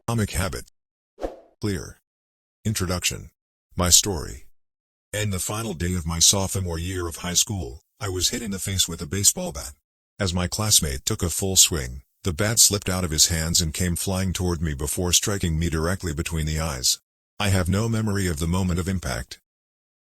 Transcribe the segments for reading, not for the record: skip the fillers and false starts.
Atomic Habit. Clear. Introduction. My story. And the final day of my sophomore year of high school, I was hit in the face with a baseball bat. As my classmate took a full swing, the bat slipped out of his hands and came flying toward me before striking me directly between the eyes. I have no memory of the moment of impact.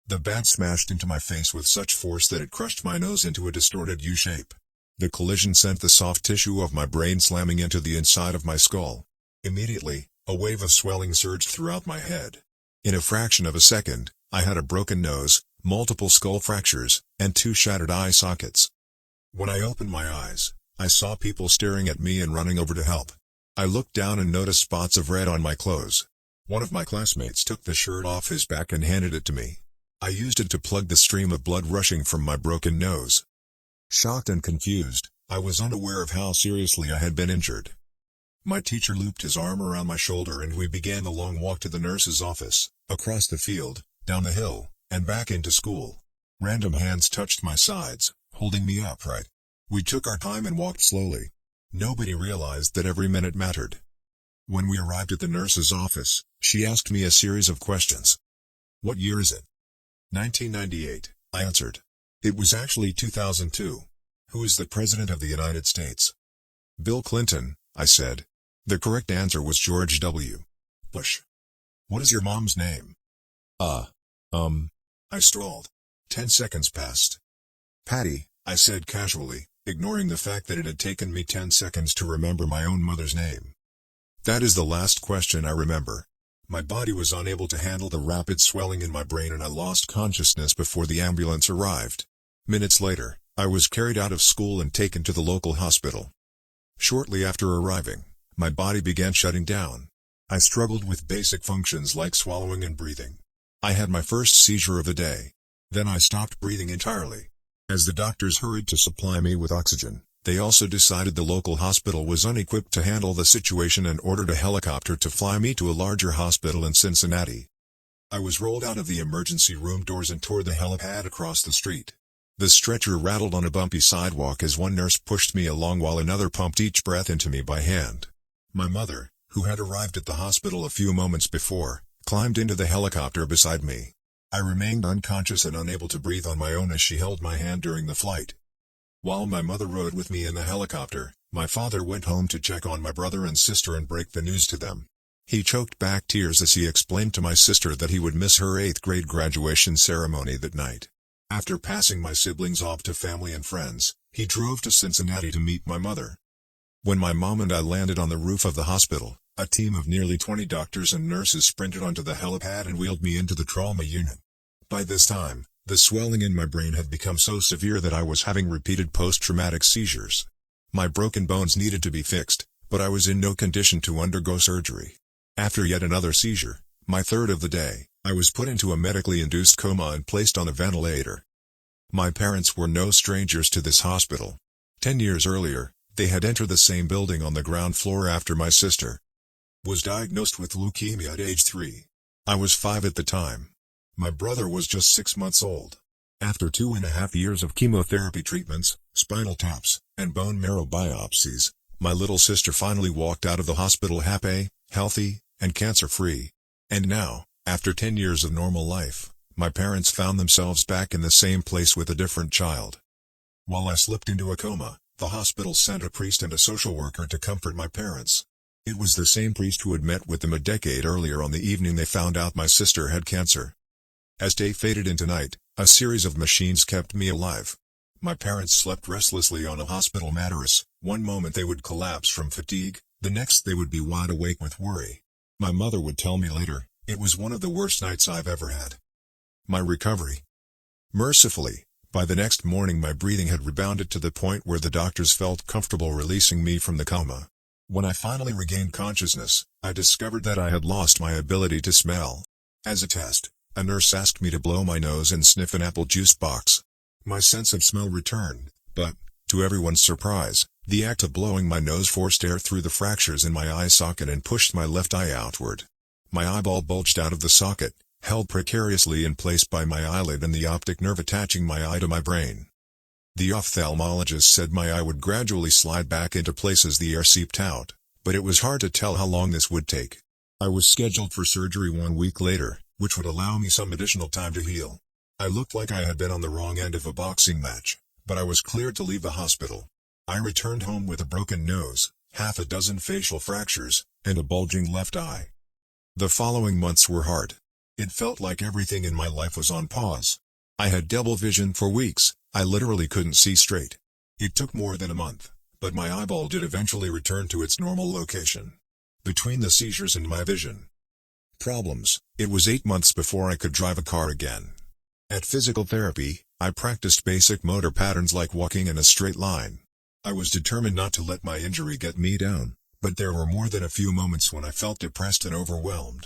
The bat smashed into my face with such force that it crushed my nose into a distorted U-shape. The collision sent the soft tissue of my brain slamming into the inside of my skull. Immediately, a wave of swelling surged throughout my head. In a fraction of a second, I had a broken nose, multiple skull fractures, and 2 shattered eye sockets. When I opened my eyes, I saw people staring at me and running over to help. I looked down and noticed spots of red on my clothes. One of my classmates took the shirt off his back and handed it to me. I used it to plug the stream of blood rushing from my broken nose. Shocked and confused, I was unaware of how seriously I had been injured. My teacher looped his arm around my shoulder and we began the long walk to the nurse's office, across the field, down the hill, and back into school. Random hands touched my sides, holding me upright. We took our time and walked slowly. Nobody realized that every minute mattered. When we arrived at the nurse's office, she asked me a series of questions. "What year is it?" 1998, I answered. "It was actually 2002. Who is the President of the United States?" "Bill Clinton," I said. The correct answer was George W. Bush. "What is your mom's name?" I stalled. 10 seconds passed. "Patty," I said casually, ignoring the fact that it had taken me 10 seconds to remember my own mother's name. That is the last question I remember. My body was unable to handle the rapid swelling in my brain and I lost consciousness before the ambulance arrived. Minutes later, I was carried out of school and taken to the local hospital. Shortly after arriving, my body began shutting down. I struggled with basic functions like swallowing and breathing. I had my first seizure of the day. Then I stopped breathing entirely. As the doctors hurried to supply me with oxygen, they also decided the local hospital was unequipped to handle the situation and ordered a helicopter to fly me to a larger hospital in Cincinnati. I was rolled out of the emergency room doors and toward the helipad across the street. The stretcher rattled on a bumpy sidewalk as one nurse pushed me along while another pumped each breath into me by hand. My mother, who had arrived at the hospital a few moments before, climbed into the helicopter beside me. I remained unconscious and unable to breathe on my own as she held my hand during the flight. While my mother rode with me in the helicopter, my father went home to check on my brother and sister and break the news to them. He choked back tears as he explained to my sister that he would miss her 8th grade graduation ceremony that night. After passing my siblings off to family and friends, he drove to Cincinnati to meet my mother. When my mom and I landed on the roof of the hospital, a team of nearly 20 doctors and nurses sprinted onto the helipad and wheeled me into the trauma unit. By this time, the swelling in my brain had become so severe that I was having repeated post-traumatic seizures. My broken bones needed to be fixed, but I was in no condition to undergo surgery. After yet another seizure, my third of the day, I was put into a medically induced coma and placed on a ventilator. My parents were no strangers to this hospital. 10 years earlier, they had entered the same building on the ground floor after my sister was diagnosed with leukemia at age 3. I was 5 at the time. My brother was just 6 months old. After 2.5 years of chemotherapy treatments, spinal taps, and bone marrow biopsies, my little sister finally walked out of the hospital happy, healthy, and cancer-free. And now, after 10 years of normal life, my parents found themselves back in the same place with a different child. While I slipped into a coma, the hospital sent a priest and a social worker to comfort my parents. It was the same priest who had met with them a decade earlier on the evening they found out my sister had cancer. As day faded into night, a series of machines kept me alive. My parents slept restlessly on a hospital mattress. One moment they would collapse from fatigue, the next they would be wide awake with worry. My mother would tell me later, "It was one of the worst nights I've ever had." My recovery. Mercifully, by the next morning my breathing had rebounded to the point where the doctors felt comfortable releasing me from the coma. When I finally regained consciousness, I discovered that I had lost my ability to smell. As a test, a nurse asked me to blow my nose and sniff an apple juice box. My sense of smell returned, but, to everyone's surprise, the act of blowing my nose forced air through the fractures in my eye socket and pushed my left eye outward. My eyeball bulged out of the socket, held precariously in place by my eyelid and the optic nerve attaching my eye to my brain. The ophthalmologist said my eye would gradually slide back into place as the air seeped out, but it was hard to tell how long this would take. I was scheduled for surgery 1 week later, which would allow me some additional time to heal. I looked like I had been on the wrong end of a boxing match, but I was cleared to leave the hospital. I returned home with a broken nose, half a dozen facial fractures, and a bulging left eye. The following months were hard. It felt like everything in my life was on pause. I had double vision for weeks. I literally couldn't see straight. It took more than a month, but my eyeball did eventually return to its normal location. Between the seizures and my vision problems, it was 8 months before I could drive a car again. At physical therapy, I practiced basic motor patterns like walking in a straight line. I was determined not to let my injury get me down, but there were more than a few moments when I felt depressed and overwhelmed.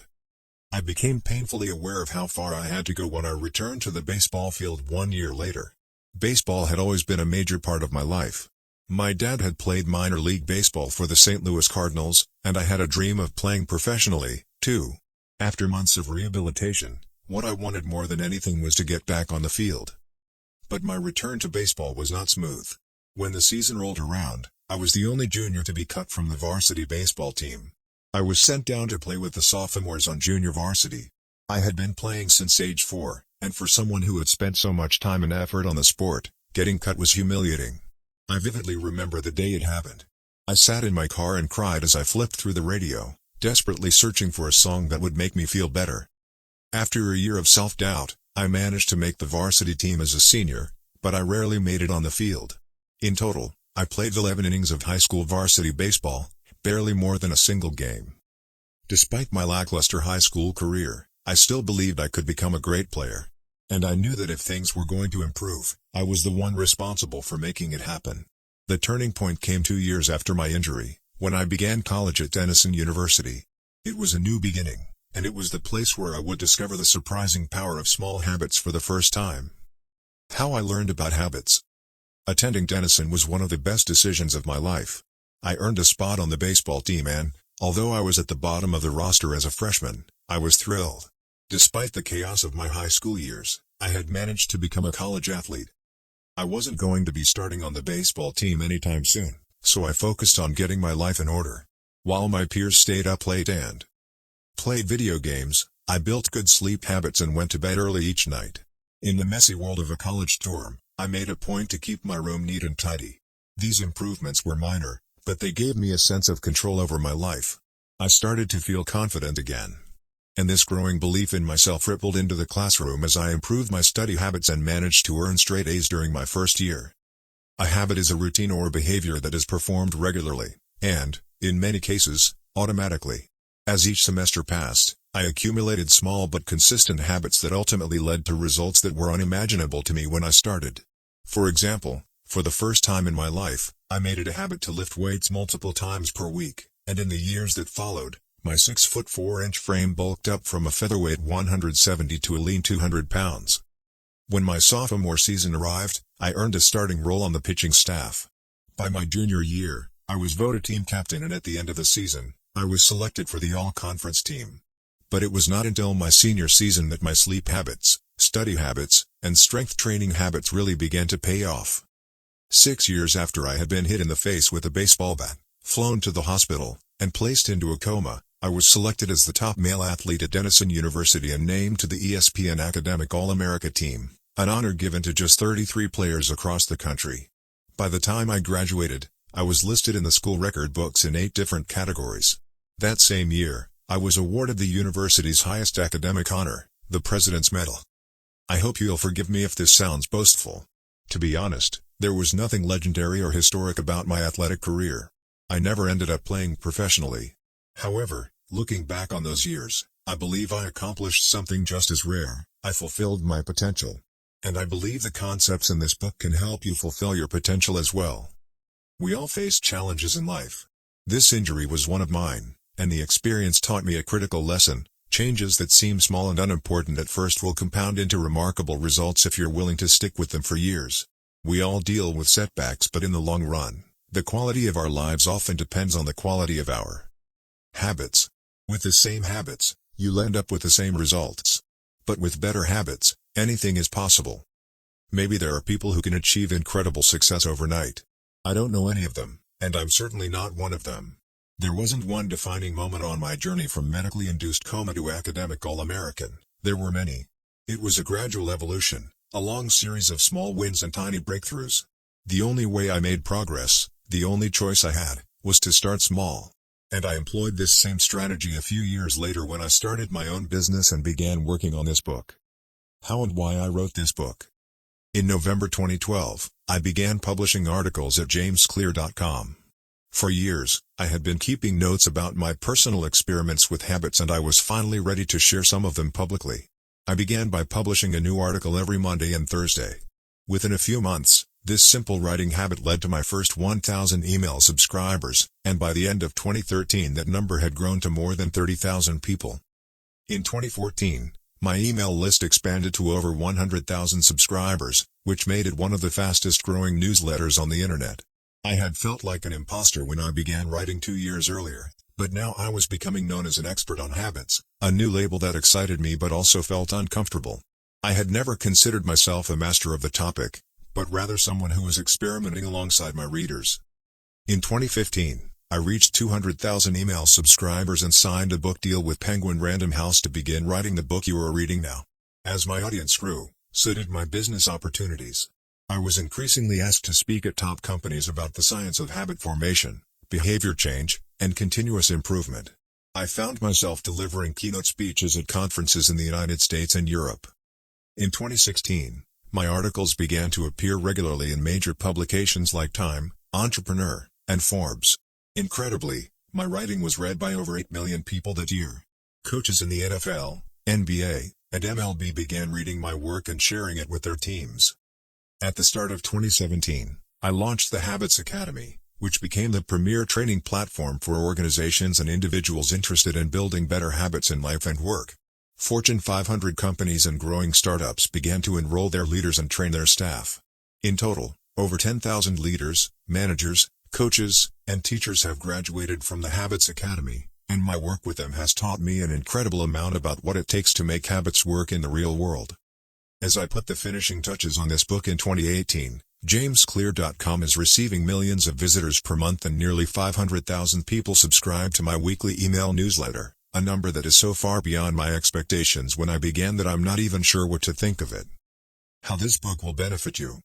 I became painfully aware of how far I had to go when I returned to the baseball field 1 year later. Baseball had always been a major part of my life. My dad had played minor league baseball for the St. Louis Cardinals, and I had a dream of playing professionally, too. After months of rehabilitation, what I wanted more than anything was to get back on the field. But my return to baseball was not smooth. When the season rolled around, I was the only junior to be cut from the varsity baseball team. I was sent down to play with the sophomores on junior varsity. I had been playing since age 4, and for someone who had spent so much time and effort on the sport, getting cut was humiliating. I vividly remember the day it happened. I sat in my car and cried as I flipped through the radio, desperately searching for a song that would make me feel better. After a year of self-doubt, I managed to make the varsity team as a senior, but I rarely made it on the field. In total, I played 11 innings of high school varsity baseball, barely more than a single game. Despite my lackluster high school career, I still believed I could become a great player. And I knew that if things were going to improve, I was the one responsible for making it happen. The turning point came 2 years after my injury, when I began college at Denison University. It was a new beginning, and it was the place where I would discover the surprising power of small habits for the first time. How I learned about habits. Attending Denison was one of the best decisions of my life. I earned a spot on the baseball team and, although I was at the bottom of the roster as a freshman, I was thrilled. Despite the chaos of my high school years, I had managed to become a college athlete. I wasn't going to be starting on the baseball team anytime soon, so I focused on getting my life in order. While my peers stayed up late and played video games, I built good sleep habits and went to bed early each night. In the messy world of a college dorm, I made a point to keep my room neat and tidy. These improvements were minor, but they gave me a sense of control over my life. I started to feel confident again. And this growing belief in myself rippled into the classroom as I improved my study habits and managed to earn straight A's during my first year. A habit is a routine or behavior that is performed regularly, and, in many cases, automatically. As each semester passed, I accumulated small but consistent habits that ultimately led to results that were unimaginable to me when I started. For example, for the first time in my life, I made it a habit to lift weights multiple times per week, and in the years that followed, my 6'4" frame bulked up from a featherweight 170 to a lean 200 pounds. When my sophomore season arrived, I earned a starting role on the pitching staff. By my junior year, I was voted team captain, and at the end of the season, I was selected for the all-conference team. But it was not until my senior season that my sleep habits, study habits, and strength training habits really began to pay off. 6 years after I had been hit in the face with a baseball bat, flown to the hospital, and placed into a coma, I was selected as the top male athlete at Denison University and named to the ESPN Academic All-America team, an honor given to just 33 players across the country. By the time I graduated, I was listed in the school record books in 8 different categories. That same year, I was awarded the university's highest academic honor, the President's Medal. I hope you'll forgive me if this sounds boastful. To be honest, there was nothing legendary or historic about my athletic career. I never ended up playing professionally. However, looking back on those years, I believe I accomplished something just as rare. I fulfilled my potential. And I believe the concepts in this book can help you fulfill your potential as well. We all face challenges in life. This injury was one of mine, and the experience taught me a critical lesson. Changes that seem small and unimportant at first will compound into remarkable results if you're willing to stick with them for years. We all deal with setbacks, but in the long run, the quality of our lives often depends on the quality of our habits. With the same habits, you'll end up with the same results. But with better habits, anything is possible. Maybe there are people who can achieve incredible success overnight. I don't know any of them, and I'm certainly not one of them. There wasn't one defining moment on my journey from medically induced coma to academic All-American. There were many. It was a gradual evolution, a long series of small wins and tiny breakthroughs. The only way I made progress, the only choice I had, was to start small. And I employed this same strategy a few years later when I started my own business and began working on this book. How and why I wrote this book. In November 2012, I began publishing articles at jamesclear.com. For years, I had been keeping notes about my personal experiments with habits, and I was finally ready to share some of them publicly. I began by publishing a new article every Monday and Thursday. Within a few months, this simple writing habit led to my first 1,000 email subscribers, and by the end of 2013 that number had grown to more than 30,000 people. In 2014, my email list expanded to over 100,000 subscribers, which made it one of the fastest growing newsletters on the internet. I had felt like an imposter when I began writing 2 years earlier, but now I was becoming known as an expert on habits, a new label that excited me but also felt uncomfortable. I had never considered myself a master of the topic, but rather someone who was experimenting alongside my readers. In 2015, I reached 200,000 email subscribers and signed a book deal with Penguin Random House to begin writing the book you are reading now. As my audience grew, so did my business opportunities. I was increasingly asked to speak at top companies about the science of habit formation, behavior change, and continuous improvement. I found myself delivering keynote speeches at conferences in the United States and Europe. In 2016, my articles began to appear regularly in major publications like Time, Entrepreneur, and Forbes. Incredibly, my writing was read by over 8 million people that year. Coaches in the NFL, NBA, and MLB began reading my work and sharing it with their teams. At the start of 2017, I launched the Habits Academy, which became the premier training platform for organizations and individuals interested in building better habits in life and work. Fortune 500 companies and growing startups began to enroll their leaders and train their staff. In total, over 10,000 leaders, managers, coaches, and teachers have graduated from the Habits Academy, and my work with them has taught me an incredible amount about what it takes to make habits work in the real world. As I put the finishing touches on this book in 2018, jamesclear.com is receiving millions of visitors per month and nearly 500,000 people subscribe to my weekly email newsletter, a number that is so far beyond my expectations when I began that I'm not even sure what to think of it. How this book will benefit you.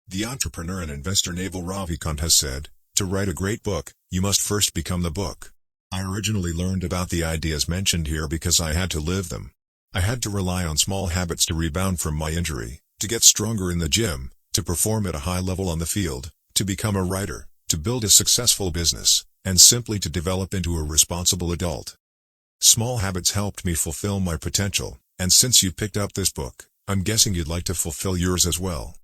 The entrepreneur and investor Naval Ravikant has said, to write a great book, you must first become the book. I originally learned about the ideas mentioned here because I had to live them. I had to rely on small habits to rebound from my injury, to get stronger in the gym, to perform at a high level on the field, to become a writer, to build a successful business, and simply to develop into a responsible adult. Small habits helped me fulfill my potential, and since you picked up this book, I'm guessing you'd like to fulfill yours as well.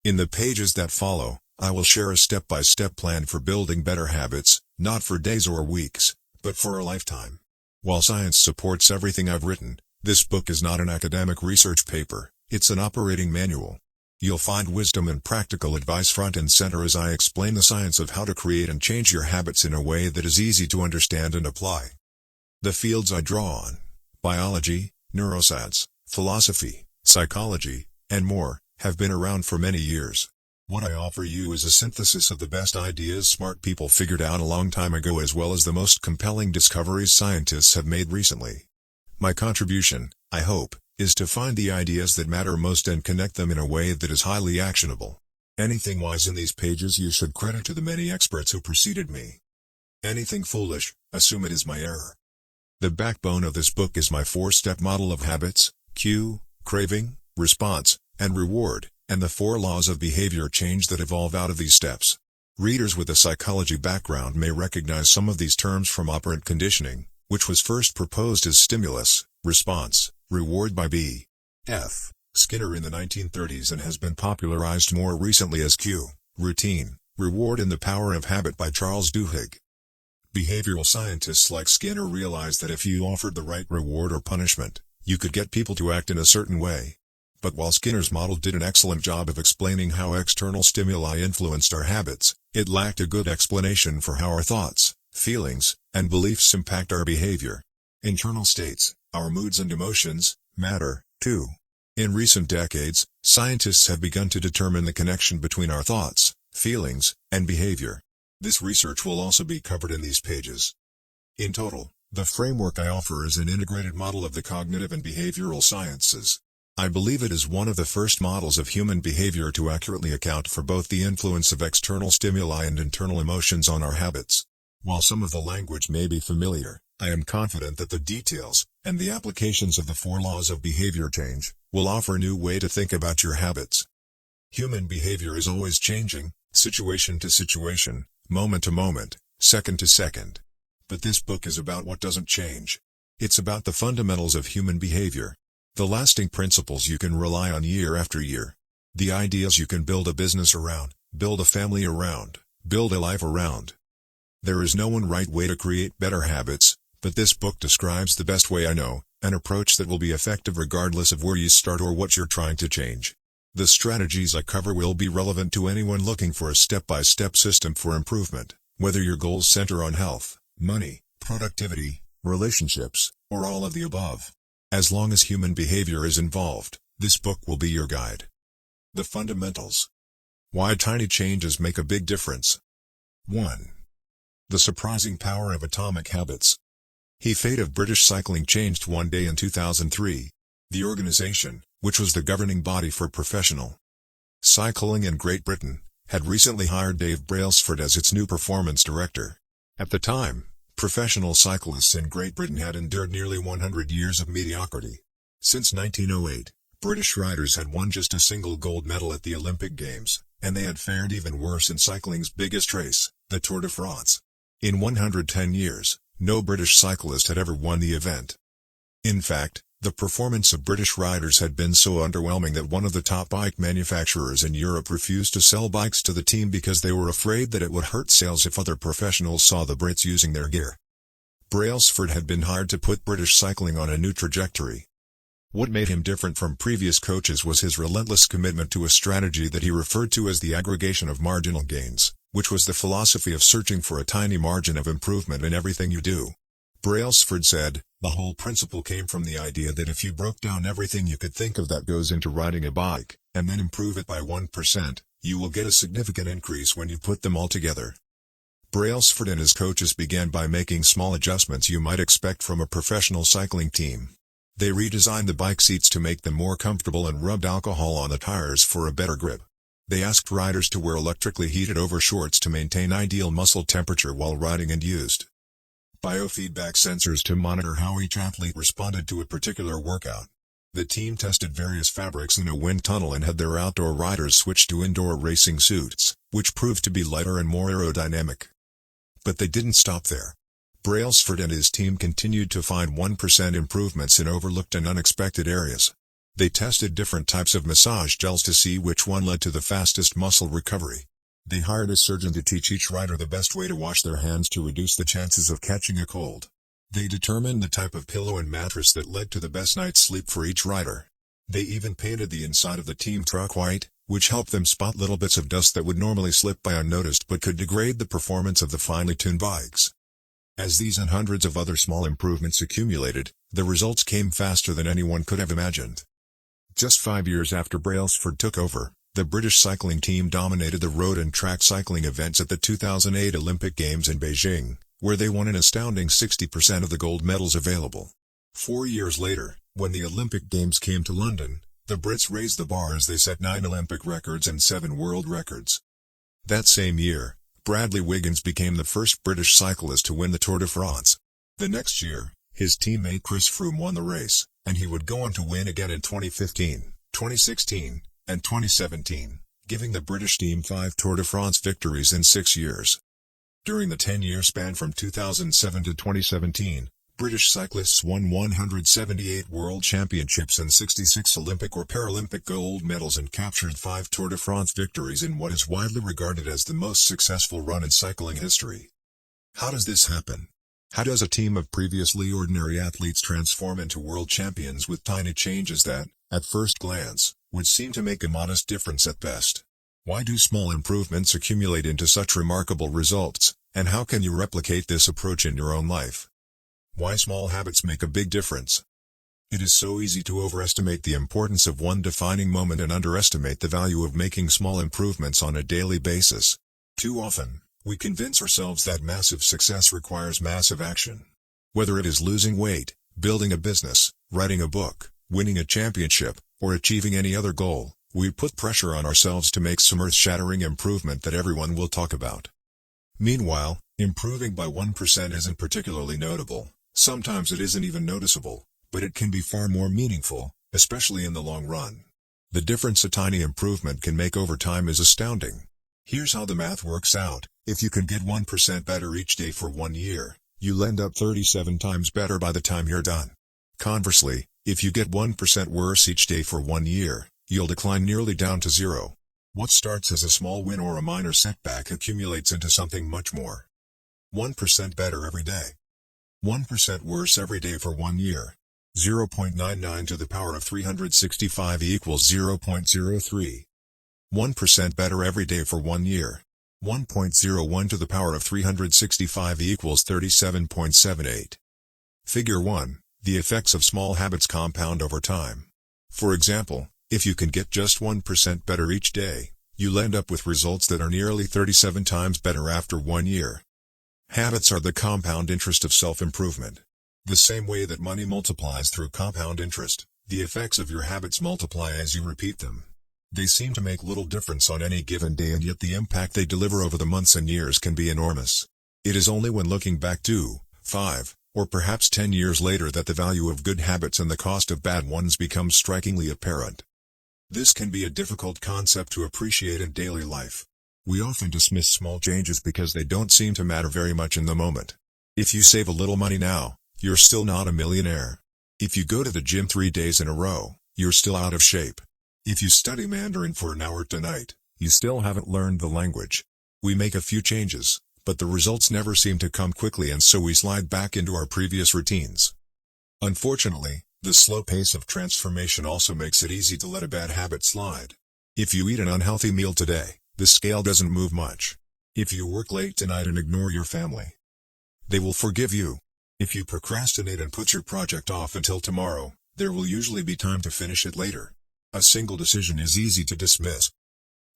In the pages that follow, I will share a step-by-step plan for building better habits, not for days or weeks, but for a lifetime. While science supports everything I've written, this book is not an academic research paper, it's an operating manual. You'll find wisdom and practical advice front and center as I explain the science of how to create and change your habits in a way that is easy to understand and apply. The fields I draw on, biology, neuroscience, philosophy, psychology, and more, have been around for many years. What I offer you is a synthesis of the best ideas smart people figured out a long time ago as well as the most compelling discoveries scientists have made recently. My contribution, I hope, is to find the ideas that matter most and connect them in a way that is highly actionable. Anything wise in these pages you should credit to the many experts who preceded me. Anything foolish, assume it is my error. The backbone of this book is my 4-step model of habits, cue, craving, response, and reward, and the 4 laws of behavior change that evolve out of these steps. Readers with a psychology background may recognize some of these terms from operant conditioning, which was first proposed as stimulus, response, reward by B. F. Skinner in the 1930s and has been popularized more recently as cue, routine, reward and the power of habit by Charles Duhigg. Behavioral scientists like Skinner realized that if you offered the right reward or punishment, you could get people to act in a certain way. But while Skinner's model did an excellent job of explaining how external stimuli influenced our habits, it lacked a good explanation for how our thoughts, feelings, and beliefs impact our behavior. Internal states, our moods and emotions, matter, too. In recent decades, scientists have begun to determine the connection between our thoughts, feelings, and behavior. This research will also be covered in these pages. In total, the framework I offer is an integrated model of the cognitive and behavioral sciences. I believe it is one of the first models of human behavior to accurately account for both the influence of external stimuli and internal emotions on our habits. While some of the language may be familiar, I am confident that the details, and the applications of the 4 laws of behavior change, will offer a new way to think about your habits. Human behavior is always changing, situation to situation, moment to moment, second to second. But this book is about what doesn't change. It's about the fundamentals of human behavior. The lasting principles you can rely on year after year. The ideas you can build a business around, build a family around, build a life around. There is no one right way to create better habits, but this book describes the best way I know, an approach that will be effective regardless of where you start or what you're trying to change. The strategies I cover will be relevant to anyone looking for a step-by-step system for improvement, whether your goals center on health, money, productivity, relationships, or all of the above. As long as human behavior is involved, this book will be your guide. The fundamentals. Why tiny changes make a big difference. 1. The surprising power of atomic habits. The fate of British cycling changed one day in 2003. The organization, which was the governing body for professional cycling in Great Britain, had recently hired Dave Brailsford as its new performance director. At the time, professional cyclists in Great Britain had endured nearly 100 years of mediocrity. Since 1908, British riders had won just a single gold medal at the Olympic Games, and they had fared even worse in cycling's biggest race, the Tour de France. In 110 years, no British cyclist had ever won the event. In fact, the performance of British riders had been so underwhelming that one of the top bike manufacturers in Europe refused to sell bikes to the team because they were afraid that it would hurt sales if other professionals saw the Brits using their gear. Brailsford had been hired to put British cycling on a new trajectory. What made him different from previous coaches was his relentless commitment to a strategy that he referred to as the aggregation of marginal gains, which was the philosophy of searching for a tiny margin of improvement in everything you do. Brailsford said, the whole principle came from the idea that if you broke down everything you could think of that goes into riding a bike, and then improve it by 1%, you will get a significant increase when you put them all together. Brailsford and his coaches began by making small adjustments you might expect from a professional cycling team. They redesigned the bike seats to make them more comfortable and rubbed alcohol on the tires for a better grip. They asked riders to wear electrically heated overshorts to maintain ideal muscle temperature while riding and used biofeedback sensors to monitor how each athlete responded to a particular workout. The team tested various fabrics in a wind tunnel and had their outdoor riders switch to indoor racing suits, which proved to be lighter and more aerodynamic. But they didn't stop there. Brailsford and his team continued to find 1% improvements in overlooked and unexpected areas. They tested different types of massage gels to see which one led to the fastest muscle recovery. They hired a surgeon to teach each rider the best way to wash their hands to reduce the chances of catching a cold. They determined the type of pillow and mattress that led to the best night's sleep for each rider. They even painted the inside of the team truck white, which helped them spot little bits of dust that would normally slip by unnoticed but could degrade the performance of the finely tuned bikes. As these and hundreds of other small improvements accumulated, the results came faster than anyone could have imagined. Just 5 years after Brailsford took over, the British cycling team dominated the road and track cycling events at the 2008 Olympic Games in Beijing, where they won an astounding 60% of the gold medals available. 4 years later, when the Olympic Games came to London, the Brits raised the bar as they set 9 Olympic records and 7 world records. That same year, Bradley Wiggins became the first British cyclist to win the Tour de France. The next year, his teammate Chris Froome won the race, and he would go on to win again in 2015, 2016, and 2017, giving the British team 5 Tour de France victories in 6 years. During the 10-year span from 2007 to 2017, British cyclists won 178 world championships and 66 Olympic or Paralympic gold medals and captured 5 Tour de France victories in what is widely regarded as the most successful run in cycling history. How does this happen? How does a team of previously ordinary athletes transform into world champions with tiny changes that, at first glance, would seem to make a modest difference at best? Why do small improvements accumulate into such remarkable results, and how can you replicate this approach in your own life? Why small habits make a big difference? It is so easy to overestimate the importance of one defining moment and underestimate the value of making small improvements on a daily basis. Too often, We convince ourselves that massive success requires massive action. Whether it is losing weight, building a business, writing a book, winning a championship, or achieving any other goal, we put pressure on ourselves to make some earth-shattering improvement that everyone will talk about. Meanwhile, improving by 1% isn't particularly notable. Sometimes it isn't even noticeable, but it can be far more meaningful, especially in the long run. The difference a tiny improvement can make over time is astounding. Here's how the math works out. If you can get 1% better each day for 1 year, you'll end up 37 times better by the time you're done. Conversely, if you get 1% worse each day for 1 year, you'll decline nearly down to zero. What starts as a small win or a minor setback accumulates into something much more. 1% better every day. 1% worse every day for 1 year. 0.99 to the power of 365 equals 0.03. 1% better every day for 1 year. 1.01 to the power of 365 equals 37.78. Figure 1. The effects of small habits compound over time. For example, if you can get just 1% better each day, you'll end up with results that are nearly 37 times better after 1 year. Habits are the compound interest of self-improvement. The same way that money multiplies through compound interest, the effects of your habits multiply as you repeat them. They seem to make little difference on any given day, and yet the impact they deliver over the months and years can be enormous. It is only when looking back 2, 5, or perhaps 10 years later that the value of good habits and the cost of bad ones becomes strikingly apparent. This can be a difficult concept to appreciate in daily life. We often dismiss small changes because they don't seem to matter very much in the moment. If you save a little money now, you're still not a millionaire. If you go to the gym 3 days in a row, you're still out of shape. If you study Mandarin for an hour tonight, you still haven't learned the language. We make a few changes, but the results never seem to come quickly, and so we slide back into our previous routines. Unfortunately, the slow pace of transformation also makes it easy to let a bad habit slide. If you eat an unhealthy meal today, the scale doesn't move much. If you work late tonight and ignore your family, they will forgive you. If you procrastinate and put your project off until tomorrow, there will usually be time to finish it later. A single decision is easy to dismiss.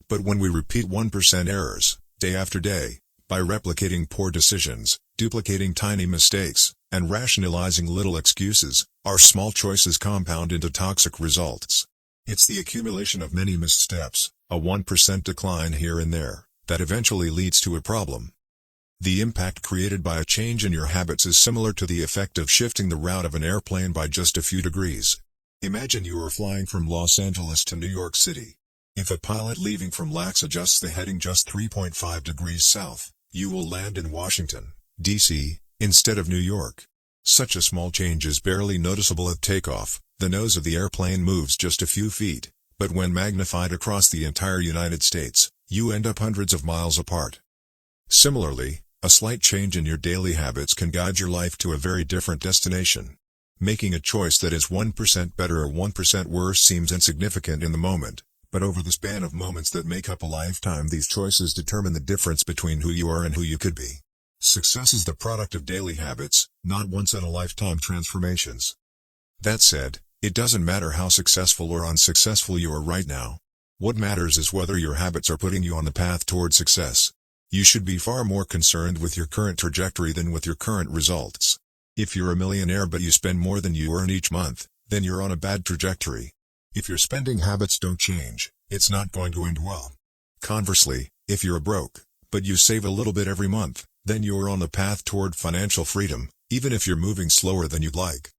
But when we repeat 1% errors, day after day, by replicating poor decisions, duplicating tiny mistakes, and rationalizing little excuses, our small choices compound into toxic results. It's the accumulation of many missteps, a 1% decline here and there, that eventually leads to a problem. The impact created by a change in your habits is similar to the effect of shifting the route of an airplane by just a few degrees. Imagine you are flying from Los Angeles to New York City. If a pilot leaving from LAX adjusts the heading just 3.5 degrees south, you will land in Washington, D.C., instead of New York. Such a small change is barely noticeable at takeoff. The nose of the airplane moves just a few feet, but when magnified across the entire United States, you end up hundreds of miles apart. Similarly, a slight change in your daily habits can guide your life to a very different destination. Making a choice that is 1% better or 1% worse seems insignificant in the moment, but over the span of moments that make up a lifetime, these choices determine the difference between who you are and who you could be. Success is the product of daily habits, not once-in-a-lifetime transformations. That said, it doesn't matter how successful or unsuccessful you are right now. What matters is whether your habits are putting you on the path toward success. You should be far more concerned with your current trajectory than with your current results. If you're a millionaire but you spend more than you earn each month, then you're on a bad trajectory. If your spending habits don't change, it's not going to end well. Conversely, if you're broke, but you save a little bit every month, then you're on the path toward financial freedom, even if you're moving slower than you'd like.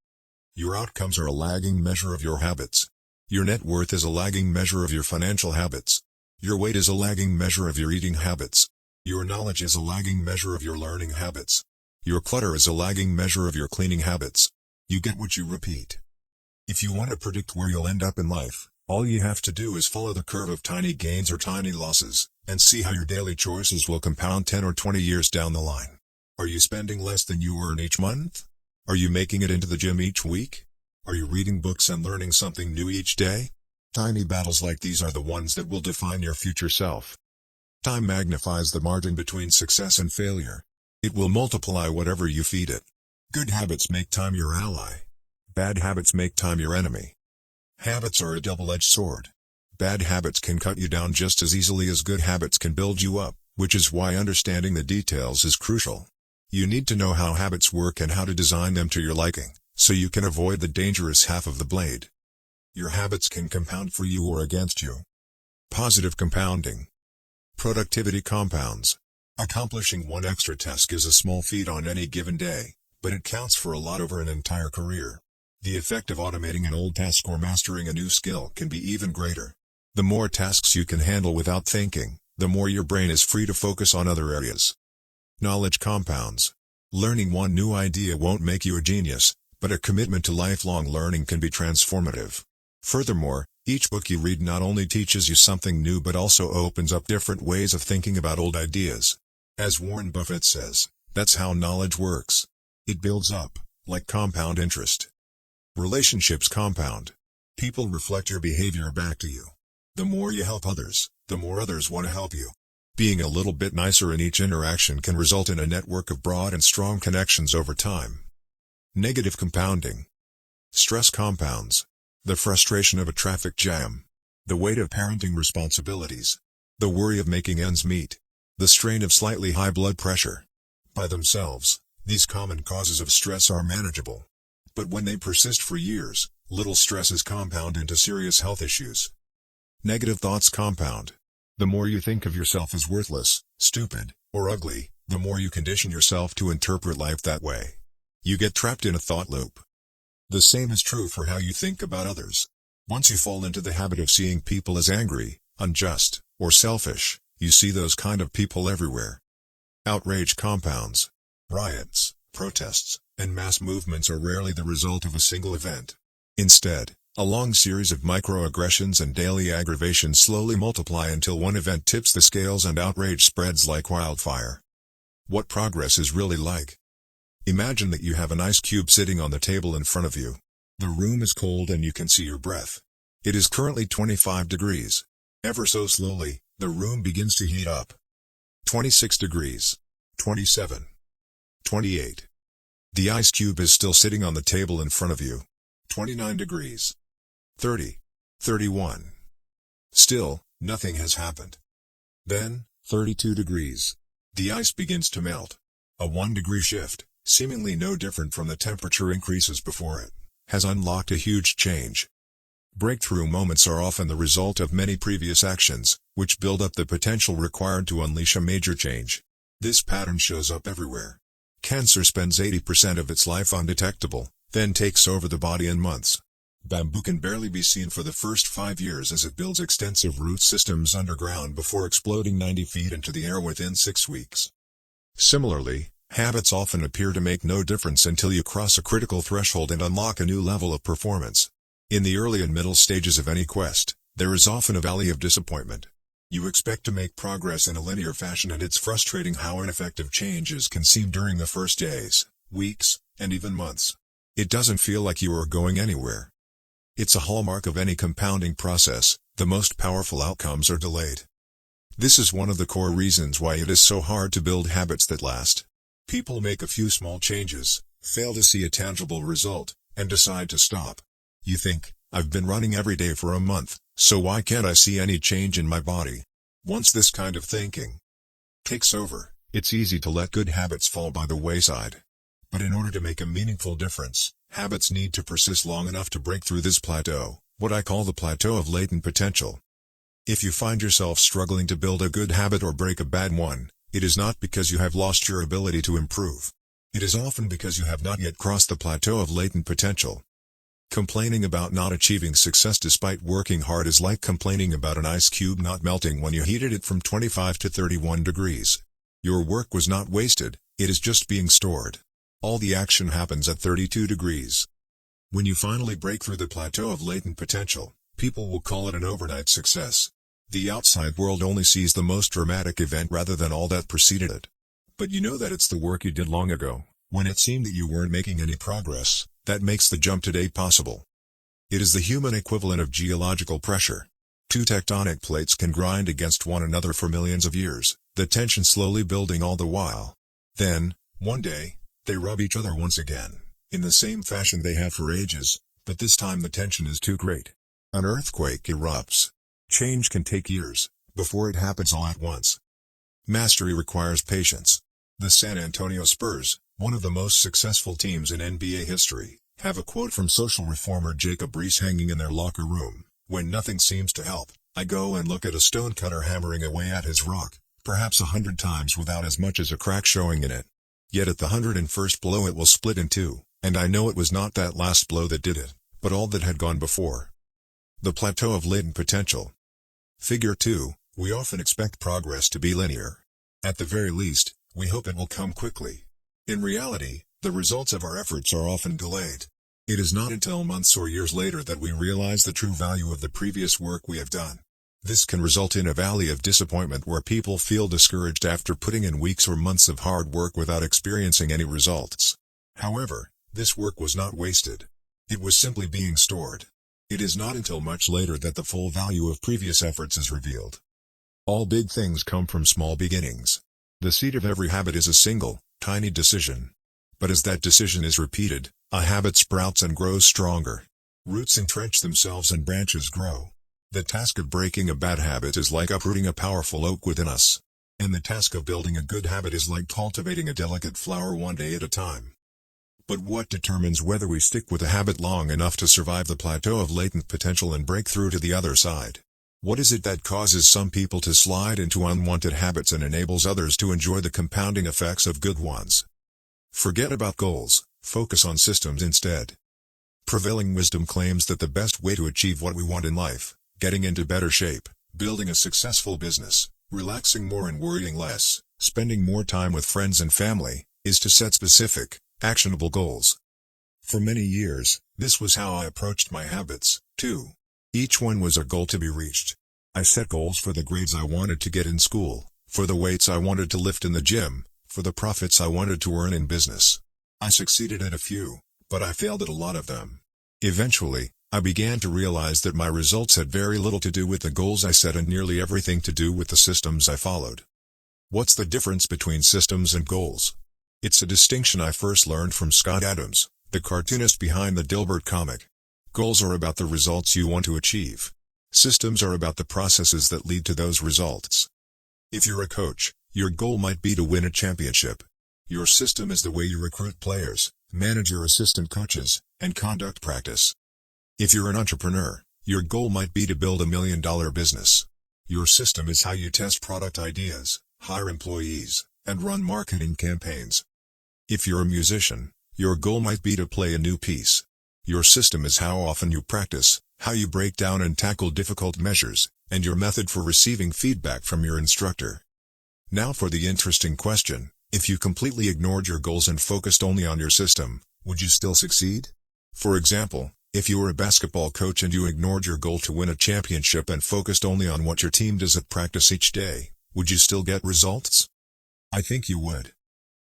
Your outcomes are a lagging measure of your habits. Your net worth is a lagging measure of your financial habits. Your weight is a lagging measure of your eating habits. Your knowledge is a lagging measure of your learning habits. Your clutter is a lagging measure of your cleaning habits. You get what you repeat. If you want to predict where you'll end up in life, all you have to do is follow the curve of tiny gains or tiny losses, and see how your daily choices will compound 10 or 20 years down the line. Are you spending less than you earn each month? Are you making it into the gym each week? Are you reading books and learning something new each day? Tiny battles like these are the ones that will define your future self. Time magnifies the margin between success and failure. It will multiply whatever you feed it. Good habits make time your ally. Bad habits make time your enemy. Habits are a double-edged sword. Bad habits can cut you down just as easily as good habits can build you up, which is why understanding the details is crucial. You need to know how habits work and how to design them to your liking, so you can avoid the dangerous half of the blade. Your habits can compound for you or against you. Positive compounding. Productivity compounds. Accomplishing one extra task is a small feat on any given day, but it counts for a lot over an entire career. The effect of automating an old task or mastering a new skill can be even greater. The more tasks you can handle without thinking, the more your brain is free to focus on other areas. Knowledge compounds. Learning one new idea won't make you a genius, but a commitment to lifelong learning can be transformative. Furthermore, each book you read not only teaches you something new but also opens up different ways of thinking about old ideas. As Warren Buffett says, that's how knowledge works. It builds up, like compound interest. Relationships compound. People reflect your behavior back to you. The more you help others, the more others want to help you. Being a little bit nicer in each interaction can result in a network of broad and strong connections over time. Negative compounding. Stress compounds. The frustration of a traffic jam. The weight of parenting responsibilities. The worry of making ends meet. The strain of slightly high blood pressure. By themselves, these common causes of stress are manageable. But when they persist for years, little stresses compound into serious health issues. Negative thoughts compound. The more you think of yourself as worthless, stupid, or ugly, the more you condition yourself to interpret life that way. You get trapped in a thought loop. The same is true for how you think about others. Once you fall into the habit of seeing people as angry, unjust, or selfish, you see those kind of people everywhere. Outrage compounds. Riots, protests, and mass movements are rarely the result of a single event. Instead, a long series of microaggressions and daily aggravations slowly multiply until one event tips the scales and outrage spreads like wildfire. What progress is really like? Imagine that you have an ice cube sitting on the table in front of you. The room is cold and you can see your breath. It is currently 25 degrees. Ever so slowly, the room begins to heat up. 26 degrees. 27. 28. The ice cube is still sitting on the table in front of you. 29 degrees. 30. 31. Still, nothing has happened. Then, 32 degrees. The ice begins to melt. A 1-degree shift, seemingly no different from the temperature increases before it, has unlocked a huge change. Breakthrough moments are often the result of many previous actions, which build up the potential required to unleash a major change. This pattern shows up everywhere. Cancer spends 80% of its life undetectable, then takes over the body in months. Bamboo can barely be seen for the first 5 years as it builds extensive root systems underground before exploding 90 feet into the air within 6 weeks. Similarly, habits often appear to make no difference until you cross a critical threshold and unlock a new level of performance. In the early and middle stages of any quest, there is often a valley of disappointment. You expect to make progress in a linear fashion, and it's frustrating how ineffective changes can seem during the first days, weeks, and even months. It doesn't feel like you are going anywhere. It's a hallmark of any compounding process. The most powerful outcomes are delayed. This is one of the core reasons why it is so hard to build habits that last. People make a few small changes, fail to see a tangible result, and decide to stop. You think, I've been running every day for a month, so why can't I see any change in my body? Once this kind of thinking takes over, it's easy to let good habits fall by the wayside. But in order to make a meaningful difference, habits need to persist long enough to break through this plateau, what I call the plateau of latent potential. If you find yourself struggling to build a good habit or break a bad one, it is not because you have lost your ability to improve. It is often because you have not yet crossed the plateau of latent potential. Complaining about not achieving success despite working hard is like complaining about an ice cube not melting when you heated it from 25 to 31 degrees. Your work was not wasted, it is just being stored. All the action happens at 32 degrees. When you finally break through the plateau of latent potential, people will call it an overnight success. The outside world only sees the most dramatic event rather than all that preceded it. But you know that it's the work you did long ago, when it seemed that you weren't making any progress, that makes the jump today possible. It is the human equivalent of geological pressure. Two tectonic plates can grind against one another for millions of years, the tension slowly building all the while. Then, one day, they rub each other once again, in the same fashion they have for ages, but this time the tension is too great. An earthquake erupts. Change can take years, before it happens all at once. Mastery requires patience. The San Antonio Spurs, one of the most successful teams in NBA history, have a quote from social reformer Jacob Riis hanging in their locker room. When nothing seems to help, I go and look at a stonecutter hammering away at his rock, perhaps 100 times without as much as a crack showing in it. Yet at the 101st blow it will split in two, and I know it was not that last blow that did it, but all that had gone before. The plateau of latent potential. Figure 2, we often expect progress to be linear. At the very least, we hope it will come quickly. In reality, the results of our efforts are often delayed. It is not until months or years later that we realize the true value of the previous work we have done. This can result in a valley of disappointment where people feel discouraged after putting in weeks or months of hard work without experiencing any results. However, this work was not wasted. It was simply being stored. It is not until much later that the full value of previous efforts is revealed. All big things come from small beginnings. The seed of every habit is a single, tiny decision. But as that decision is repeated, a habit sprouts and grows stronger. Roots entrench themselves and branches grow. The task of breaking a bad habit is like uprooting a powerful oak within us. And the task of building a good habit is like cultivating a delicate flower one day at a time. But what determines whether we stick with a habit long enough to survive the plateau of latent potential and break through to the other side? What is it that causes some people to slide into unwanted habits and enables others to enjoy the compounding effects of good ones? Forget about goals, focus on systems instead. Prevailing wisdom claims that the best way to achieve what we want in life, getting into better shape, building a successful business, relaxing more and worrying less, spending more time with friends and family, is to set specific, actionable goals. For many years, this was how I approached my habits, too. Each one was a goal to be reached. I set goals for the grades I wanted to get in school, for the weights I wanted to lift in the gym, for the profits I wanted to earn in business. I succeeded at a few, but I failed at a lot of them. Eventually, I began to realize that my results had very little to do with the goals I set and nearly everything to do with the systems I followed. What's the difference between systems and goals? It's a distinction I first learned from Scott Adams, the cartoonist behind the Dilbert comic. Goals are about the results you want to achieve. Systems are about the processes that lead to those results. If you're a coach, your goal might be to win a championship. Your system is the way you recruit players, manage your assistant coaches, and conduct practice. If you're an entrepreneur, your goal might be to build $1 million business. Your system is how you test product ideas, hire employees, and run marketing campaigns. If you're a musician, your goal might be to play a new piece. Your system is how often you practice, how you break down and tackle difficult measures, and your method for receiving feedback from your instructor. Now for the interesting question, if you completely ignored your goals and focused only on your system, would you still succeed? For example, if you were a basketball coach and you ignored your goal to win a championship and focused only on what your team does at practice each day, would you still get results? I think you would.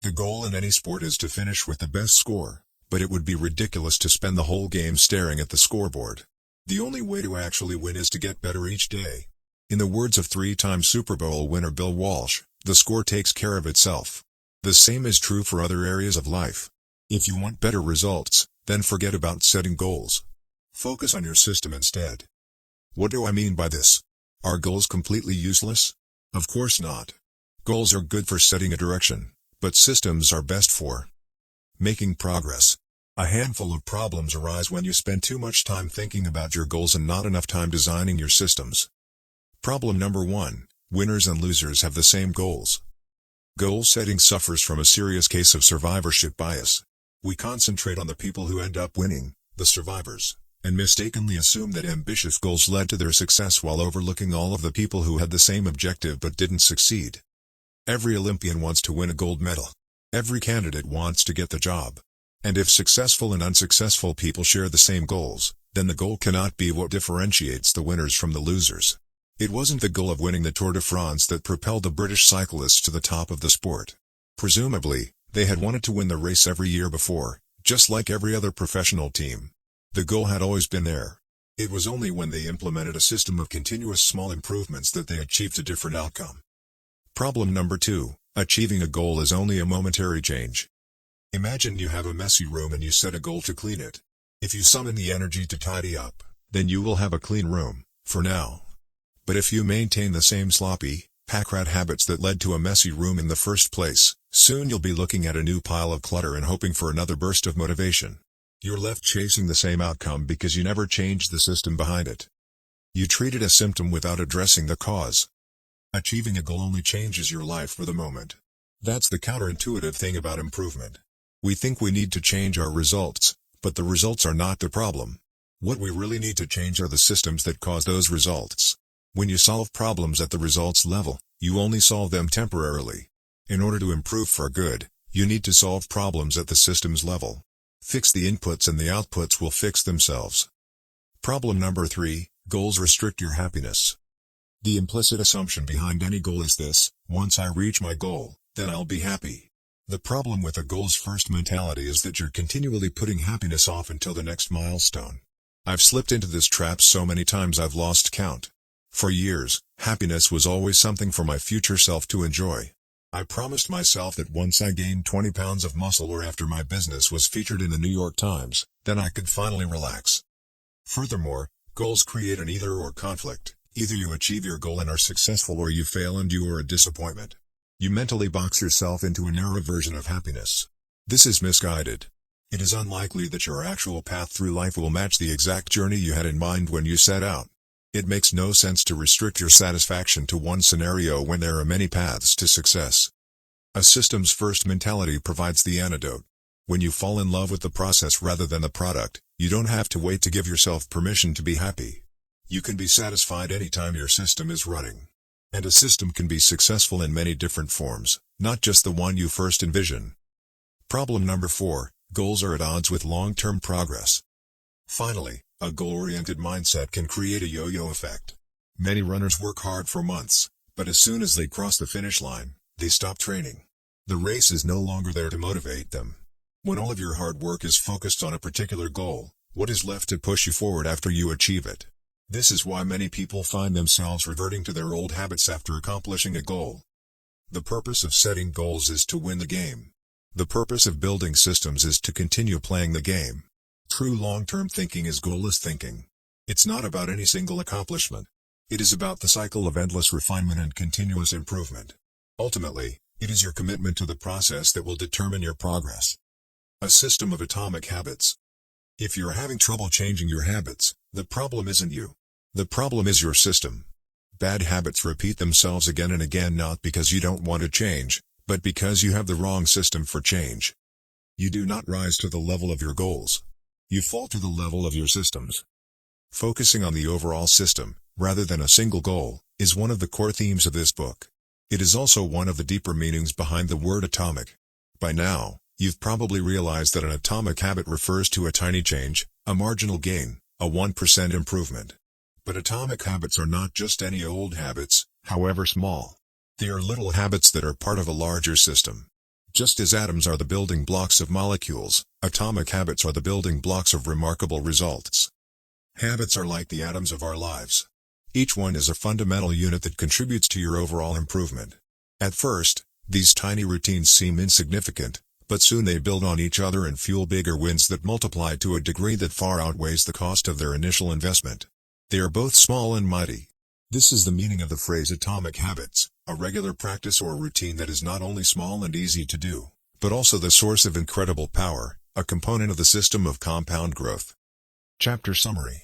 The goal in any sport is to finish with the best score, but it would be ridiculous to spend the whole game staring at the scoreboard. The only way to actually win is to get better each day. In the words of three-time Super Bowl winner Bill Walsh, the score takes care of itself. The same is true for other areas of life. If you want better results, then forget about setting goals. Focus on your system instead. What do I mean by this? Are goals completely useless? Of course not. Goals are good for setting a direction, but systems are best for making progress. A handful of problems arise when you spend too much time thinking about your goals and not enough time designing your systems. Problem number 1, winners and losers have the same goals. Goal setting suffers from a serious case of survivorship bias. We concentrate on the people who end up winning, the survivors, and mistakenly assume that ambitious goals led to their success while overlooking all of the people who had the same objective but didn't succeed. Every Olympian wants to win a gold medal. Every candidate wants to get the job. And if successful and unsuccessful people share the same goals, then the goal cannot be what differentiates the winners from the losers. It wasn't the goal of winning the Tour de France that propelled the British cyclists to the top of the sport. Presumably, they had wanted to win the race every year before, just like every other professional team. The goal had always been there. It was only when they implemented a system of continuous small improvements that they achieved a different outcome. Problem number 2, achieving a goal is only a momentary change. Imagine you have a messy room and you set a goal to clean it. If you summon the energy to tidy up, then you will have a clean room, for now. But if you maintain the same sloppy, Pack rat habits that led to a messy room in the first place. Soon you'll be looking at a new pile of clutter and hoping for another burst of motivation. You're left chasing the same outcome because you never changed the system behind it. You treated a symptom without addressing the cause. Achieving a goal only changes your life for the moment. That's the counterintuitive thing about improvement. We think we need to change our results, but the results are not the problem. What we really need to change are the systems that cause those results. When you solve problems at the results level, you only solve them temporarily. In order to improve for good, you need to solve problems at the systems level. Fix the inputs and the outputs will fix themselves. Problem number 3, goals restrict your happiness. The implicit assumption behind any goal is this: once I reach my goal, then I'll be happy. The problem with a goals-first mentality is that you're continually putting happiness off until the next milestone. I've slipped into this trap so many times I've lost count. For years, happiness was always something for my future self to enjoy. I promised myself that once I gained 20 pounds of muscle or after my business was featured in the New York Times, then I could finally relax. Furthermore, goals create an either-or conflict. Either you achieve your goal and are successful or you fail and you are a disappointment. You mentally box yourself into a narrow version of happiness. This is misguided. It is unlikely that your actual path through life will match the exact journey you had in mind when you set out. It makes no sense to restrict your satisfaction to one scenario when there are many paths to success. A systems-first mentality provides the antidote. When you fall in love with the process rather than the product, you don't have to wait to give yourself permission to be happy. You can be satisfied anytime your system is running. And a system can be successful in many different forms, not just the one you first envision. Problem number 4, goals are at odds with long-term progress. Finally, a goal-oriented mindset can create a yo-yo effect. Many runners work hard for months, but as soon as they cross the finish line, they stop training. The race is no longer there to motivate them. When all of your hard work is focused on a particular goal, what is left to push you forward after you achieve it? This is why many people find themselves reverting to their old habits after accomplishing a goal. The purpose of setting goals is to win the game. The purpose of building systems is to continue playing the game. True long-term thinking is goalless thinking. It's not about any single accomplishment. It is about the cycle of endless refinement and continuous improvement. Ultimately, it is your commitment to the process that will determine your progress. A system of atomic habits. If you're having trouble changing your habits, the problem isn't you. The problem is your system. Bad habits repeat themselves again and again not because you don't want to change, but because you have the wrong system for change. You do not rise to the level of your goals. You fall to the level of your systems. Focusing on the overall system, rather than a single goal, is one of the core themes of this book. It is also one of the deeper meanings behind the word atomic. By now, you've probably realized that an atomic habit refers to a tiny change, a marginal gain, a 1% improvement. But atomic habits are not just any old habits, however small. They are little habits that are part of a larger system. Just as atoms are the building blocks of molecules, atomic habits are the building blocks of remarkable results. Habits are like the atoms of our lives. Each one is a fundamental unit that contributes to your overall improvement. At first, these tiny routines seem insignificant, but soon they build on each other and fuel bigger wins that multiply to a degree that far outweighs the cost of their initial investment. They are both small and mighty. This is the meaning of the phrase atomic habits, a regular practice or routine that is not only small and easy to do, but also the source of incredible power, a component of the system of compound growth. Chapter Summary.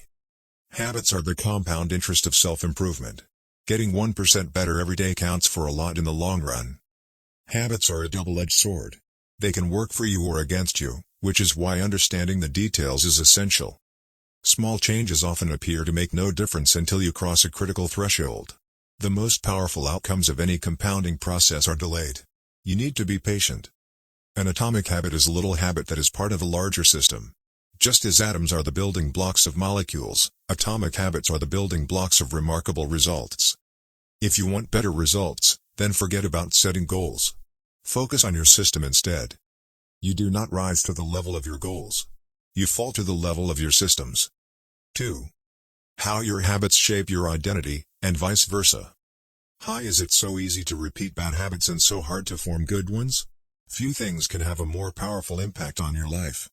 Habits are the compound interest of self-improvement. Getting 1% better every day counts for a lot in the long run. Habits are a double-edged sword. They can work for you or against you, which is why understanding the details is essential. Small changes often appear to make no difference until you cross a critical threshold. The most powerful outcomes of any compounding process are delayed. You need to be patient. An atomic habit is a little habit that is part of a larger system. Just as atoms are the building blocks of molecules, atomic habits are the building blocks of remarkable results. If you want better results, then forget about setting goals. Focus on your system instead. You do not rise to the level of your goals. You fall to the level of your systems. 2. How your habits shape your identity, and vice versa. Why is it so easy to repeat bad habits and so hard to form good ones? Few things can have a more powerful impact on your life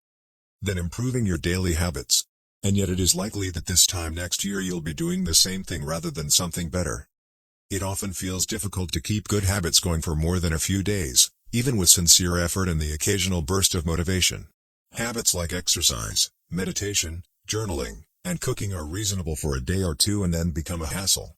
than improving your daily habits. And yet it is likely that this time next year you'll be doing the same thing rather than something better. It often feels difficult to keep good habits going for more than a few days, even with sincere effort and the occasional burst of motivation. Habits like exercise, meditation, journaling, and cooking are reasonable for a day or two and then become a hassle.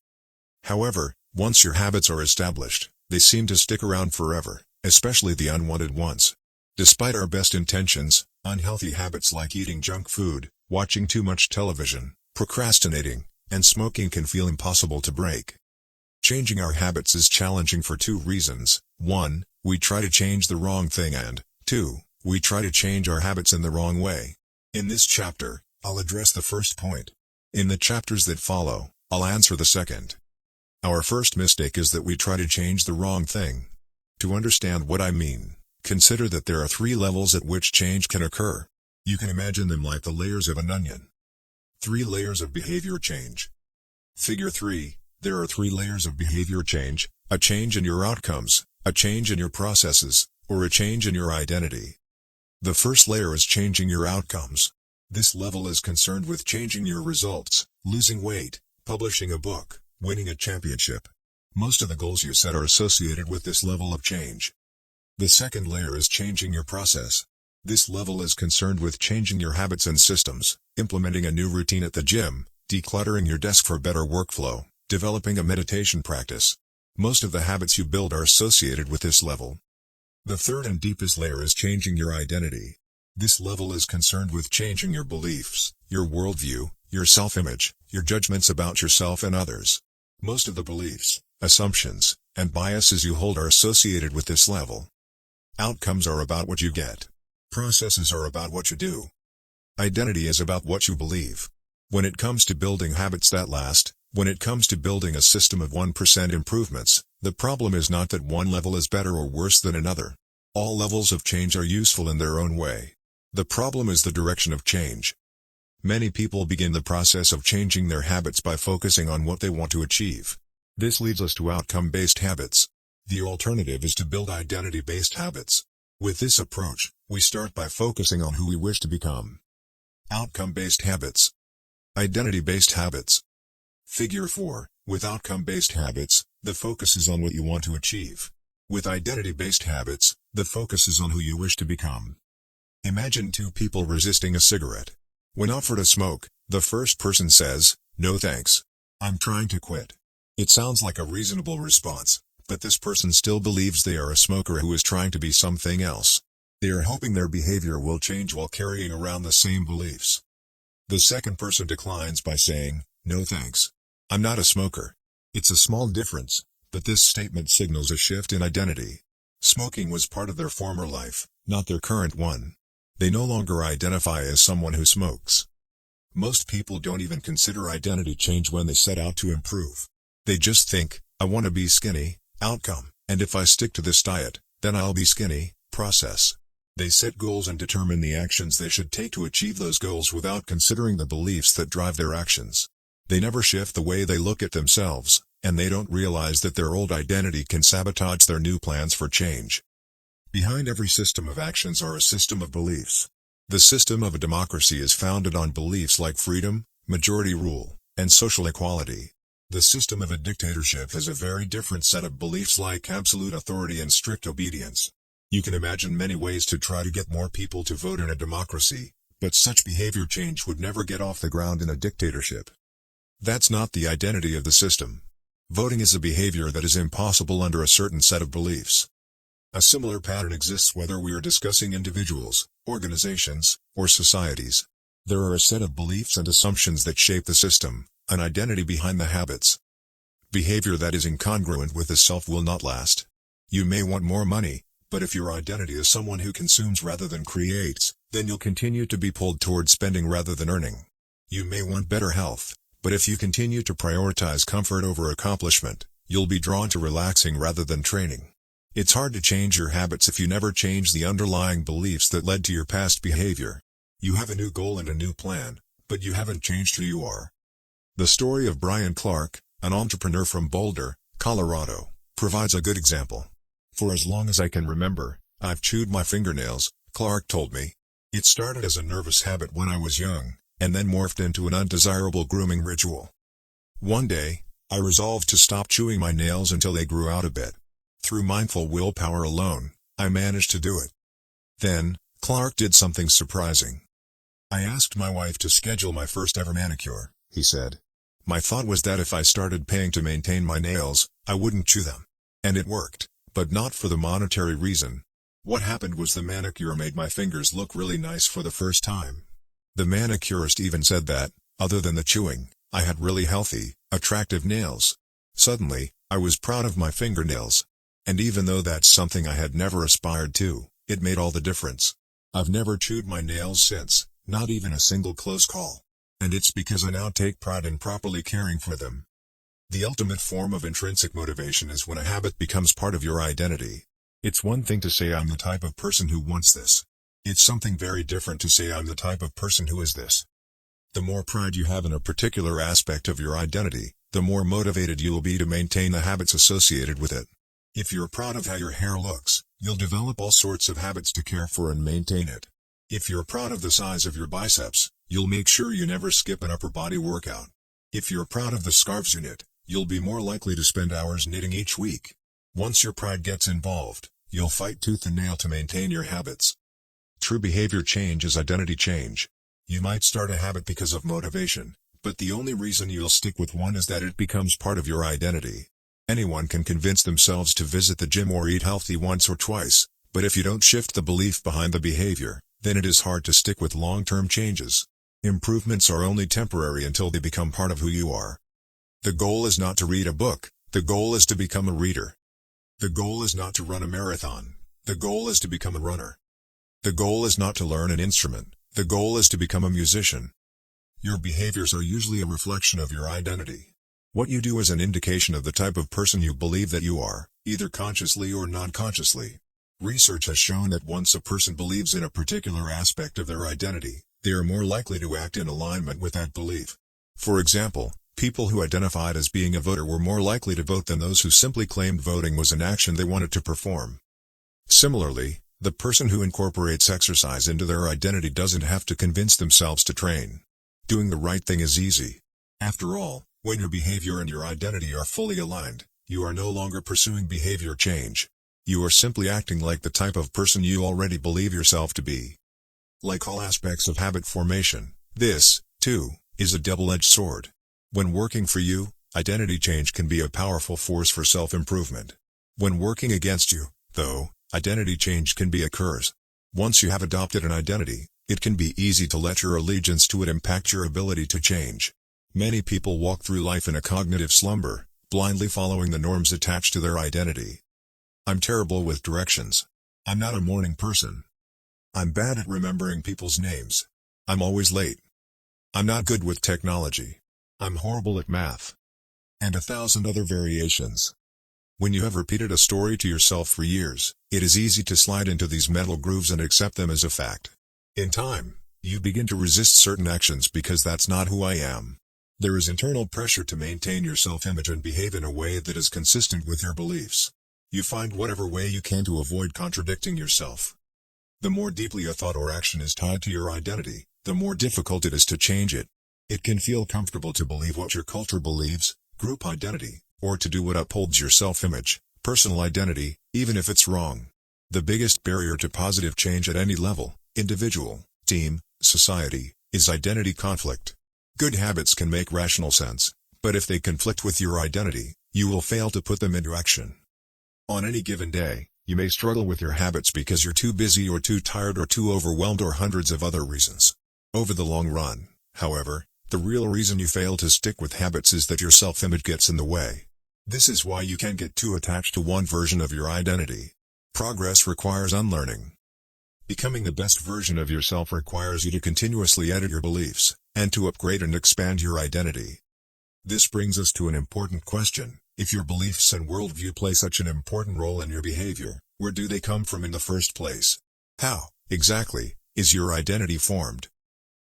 However, once your habits are established, they seem to stick around forever, especially the unwanted ones. Despite our best intentions, unhealthy habits like eating junk food, watching too much television, procrastinating, and smoking can feel impossible to break. Changing our habits is challenging for two reasons. 1, we try to change the wrong thing, and 2, we try to change our habits in the wrong way. In this chapter, I'll address the first point. In the chapters that follow, I'll answer the second. Our first mistake is that we try to change the wrong thing. To understand what I mean, consider that there are 3 levels at which change can occur. You can imagine them like the layers of an onion. 3 layers of behavior change. Figure 3, there are 3 layers of behavior change: a change in your outcomes, a change in your processes, or a change in your identity. The first layer is changing your outcomes. This level is concerned with changing your results, losing weight, publishing a book, winning a championship. Most of the goals you set are associated with this level of change. The second layer is changing your process. This level is concerned with changing your habits and systems, implementing a new routine at the gym, decluttering your desk for better workflow, developing a meditation practice. Most of the habits you build are associated with this level. The third and deepest layer is changing your identity. This level is concerned with changing your beliefs, your worldview, your self-image, your judgments about yourself and others. Most of the beliefs, assumptions, and biases you hold are associated with this level. Outcomes are about what you get. Processes are about what you do. Identity is about what you believe. When it comes to building habits that last, when it comes to building a system of 1% improvements, the problem is not that one level is better or worse than another. All levels of change are useful in their own way. The problem is the direction of change. Many people begin the process of changing their habits by focusing on what they want to achieve. This leads us to outcome-based habits. The alternative is to build identity-based habits. With this approach, we start by focusing on who we wish to become. Outcome-based habits. Identity-based habits. Figure 4. With outcome-based habits, the focus is on what you want to achieve. With identity-based habits, the focus is on who you wish to become. Imagine 2 people resisting a cigarette. When offered a smoke, the first person says, "No thanks. I'm trying to quit." It sounds like a reasonable response, but this person still believes they are a smoker who is trying to be something else. They are hoping their behavior will change while carrying around the same beliefs. The second person declines by saying, "No thanks. I'm not a smoker." It's a small difference, but this statement signals a shift in identity. Smoking was part of their former life, not their current one. They no longer identify as someone who smokes. Most people don't even consider identity change when they set out to improve. They just think, "I want to be skinny," outcome, "and if I stick to this diet, then I'll be skinny," process. They set goals and determine the actions they should take to achieve those goals without considering the beliefs that drive their actions. They never shift the way they look at themselves, and they don't realize that their old identity can sabotage their new plans for change. Behind every system of actions are a system of beliefs. The system of a democracy is founded on beliefs like freedom, majority rule, and social equality. The system of a dictatorship has a very different set of beliefs like absolute authority and strict obedience. You can imagine many ways to try to get more people to vote in a democracy, but such behavior change would never get off the ground in a dictatorship. That's not the identity of the system. Voting is a behavior that is impossible under a certain set of beliefs. A similar pattern exists whether we are discussing individuals, organizations, or societies. There are a set of beliefs and assumptions that shape the system, an identity behind the habits. Behavior that is incongruent with the self will not last. You may want more money, but if your identity is someone who consumes rather than creates, then you'll continue to be pulled toward spending rather than earning. You may want better health, but if you continue to prioritize comfort over accomplishment, you'll be drawn to relaxing rather than training. It's hard to change your habits if you never change the underlying beliefs that led to your past behavior. You have a new goal and a new plan, but you haven't changed who you are. The story of Brian Clark, an entrepreneur from Boulder, Colorado, provides a good example. "For as long as I can remember, I've chewed my fingernails," Clark told me. "It started as a nervous habit when I was young, and then morphed into an undesirable grooming ritual. One day, I resolved to stop chewing my nails until they grew out a bit. Through mindful willpower alone, I managed to do it. Then, Clark did something surprising. I asked my wife to schedule my first ever manicure, he said. My thought was that if I started paying to maintain my nails, I wouldn't chew them. And it worked, but not for the monetary reason. What happened was the manicure made my fingers look really nice for the first time. The manicurist even said that, other than the chewing, I had really healthy, attractive nails. Suddenly, I was proud of my fingernails. And even though that's something I had never aspired to, it made all the difference. I've never chewed my nails since, not even a single close call. And it's because I now take pride in properly caring for them. The ultimate form of intrinsic motivation is when a habit becomes part of your identity. It's one thing to say I'm the type of person who wants this. It's something very different to say I'm the type of person who is this. The more pride you have in a particular aspect of your identity, the more motivated you will be to maintain the habits associated with it. If you're proud of how your hair looks, you'll develop all sorts of habits to care for and maintain it. If you're proud of the size of your biceps, you'll make sure you never skip an upper body workout. If you're proud of the scarves you knit, you'll be more likely to spend hours knitting each week. Once your pride gets involved, you'll fight tooth and nail to maintain your habits. True behavior change is identity change. You might start a habit because of motivation, but the only reason you'll stick with one is that it becomes part of your identity. Anyone can convince themselves to visit the gym or eat healthy once or twice, but if you don't shift the belief behind the behavior, then it is hard to stick with long-term changes. Improvements are only temporary until they become part of who you are. The goal is not to read a book, the goal is to become a reader. The goal is not to run a marathon, the goal is to become a runner. The goal is not to learn an instrument, the goal is to become a musician. Your behaviors are usually a reflection of your identity. What you do is an indication of the type of person you believe that you are, either consciously or non-consciously. Research has shown that once a person believes in a particular aspect of their identity, they are more likely to act in alignment with that belief. For example, people who identified as being a voter were more likely to vote than those who simply claimed voting was an action they wanted to perform. Similarly, the person who incorporates exercise into their identity doesn't have to convince themselves to train. Doing the right thing is easy. After all, when your behavior and your identity are fully aligned, you are no longer pursuing behavior change. You are simply acting like the type of person you already believe yourself to be. Like all aspects of habit formation, this, too, is a double-edged sword. When working for you, identity change can be a powerful force for self-improvement. When working against you, though, identity change can be a curse. Once you have adopted an identity, it can be easy to let your allegiance to it impact your ability to change. Many people walk through life in a cognitive slumber, blindly following the norms attached to their identity. I'm terrible with directions. I'm not a morning person. I'm bad at remembering people's names. I'm always late. I'm not good with technology. I'm horrible at math. And 1,000 other variations. When you have repeated a story to yourself for years, it is easy to slide into these mental grooves and accept them as a fact. In time, you begin to resist certain actions because that's not who I am. There is internal pressure to maintain your self-image and behave in a way that is consistent with your beliefs. You find whatever way you can to avoid contradicting yourself. The more deeply a thought or action is tied to your identity, the more difficult it is to change it. It can feel comfortable to believe what your culture believes, group identity, or to do what upholds your self-image, personal identity, even if it's wrong. The biggest barrier to positive change at any level, individual, team, society, is identity conflict. Good habits can make rational sense, but if they conflict with your identity, you will fail to put them into action. On any given day, you may struggle with your habits because you're too busy or too tired or too overwhelmed or hundreds of other reasons. Over the long run, however, the real reason you fail to stick with habits is that your self-image gets in the way. This is why you can't get too attached to one version of your identity. Progress requires unlearning. Becoming the best version of yourself requires you to continuously edit your beliefs, and to upgrade and expand your identity. This brings us to an important question. If your beliefs and worldview play such an important role in your behavior, where do they come from in the first place? How, exactly, is your identity formed?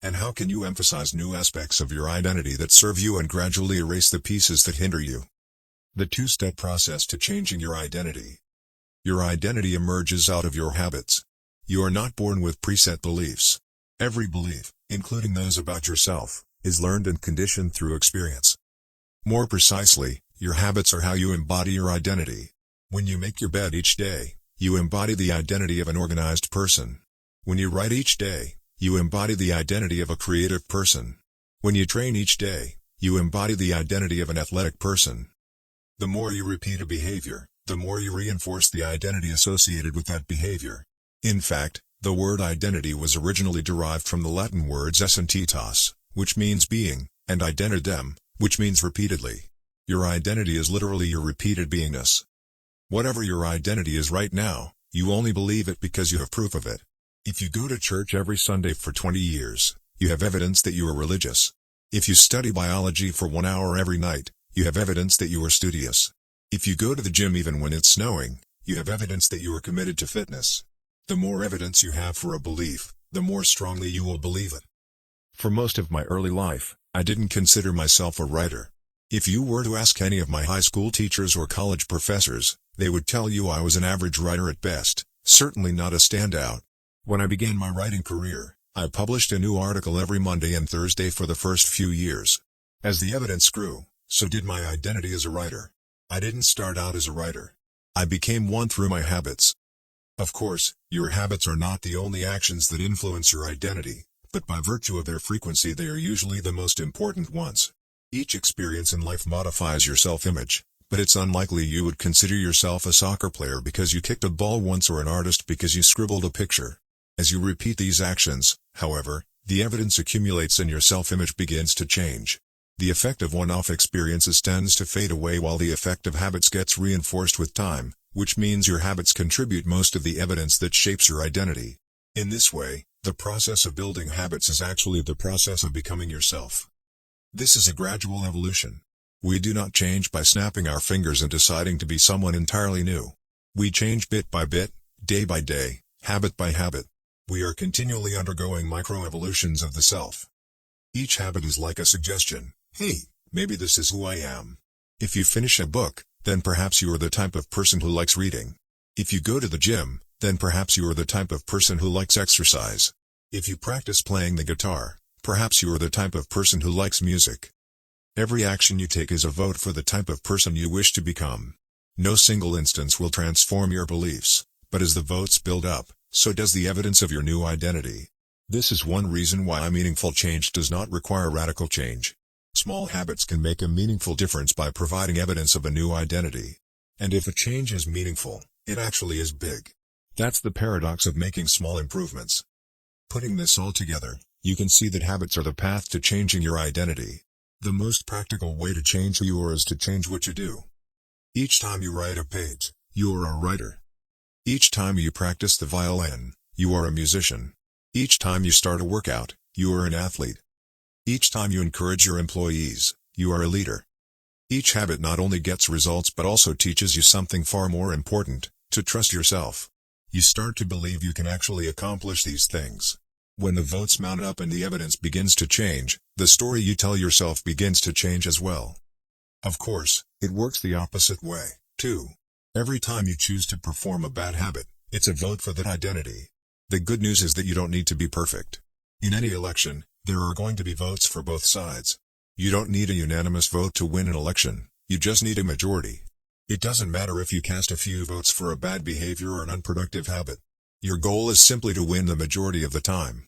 And how can you emphasize new aspects of your identity that serve you and gradually erase the pieces that hinder you? The two-step process to changing your identity. Your identity emerges out of your habits. You are not born with preset beliefs. Every belief, including those about yourself, is learned and conditioned through experience. More precisely, your habits are how you embody your identity. When you make your bed each day, you embody the identity of an organized person. When you write each day, you embody the identity of a creative person. When you train each day, you embody the identity of an athletic person. The more you repeat a behavior, the more you reinforce the identity associated with that behavior. In fact, the word identity was originally derived from the Latin words essentitas, which means being, and identidem, which means repeatedly. Your identity is literally your repeated beingness. Whatever your identity is right now, you only believe it because you have proof of it. If you go to church every Sunday for 20 years, you have evidence that you are religious. If you study biology for 1 hour every night, you have evidence that you are studious. If you go to the gym even when it's snowing, you have evidence that you are committed to fitness. The more evidence you have for a belief, the more strongly you will believe it. For most of my early life, I didn't consider myself a writer. If you were to ask any of my high school teachers or college professors, they would tell you I was an average writer at best, certainly not a standout. When I began my writing career, I published a new article every Monday and Thursday for the first few years. As the evidence grew, so did my identity as a writer. I didn't start out as a writer. I became one through my habits. Of course, your habits are not the only actions that influence your identity, but by virtue of their frequency they are usually the most important ones. Each experience in life modifies your self-image, but it's unlikely you would consider yourself a soccer player because you kicked a ball once or an artist because you scribbled a picture. As you repeat these actions, however, the evidence accumulates and your self-image begins to change. The effect of one-off experiences tends to fade away while the effect of habits gets reinforced with time, which means your habits contribute most of the evidence that shapes your identity. In this way, the process of building habits is actually the process of becoming yourself. This is a gradual evolution. We do not change by snapping our fingers and deciding to be someone entirely new. We change bit by bit, day by day, habit by habit. We are continually undergoing microevolutions of the self. Each habit is like a suggestion. Hey, maybe this is who I am. If you finish a book, then perhaps you are the type of person who likes reading. If you go to the gym, then perhaps you are the type of person who likes exercise. If you practice playing the guitar, perhaps you are the type of person who likes music. Every action you take is a vote for the type of person you wish to become. No single instance will transform your beliefs, but as the votes build up, so does the evidence of your new identity. This is one reason why a meaningful change does not require radical change. Small habits can make a meaningful difference by providing evidence of a new identity. And if a change is meaningful, it actually is big. That's the paradox of making small improvements. Putting this all together, you can see that habits are the path to changing your identity. The most practical way to change who you are is to change what you do. Each time you write a page, you are a writer. Each time you practice the violin, you are a musician. Each time you start a workout, you are an athlete. Each time you encourage your employees, you are a leader. Each habit not only gets results but also teaches you something far more important, to trust yourself. You start to believe you can actually accomplish these things. When the votes mount up and the evidence begins to change, the story you tell yourself begins to change as well. Of course, it works the opposite way, too. Every time you choose to perform a bad habit, it's a vote for that identity. The good news is that you don't need to be perfect. In any election, there are going to be votes for both sides. You don't need a unanimous vote to win an election, you just need a majority. It doesn't matter if you cast a few votes for a bad behavior or an unproductive habit. Your goal is simply to win the majority of the time.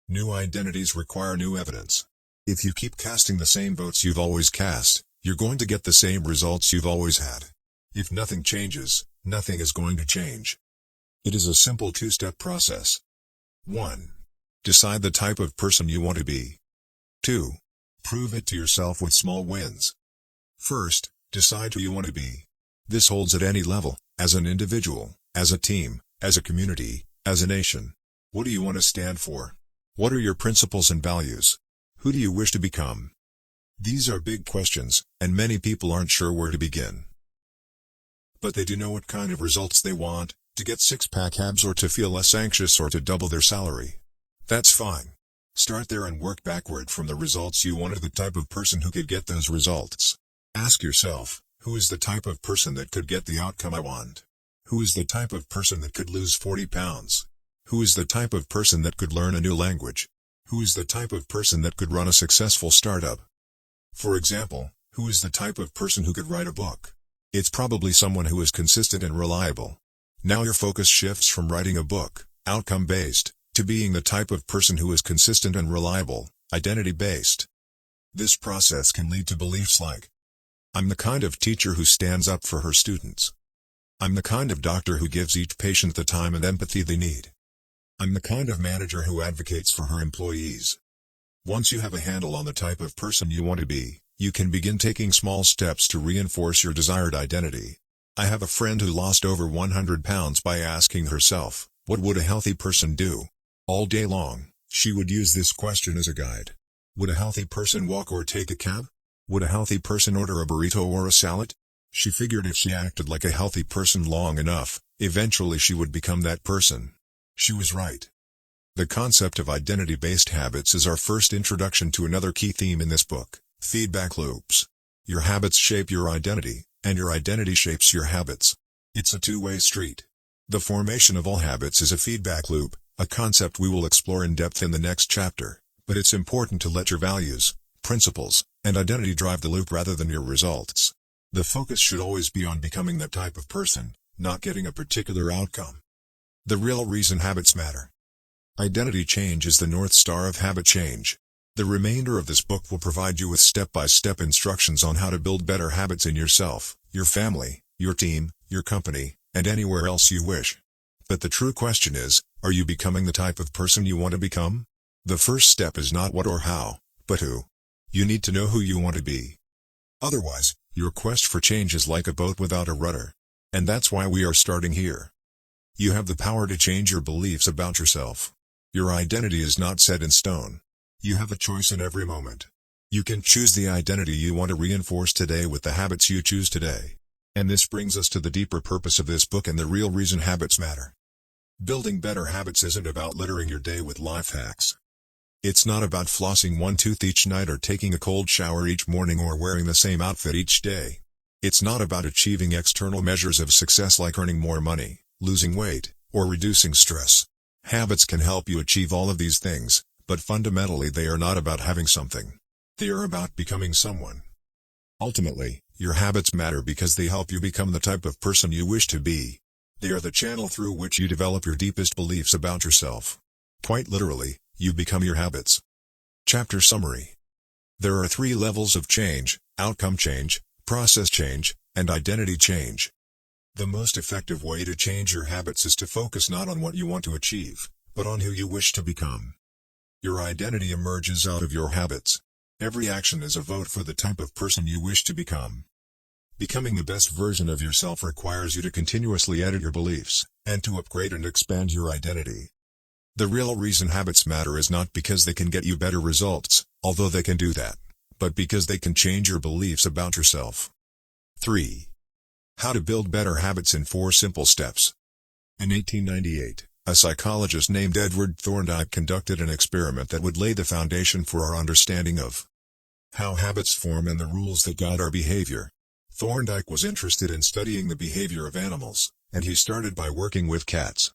New identities require new evidence. If you keep casting the same votes you've always cast, you're going to get the same results you've always had. If nothing changes, nothing is going to change. It is a simple two-step process. 1. Decide the type of person you want to be. 2. Prove it to yourself with small wins. First, decide who you want to be. This holds at any level, as an individual, as a team, as a community, as a nation. What do you want to stand for? What are your principles and values? Who do you wish to become? These are big questions, and many people aren't sure where to begin. But they do know what kind of results they want, to get six-pack abs or to feel less anxious or to double their salary. That's fine. Start there and work backward from the results you want to the type of person who could get those results. Ask yourself, who is the type of person that could get the outcome I want? Who is the type of person that could lose 40 pounds? Who is the type of person that could learn a new language? Who is the type of person that could run a successful startup? For example, Who is the type of person who could write a book? It's probably someone who is consistent and reliable. Now your focus shifts from writing a book, outcome-based, to being the type of person who is consistent and reliable, identity-based. This process can lead to beliefs like, I'm the kind of teacher who stands up for her students. I'm the kind of doctor who gives each patient the time and empathy they need. I'm the kind of manager who advocates for her employees. Once you have a handle on the type of person you want to be, you can begin taking small steps to reinforce your desired identity. I have a friend who lost over 100 pounds by asking herself, what would a healthy person do? All day long, she would use this question as a guide. Would a healthy person walk or take a cab? Would a healthy person order a burrito or a salad? She figured if she acted like a healthy person long enough, eventually she would become that person. She was right. The concept of identity-based habits is our first introduction to another key theme in this book, feedback loops. Your habits shape your identity, and your identity shapes your habits. It's a two-way street. The formation of all habits is a feedback loop, a concept we will explore in depth in the next chapter, but it's important to let your values, principles, and identity drive the loop rather than your results. The focus should always be on becoming that type of person, not getting a particular outcome. The real reason habits matter. Identity change is the North Star of habit change. The remainder of this book will provide you with step-by-step instructions on how to build better habits in yourself, your family, your team, your company, and anywhere else you wish. But the true question is, are you becoming the type of person you want to become? The first step is not what or how, but who. You need to know who you want to be. Otherwise, your quest for change is like a boat without a rudder. And that's why we are starting here. You have the power to change your beliefs about yourself. Your identity is not set in stone. You have a choice in every moment. You can choose the identity you want to reinforce today with the habits you choose today. And this brings us to the deeper purpose of this book and the real reason habits matter. Building better habits isn't about littering your day with life hacks. It's not about flossing one tooth each night or taking a cold shower each morning or wearing the same outfit each day. It's not about achieving external measures of success like earning more money, losing weight, or reducing stress. Habits can help you achieve all of these things, but fundamentally they are not about having something. They are about becoming someone. Ultimately, your habits matter because they help you become the type of person you wish to be. They are the channel through which you develop your deepest beliefs about yourself. Quite literally, you become your habits. Chapter Summary. There are 3 levels of change: outcome change, process change, and identity change. The most effective way to change your habits is to focus not on what you want to achieve, but on who you wish to become. Your identity emerges out of your habits. Every action is a vote for the type of person you wish to become. Becoming the best version of yourself requires you to continuously edit your beliefs, and to upgrade and expand your identity. The real reason habits matter is not because they can get you better results, although they can do that, but because they can change your beliefs about yourself. 3. How to build better habits in 4 simple steps. In 1898, a psychologist named Edward Thorndike conducted an experiment that would lay the foundation for our understanding of how habits form and the rules that guide our behavior. Thorndike was interested in studying the behavior of animals, and he started by working with cats.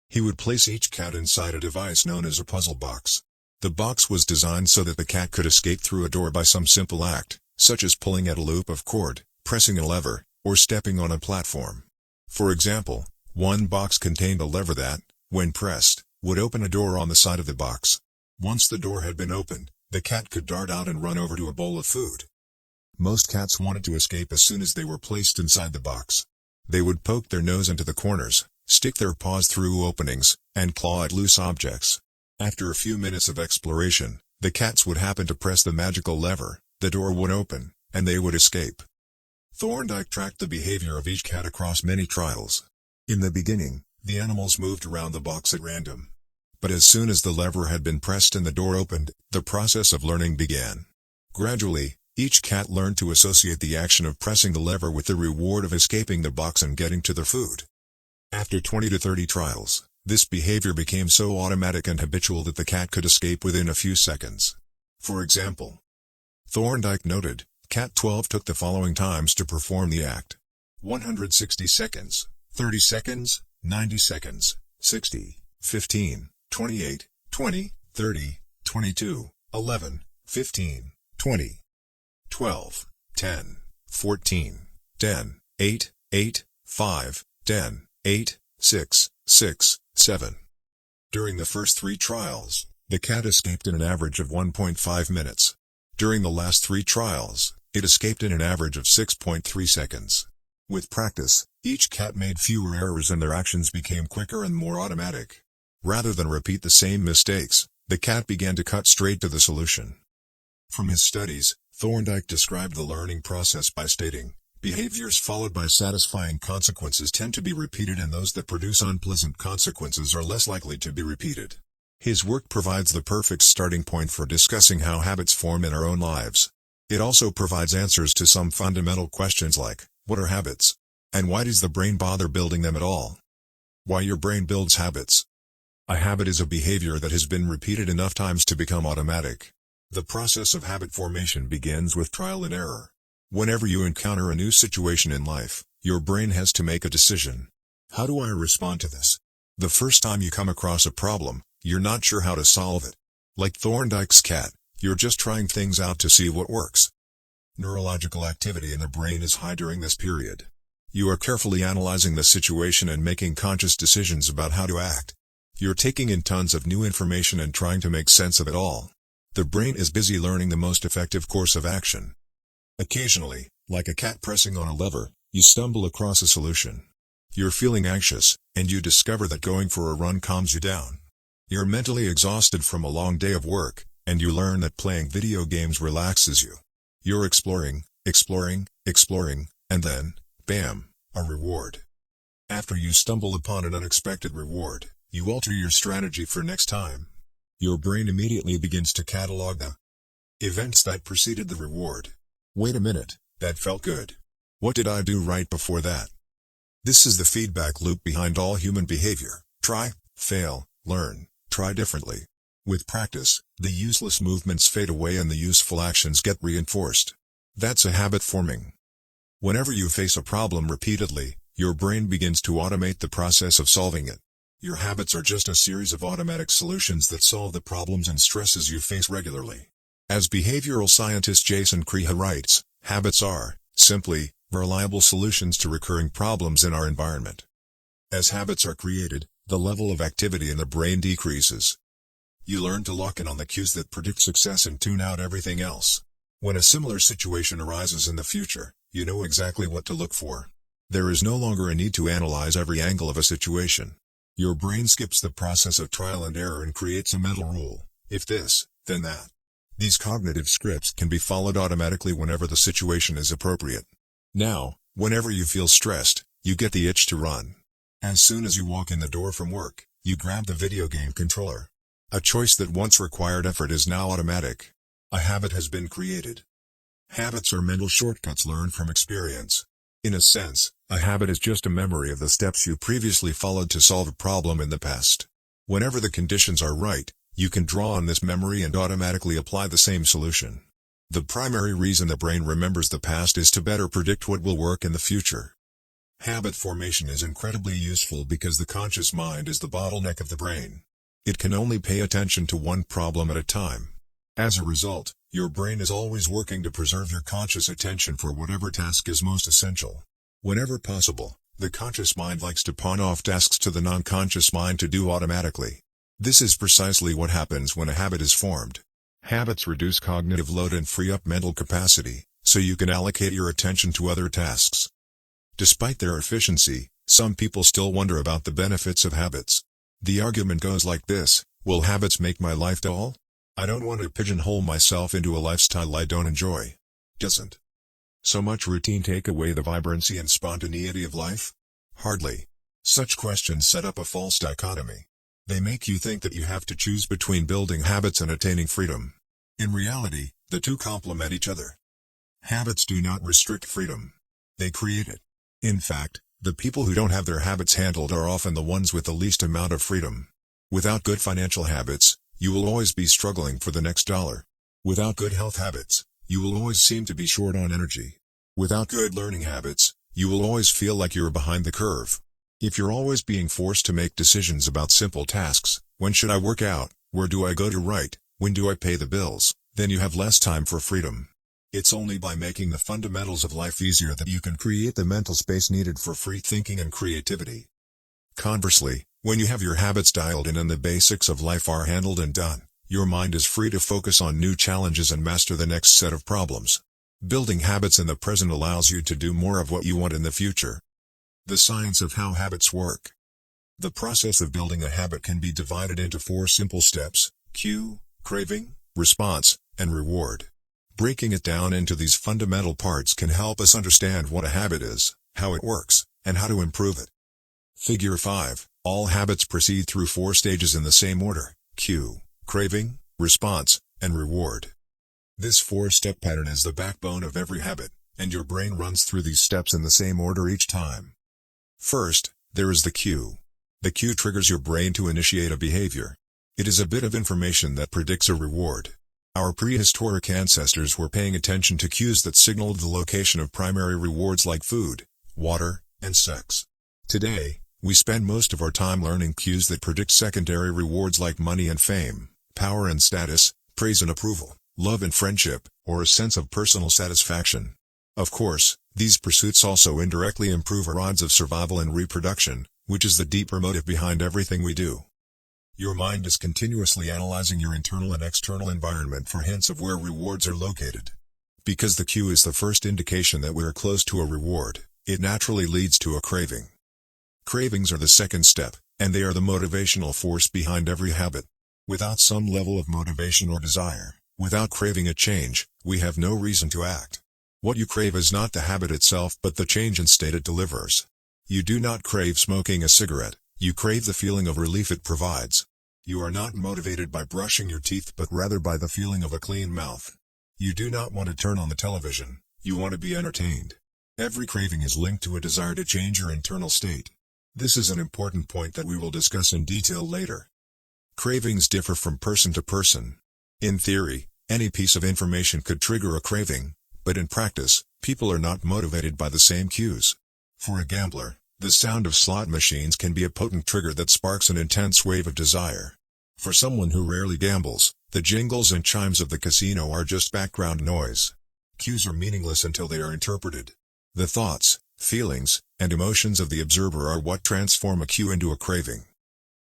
He would place each cat inside a device known as a puzzle box. The box was designed so that the cat could escape through a door by some simple act, such as pulling at a loop of cord, pressing a lever, or stepping on a platform. For example, one box contained a lever that, when pressed, would open a door on the side of the box. Once the door had been opened, the cat could dart out and run over to a bowl of food. Most cats wanted to escape as soon as they were placed inside the box. They would poke their nose into the corners, stick their paws through openings, and claw at loose objects. After a few minutes of exploration, the cats would happen to press the magical lever, the door would open, and they would escape. Thorndike tracked the behavior of each cat across many trials. In the beginning, the animals moved around the box at random. But as soon as the lever had been pressed and the door opened, the process of learning began. Gradually, each cat learned to associate the action of pressing the lever with the reward of escaping the box and getting to the food. After 20 to 30 trials, this behavior became so automatic and habitual that the cat could escape within a few seconds. For example, Thorndike noted, Cat 12 took the following times to perform the act: 160 seconds, 30 seconds, 90 seconds, 60, 15, 28, 20, 30, 22, 11, 15, 20. 12. 10, 14, 10, 8, 8, 5, 10, 8, 6, 6, 7. During the first 3 trials, the cat escaped in an average of 1.5 minutes. During the last 3 trials, it escaped in an average of 6.3 seconds. With practice, each cat made fewer errors and their actions became quicker and more automatic. Rather than repeat the same mistakes, the cat began to cut straight to the solution. From his studies, Thorndike described the learning process by stating, "Behaviors followed by satisfying consequences tend to be repeated, and those that produce unpleasant consequences are less likely to be repeated." His work provides the perfect starting point for discussing how habits form in our own lives. It also provides answers to some fundamental questions like, what are habits? And why does the brain bother building them at all? Why your brain builds habits. A habit is a behavior that has been repeated enough times to become automatic. The process of habit formation begins with trial and error. Whenever you encounter a new situation in life, your brain has to make a decision. How do I respond to this? The first time you come across a problem, you're not sure how to solve it. Like Thorndike's cat, you're just trying things out to see what works. Neurological activity in the brain is high during this period. You are carefully analyzing the situation and making conscious decisions about how to act. You're taking in tons of new information and trying to make sense of it all. The brain is busy learning the most effective course of action. Occasionally, like a cat pressing on a lever, you stumble across a solution. You're feeling anxious, and you discover that going for a run calms you down. You're mentally exhausted from a long day of work, and you learn that playing video games relaxes you. You're exploring, and then, bam, a reward. After you stumble upon an unexpected reward, you alter your strategy for next time. Your brain immediately begins to catalog the events that preceded the reward. Wait a minute, that felt good. What did I do right before that? This is the feedback loop behind all human behavior. Try, fail, learn, try differently. With practice, the useless movements fade away and the useful actions get reinforced. That's a habit forming. Whenever you face a problem repeatedly, your brain begins to automate the process of solving it. Your habits are just a series of automatic solutions that solve the problems and stresses you face regularly. As behavioral scientist Jason Creha writes, habits are, simply, reliable solutions to recurring problems in our environment. As habits are created, the level of activity in the brain decreases. You learn to lock in on the cues that predict success and tune out everything else. When a similar situation arises in the future, you know exactly what to look for. There is no longer a need to analyze every angle of a situation. Your brain skips the process of trial and error and creates a mental rule. If this, then that. These cognitive scripts can be followed automatically whenever the situation is appropriate. Now, whenever you feel stressed, you get the itch to run. As soon as you walk in the door from work, you grab the video game controller. A choice that once required effort is now automatic. A habit has been created. Habits are mental shortcuts learned from experience. In a sense, a habit is just a memory of the steps you previously followed to solve a problem in the past. Whenever the conditions are right, you can draw on this memory and automatically apply the same solution. The primary reason the brain remembers the past is to better predict what will work in the future. Habit formation is incredibly useful because the conscious mind is the bottleneck of the brain. It can only pay attention to one problem at a time. As a result, your brain is always working to preserve your conscious attention for whatever task is most essential. Whenever possible, the conscious mind likes to pawn off tasks to the non-conscious mind to do automatically. This is precisely what happens when a habit is formed. Habits reduce cognitive load and free up mental capacity, so you can allocate your attention to other tasks. Despite their efficiency, some people still wonder about the benefits of habits. The argument goes like this: will habits make my life dull? I don't want to pigeonhole myself into a lifestyle I don't enjoy. Doesn't so much routine take away the vibrancy and spontaneity of life? Hardly. Such questions set up a false dichotomy. They make you think that you have to choose between building habits and attaining freedom. In reality, the two complement each other. Habits do not restrict freedom. They create it. In fact, the people who don't have their habits handled are often the ones with the least amount of freedom. Without good financial habits, you will always be struggling for the next dollar. Without good health habits, you will always seem to be short on energy. Without good learning habits, you will always feel like you're behind the curve. If you're always being forced to make decisions about simple tasks, when should I work out, where do I go to write, when do I pay the bills, then you have less time for freedom. It's only by making the fundamentals of life easier that you can create the mental space needed for free thinking and creativity. Conversely, when you have your habits dialed in and the basics of life are handled and done, your mind is free to focus on new challenges and master the next set of problems. Building habits in the present allows you to do more of what you want in the future. The science of how habits work. The process of building a habit can be divided into 4 simple steps: cue, craving, response, and reward. Breaking it down into these fundamental parts can help us understand what a habit is, how it works, and how to improve it. Figure 5. All habits proceed through 4 stages in the same order: cue, craving, response, and reward. This 4-step pattern is the backbone of every habit, and your brain runs through these steps in the same order each time. First, there is the cue. The cue triggers your brain to initiate a behavior. It is a bit of information that predicts a reward. Our prehistoric ancestors were paying attention to cues that signaled the location of primary rewards like food, water, and sex. Today, we spend most of our time learning cues that predict secondary rewards like money and fame, power and status, praise and approval, love and friendship, or a sense of personal satisfaction. Of course, these pursuits also indirectly improve our odds of survival and reproduction, which is the deeper motive behind everything we do. Your mind is continuously analyzing your internal and external environment for hints of where rewards are located. Because the cue is the first indication that we are close to a reward, it naturally leads to a craving. Cravings are the second step, and they are the motivational force behind every habit. Without some level of motivation or desire, without craving a change, we have no reason to act. What you crave is not the habit itself but the change and state it delivers. You do not crave smoking a cigarette, you crave the feeling of relief it provides. You are not motivated by brushing your teeth but rather by the feeling of a clean mouth. You do not want to turn on the television, you want to be entertained. Every craving is linked to a desire to change your internal state. This is an important point that we will discuss in detail later. Cravings differ from person to person. In theory, any piece of information could trigger a craving, but in practice, people are not motivated by the same cues. For a gambler, the sound of slot machines can be a potent trigger that sparks an intense wave of desire. For someone who rarely gambles, the jingles and chimes of the casino are just background noise. Cues are meaningless until they are interpreted. The thoughts, feelings, and emotions of the observer are what transform a cue into a craving.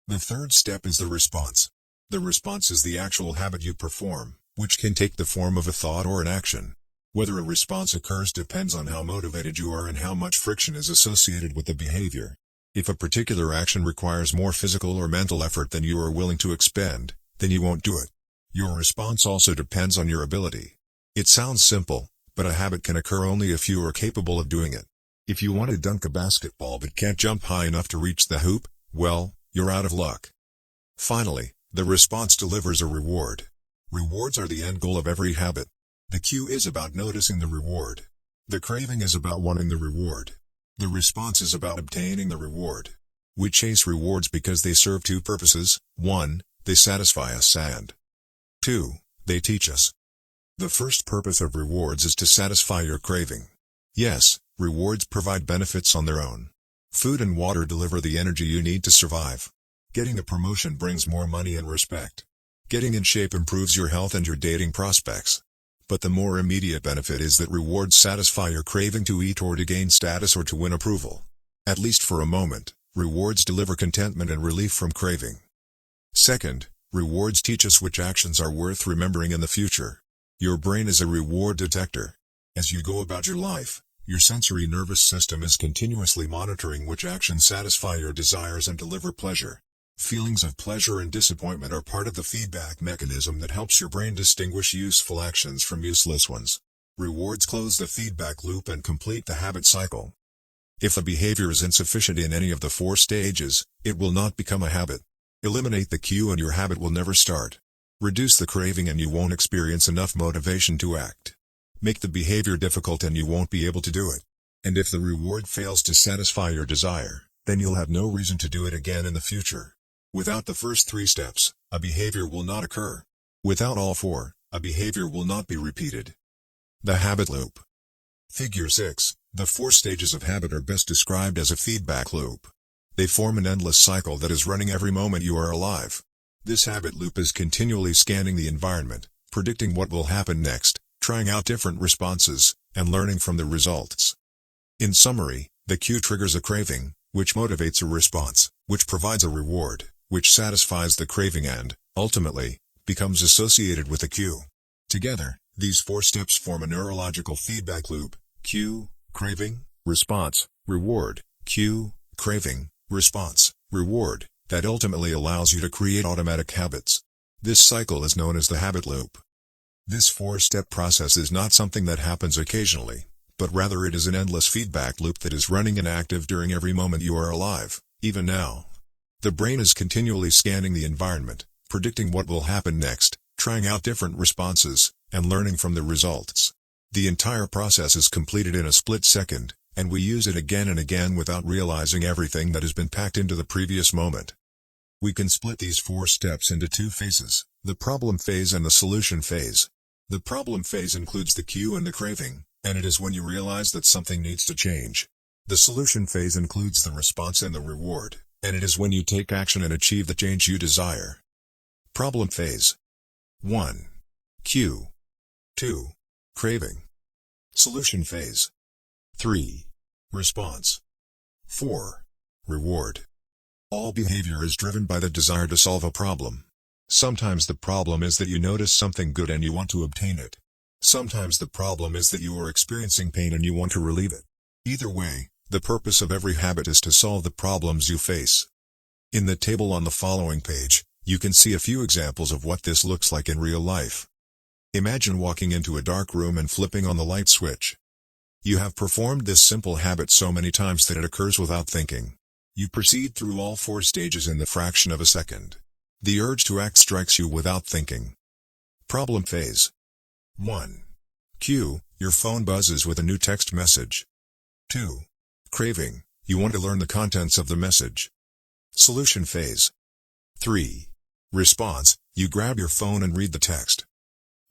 The third step is the response. The response is the actual habit you perform, which can take the form of a thought or an action. Whether a response occurs depends on how motivated you are and how much friction is associated with the behavior. If a particular action requires more physical or mental effort than you are willing to expend, then you won't do it. Your response also depends on your ability. It sounds simple, but a habit can occur only if you are capable of doing it. If you want to dunk a basketball but can't jump high enough to reach the hoop, well, you're out of luck. Finally, the response delivers a reward. Rewards are the end goal of every habit. The cue is about noticing the reward. The craving is about wanting the reward. The response is about obtaining the reward. We chase rewards because they serve 2 purposes. 1, they satisfy us, and 2, they teach us. The first purpose of rewards is to satisfy your craving. Yes, rewards provide benefits on their own. Food and water deliver the energy you need to survive. Getting a promotion brings more money and respect. Getting in shape improves your health and your dating prospects. But the more immediate benefit is that rewards satisfy your craving to eat or to gain status or to win approval. At least for a moment, rewards deliver contentment and relief from craving. Second, rewards teach us which actions are worth remembering in the future. Your brain is a reward detector. As you go about your life, your sensory nervous system is continuously monitoring which actions satisfy your desires and deliver pleasure. Feelings of pleasure and disappointment are part of the feedback mechanism that helps your brain distinguish useful actions from useless ones. Rewards close the feedback loop and complete the habit cycle. If a behavior is insufficient in any of the 4 stages, it will not become a habit. Eliminate the cue and your habit will never start. Reduce the craving and you won't experience enough motivation to act. Make the behavior difficult and you won't be able to do it. And if the reward fails to satisfy your desire, then you'll have no reason to do it again in the future. Without the first 3 steps, a behavior will not occur. Without all 4, a behavior will not be repeated. The habit loop. Figure 6. The 4 stages of habit are best described as a feedback loop. They form an endless cycle that is running every moment you are alive. This habit loop is continually scanning the environment, predicting what will happen next, trying out different responses, and learning from the results. In summary, the cue triggers a craving, which motivates a response, which provides a reward, which satisfies the craving and, ultimately, becomes associated with the cue. Together, these 4 steps form a neurological feedback loop: cue, craving, response, reward, cue, craving, response, reward, that ultimately allows you to create automatic habits. This cycle is known as the habit loop. This 4-step process is not something that happens occasionally, but rather it is an endless feedback loop that is running and active during every moment you are alive, even now. The brain is continually scanning the environment, predicting what will happen next, trying out different responses, and learning from the results. The entire process is completed in a split second, and we use it again and again without realizing everything that has been packed into the previous moment. We can split these 4 steps into 2 phases, the problem phase and the solution phase. The problem phase includes the cue and the craving, and it is when you realize that something needs to change. The solution phase includes the response and the reward, and it is when you take action and achieve the change you desire. Problem phase. 1. Cue. 2. Craving. Solution phase. 3. Response. 4. Reward. All behavior is driven by the desire to solve a problem. Sometimes the problem is that you notice something good and you want to obtain it. Sometimes the problem is that you are experiencing pain and you want to relieve it. Either way, the purpose of every habit is to solve the problems you face. In the table on the following page, you can see a few examples of what this looks like in real life. Imagine walking into a dark room and flipping on the light switch. You have performed this simple habit so many times that it occurs without thinking. You proceed through all 4 stages in the fraction of a second. The urge to act strikes you without thinking. Problem phase. 1. Cue, your phone buzzes with a new text message. 2. Craving, you want to learn the contents of the message. Solution phase. 3. Response, you grab your phone and read the text.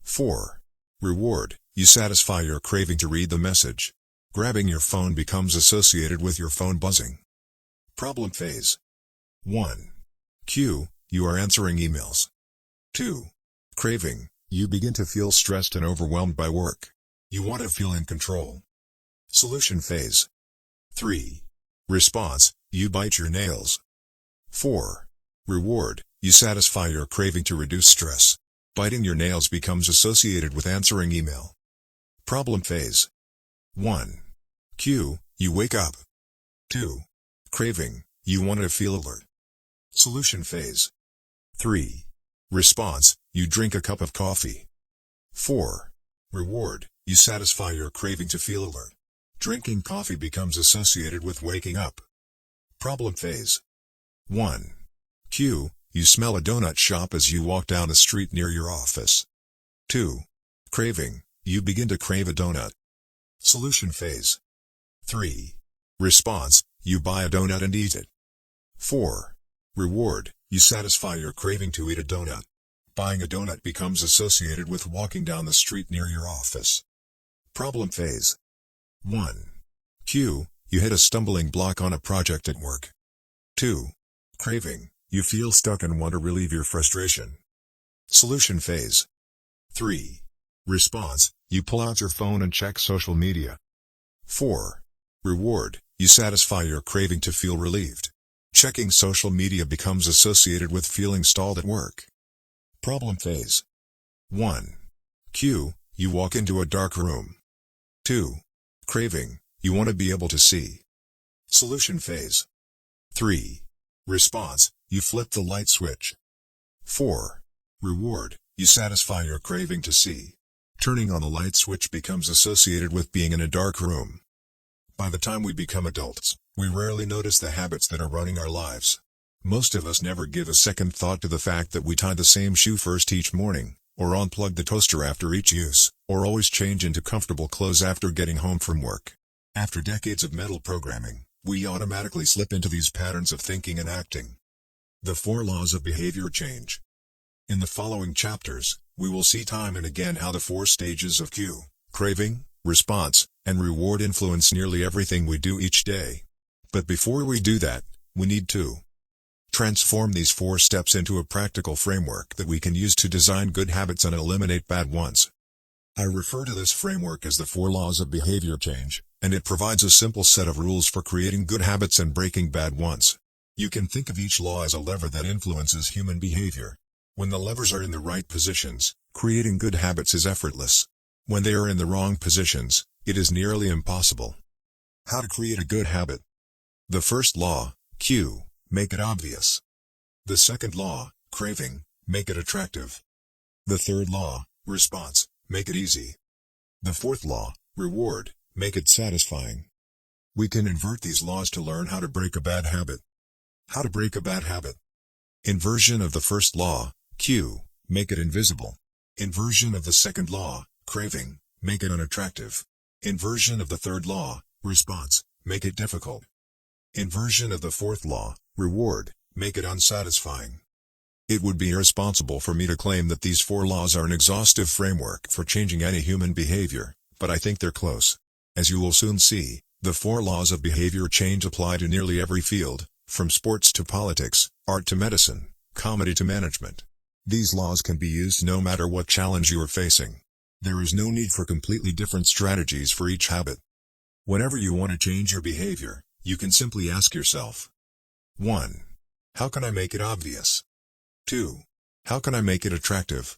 4. Reward, you satisfy your craving to read the message. Grabbing your phone becomes associated with your phone buzzing. Problem phase. 1. Cue, you are answering emails. 2. Craving, you begin to feel stressed and overwhelmed by work. You want to feel in control. Solution phase. 3. Response, you bite your nails. 4. Reward, you satisfy your craving to reduce stress. Biting your nails becomes associated with answering email. Problem phase. 1. Cue, you wake up. 2. Craving, you want to feel alert. Solution phase. 3. Response, you drink a cup of coffee. 4. Reward, you satisfy your craving to feel alert. Drinking coffee becomes associated with waking up. Problem phase. 1. Cue, you smell a donut shop as you walk down a street near your office. 2. Craving, you begin to crave a donut. Solution phase. 3. Response, you buy a donut and eat it. 4. Reward, you satisfy your craving to eat a donut. Buying a donut becomes associated with walking down the street near your office. Problem phase. 1. Cue, you hit a stumbling block on a project at work. 2. Craving, you feel stuck and want to relieve your frustration. Solution phase. 3. Response, you pull out your phone and check social media. 4. Reward, you satisfy your craving to feel relieved. Checking social media becomes associated with feeling stalled at work. Problem phase. 1. Cue, you walk into a dark room. 2. Craving, you want to be able to see. Solution phase. 3. Response, you flip the light switch. 4. Reward, you satisfy your craving to see. Turning on the light switch becomes associated with being in a dark room. By the time we become adults, we rarely notice the habits that are running our lives. Most of us never give a second thought to the fact that we tie the same shoe first each morning, or unplug the toaster after each use, or always change into comfortable clothes after getting home from work. After decades of mental programming, we automatically slip into these patterns of thinking and acting. The 4 laws of behavior change. In the following chapters, we will see time and again how the 4 stages of cue, craving, response, and reward influence nearly everything we do each day. But before we do that, we need to transform these 4 steps into a practical framework that we can use to design good habits and eliminate bad ones. I refer to this framework as the 4 laws of behavior change, and it provides a simple set of rules for creating good habits and breaking bad ones. You can think of each law as a lever that influences human behavior. When the levers are in the right positions, creating good habits is effortless. When they are in the wrong positions, it is nearly impossible. How to create a good habit. The first law, Q, make it obvious. The second law, craving, make it attractive. The third law, response, make it easy. The fourth law, reward, make it satisfying. We can invert these laws to learn how to break a bad habit. How to break a bad habit. Inversion of the first law, Q, make it invisible. Inversion of the second law, craving, make it unattractive. Inversion of the third law, response, make it difficult. Inversion of the fourth law, reward, make it unsatisfying. It would be irresponsible for me to claim that these 4 laws are an exhaustive framework for changing any human behavior, but I think they're close. As you will soon see, the 4 laws of behavior change apply to nearly every field, from sports to politics, art to medicine, comedy to management. These laws can be used no matter what challenge you are facing. There is no need for completely different strategies for each habit. Whenever you want to change your behavior, you can simply ask yourself, 1. How can I make it obvious? 2. How can I make it attractive?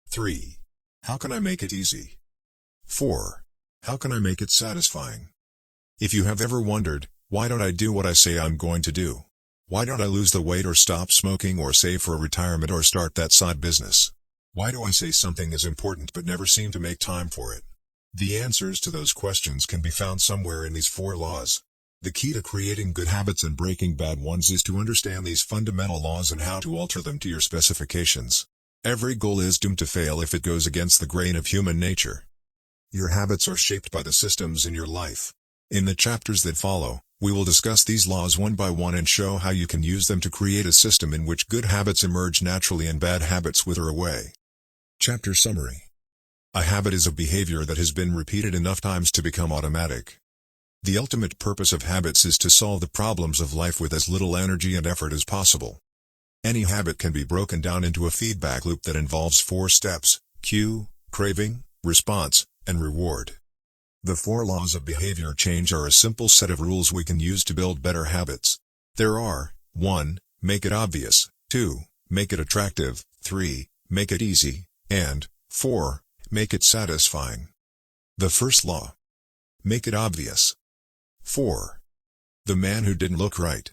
3. How can I make it easy? 4. How can I make it satisfying? If you have ever wondered, why don't I do what I say I'm going to do? Why don't I lose the weight or stop smoking or save for retirement or start that side business? Why do I say something is important but never seem to make time for it? The answers to those questions can be found somewhere in these 4 laws. The key to creating good habits and breaking bad ones is to understand these fundamental laws and how to alter them to your specifications. Every goal is doomed to fail if it goes against the grain of human nature. Your habits are shaped by the systems in your life. In the chapters that follow, we will discuss these laws one by one and show how you can use them to create a system in which good habits emerge naturally and bad habits wither away. Chapter Summary. A habit is a behavior that has been repeated enough times to become automatic. The ultimate purpose of habits is to solve the problems of life with as little energy and effort as possible. Any habit can be broken down into a feedback loop that involves 4 steps: cue, craving, response, and reward. The 4 laws of behavior change are a simple set of rules we can use to build better habits. There are: 1. Make it obvious, 2. Make it attractive, 3. Make it easy, and 4. Make it satisfying. The first law. Make it obvious. 4. The man who didn't look right.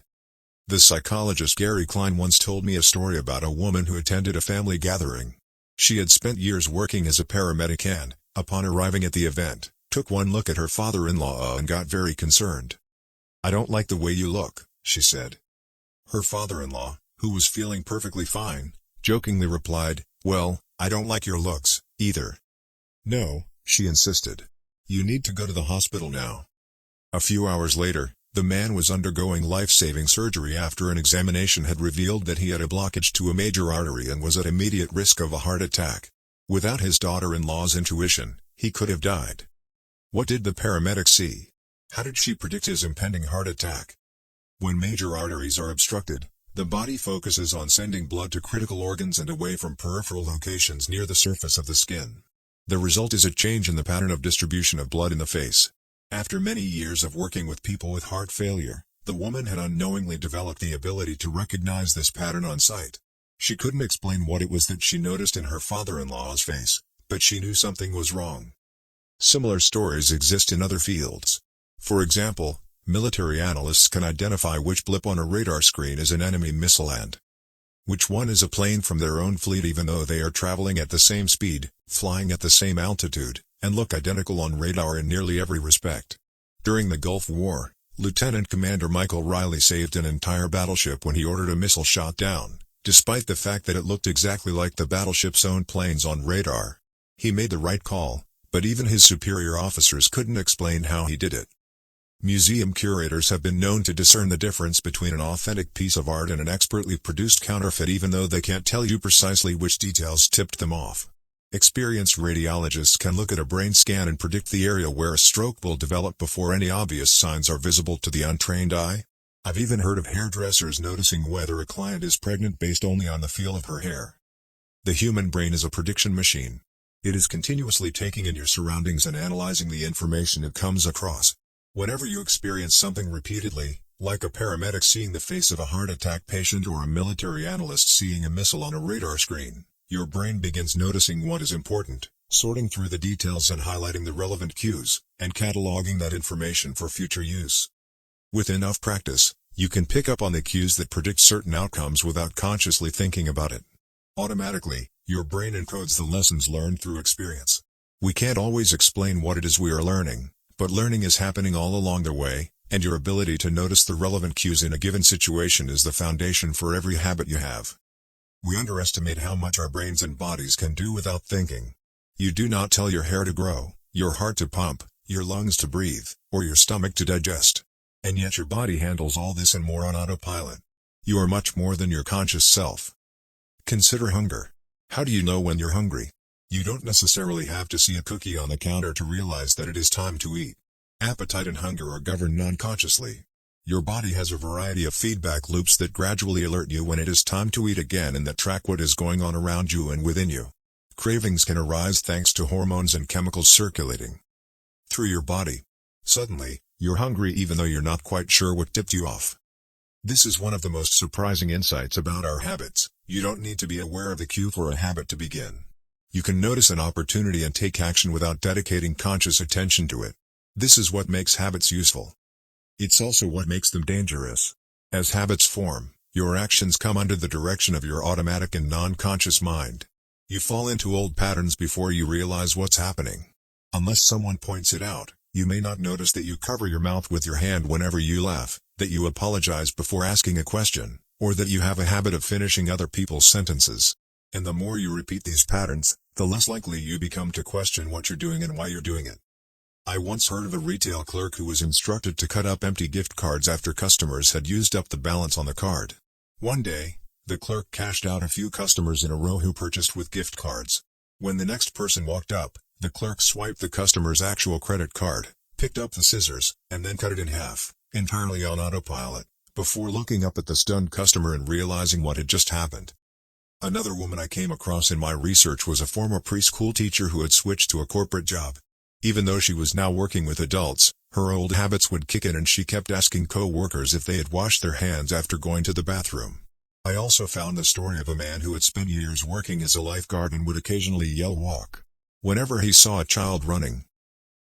The psychologist Gary Klein once told me a story about a woman who attended a family gathering. She had spent years working as a paramedic and, upon arriving at the event, took one look at her father-in-law and got very concerned. "I don't like the way you look," she said. Her father-in-law, who was feeling perfectly fine, jokingly replied, "Well, I don't like your looks, either." "No," she insisted. "You need to go to the hospital now." A few hours later, the man was undergoing life-saving surgery after an examination had revealed that he had a blockage to a major artery and was at immediate risk of a heart attack. Without his daughter-in-law's intuition, he could have died. What did the paramedic see? How did she predict his impending heart attack? When major arteries are obstructed, the body focuses on sending blood to critical organs and away from peripheral locations near the surface of the skin. The result is a change in the pattern of distribution of blood in the face. After many years of working with people with heart failure, the woman had unknowingly developed the ability to recognize this pattern on sight. She couldn't explain what it was that she noticed in her father-in-law's face, but she knew something was wrong. Similar stories exist in other fields. For example, military analysts can identify which blip on a radar screen is an enemy missile and which one is a plane from their own fleet, even though they are traveling at the same speed, flying at the same altitude, and look identical on radar in nearly every respect. During the Gulf War, Lieutenant Commander Michael Riley saved an entire battleship when he ordered a missile shot down, despite the fact that it looked exactly like the battleship's own planes on radar. He made the right call, but even his superior officers couldn't explain how he did it. Museum curators have been known to discern the difference between an authentic piece of art and an expertly produced counterfeit, even though they can't tell you precisely which details tipped them off. Experienced radiologists can look at a brain scan and predict the area where a stroke will develop before any obvious signs are visible to the untrained eye. I've even heard of hairdressers noticing whether a client is pregnant based only on the feel of her hair. The human brain is a prediction machine. It is continuously taking in your surroundings and analyzing the information it comes across. Whenever you experience something repeatedly, like a paramedic seeing the face of a heart attack patient or a military analyst seeing a missile on a radar screen, your brain begins noticing what is important, sorting through the details and highlighting the relevant cues, and cataloging that information for future use. With enough practice, you can pick up on the cues that predict certain outcomes without consciously thinking about it. Automatically, your brain encodes the lessons learned through experience. We can't always explain what it is we are learning, but learning is happening all along the way, and your ability to notice the relevant cues in a given situation is the foundation for every habit you have. We underestimate how much our brains and bodies can do without thinking. You do not tell your hair to grow, your heart to pump, your lungs to breathe, or your stomach to digest. And yet your body handles all this and more on autopilot. You are much more than your conscious self. Consider hunger. How do you know when you're hungry? You don't necessarily have to see a cookie on the counter to realize that it is time to eat. Appetite and hunger are governed non-consciously. Your body has a variety of feedback loops that gradually alert you when it is time to eat again and that track what is going on around you and within you. Cravings can arise thanks to hormones and chemicals circulating through your body. Suddenly, you're hungry even though you're not quite sure what tipped you off. This is one of the most surprising insights about our habits. You don't need to be aware of the cue for a habit to begin. You can notice an opportunity and take action without dedicating conscious attention to it. This is what makes habits useful. It's also what makes them dangerous. As habits form, your actions come under the direction of your automatic and non-conscious mind. You fall into old patterns before you realize what's happening. Unless someone points it out, you may not notice that you cover your mouth with your hand whenever you laugh, that you apologize before asking a question, or that you have a habit of finishing other people's sentences. And the more you repeat these patterns, the less likely you become to question what you're doing and why you're doing it. I once heard of a retail clerk who was instructed to cut up empty gift cards after customers had used up the balance on the card. One day, the clerk cashed out a few customers in a row who purchased with gift cards. When the next person walked up, the clerk swiped the customer's actual credit card, picked up the scissors, and then cut it in half, entirely on autopilot, before looking up at the stunned customer and realizing what had just happened. Another woman I came across in my research was a former preschool teacher who had switched to a corporate job. Even though she was now working with adults, her old habits would kick in and she kept asking co-workers if they had washed their hands after going to the bathroom. I also found the story of a man who had spent years working as a lifeguard and would occasionally yell "walk" whenever he saw a child running.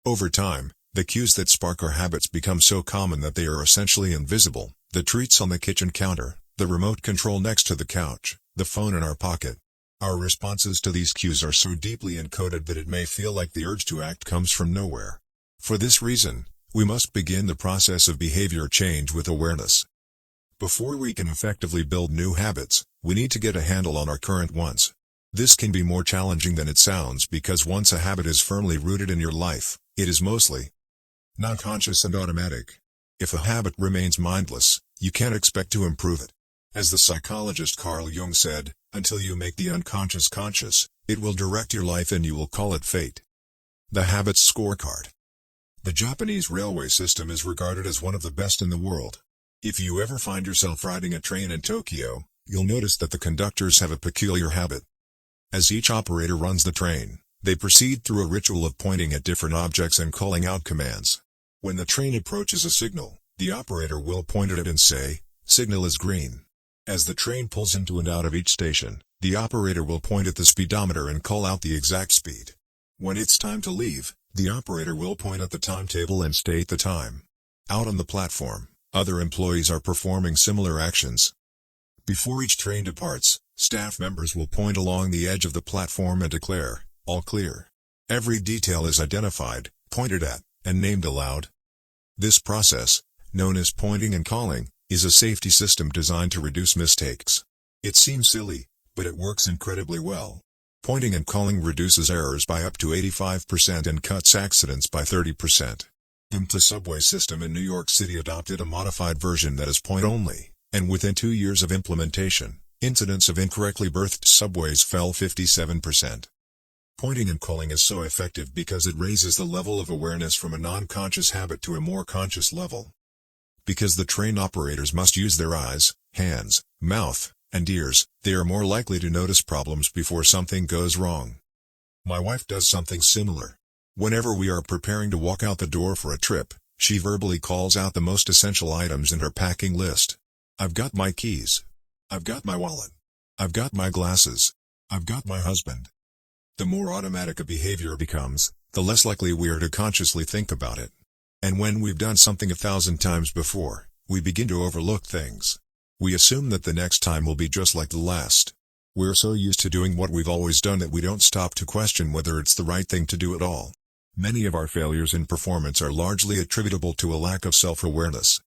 Over time, the cues that spark our habits become so common that they are essentially invisible. The treats on the kitchen counter, the remote control next to the couch, the phone in our pocket. Our responses to these cues are so deeply encoded that it may feel like the urge to act comes from nowhere. For this reason, we must begin the process of behavior change with awareness. Before we can effectively build new habits, we need to get a handle on our current ones. This can be more challenging than it sounds because once a habit is firmly rooted in your life, it is mostly non-conscious and automatic. If a habit remains mindless, you can't expect to improve it. As the psychologist Carl Jung said, until you make the unconscious conscious, it will direct your life and you will call it fate. The Habits Scorecard. The Japanese railway system is regarded as one of the best in the world. If you ever find yourself riding a train in Tokyo, you'll notice that the conductors have a peculiar habit. As each operator runs the train, they proceed through a ritual of pointing at different objects and calling out commands. When the train approaches a signal, the operator will point at it and say, "Signal is green." As the train pulls into and out of each station, the operator will point at the speedometer and call out the exact speed. When it's time to leave, the operator will point at the timetable and state the time. Out on the platform, other employees are performing similar actions. Before each train departs, staff members will point along the edge of the platform and declare, "All clear." Every detail is identified, pointed at, and named aloud. This process, known as pointing and calling, is a safety system designed to reduce mistakes. It seems silly, but it works incredibly well. Pointing and calling reduces errors by up to 85% and cuts accidents by 30%. The subway system in New York City adopted a modified version that is point-only, and within 2 years of implementation, incidents of incorrectly berthed subways fell 57%. Pointing and calling is so effective because it raises the level of awareness from a non-conscious habit to a more conscious level. Because the train operators must use their eyes, hands, mouth, and ears, they are more likely to notice problems before something goes wrong. My wife does something similar. Whenever we are preparing to walk out the door for a trip, she verbally calls out the most essential items in her packing list. I've got my keys. I've got my wallet. I've got my glasses. I've got my husband. The more automatic a behavior becomes, the less likely we are to consciously think about it. And when we've done something 1,000 times before, we begin to overlook things. We assume that the next time will be just like the last. We're so used to doing what we've always done that we don't stop to question whether it's the right thing to do at all. Many of our failures in performance are largely attributable to a lack of self-awareness.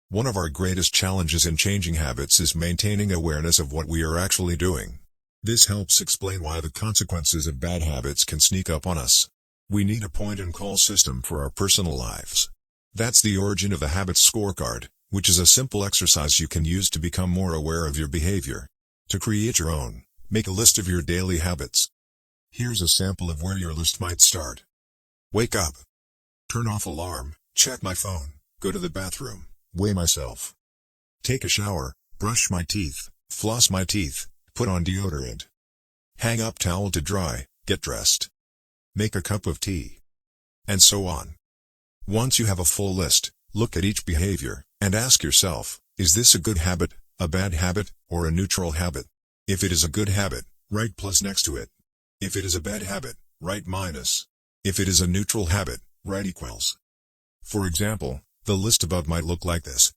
One of our greatest challenges in changing habits is maintaining awareness of what we are actually doing. This helps explain why the consequences of bad habits can sneak up on us. We need a point-and-call system for our personal lives. That's the origin of the Habits Scorecard, which is a simple exercise you can use to become more aware of your behavior. To create your own, make a list of your daily habits. Here's a sample of where your list might start. Wake up. Turn off alarm, check my phone, go to the bathroom, weigh myself. Take a shower, brush my teeth, floss my teeth, put on deodorant. Hang up towel to dry, get dressed. Make a cup of tea. And so on. Once you have a full list, look at each behavior, and ask yourself, is this a good habit, a bad habit, or a neutral habit? If it is a good habit, write plus next to it. If it is a bad habit, write minus. If it is a neutral habit, write equals. For example, the list above might look like this.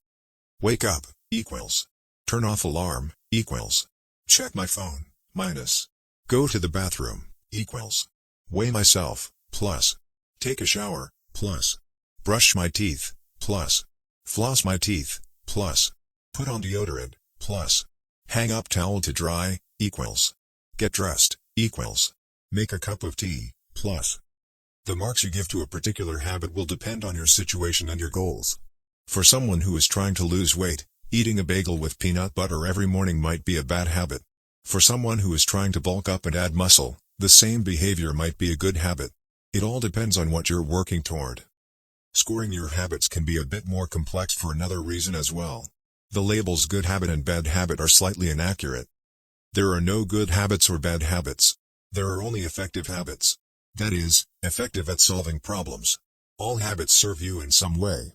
Wake up, equals. Turn off alarm, equals. Check my phone, minus. Go to the bathroom, equals. Weigh myself, plus. Take a shower, plus. Brush my teeth, plus. Floss my teeth, plus. Put on deodorant, plus. Hang up towel to dry, equals. Get dressed, equals. Make a cup of tea, plus. The marks you give to a particular habit will depend on your situation and your goals. For someone who is trying to lose weight, eating a bagel with peanut butter every morning might be a bad habit. For someone who is trying to bulk up and add muscle, the same behavior might be a good habit. It all depends on what you're working toward. Scoring your habits can be a bit more complex for another reason as well. The labels good habit and bad habit are slightly inaccurate. There are no good habits or bad habits. There are only effective habits. That is, effective at solving problems. All habits serve you in some way.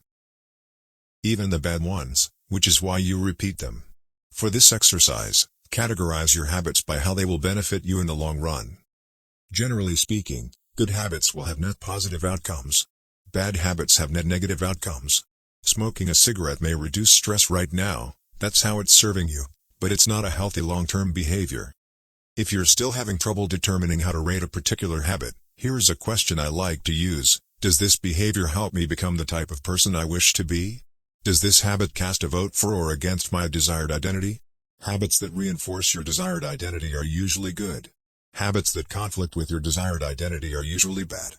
Even the bad ones, which is why you repeat them. For this exercise, categorize your habits by how they will benefit you in the long run. Generally speaking, good habits will have net positive outcomes. Bad habits have net negative outcomes. Smoking a cigarette may reduce stress right now, that's how it's serving you, but it's not a healthy long-term behavior. If you're still having trouble determining how to rate a particular habit, here's a question I like to use. Does this behavior help me become the type of person I wish to be? Does this habit cast a vote for or against my desired identity? Habits that reinforce your desired identity are usually good. Habits that conflict with your desired identity are usually bad.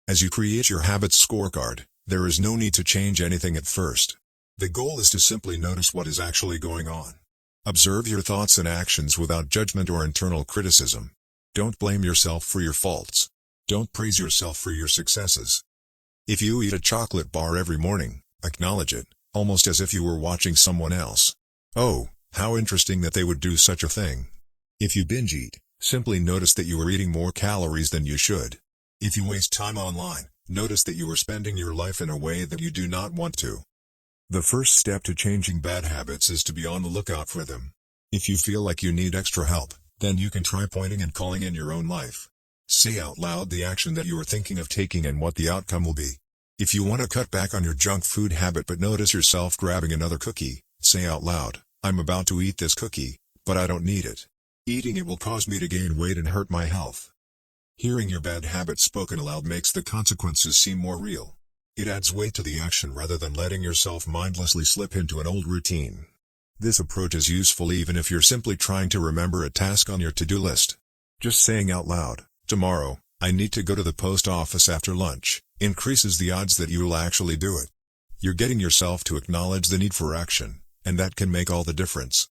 As you create your habits scorecard, there is no need to change anything at first. The goal is to simply notice what is actually going on. Observe your thoughts and actions without judgment or internal criticism. Don't blame yourself for your faults. Don't praise yourself for your successes. If you eat a chocolate bar every morning, acknowledge it, almost as if you were watching someone else. Oh, how interesting that they would do such a thing. If you binge eat, simply notice that you are eating more calories than you should. If you waste time online, notice that you are spending your life in a way that you do not want to. The first step to changing bad habits is to be on the lookout for them. If you feel like you need extra help, then you can try pointing and calling in your own life. Say out loud the action that you are thinking of taking and what the outcome will be. If you want to cut back on your junk food habit but notice yourself grabbing another cookie, say out loud, I'm about to eat this cookie, but I don't need it. Eating it will cause me to gain weight and hurt my health. Hearing your bad habit spoken aloud makes the consequences seem more real. It adds weight to the action rather than letting yourself mindlessly slip into an old routine. This approach is useful even if you're simply trying to remember a task on your to-do list. Just saying out loud, tomorrow, I need to go to the post office after lunch, increases the odds that you will actually do it. You're getting yourself to acknowledge the need for action, and that can make all the difference.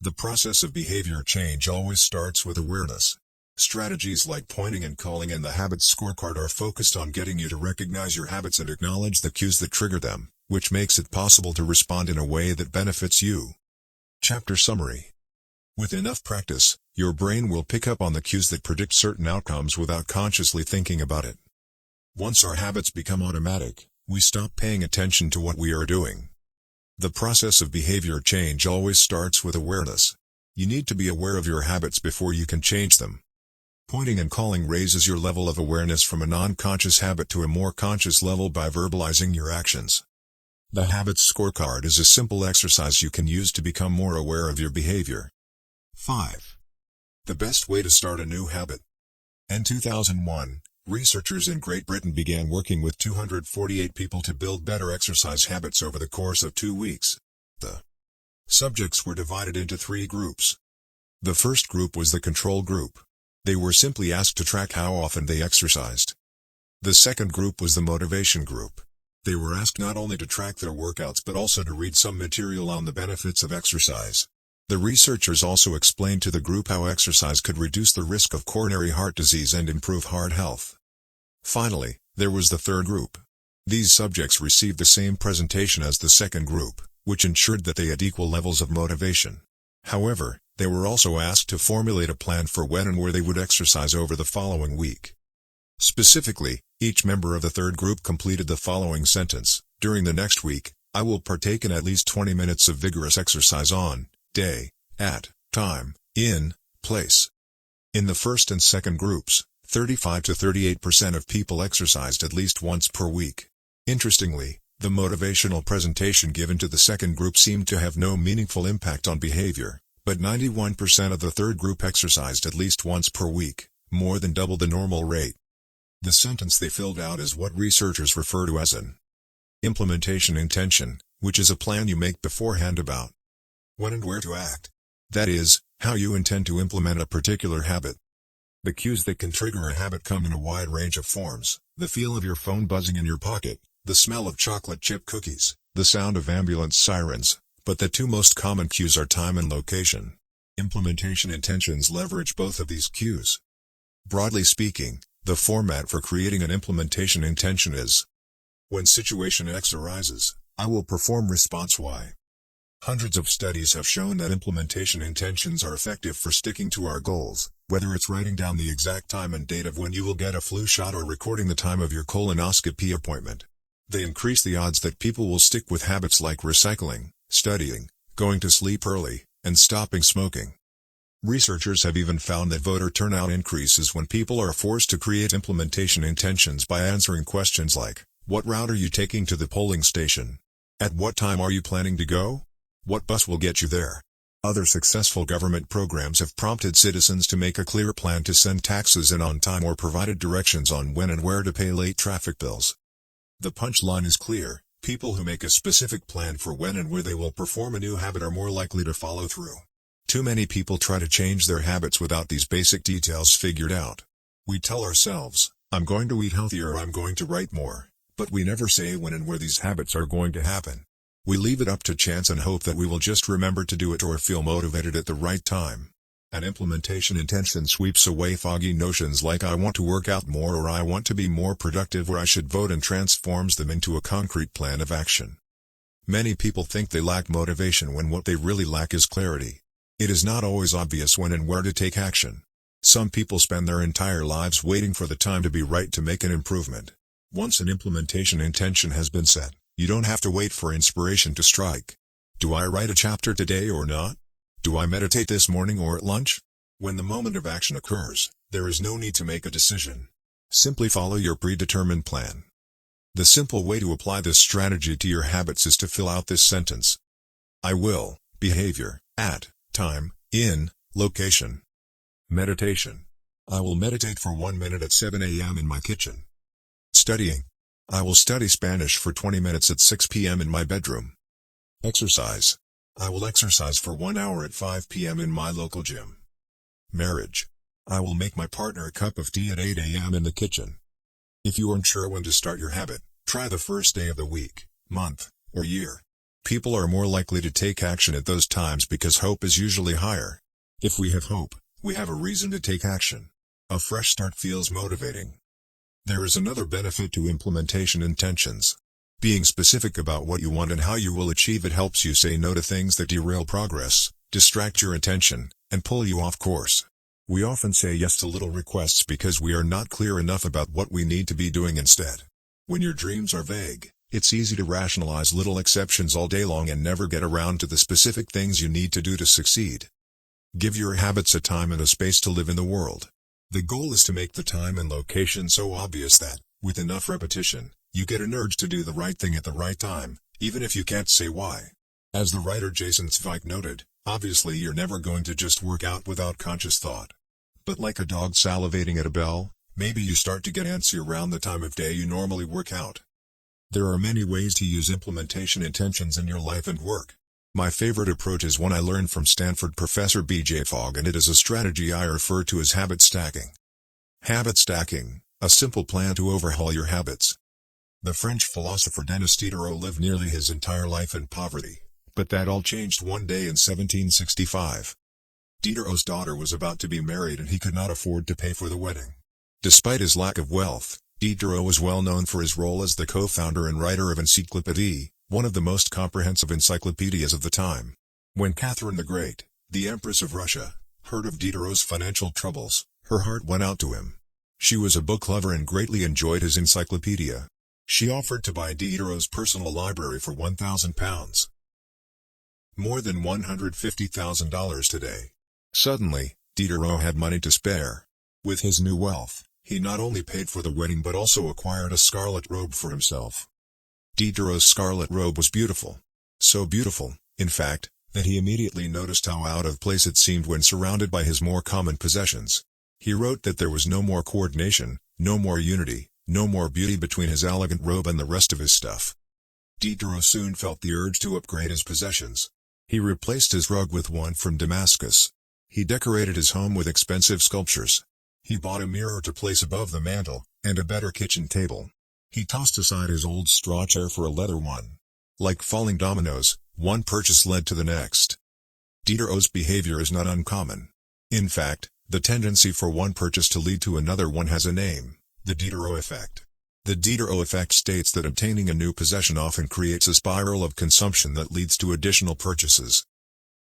The process of behavior change always starts with awareness. Strategies like pointing and calling in the habits scorecard are focused on getting you to recognize your habits and acknowledge the cues that trigger them, which makes it possible to respond in a way that benefits you. Chapter Summary. With enough practice, Your brain will pick up on the cues that predict certain outcomes without consciously thinking about it. Once our habits become automatic, we stop paying attention to what we are doing. The process of behavior change always starts with awareness. You need to be aware of your habits before you can change them. Pointing and calling raises your level of awareness from a non-conscious habit to a more conscious level by verbalizing your actions. The Habits Scorecard is a simple exercise you can use to become more aware of your behavior. 5. The best way to start a new habit. In 2001, researchers in Great Britain began working with 248 people to build better exercise habits over the course of 2 weeks. The subjects were divided into 3 groups. The first group was the control group. They were simply asked to track how often they exercised. The second group was the motivation group. They were asked not only to track their workouts but also to read some material on the benefits of exercise. The researchers also explained to the group how exercise could reduce the risk of coronary heart disease and improve heart health. Finally, there was the third group. These subjects received the same presentation as the second group, which ensured that they had equal levels of motivation. However, they were also asked to formulate a plan for when and where they would exercise over the following week. Specifically, each member of the third group completed the following sentence: "During the next week, I will partake in at least 20 minutes of vigorous exercise on day, at, time, in, place." In the first and second groups, 35 to 38% of people exercised at least once per week. Interestingly, the motivational presentation given to the second group seemed to have no meaningful impact on behavior, but 91% of the third group exercised at least once per week, more than double the normal rate. The sentence they filled out is what researchers refer to as an implementation intention, which is a plan you make beforehand about when and where to act. That is, how you intend to implement a particular habit. The cues that can trigger a habit come in a wide range of forms: the feel of your phone buzzing in your pocket, the smell of chocolate chip cookies, the sound of ambulance sirens, but the 2 most common cues are time and location. Implementation intentions leverage both of these cues. Broadly speaking, the format for creating an implementation intention is: when situation X arises, I will perform response Y. Hundreds of studies have shown that implementation intentions are effective for sticking to our goals, whether it's writing down the exact time and date of when you will get a flu shot or recording the time of your colonoscopy appointment. They increase the odds that people will stick with habits like recycling, studying, going to sleep early, and stopping smoking. Researchers have even found that voter turnout increases when people are forced to create implementation intentions by answering questions like, "What route are you taking to the polling station? At what time are you planning to go? What bus will get you there?" Other successful government programs have prompted citizens to make a clear plan to send taxes in on time or provided directions on when and where to pay late traffic bills. The punchline is clear: people who make a specific plan for when and where they will perform a new habit are more likely to follow through. Too many people try to change their habits without these basic details figured out. We tell ourselves, "I'm going to eat healthier," or "I'm going to write more," but we never say when and where these habits are going to happen. We leave it up to chance and hope that we will just remember to do it or feel motivated at the right time. An implementation intention sweeps away foggy notions like "I want to work out more," or "I want to be more productive," or "I should vote," and transforms them into a concrete plan of action. Many people think they lack motivation when what they really lack is clarity. It is not always obvious when and where to take action. Some people spend their entire lives waiting for the time to be right to make an improvement. Once an implementation intention has been set, you don't have to wait for inspiration to strike. Do I write a chapter today or not? Do I meditate this morning or at lunch? When the moment of action occurs, there is no need to make a decision. Simply follow your predetermined plan. The simple way to apply this strategy to your habits is to fill out this sentence: I will, behavior, at, time, in, location. Meditation. I will meditate for 1 minute at 7 a.m. in my kitchen. Studying. I will study Spanish for 20 minutes at 6 p.m. in my bedroom. Exercise. I will exercise for 1 hour at 5 p.m. in my local gym. Marriage. I will make my partner a cup of tea at 8 a.m. in the kitchen. If you aren't sure when to start your habit, try the first day of the week, month, or year. People are more likely to take action at those times because hope is usually higher. If we have hope, we have a reason to take action. A fresh start feels motivating. There is another benefit to implementation intentions. Being specific about what you want and how you will achieve it helps you say no to things that derail progress, distract your attention, and pull you off course. We often say yes to little requests because we are not clear enough about what we need to be doing instead. When your dreams are vague, it's easy to rationalize little exceptions all day long and never get around to the specific things you need to do to succeed. Give your habits a time and a space to live in the world. The goal is to make the time and location so obvious that, with enough repetition, you get an urge to do the right thing at the right time, even if you can't say why. As the writer Jason Zweig noted, obviously you're never going to just work out without conscious thought. But like a dog salivating at a bell, maybe you start to get antsy around the time of day you normally work out. There are many ways to use implementation intentions in your life and work. My favorite approach is one I learned from Stanford professor B.J. Fogg, and it is a strategy I refer to as habit stacking. Habit stacking, a simple plan to overhaul your habits. The French philosopher Denis Diderot lived nearly his entire life in poverty, but that all changed one day in 1765. Diderot's daughter was about to be married and he could not afford to pay for the wedding. Despite his lack of wealth, Diderot was well known for his role as the co-founder and writer of Encyclopédie, one of the most comprehensive encyclopedias of the time. When Catherine the Great, the Empress of Russia, heard of Diderot's financial troubles, her heart went out to him. She was a book lover and greatly enjoyed his encyclopedia. She offered to buy Diderot's personal library for £1,000. More than $150,000 today. Suddenly, Diderot had money to spare. With his new wealth, he not only paid for the wedding but also acquired a scarlet robe for himself. Diderot's scarlet robe was beautiful. So beautiful, in fact, that he immediately noticed how out of place it seemed when surrounded by his more common possessions. He wrote that there was no more coordination, no more unity, no more beauty between his elegant robe and the rest of his stuff. Diderot soon felt the urge to upgrade his possessions. He replaced his rug with one from Damascus. He decorated his home with expensive sculptures. He bought a mirror to place above the mantel, and a better kitchen table. He tossed aside his old straw chair for a leather one. Like falling dominoes, one purchase led to the next. Diderot's behavior is not uncommon. In fact, the tendency for one purchase to lead to another one has a name: the Diderot effect. The Diderot effect states that obtaining a new possession often creates a spiral of consumption that leads to additional purchases.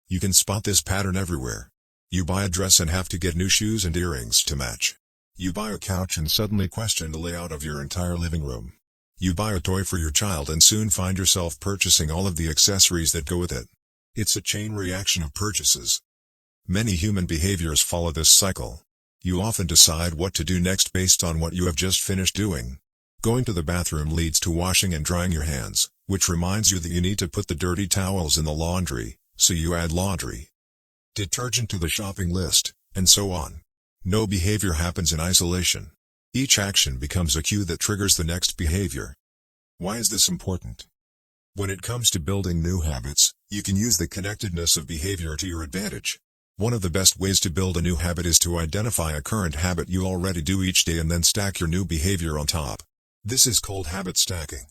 You can spot this pattern everywhere. You buy a dress and have to get new shoes and earrings to match. You buy a couch and suddenly question the layout of your entire living room. You buy a toy for your child and soon find yourself purchasing all of the accessories that go with it. It's a chain reaction of purchases. Many human behaviors follow this cycle. You often decide what to do next based on what you have just finished doing. Going to the bathroom leads to washing and drying your hands, which reminds you that you need to put the dirty towels in the laundry, so you add laundry detergent to the shopping list, and so on. No behavior happens in isolation. Each action becomes a cue that triggers the next behavior. Why is this important? When it comes to building new habits, you can use the connectedness of behavior to your advantage. One of the best ways to build a new habit is to identify a current habit you already do each day and then stack your new behavior on top. This is called habit stacking.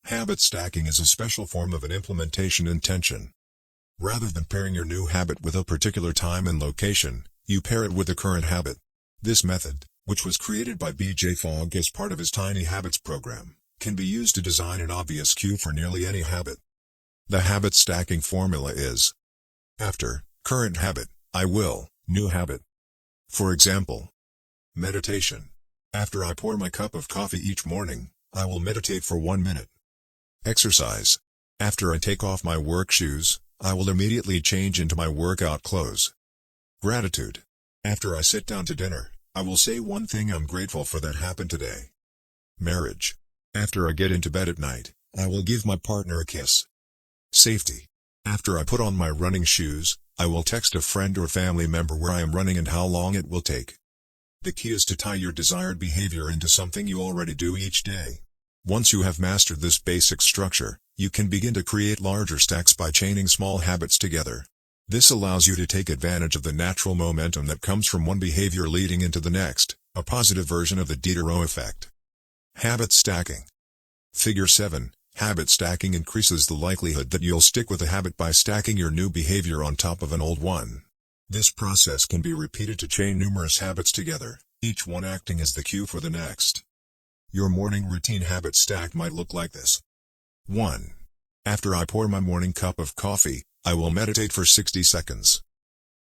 Habit stacking is a special form of an implementation intention. Rather than pairing your new habit with a particular time and location, you pair it with a current habit. This method, which was created by B.J. Fogg as part of his Tiny Habits program, can be used to design an obvious cue for nearly any habit. The habit stacking formula is: after current habit, I will, new habit. For example, meditation. After I pour my cup of coffee each morning, I will meditate for 1 minute. Exercise. After I take off my work shoes, I will immediately change into my workout clothes. Gratitude. After I sit down to dinner, I will say one thing I'm grateful for that happened today. Marriage. After I get into bed at night, I will give my partner a kiss. Safety. After I put on my running shoes, I will text a friend or family member where I am running and how long it will take. The key is to tie your desired behavior into something you already do each day. Once you have mastered this basic structure, you can begin to create larger stacks by chaining small habits together. This allows you to take advantage of the natural momentum that comes from one behavior leading into the next, a positive version of the Diderot effect. Habit stacking. Figure 7. Habit stacking increases the likelihood that you'll stick with a habit by stacking your new behavior on top of an old one. This process can be repeated to chain numerous habits together, each one acting as the cue for the next. Your morning routine habit stack might look like this. 1. After I pour my morning cup of coffee, I will meditate for 60 seconds.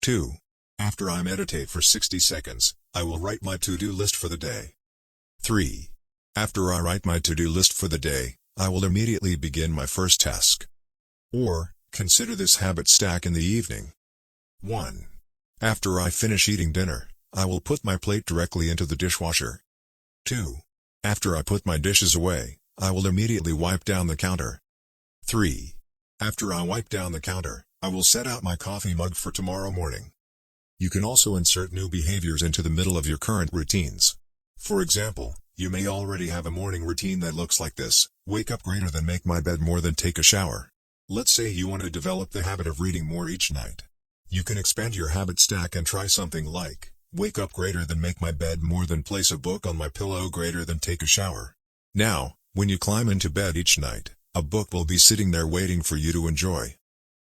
2. After I meditate for 60 seconds, I will write my to-do list for the day. 3. After I write my to-do list for the day, I will immediately begin my first task. Or, consider this habit stack in the evening. 1. After I finish eating dinner, I will put my plate directly into the dishwasher. 2. After I put my dishes away, I will immediately wipe down the counter. 3. After I wipe down the counter, I will set out my coffee mug for tomorrow morning. You can also insert new behaviors into the middle of your current routines. For example, you may already have a morning routine that looks like this: wake up greater than make my bed more than take a shower. Let's say you want to develop the habit of reading more each night. You can expand your habit stack and try something like, wake up greater than make my bed more than place a book on my pillow greater than take a shower. Now, when you climb into bed each night, a book will be sitting there waiting for you to enjoy.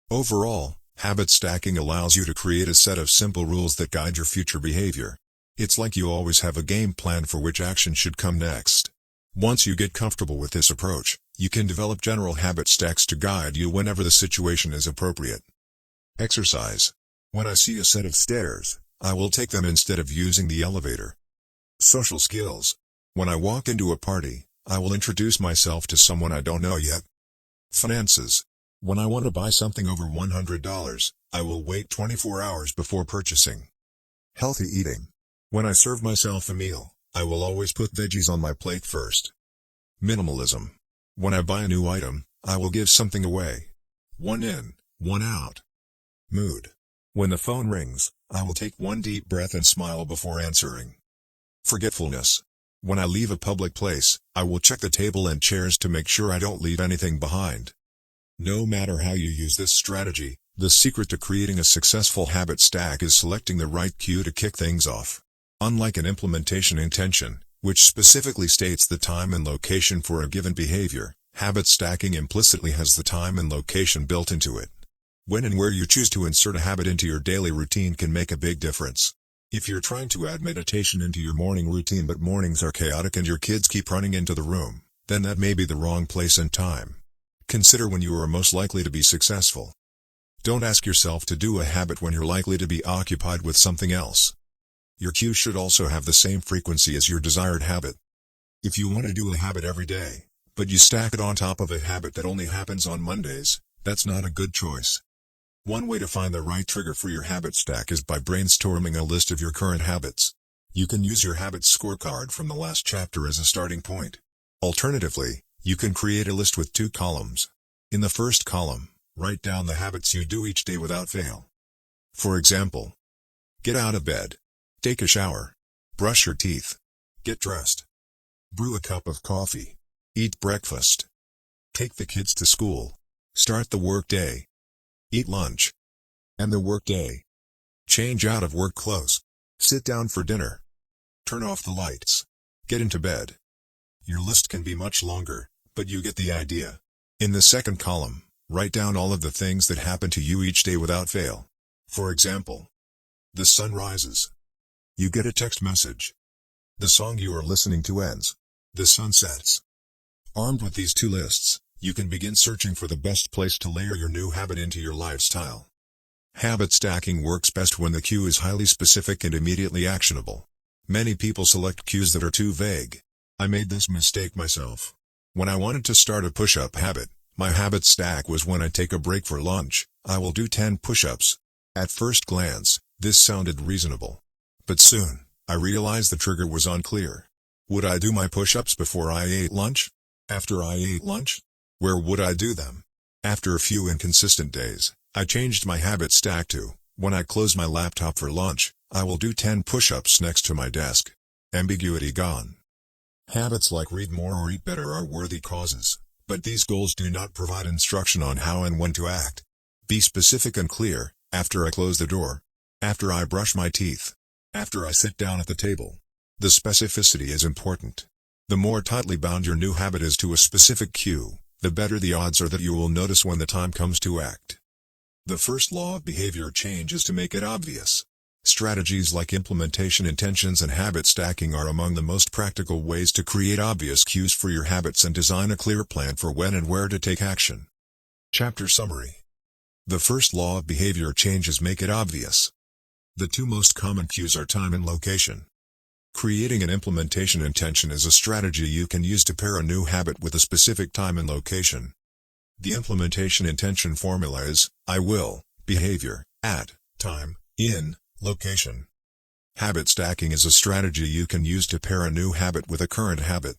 Overall, habit stacking allows you to create a set of simple rules that guide your future behavior. It's like you always have a game plan for which action should come next. Once you get comfortable with this approach, you can develop general habit stacks to guide you whenever the situation is appropriate. Exercise. When I see a set of stairs, I will take them instead of using the elevator. Social skills. When I walk into a party, I will introduce myself to someone I don't know yet. Finances. When I want to buy something over $100, I will wait 24 hours before purchasing. Healthy eating. When I serve myself a meal, I will always put veggies on my plate first. Minimalism. When I buy a new item, I will give something away. One in, one out. Mood. When the phone rings, I will take one deep breath and smile before answering. Forgetfulness. When I leave a public place, I will check the table and chairs to make sure I don't leave anything behind. No matter how you use this strategy, the secret to creating a successful habit stack is selecting the right cue to kick things off. Unlike an implementation intention, which specifically states the time and location for a given behavior, habit stacking implicitly has the time and location built into it. When and where you choose to insert a habit into your daily routine can make a big difference. If you're trying to add meditation into your morning routine but mornings are chaotic and your kids keep running into the room, then that may be the wrong place and time. Consider when you are most likely to be successful. Don't ask yourself to do a habit when you're likely to be occupied with something else. Your cue should also have the same frequency as your desired habit. If you want to do a habit every day, but you stack it on top of a habit that only happens on Mondays, that's not a good choice. One way to find the right trigger for your habit stack is by brainstorming a list of your current habits. You can use your habits scorecard from the last chapter as a starting point. Alternatively, you can create a list with 2 columns. In the first column, write down the habits you do each day without fail. For example, get out of bed, take a shower, brush your teeth, get dressed, brew a cup of coffee, eat breakfast, take the kids to school, start the work day, eat lunch, end the work day, change out of work clothes, sit down for dinner, turn off the lights, get into bed. Your list can be much longer, but you get the idea. In the second column, write down all of the things that happen to you each day without fail. For example, the sun rises. You get a text message. The song you are listening to ends. The sun sets. Armed with these 2 lists, you can begin searching for the best place to layer your new habit into your lifestyle. Habit stacking works best when the cue is highly specific and immediately actionable. Many people select cues that are too vague. I made this mistake myself. When I wanted to start a push-up habit, my habit stack was when I take a break for lunch, I will do 10 push-ups. At first glance, this sounded reasonable. But soon, I realized the trigger was unclear. Would I do my push-ups before I ate lunch? After I ate lunch? Where would I do them? After a few inconsistent days, I changed my habit stack to, when I close my laptop for lunch, I will do 10 push-ups next to my desk. Ambiguity gone. Habits like read more or eat better are worthy causes, but these goals do not provide instruction on how and when to act. Be specific and clear: after I close the door, after I brush my teeth, after I sit down at the table. The specificity is important. The more tightly bound your new habit is to a specific cue, the better the odds are that you will notice when the time comes to act. The first law of behavior change is to make it obvious. Strategies like implementation intentions and habit stacking are among the most practical ways to create obvious cues for your habits and design a clear plan for when and where to take action. Chapter Summary. The first law of behavior changes make it obvious. The two most common cues are time and location. Creating an implementation intention is a strategy you can use to pair a new habit with a specific time and location. The implementation intention formula is, I will, behavior, at, time, in, location. Habit stacking is a strategy you can use to pair a new habit with a current habit.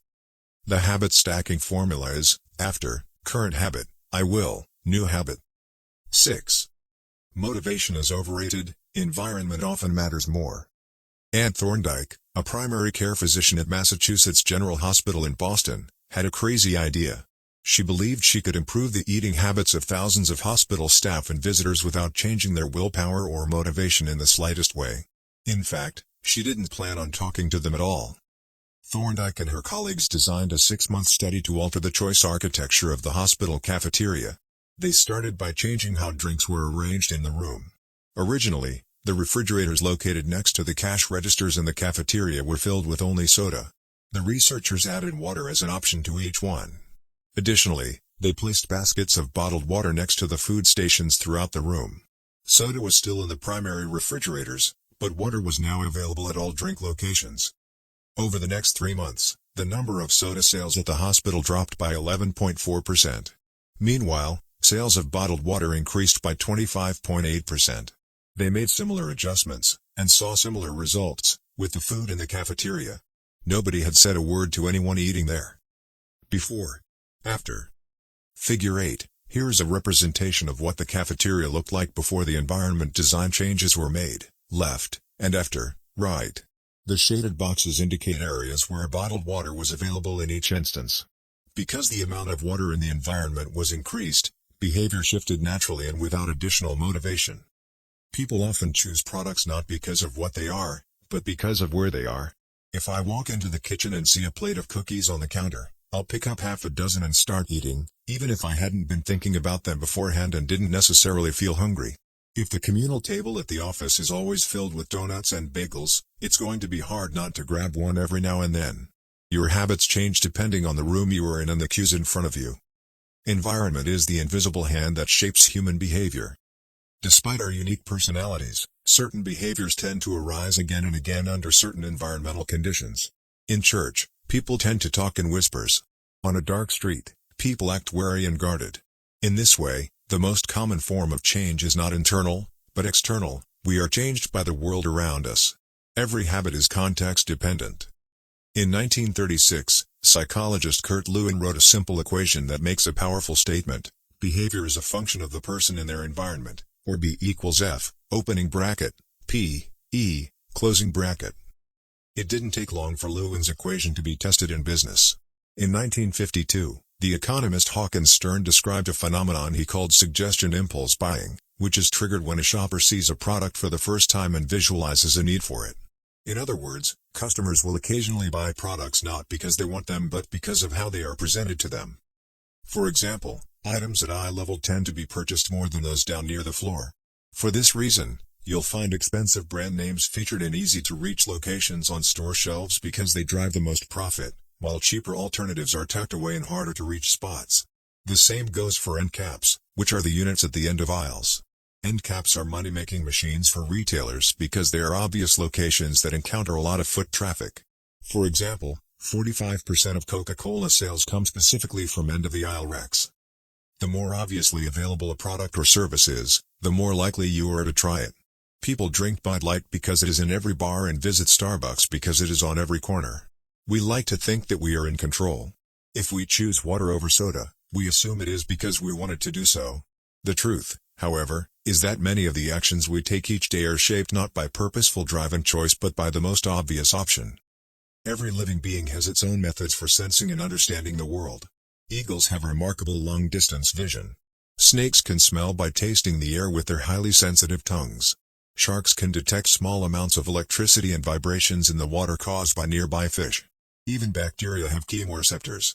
The habit stacking formula is, after, current habit, I will, new habit. 6. Motivation is overrated, environment often matters more. Ann Thorndike, a primary care physician at Massachusetts General Hospital in Boston, had a crazy idea. She believed she could improve the eating habits of thousands of hospital staff and visitors without changing their willpower or motivation in the slightest way. In fact, she didn't plan on talking to them at all. Thorndike and her colleagues designed a 6-month study to alter the choice architecture of the hospital cafeteria. They started by changing how drinks were arranged in the room. Originally, the refrigerators located next to the cash registers in the cafeteria were filled with only soda. The researchers added water as an option to each one. Additionally, they placed baskets of bottled water next to the food stations throughout the room. Soda was still in the primary refrigerators, but water was now available at all drink locations. Over the next 3 months, the number of soda sales at the hospital dropped by 11.4%. Meanwhile, sales of bottled water increased by 25.8%. They made similar adjustments, and saw similar results, with the food in the cafeteria. Nobody had said a word to anyone eating there. Before. After. Figure 8, here is a representation of what the cafeteria looked like before the environment design changes were made, left, and after, right. The shaded boxes indicate areas where bottled water was available in each instance. Because the amount of water in the environment was increased, behavior shifted naturally and without additional motivation. People often choose products not because of what they are, but because of where they are. If I walk into the kitchen and see a plate of cookies on the counter, I'll pick up half a dozen and start eating, even if I hadn't been thinking about them beforehand and didn't necessarily feel hungry. If the communal table at the office is always filled with donuts and bagels, it's going to be hard not to grab one every now and then. Your habits change depending on the room you are in and the cues in front of you. Environment is the invisible hand that shapes human behavior. Despite our unique personalities, certain behaviors tend to arise again and again under certain environmental conditions. In church, people tend to talk in whispers. On a dark street, people act wary and guarded. In this way, the most common form of change is not internal, but external. We are changed by the world around us. Every habit is context-dependent. In 1936, psychologist Kurt Lewin wrote a simple equation that makes a powerful statement. Behavior is a function of the person and their environment, or B equals F, opening bracket, P, E, closing bracket. It didn't take long for Lewin's equation to be tested in business. In 1952, the economist Hawkins Stern described a phenomenon he called suggestion impulse buying, which is triggered when a shopper sees a product for the first time and visualizes a need for it. In other words, customers will occasionally buy products not because they want them but because of how they are presented to them. For example, items at eye level tend to be purchased more than those down near the floor. For this reason, you'll find expensive brand names featured in easy-to-reach locations on store shelves because they drive the most profit, while cheaper alternatives are tucked away in harder-to-reach spots. The same goes for end caps, which are the units at the end of aisles. End caps are money-making machines for retailers because they are obvious locations that encounter a lot of foot traffic. For example, 45% of Coca-Cola sales come specifically from end-of-the-aisle racks. The more obviously available a product or service is, the more likely you are to try it. People drink Bud Light because it is in every bar and visit Starbucks because it is on every corner. We like to think that we are in control. If we choose water over soda, we assume it is because we wanted to do so. The truth, however, is that many of the actions we take each day are shaped not by purposeful drive and choice but by the most obvious option. Every living being has its own methods for sensing and understanding the world. Eagles have remarkable long-distance vision. Snakes can smell by tasting the air with their highly sensitive tongues. Sharks can detect small amounts of electricity and vibrations in the water caused by nearby fish. Even bacteria have chemoreceptors,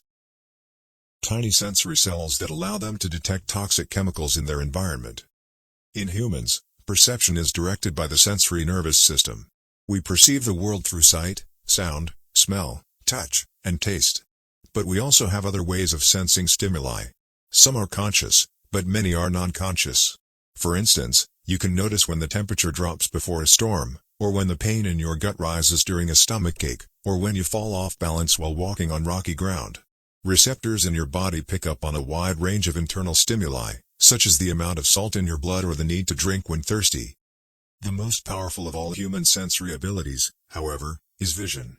tiny sensory cells that allow them to detect toxic chemicals in their environment. In humans, perception is directed by the sensory nervous system. We perceive the world through sight, sound, smell, touch, and taste. But we also have other ways of sensing stimuli. Some are conscious, but many are non-conscious. For instance, you can notice when the temperature drops before a storm, or when the pain in your gut rises during a stomachache, or when you fall off balance while walking on rocky ground. Receptors in your body pick up on a wide range of internal stimuli, such as the amount of salt in your blood or the need to drink when thirsty. The most powerful of all human sensory abilities, however, is vision.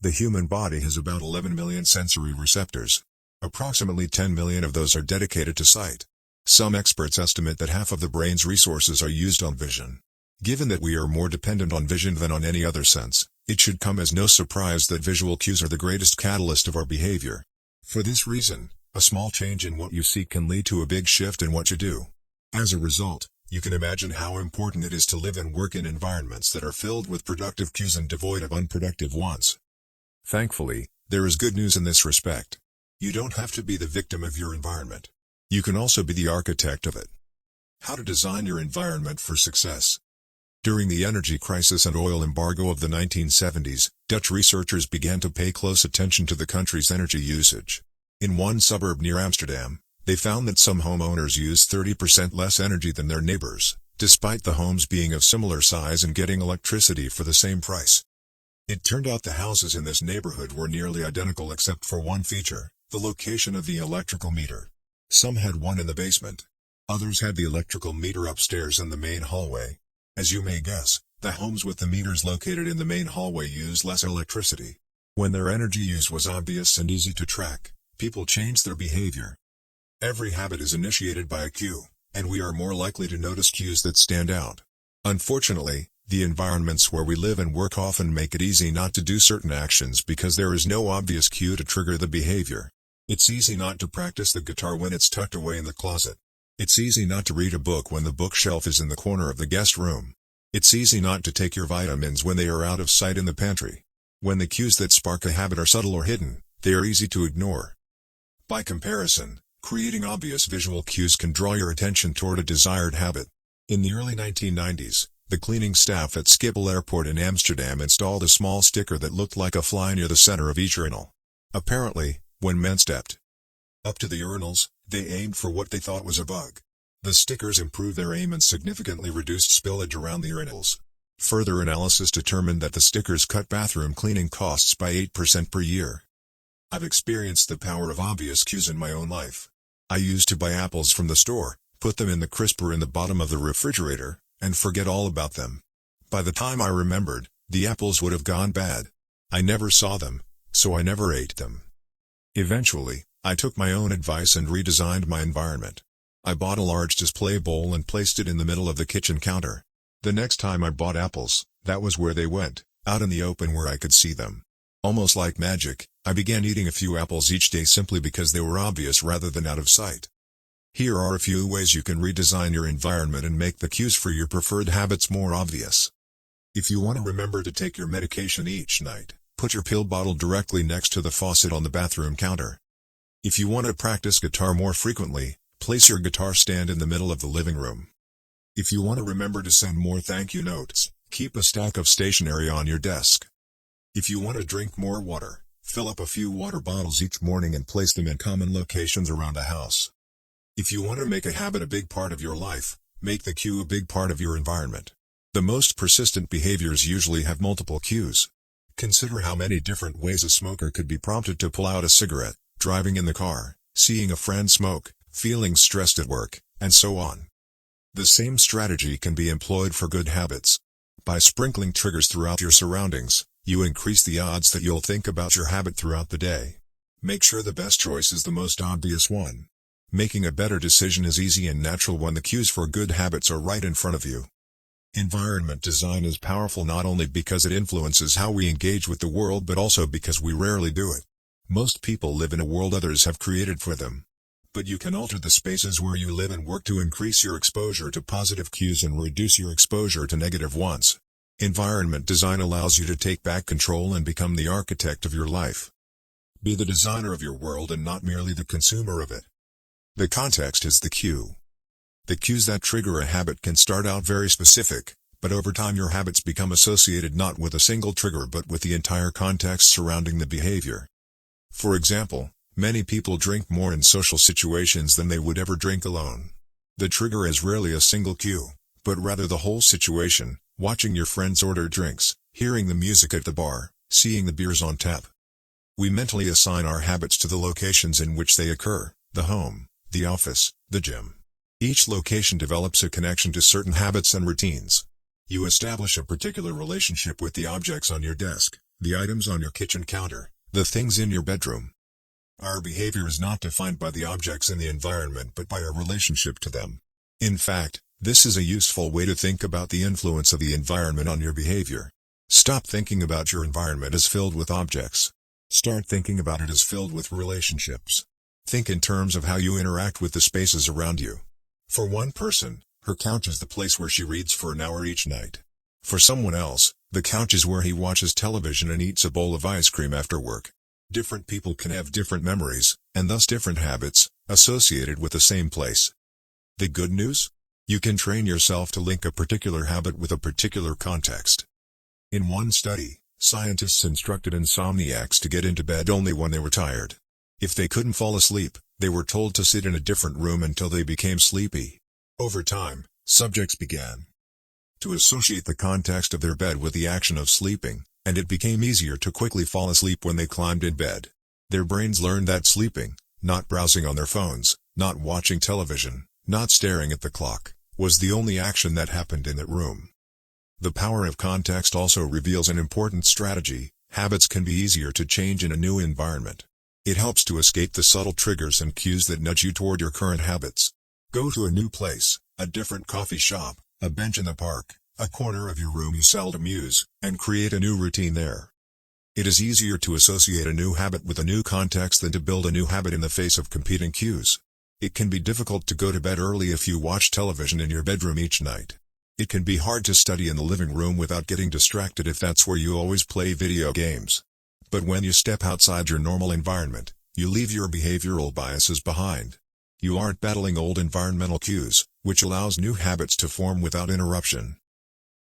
The human body has about 11 million sensory receptors. Approximately 10 million of those are dedicated to sight. Some experts estimate that half of the brain's resources are used on vision. Given that we are more dependent on vision than on any other sense, it should come as no surprise that visual cues are the greatest catalyst of our behavior. For this reason, a small change in what you see can lead to a big shift in what you do. As a result, you can imagine how important it is to live and work in environments that are filled with productive cues and devoid of unproductive ones. Thankfully, there is good news in this respect. You don't have to be the victim of your environment. You can also be the architect of it. How to design your environment for success. During the energy crisis and oil embargo of the 1970s, Dutch researchers began to pay close attention to the country's energy usage. In one suburb near Amsterdam, they found that some homeowners used 30% less energy than their neighbors, despite the homes being of similar size and getting electricity for the same price. It turned out the houses in this neighborhood were nearly identical except for one feature, the location of the electrical meter. Some had one in the basement. Others had the electrical meter upstairs in the main hallway. As you may guess, the homes with the meters located in the main hallway used less electricity. When their energy use was obvious and easy to track, people changed their behavior. Every habit is initiated by a cue, and we are more likely to notice cues that stand out. Unfortunately, the environments where we live and work often make it easy not to do certain actions because there is no obvious cue to trigger the behavior. It's easy not to practice the guitar when it's tucked away in the closet. It's easy not to read a book when the bookshelf is in the corner of the guest room. It's easy not to take your vitamins when they are out of sight in the pantry. When the cues that spark a habit are subtle or hidden, they are easy to ignore. By comparison, creating obvious visual cues can draw your attention toward a desired habit. In the early 1990s, the cleaning staff at Schiphol Airport in Amsterdam installed a small sticker that looked like a fly near the center of each urinal. Apparently, when men stepped up to the urinals, they aimed for what they thought was a bug. The stickers improved their aim and significantly reduced spillage around the urinals. Further analysis determined that the stickers cut bathroom cleaning costs by 8% per year. I've experienced the power of obvious cues in my own life. I used to buy apples from the store, put them in the crisper in the bottom of the refrigerator, and forget all about them. By the time I remembered, the apples would have gone bad. I never saw them, so I never ate them. Eventually, I took my own advice and redesigned my environment. I bought a large display bowl and placed it in the middle of the kitchen counter. The next time I bought apples, that was where they went, out in the open where I could see them. Almost like magic, I began eating a few apples each day simply because they were obvious rather than out of sight. Here are a few ways you can redesign your environment and make the cues for your preferred habits more obvious. If you want to remember to take your medication each night, put your pill bottle directly next to the faucet on the bathroom counter. If you want to practice guitar more frequently, place your guitar stand in the middle of the living room. If you want to remember to send more thank you notes, keep a stack of stationery on your desk. If you want to drink more water, fill up a few water bottles each morning and place them in common locations around a house. If you want to make a habit a big part of your life, make the cue a big part of your environment. The most persistent behaviors usually have multiple cues. Consider how many different ways a smoker could be prompted to pull out a cigarette, driving in the car, seeing a friend smoke, feeling stressed at work, and so on. The same strategy can be employed for good habits. By sprinkling triggers throughout your surroundings, you increase the odds that you'll think about your habit throughout the day. Make sure the best choice is the most obvious one. Making a better decision is easy and natural when the cues for good habits are right in front of you. Environment design is powerful not only because it influences how we engage with the world but also because we rarely do it. Most people live in a world others have created for them. But you can alter the spaces where you live and work to increase your exposure to positive cues and reduce your exposure to negative ones. Environment design allows you to take back control and become the architect of your life. Be the designer of your world and not merely the consumer of it. The context is the cue. The cues that trigger a habit can start out very specific, but over time your habits become associated not with a single trigger but with the entire context surrounding the behavior. For example, many people drink more in social situations than they would ever drink alone. The trigger is rarely a single cue, but rather the whole situation, watching your friends order drinks, hearing the music at the bar, seeing the beers on tap. We mentally assign our habits to the locations in which they occur, the home, the office, the gym. Each location develops a connection to certain habits and routines. You establish a particular relationship with the objects on your desk, the items on your kitchen counter, the things in your bedroom. Our behavior is not defined by the objects in the environment but by our relationship to them. In fact, this is a useful way to think about the influence of the environment on your behavior. Stop thinking about your environment as filled with objects. Start thinking about it as filled with relationships. Think in terms of how you interact with the spaces around you. For one person, her couch is the place where she reads for an hour each night. For someone else, the couch is where he watches television and eats a bowl of ice cream after work. Different people can have different memories, and thus different habits, associated with the same place. The good news? You can train yourself to link a particular habit with a particular context. In one study, scientists instructed insomniacs to get into bed only when they were tired. If they couldn't fall asleep, they were told to sit in a different room until they became sleepy. Over time, subjects began to associate the context of their bed with the action of sleeping, and it became easier to quickly fall asleep when they climbed in bed. Their brains learned that sleeping, not browsing on their phones, not watching television, not staring at the clock, was the only action that happened in that room. The power of context also reveals an important strategy. Habits can be easier to change in a new environment. It helps to escape the subtle triggers and cues that nudge you toward your current habits. Go to a new place, a different coffee shop, a bench in the park, a corner of your room you seldom use, and create a new routine there. It is easier to associate a new habit with a new context than to build a new habit in the face of competing cues. It can be difficult to go to bed early if you watch television in your bedroom each night. It can be hard to study in the living room without getting distracted if that's where you always play video games. But when you step outside your normal environment, you leave your behavioral biases behind. You aren't battling old environmental cues, which allows new habits to form without interruption.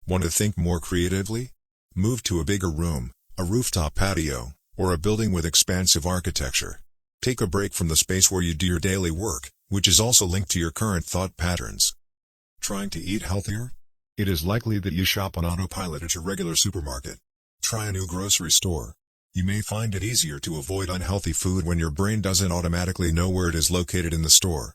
Want to think more creatively? Move to a bigger room, a rooftop patio, or a building with expansive architecture. Take a break from the space where you do your daily work, which is also linked to your current thought patterns. Trying to eat healthier? It is likely that you shop on autopilot at your regular supermarket. Try a new grocery store. You may find it easier to avoid unhealthy food when your brain doesn't automatically know where it is located in the store.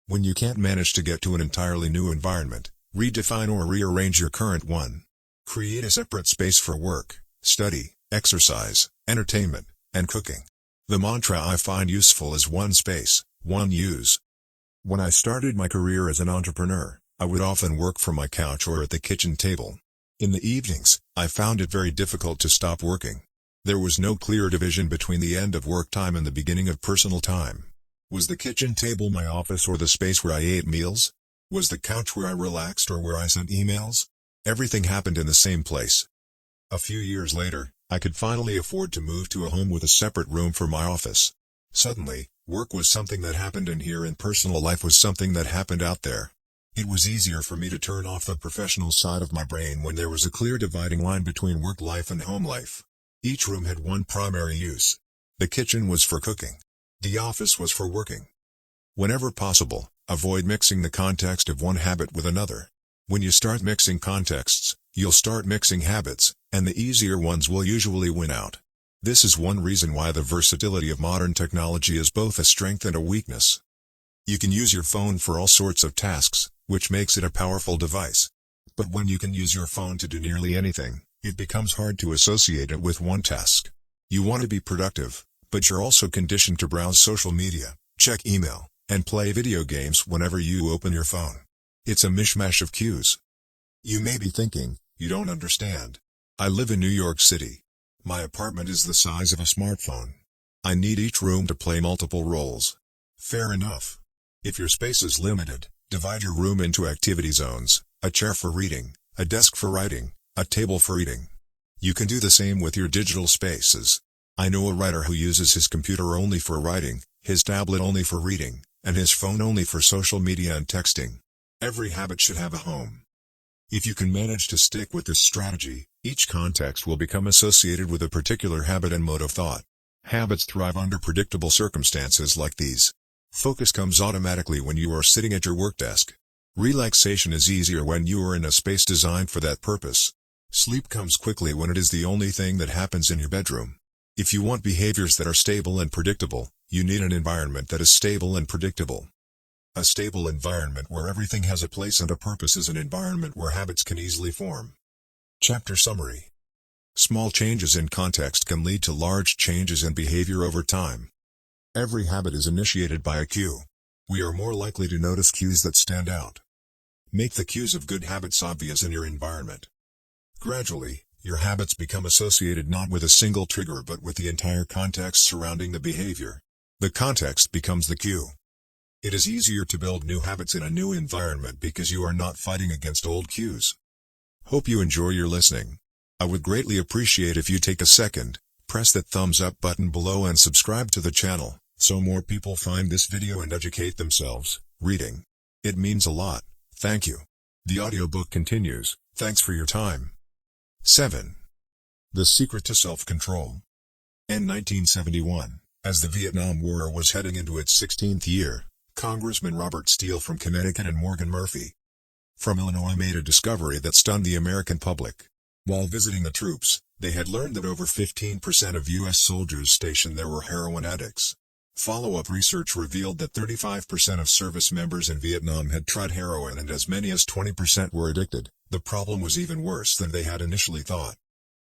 When you can't manage to get to an entirely new environment, redefine or rearrange your current one. Create a separate space for work, study, exercise, entertainment, and cooking. The mantra I find useful is one space, one use. When I started my career as an entrepreneur, I would often work from my couch or at the kitchen table. In the evenings, I found it very difficult to stop working. There was no clear division between the end of work time and the beginning of personal time. Was the kitchen table my office or the space where I ate meals? Was the couch where I relaxed or where I sent emails? Everything happened in the same place. A few years later, I could finally afford to move to a home with a separate room for my office. Suddenly, work was something that happened in here and personal life was something that happened out there. It was easier for me to turn off the professional side of my brain when there was a clear dividing line between work life and home life. Each room had one primary use. The kitchen was for cooking. The office was for working. Whenever possible, avoid mixing the context of one habit with another. When you start mixing contexts, you'll start mixing habits, and the easier ones will usually win out. This is one reason why the versatility of modern technology is both a strength and a weakness. You can use your phone for all sorts of tasks, which makes it a powerful device. But when you can use your phone to do nearly anything, it becomes hard to associate it with one task. You want to be productive, but you're also conditioned to browse social media, check email, and play video games whenever you open your phone. It's a mishmash of cues. You may be thinking, you don't understand. I live in New York City. My apartment is the size of a smartphone. I need each room to play multiple roles. Fair enough. If your space is limited, divide your room into activity zones, a chair for reading, a desk for writing, a table for eating. You can do the same with your digital spaces. I know a writer who uses his computer only for writing, his tablet only for reading, and his phone only for social media and texting. Every habit should have a home. If you can manage to stick with this strategy, each context will become associated with a particular habit and mode of thought. Habits thrive under predictable circumstances like these. Focus comes automatically when you are sitting at your work desk. Relaxation is easier when you are in a space designed for that purpose. Sleep comes quickly when it is the only thing that happens in your bedroom. If you want behaviors that are stable and predictable, you need an environment that is stable and predictable. A stable environment where everything has a place and a purpose is an environment where habits can easily form. Chapter Summary. Small changes in context can lead to large changes in behavior over time. Every habit is initiated by a cue. We are more likely to notice cues that stand out. Make the cues of good habits obvious in your environment. Gradually, your habits become associated not with a single trigger but with the entire context surrounding the behavior. The context becomes the cue. It is easier to build new habits in a new environment because you are not fighting against old cues. Hope you enjoy your listening. I would greatly appreciate if you take a second, press that thumbs up button below and subscribe to the channel, so more people find this video and educate themselves, reading. It means a lot, thank you. The audiobook continues, thanks for your time. 7. The Secret to Self-Control. In 1971, as the Vietnam War was heading into its 16th year, Congressman Robert Steele from Connecticut and Morgan Murphy from Illinois made a discovery that stunned the American public. While visiting the troops, they had learned that over 15% of U.S. soldiers stationed there were heroin addicts. Follow-up research revealed that 35% of service members in Vietnam had tried heroin and as many as 20% were addicted. The problem was even worse than they had initially thought.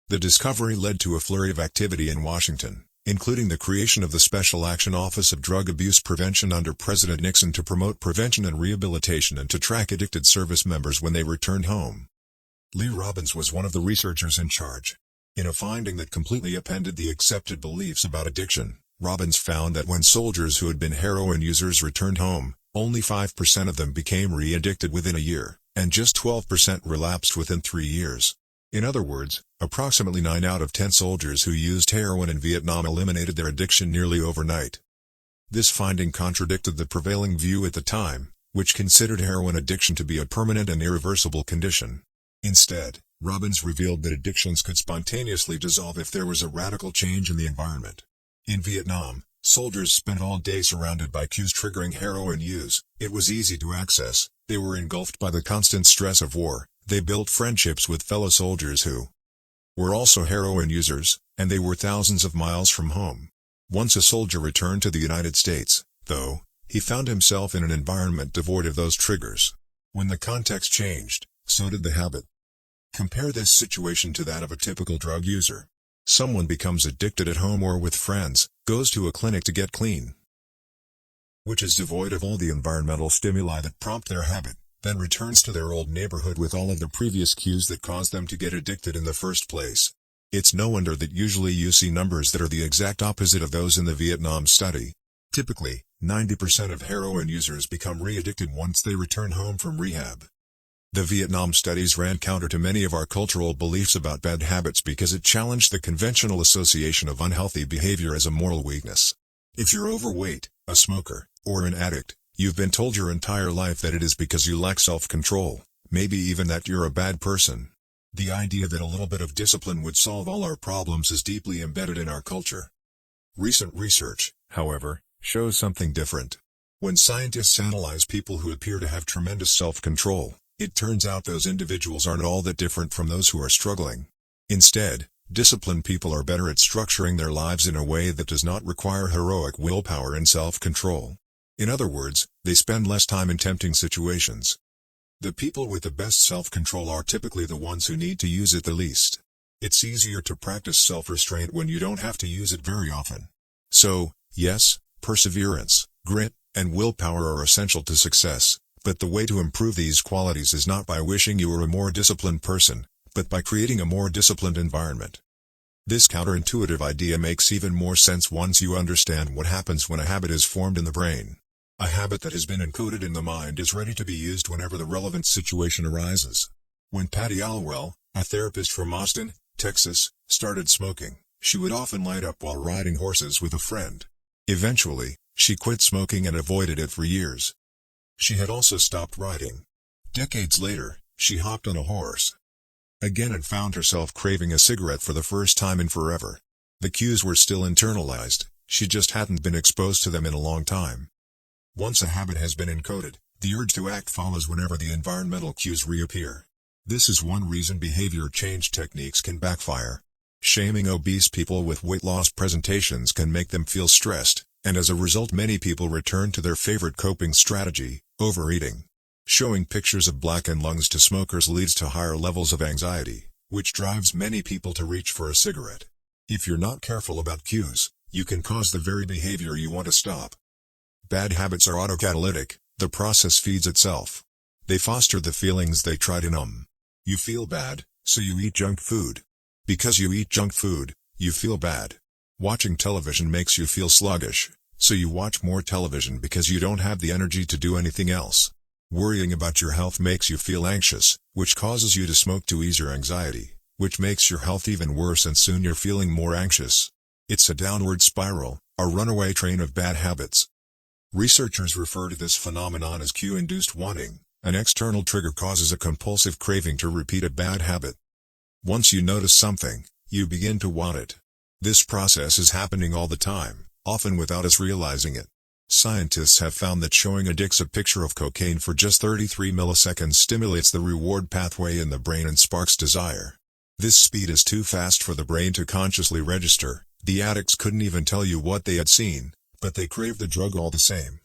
The discovery led to a flurry of activity in Washington, including the creation of the Special Action Office of Drug Abuse Prevention under President Nixon to promote prevention and rehabilitation and to track addicted service members when they returned home. Lee Robbins was one of the researchers in charge. In a finding that completely upended the accepted beliefs about addiction, Robbins found that when soldiers who had been heroin users returned home, only 5% of them became re-addicted within a year, and just 12% relapsed within 3 years. In other words, approximately 9 out of 10 soldiers who used heroin in Vietnam eliminated their addiction nearly overnight. This finding contradicted the prevailing view at the time, which considered heroin addiction to be a permanent and irreversible condition. Instead, Robbins revealed that addictions could spontaneously dissolve if there was a radical change in the environment. In Vietnam, soldiers spent all day surrounded by cues triggering heroin use. It was easy to access. They were engulfed by the constant stress of war. They built friendships with fellow soldiers who were also heroin users, and they were thousands of miles from home. Once a soldier returned to the United States, though, he found himself in an environment devoid of those triggers. When the context changed, so did the habit. Compare this situation to that of a typical drug user. Someone becomes addicted at home or with friends, goes to a clinic to get clean, which is devoid of all the environmental stimuli that prompt their habit, then returns to their old neighborhood with all of the previous cues that caused them to get addicted in the first place. It's no wonder that usually you see numbers that are the exact opposite of those in the Vietnam study. Typically, 90% of heroin users become re-addicted once they return home from rehab. The Vietnam studies ran counter to many of our cultural beliefs about bad habits because it challenged the conventional association of unhealthy behavior as a moral weakness. If you're overweight, a smoker, or an addict, you've been told your entire life that it is because you lack self-control, maybe even that you're a bad person. The idea that a little bit of discipline would solve all our problems is deeply embedded in our culture. Recent research, however, shows something different. When scientists analyze people who appear to have tremendous self-control, it turns out those individuals aren't all that different from those who are struggling. Instead, disciplined people are better at structuring their lives in a way that does not require heroic willpower and self-control. In other words, they spend less time in tempting situations. The people with the best self-control are typically the ones who need to use it the least. It's easier to practice self-restraint when you don't have to use it very often. So, yes, perseverance, grit, and willpower are essential to success. But the way to improve these qualities is not by wishing you were a more disciplined person, but by creating a more disciplined environment. This counterintuitive idea makes even more sense once you understand what happens when a habit is formed in the brain. A habit that has been encoded in the mind is ready to be used whenever the relevant situation arises. When Patty Alwell, a therapist from Austin, Texas, started smoking, she would often light up while riding horses with a friend. Eventually, she quit smoking and avoided it for years. She had also stopped riding. Decades later, she hopped on a horse again and found herself craving a cigarette for the first time in forever. The cues were still internalized, she just hadn't been exposed to them in a long time. Once a habit has been encoded, the urge to act follows whenever the environmental cues reappear. This is one reason behavior change techniques can backfire. Shaming obese people with weight loss presentations can make them feel stressed, and as a result many people return to their favorite coping strategy, overeating. Showing pictures of blackened lungs to smokers leads to higher levels of anxiety, which drives many people to reach for a cigarette. If you're not careful about cues, you can cause the very behavior you want to stop. Bad habits are autocatalytic, the process feeds itself. They foster the feelings they try to numb. You feel bad, so you eat junk food. Because you eat junk food, you feel bad. Watching television makes you feel sluggish, so you watch more television because you don't have the energy to do anything else. Worrying about your health makes you feel anxious, which causes you to smoke to ease your anxiety, which makes your health even worse and soon you're feeling more anxious. It's a downward spiral, a runaway train of bad habits. Researchers refer to this phenomenon as cue-induced wanting. An external trigger causes a compulsive craving to repeat a bad habit. Once you notice something, you begin to want it. This process is happening all the time, often without us realizing it. Scientists have found that showing addicts a picture of cocaine for just 33 milliseconds stimulates the reward pathway in the brain and sparks desire. This speed is too fast for the brain to consciously register. The addicts couldn't even tell you what they had seen, but they craved the drug all the same.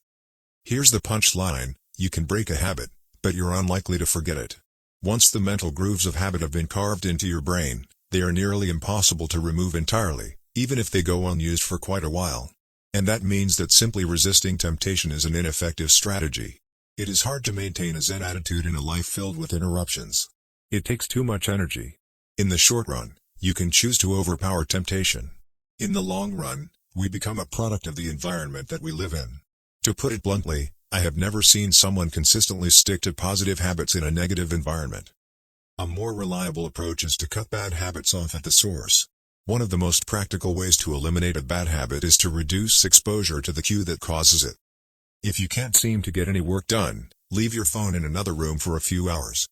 Here's the punchline: you can break a habit, but you're unlikely to forget it. Once the mental grooves of habit have been carved into your brain, they are nearly impossible to remove entirely, even if they go unused for quite a while. And that means that simply resisting temptation is an ineffective strategy. It is hard to maintain a Zen attitude in a life filled with interruptions. It takes too much energy. In the short run, you can choose to overpower temptation. In the long run, we become a product of the environment that we live in. To put it bluntly, I have never seen someone consistently stick to positive habits in a negative environment. A more reliable approach is to cut bad habits off at the source. One of the most practical ways to eliminate a bad habit is to reduce exposure to the cue that causes it. If you can't seem to get any work done, leave your phone in another room for a few hours.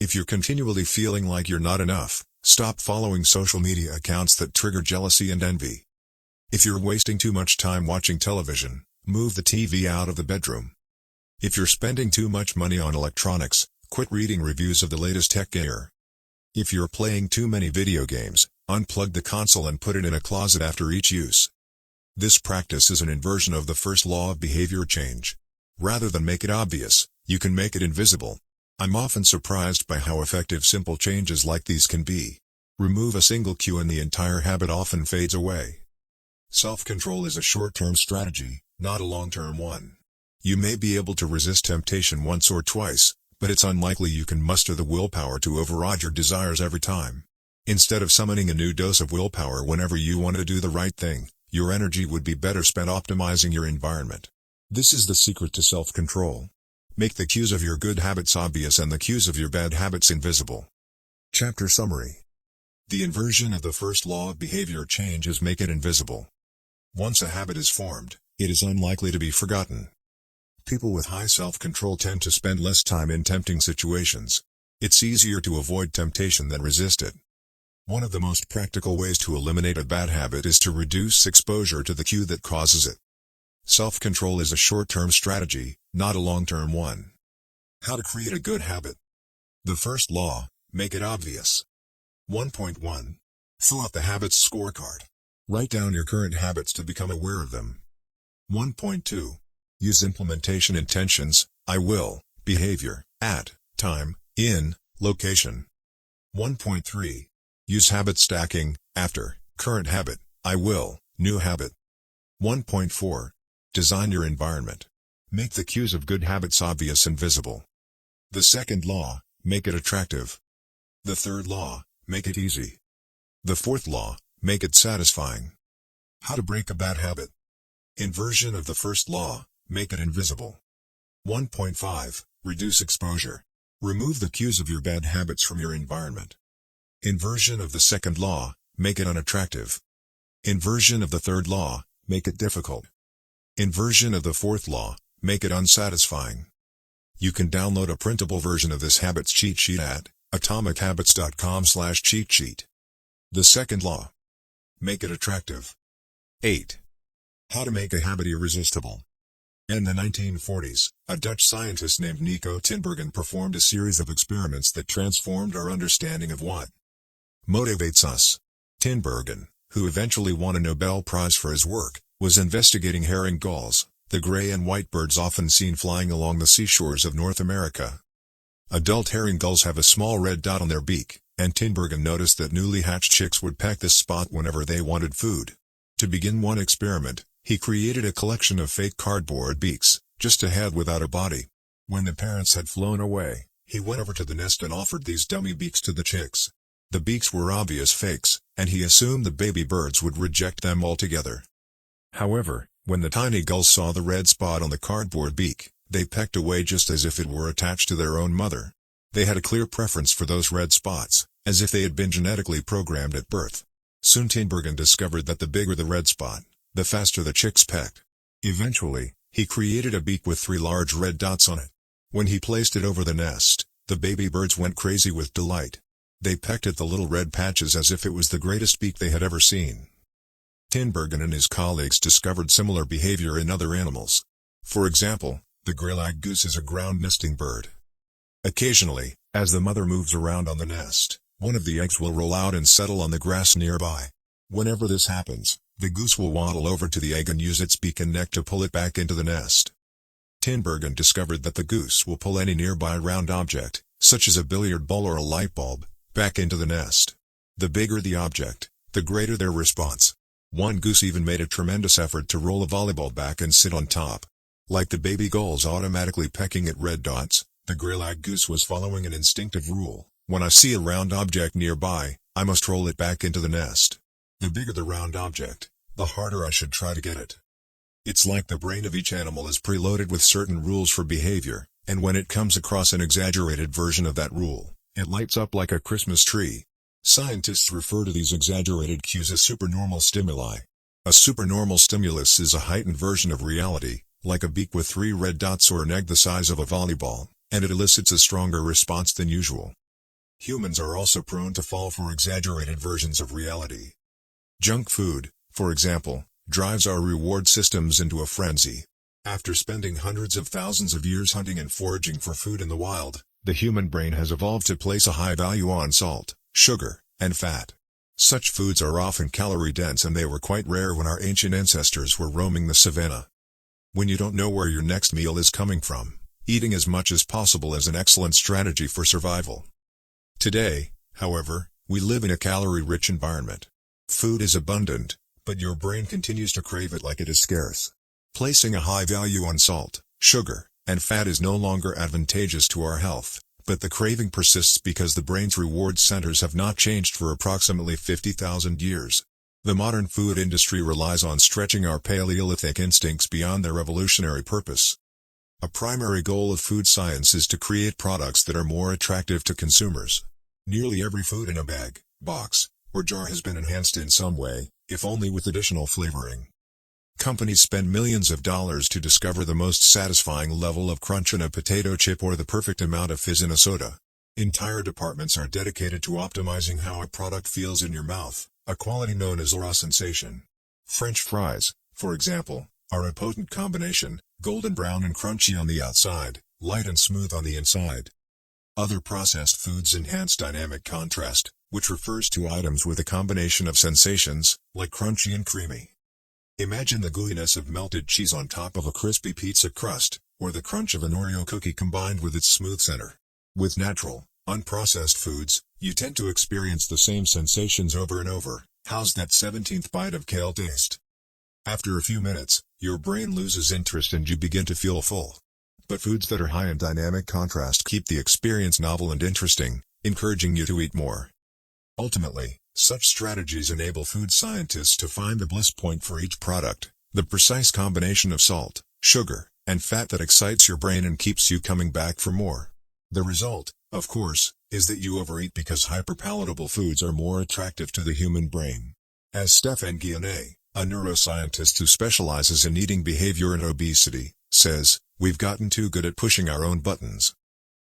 If you're continually feeling like you're not enough, stop following social media accounts that trigger jealousy and envy. If you're wasting too much time watching television, move the TV out of the bedroom. If you're spending too much money on electronics, quit reading reviews of the latest tech gear. If you're playing too many video games, unplug the console and put it in a closet after each use. This practice is an inversion of the first law of behavior change. Rather than make it obvious, you can make it invisible. I'm often surprised by how effective simple changes like these can be. Remove a single cue and the entire habit often fades away. Self-control is a short-term strategy, not a long-term one. You may be able to resist temptation once or twice, but it's unlikely you can muster the willpower to override your desires every time. Instead of summoning a new dose of willpower whenever you want to do the right thing, your energy would be better spent optimizing your environment. This is the secret to self-control. Make the cues of your good habits obvious and the cues of your bad habits invisible. Chapter Summary. The inversion of the first law of behavior change is make it invisible. Once a habit is formed, it is unlikely to be forgotten. People with high self-control tend to spend less time in tempting situations. It's easier to avoid temptation than resist it. One of the most practical ways to eliminate a bad habit is to reduce exposure to the cue that causes it. Self-control is a short-term strategy, not a long-term one. How to create a good habit. The first law: make it obvious. 1.1. Fill out the habits scorecard. Write down your current habits to become aware of them. 1.2. Use implementation intentions: I will, behavior, at, time, in, location. 1.3. Use habit stacking: after, current habit, I will, new habit. 1.4. Design your environment. Make the cues of good habits obvious and visible. The second law: make it attractive. The third law: make it easy. The fourth law: make it satisfying. How to break a bad habit. Inversion of the first law: make it invisible. 1.5. Reduce exposure. Remove the cues of your bad habits from your environment. Inversion of the second law: make it unattractive. Inversion of the third law: make it difficult. Inversion of the fourth law: make it unsatisfying. You can download a printable version of this habits cheat sheet at atomichabits.com/cheat sheet. The second law: make it attractive. 8. How to make a habit irresistible. In the 1940s, a Dutch scientist named Nico Tinbergen performed a series of experiments that transformed our understanding of what motivates us. Tinbergen, who eventually won a Nobel Prize for his work, was investigating herring gulls, the gray and white birds often seen flying along the seashores of North America. Adult herring gulls have a small red dot on their beak, and Tinbergen noticed that newly hatched chicks would peck this spot whenever they wanted food. To begin one experiment, he created a collection of fake cardboard beaks, just a head without a body. When the parents had flown away, he went over to the nest and offered these dummy beaks to the chicks. The beaks were obvious fakes, and he assumed the baby birds would reject them altogether. However, when the tiny gulls saw the red spot on the cardboard beak, they pecked away just as if it were attached to their own mother. They had a clear preference for those red spots, as if they had been genetically programmed at birth. Soon Tinbergen discovered that the bigger the red spot, the faster the chicks pecked. Eventually, he created a beak with 3 large red dots on it. When he placed it over the nest, the baby birds went crazy with delight. They pecked at the little red patches as if it was the greatest beak they had ever seen. Tinbergen and his colleagues discovered similar behavior in other animals. For example, the gray-legged goose is a ground nesting bird. Occasionally, as the mother moves around on the nest, one of the eggs will roll out and settle on the grass nearby. Whenever this happens, the goose will waddle over to the egg and use its beak and neck to pull it back into the nest. Tinbergen discovered that the goose will pull any nearby round object, such as a billiard ball or a light bulb, back into the nest. The bigger the object, the greater their response. One goose even made a tremendous effort to roll a volleyball back and sit on top. Like the baby gulls automatically pecking at red dots, the gray-legged goose was following an instinctive rule: when I see a round object nearby, I must roll it back into the nest. The bigger the round object, the harder I should try to get it. It's like the brain of each animal is preloaded with certain rules for behavior, and when it comes across an exaggerated version of that rule, it lights up like a Christmas tree. Scientists refer to these exaggerated cues as supernormal stimuli. A supernormal stimulus is a heightened version of reality, like a beak with 3 red dots or an egg the size of a volleyball, and it elicits a stronger response than usual. Humans are also prone to fall for exaggerated versions of reality. Junk food, for example, drives our reward systems into a frenzy. After spending hundreds of thousands of years hunting and foraging for food in the wild, the human brain has evolved to place a high value on salt, sugar, and fat. Such foods are often calorie-dense, and they were quite rare when our ancient ancestors were roaming the savannah. When you don't know where your next meal is coming from, eating as much as possible is an excellent strategy for survival. Today, however, we live in a calorie-rich environment. Food is abundant, but your brain continues to crave it like it is scarce. Placing a high value on salt, sugar, and fat is no longer advantageous to our health, but the craving persists because the brain's reward centers have not changed for approximately 50,000 years. The modern food industry relies on stretching our Paleolithic instincts beyond their evolutionary purpose. A primary goal of food science is to create products that are more attractive to consumers. Nearly every food in a bag, box, or jar has been enhanced in some way, if only with additional flavoring. Companies spend millions of dollars to discover the most satisfying level of crunch in a potato chip or the perfect amount of fizz in a soda. Entire departments are dedicated to optimizing how a product feels in your mouth, a quality known as raw sensation. French fries, for example, are a potent combination, golden brown and crunchy on the outside, light and smooth on the inside. Other processed foods enhance dynamic contrast, which refers to items with a combination of sensations, like crunchy and creamy. Imagine the gooiness of melted cheese on top of a crispy pizza crust, or the crunch of an Oreo cookie combined with its smooth center. With natural, unprocessed foods, you tend to experience the same sensations over and over. How's that 17th bite of kale taste? After a few minutes, your brain loses interest and you begin to feel full. But foods that are high in dynamic contrast keep the experience novel and interesting, encouraging you to eat more. Ultimately, such strategies enable food scientists to find the bliss point for each product, the precise combination of salt, sugar, and fat that excites your brain and keeps you coming back for more. The result, of course, is that you overeat because hyperpalatable foods are more attractive to the human brain. As Stephen Guyenet, a neuroscientist who specializes in eating behavior and obesity, says, "We've gotten too good at pushing our own buttons."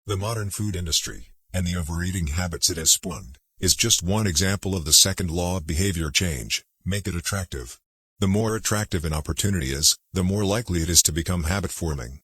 The modern food industry, and the overeating habits it has spawned, is just one example of the second law of behavior change: make it attractive. The more attractive an opportunity is, the more likely it is to become habit-forming.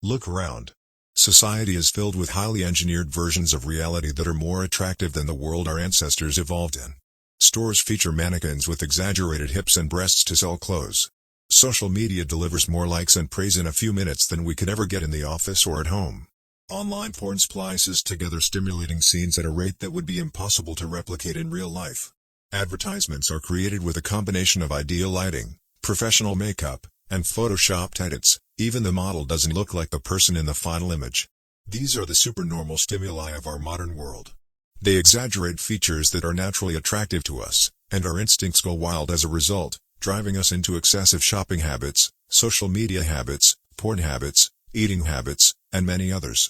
Look around. Society is filled with highly engineered versions of reality that are more attractive than the world our ancestors evolved in. Stores feature mannequins with exaggerated hips and breasts to sell clothes. Social media delivers more likes and praise in a few minutes than we could ever get in the office or at home. Online porn splices together stimulating scenes at a rate that would be impossible to replicate in real life. Advertisements are created with a combination of ideal lighting, professional makeup, and photoshopped edits. Even the model doesn't look like the person in the final image. These are the supernormal stimuli of our modern world. They exaggerate features that are naturally attractive to us, and our instincts go wild as a result, driving us into excessive shopping habits, social media habits, porn habits, eating habits, and many others.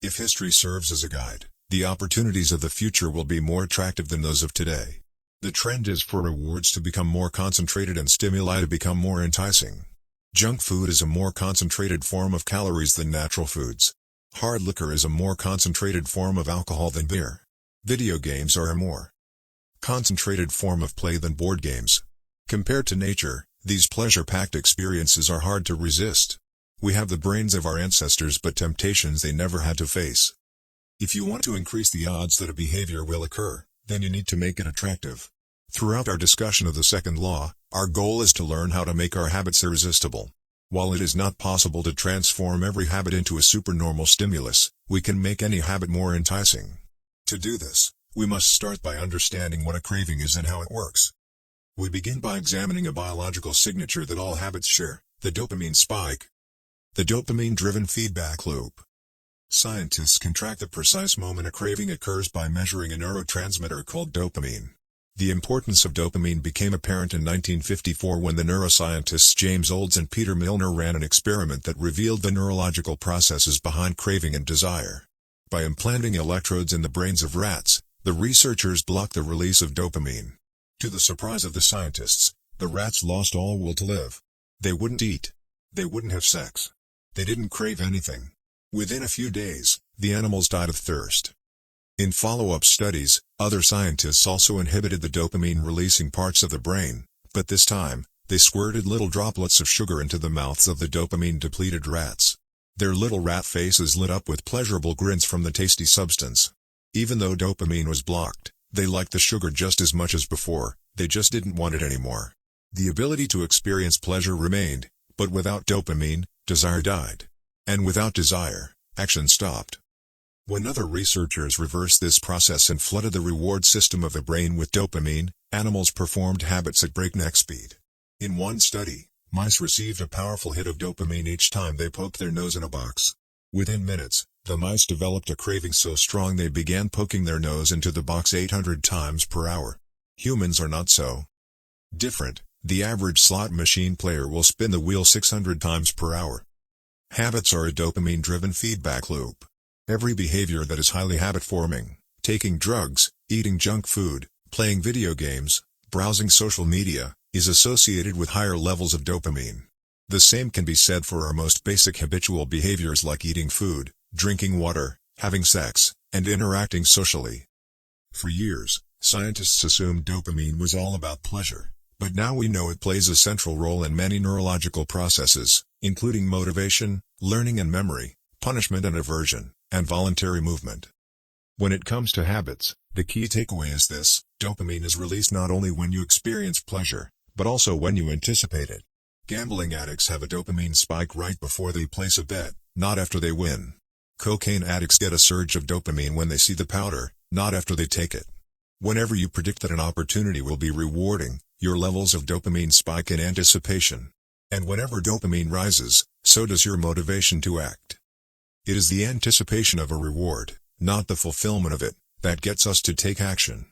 If history serves as a guide, the opportunities of the future will be more attractive than those of today. The trend is for rewards to become more concentrated and stimuli to become more enticing. Junk food is a more concentrated form of calories than natural foods. Hard liquor is a more concentrated form of alcohol than beer. Video games are a more concentrated form of play than board games. Compared to nature, these pleasure-packed experiences are hard to resist. We have the brains of our ancestors but temptations they never had to face. If you want to increase the odds that a behavior will occur, then you need to make it attractive. Throughout our discussion of the second law, our goal is to learn how to make our habits irresistible. While it is not possible to transform every habit into a supernormal stimulus, we can make any habit more enticing. To do this, we must start by understanding what a craving is and how it works. We begin by examining a biological signature that all habits share, the dopamine spike. The dopamine-driven feedback loop. Scientists can track the precise moment a craving occurs by measuring a neurotransmitter called dopamine. The importance of dopamine became apparent in 1954 when the neuroscientists James Olds and Peter Milner ran an experiment that revealed the neurological processes behind craving and desire. By implanting electrodes in the brains of rats, the researchers blocked the release of dopamine. To the surprise of the scientists, the rats lost all will to live. They wouldn't eat. They wouldn't have sex. They didn't crave anything. Within a few days, the animals died of thirst. In follow-up studies, other scientists also inhibited the dopamine-releasing parts of the brain, but this time, they squirted little droplets of sugar into the mouths of the dopamine-depleted rats. Their little rat faces lit up with pleasurable grins from the tasty substance. Even though dopamine was blocked, they liked the sugar just as much as before, they just didn't want it anymore. The ability to experience pleasure remained, but without dopamine, desire died. And without desire, action stopped. When other researchers reversed this process and flooded the reward system of the brain with dopamine, animals performed habits at breakneck speed. In one study, mice received a powerful hit of dopamine each time they poked their nose in a box. Within minutes, the mice developed a craving so strong they began poking their nose into the box 800 times per hour. Humans are not so different. The average slot machine player will spin the wheel 600 times per hour. Habits are a dopamine-driven feedback loop. Every behavior that is highly habit-forming, taking drugs, eating junk food, playing video games, browsing social media, is associated with higher levels of dopamine. The same can be said for our most basic habitual behaviors like eating food, drinking water, having sex, and interacting socially. For years, scientists assumed dopamine was all about pleasure, but now we know it plays a central role in many neurological processes, including motivation, learning and memory, punishment and aversion, and voluntary movement. When it comes to habits, the key takeaway is this: dopamine is released not only when you experience pleasure, but also when you anticipate it. Gambling addicts have a dopamine spike right before they place a bet, not after they win. Cocaine addicts get a surge of dopamine when they see the powder, not after they take it. Whenever you predict that an opportunity will be rewarding, your levels of dopamine spike in anticipation. And whenever dopamine rises, so does your motivation to act. It is the anticipation of a reward, not the fulfillment of it, that gets us to take action.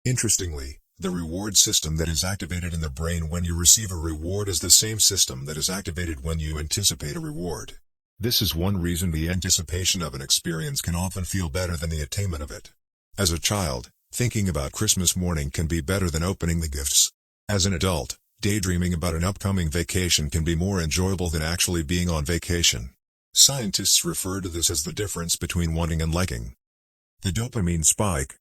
Interestingly, the reward system that is activated in the brain when you receive a reward is the same system that is activated when you anticipate a reward. This is one reason the anticipation of an experience can often feel better than the attainment of it. As a child, thinking about Christmas morning can be better than opening the gifts. As an adult, daydreaming about an upcoming vacation can be more enjoyable than actually being on vacation. Scientists refer to this as the difference between wanting and liking. The dopamine spike.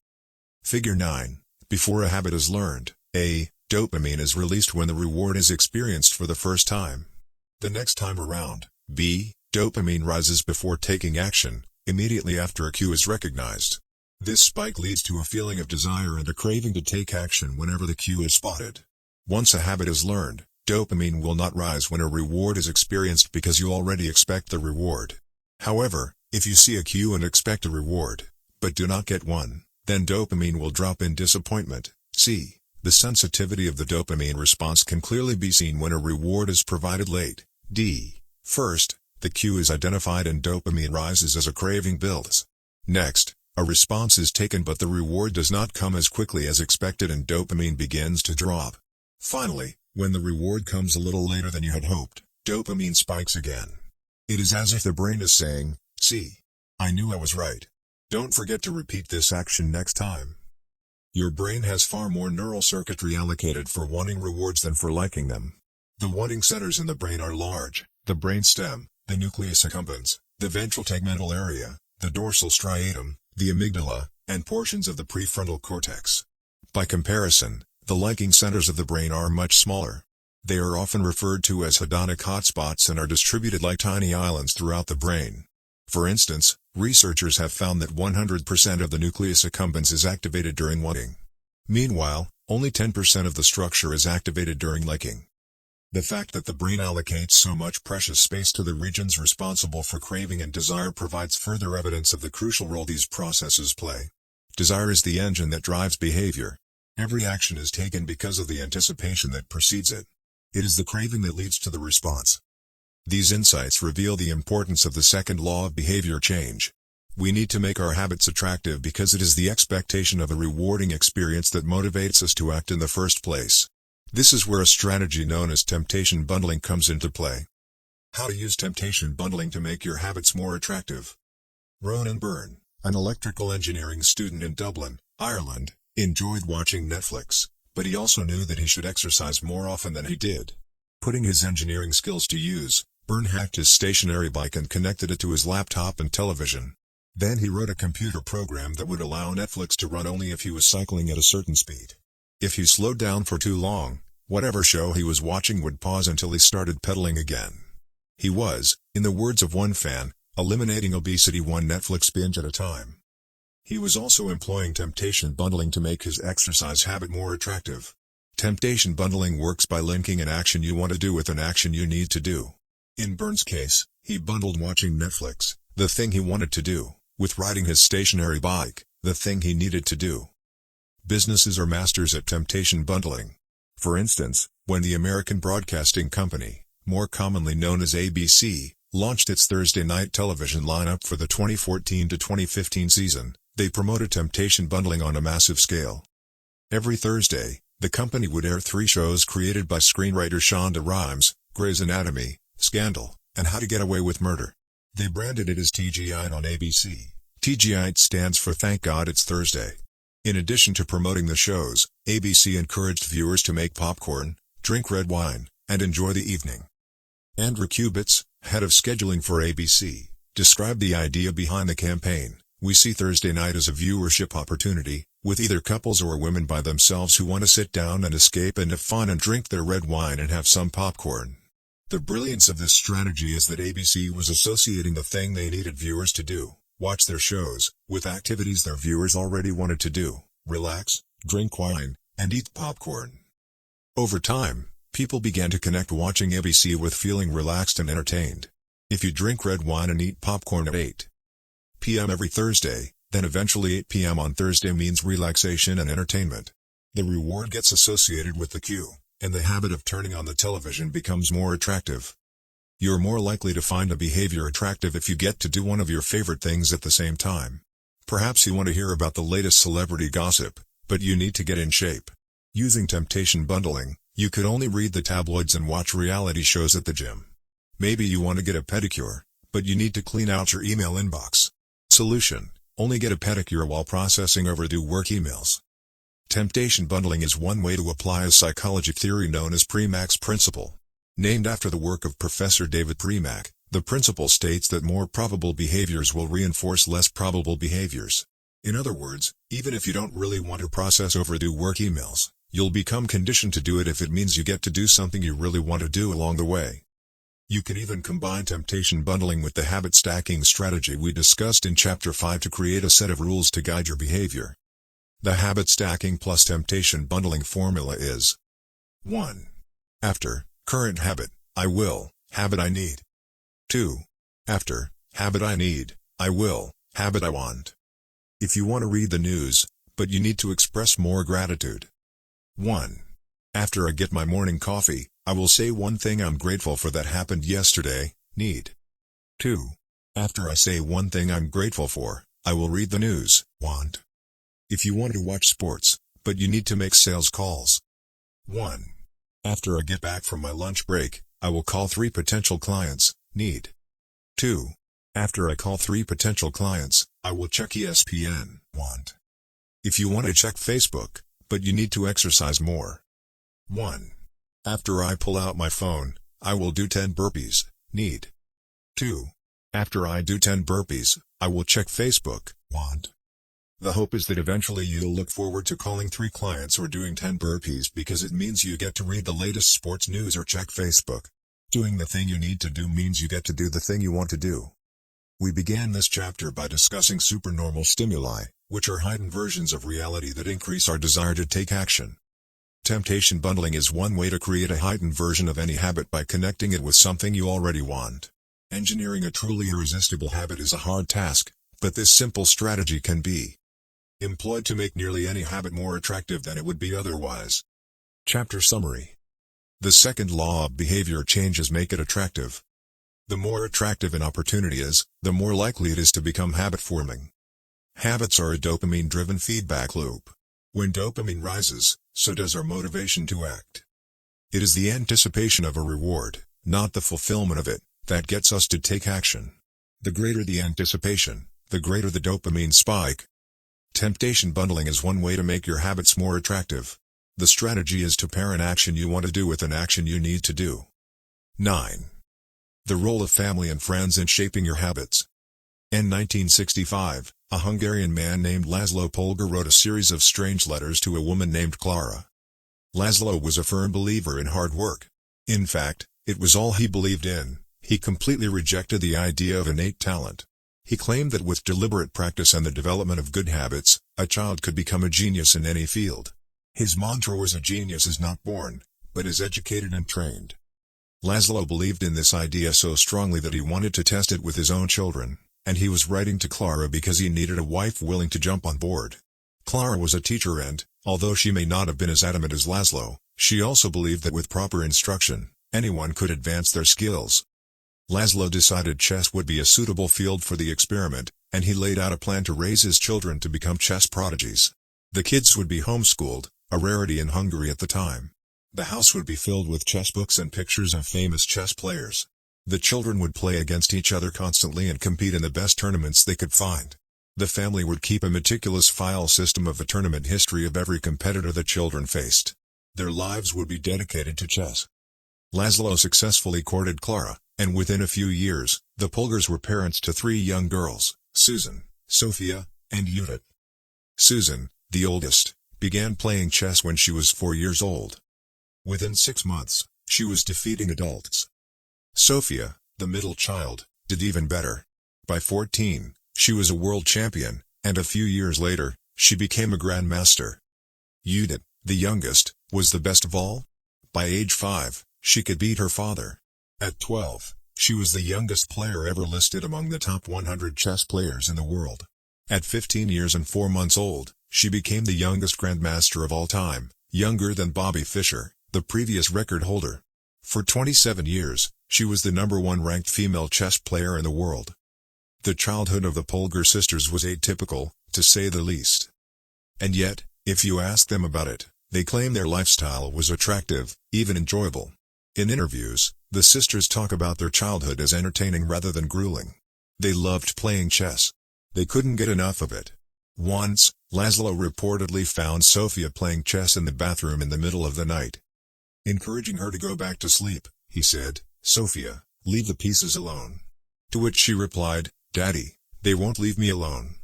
Figure 9. Before a habit is learned, A. Dopamine is released when the reward is experienced for the first time. The next time around, B. Dopamine rises before taking action, immediately after a cue is recognized. This spike leads to a feeling of desire and a craving to take action whenever the cue is spotted. Once a habit is learned, dopamine will not rise when a reward is experienced because you already expect the reward. However, if you see a cue and expect a reward, but do not get one, then dopamine will drop in disappointment. C. The sensitivity of the dopamine response can clearly be seen when a reward is provided late. D. First, the cue is identified and dopamine rises as a craving builds. Next, a response is taken but the reward does not come as quickly as expected and dopamine begins to drop. Finally, when the reward comes a little later than you had hoped, dopamine spikes again. It is as if the brain is saying, "See, I knew I was right. Don't forget to repeat this action next time." Your brain has far more neural circuitry allocated for wanting rewards than for liking them. The wanting centers in the brain are large: the brainstem, the nucleus accumbens, the ventral tegmental area, the dorsal striatum, the amygdala, and portions of the prefrontal cortex. By comparison, the liking centers of the brain are much smaller. They are often referred to as hedonic hotspots and are distributed like tiny islands throughout the brain. For instance, researchers have found that 100% of the nucleus accumbens is activated during wanting. Meanwhile, only 10% of the structure is activated during liking. The fact that the brain allocates so much precious space to the regions responsible for craving and desire provides further evidence of the crucial role these processes play. Desire is the engine that drives behavior. Every action is taken because of the anticipation that precedes it. It is the craving that leads to the response. These insights reveal the importance of the second law of behavior change. We need to make our habits attractive because it is the expectation of a rewarding experience that motivates us to act in the first place. This is where a strategy known as temptation bundling comes into play. How to use temptation bundling to make your habits more attractive. Ronan Byrne, an electrical engineering student in Dublin, Ireland, enjoyed watching Netflix, but he also knew that he should exercise more often than he did. Putting his engineering skills to use, Byrne hacked his stationary bike and connected it to his laptop and television. Then he wrote a computer program that would allow Netflix to run only if he was cycling at a certain speed. If he slowed down for too long, whatever show he was watching would pause until he started pedaling again. He was, in the words of one fan, eliminating obesity one Netflix binge at a time. He was also employing temptation bundling to make his exercise habit more attractive. Temptation bundling works by linking an action you want to do with an action you need to do. In Byrne's case, he bundled watching Netflix, the thing he wanted to do, with riding his stationary bike, the thing he needed to do. Businesses are masters at temptation bundling. For instance, when the American Broadcasting Company, more commonly known as ABC, launched its Thursday night television lineup for the 2014 to 2015 season, they promoted temptation bundling on a massive scale. Every Thursday, the company would air 3 shows created by screenwriter Shonda Rhimes: Grey's Anatomy, Scandal, and How to Get Away with Murder. They branded it as TGI on ABC. TGI stands for Thank God It's Thursday. In addition to promoting the shows, ABC encouraged viewers to make popcorn, drink red wine, and enjoy the evening. Andrew Kubitz, head of scheduling for ABC, described the idea behind the campaign. "We see Thursday night as a viewership opportunity, with either couples or women by themselves who want to sit down and escape and have fun and drink their red wine and have some popcorn." The brilliance of this strategy is that ABC was associating the thing they needed viewers to do, watch their shows, with activities their viewers already wanted to do: relax, drink wine, and eat popcorn. Over time, people began to connect watching ABC with feeling relaxed and entertained. If you drink red wine and eat popcorn at 8 p.m. every Thursday, then eventually 8 p.m. on Thursday means relaxation and entertainment. The reward gets associated with the cue, and the habit of turning on the television becomes more attractive. You're more likely to find a behavior attractive if you get to do one of your favorite things at the same time. Perhaps you want to hear about the latest celebrity gossip, but you need to get in shape. Using temptation bundling, you could only read the tabloids and watch reality shows at the gym. Maybe you want to get a pedicure, but you need to clean out your email inbox. Solution: only get a pedicure while processing overdue work emails. Temptation bundling is one way to apply a psychology theory known as Premack's principle. Named after the work of Professor David Premack, the principle states that more probable behaviors will reinforce less probable behaviors. In other words, even if you don't really want to process overdue work emails, You'll become conditioned to do it if it means you get to do something you really want to do along the way. You can even combine temptation bundling with the habit stacking strategy we discussed in Chapter 5 to create a set of rules to guide your behavior. The habit stacking plus temptation bundling formula is 1. After, current habit, I will, habit I need. 2. After, habit I need, I will, habit I want. If you want to read the news, but you need to express more gratitude. 1. After I get my morning coffee, I will say one thing I'm grateful for that happened yesterday, need. 2. After I say one thing I'm grateful for, I will read the news, want. If you want to watch sports, but you need to make sales calls. 1. After I get back from my lunch break, I will call 3 potential clients, need. 2. After I call 3 potential clients, I will check ESPN, want. If you want to check Facebook, but you need to exercise more. 1. After I pull out my phone, I will do 10 burpees, need. 2. After I do 10 burpees, I will check Facebook, want. The hope is that eventually you'll look forward to calling 3 clients or doing 10 burpees because it means you get to read the latest sports news or check Facebook. Doing the thing you need to do means you get to do the thing you want to do. We began this chapter by discussing supernormal stimuli, which are heightened versions of reality that increase our desire to take action. Temptation bundling is one way to create a heightened version of any habit by connecting it with something you already want. Engineering a truly irresistible habit is a hard task, but this simple strategy can be employed to make nearly any habit more attractive than it would be otherwise. Chapter Summary. The second law of behavior changes make it attractive. The more attractive an opportunity is, the more likely it is to become habit-forming. Habits are a dopamine-driven feedback loop. When dopamine rises, so does our motivation to act. It is the anticipation of a reward, not the fulfillment of it, that gets us to take action. The greater the anticipation, the greater the dopamine spike. Temptation bundling is one way to make your habits more attractive. The strategy is to pair an action you want to do with an action you need to do. 9. The role of family and friends in shaping your habits. In 1965, a Hungarian man named Laszlo Polgar wrote a series of strange letters to a woman named Clara. Laszlo was a firm believer in hard work. In fact, it was all he believed in. He completely rejected the idea of innate talent. He claimed that with deliberate practice and the development of good habits, a child could become a genius in any field. His mantra was a genius is not born, but is educated and trained. Laszlo believed in this idea so strongly that he wanted to test it with his own children, and he was writing to Clara because he needed a wife willing to jump on board. Clara was a teacher and, although she may not have been as adamant as Laszlo, she also believed that with proper instruction, anyone could advance their skills. Laszlo decided chess would be a suitable field for the experiment, and he laid out a plan to raise his children to become chess prodigies. The kids would be homeschooled, a rarity in Hungary at the time. The house would be filled with chess books and pictures of famous chess players. The children would play against each other constantly and compete in the best tournaments they could find. The family would keep a meticulous file system of the tournament history of every competitor the children faced. Their lives would be dedicated to chess. Laszlo successfully courted Clara, and within a few years, the Polgars were parents to 3 young girls, Susan, Sophia, and Judith. Susan, the oldest, began playing chess when she was 4 years old. Within 6 months, she was defeating adults. Sophia, the middle child, did even better. By 14, she was a world champion, and a few years later, she became a grandmaster. Judith, the youngest, was the best of all. By age 5, she could beat her father. At 12, she was the youngest player ever listed among the top 100 chess players in the world. At 15 years and 4 months old, she became the youngest grandmaster of all time, younger than Bobby Fischer, the previous record holder. For 27 years, she was the #1 ranked female chess player in the world. The childhood of the Polgar sisters was atypical, to say the least. And yet, if you ask them about it, they claim their lifestyle was attractive, even enjoyable. In interviews, the sisters talk about their childhood as entertaining rather than grueling. They loved playing chess. They couldn't get enough of it. Once, Laszlo reportedly found Sophia playing chess in the bathroom in the middle of the night. Encouraging her to go back to sleep, he said, "Sophia, leave the pieces alone." To which she replied, "Daddy, they won't leave me alone."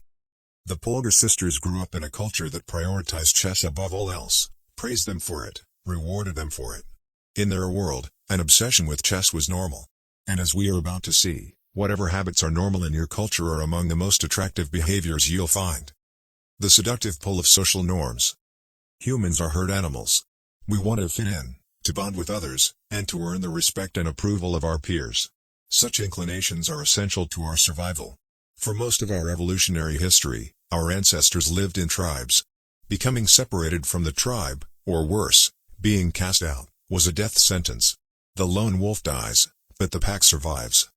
The Polgar sisters grew up in a culture that prioritized chess above all else. praised them for it, rewarded them for it. In their world, an obsession with chess was normal. And as we are about to see, whatever habits are normal in your culture are among the most attractive behaviors you'll find. The seductive pull of social norms. Humans are herd animals. We want to fit in, to bond with others, and to earn the respect and approval of our peers. Such inclinations are essential to our survival. For most of our evolutionary history, our ancestors lived in tribes. Becoming separated from the tribe, or worse, being cast out, was a death sentence. The lone wolf dies, but the pack survives.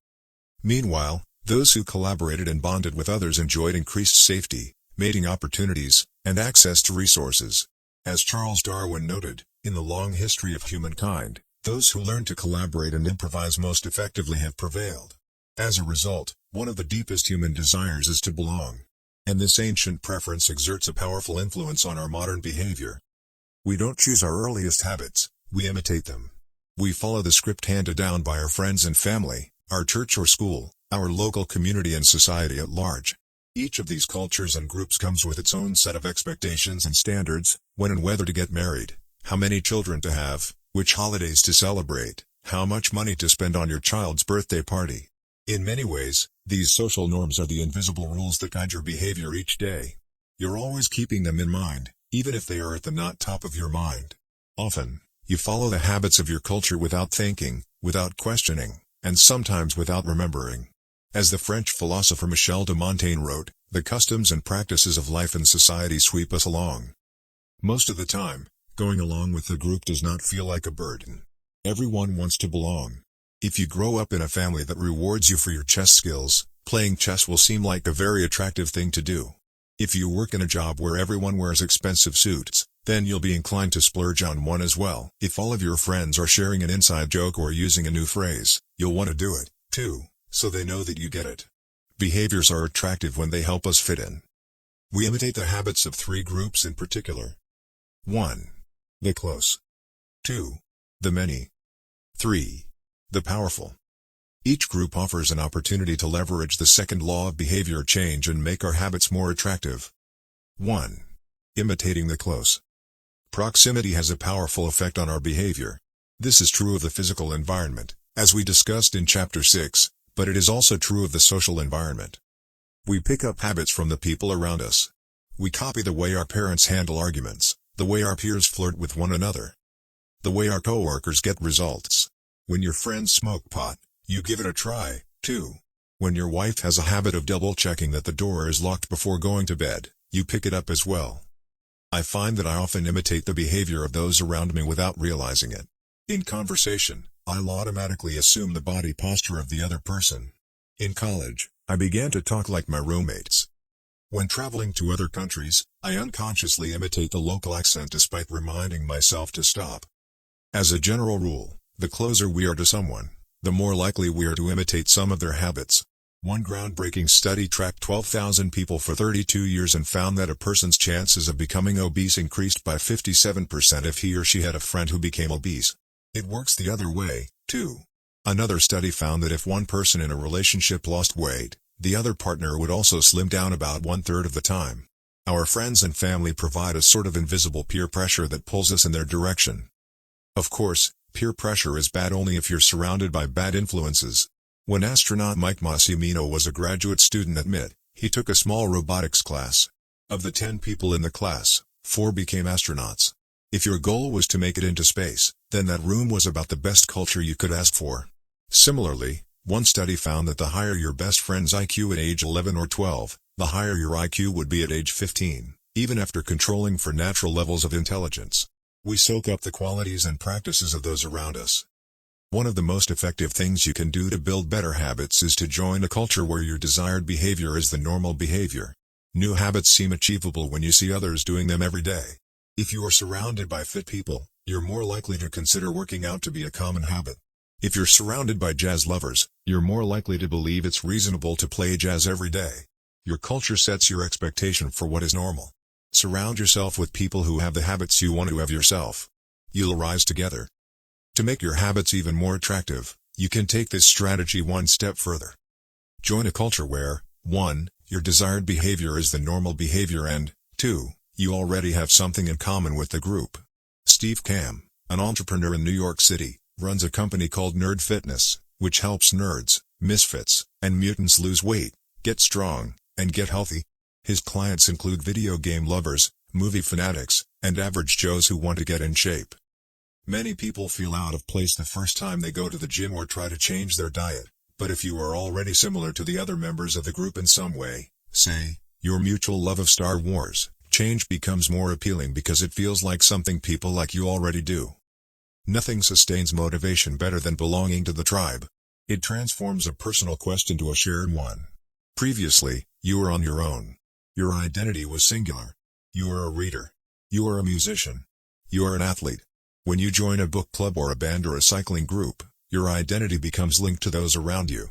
Meanwhile, those who collaborated and bonded with others enjoyed increased safety, mating opportunities, and access to resources. As Charles Darwin noted, in the long history of humankind, those who learn to collaborate and improvise most effectively have prevailed. As a result, one of the deepest human desires is to belong. And this ancient preference exerts a powerful influence on our modern behavior. We don't choose our earliest habits, we imitate them. We follow the script handed down by our friends and family, our church or school, our local community and society at large. Each of these cultures and groups comes with its own set of expectations and standards, when and whether to get married, how many children to have, which holidays to celebrate, how much money to spend on your child's birthday party. In many ways, these social norms are the invisible rules that guide your behavior each day. You're always keeping them in mind, even if they are at the not top of your mind. Often, you follow the habits of your culture without thinking, without questioning, and sometimes without remembering. As the French philosopher Michel de Montaigne wrote, the customs and practices of life and society sweep us along. Most of the time, going along with the group does not feel like a burden. Everyone wants to belong. If you grow up in a family that rewards you for your chess skills, playing chess will seem like a very attractive thing to do. If you work in a job where everyone wears expensive suits, then you'll be inclined to splurge on one as well. If all of your friends are sharing an inside joke or using a new phrase, you'll want to do it, too, so they know that you get it. Behaviors are attractive when they help us fit in. We imitate the habits of three groups in particular. 1. The close. 2. The many. 3. The powerful. Each group offers an opportunity to leverage the second law of behavior change and make our habits more attractive. 1. Imitating the close. Proximity has a powerful effect on our behavior. This is true of the physical environment, as we discussed in Chapter 6, but it is also true of the social environment. We pick up habits from the people around us. We copy the way our parents handle arguments, the way our peers flirt with one another, the way our coworkers get results. When your friends smoke pot, you give it a try, too. When your wife has a habit of double-checking that the door is locked before going to bed, you pick it up as well. I find that I often imitate the behavior of those around me without realizing it. In conversation, I'll automatically assume the body posture of the other person. In college, I began to talk like my roommates. When traveling to other countries, I unconsciously imitate the local accent despite reminding myself to stop. As a general rule, the closer we are to someone, the more likely we are to imitate some of their habits. One groundbreaking study tracked 12,000 people for 32 years and found that a person's chances of becoming obese increased by 57% if he or she had a friend who became obese. It works the other way, too. Another study found that if one person in a relationship lost weight, the other partner would also slim down about 1/3 of the time. Our friends and family provide a sort of invisible peer pressure that pulls us in their direction. Of course, peer pressure is bad only if you're surrounded by bad influences. When astronaut Mike Massimino was a graduate student at MIT, he took a small robotics class. Of the 10 people in the class, 4 became astronauts. If your goal was to make it into space, then that room was about the best culture you could ask for. Similarly, one study found that the higher your best friend's IQ at age 11 or 12, the higher your IQ would be at age 15, even after controlling for natural levels of intelligence. We soak up the qualities and practices of those around us. One of the most effective things you can do to build better habits is to join a culture where your desired behavior is the normal behavior. New habits seem achievable when you see others doing them every day. If you are surrounded by fit people, you're more likely to consider working out to be a common habit. If you're surrounded by jazz lovers, you're more likely to believe it's reasonable to play jazz every day. Your culture sets your expectation for what is normal. Surround yourself with people who have the habits you want to have yourself. You'll rise together. To make your habits even more attractive, you can take this strategy one step further. Join a culture where, 1. Your desired behavior is the normal behavior and, 2. You already have something in common with the group. Steve Cam, an entrepreneur in New York City, runs a company called Nerd Fitness, which helps nerds, misfits, and mutants lose weight, get strong, and get healthy. His clients include video game lovers, movie fanatics, and average Joes who want to get in shape. Many people feel out of place the first time they go to the gym or try to change their diet, but if you are already similar to the other members of the group in some way, say, your mutual love of Star Wars, change becomes more appealing because it feels like something people like you already do. Nothing sustains motivation better than belonging to the tribe. It transforms a personal quest into a shared one. Previously, you were on your own. Your identity was singular. You are a reader. You are a musician. You are an athlete. When you join a book club or a band or a cycling group, your identity becomes linked to those around you.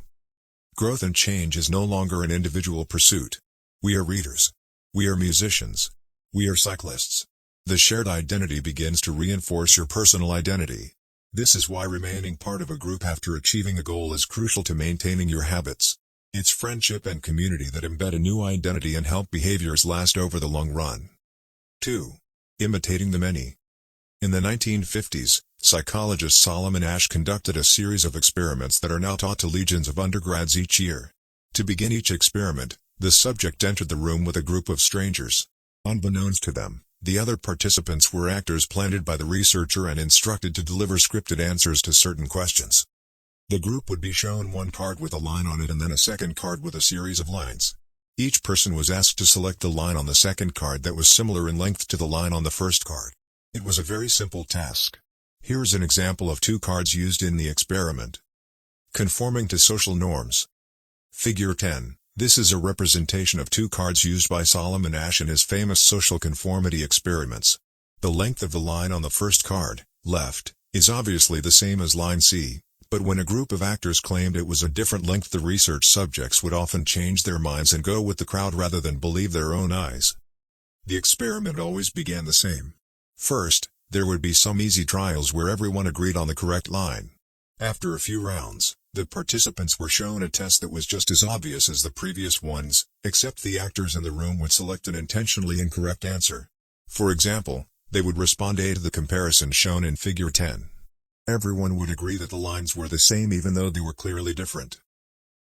Growth and change is no longer an individual pursuit. We are readers. We are musicians. We are cyclists. The shared identity begins to reinforce your personal identity. This is why remaining part of a group after achieving a goal is crucial to maintaining your habits. It's friendship and community that embed a new identity and help behaviors last over the long run. 2. Imitating the many. In the 1950s, psychologist Solomon Asch conducted a series of experiments that are now taught to legions of undergrads each year. To begin each experiment, the subject entered the room with a group of strangers. Unbeknownst to them, the other participants were actors planted by the researcher and instructed to deliver scripted answers to certain questions. The group would be shown one card with a line on it and then a second card with a series of lines. Each person was asked to select the line on the second card that was similar in length to the line on the first card. It was a very simple task. Here's an example of 2 cards used in the experiment. Conforming to social norms. Figure 10. This is a representation of 2 cards used by Solomon Asch in his famous social conformity experiments. The length of the line on the first card, left, is obviously the same as line C, but when a group of actors claimed it was a different length, the research subjects would often change their minds and go with the crowd rather than believe their own eyes. The experiment always began the same. First, there would be some easy trials where everyone agreed on the correct line. After a few rounds, the participants were shown a test that was just as obvious as the previous ones, except the actors in the room would select an intentionally incorrect answer. For example, they would respond A to the comparison shown in Figure 10. Everyone would agree that the lines were the same even though they were clearly different.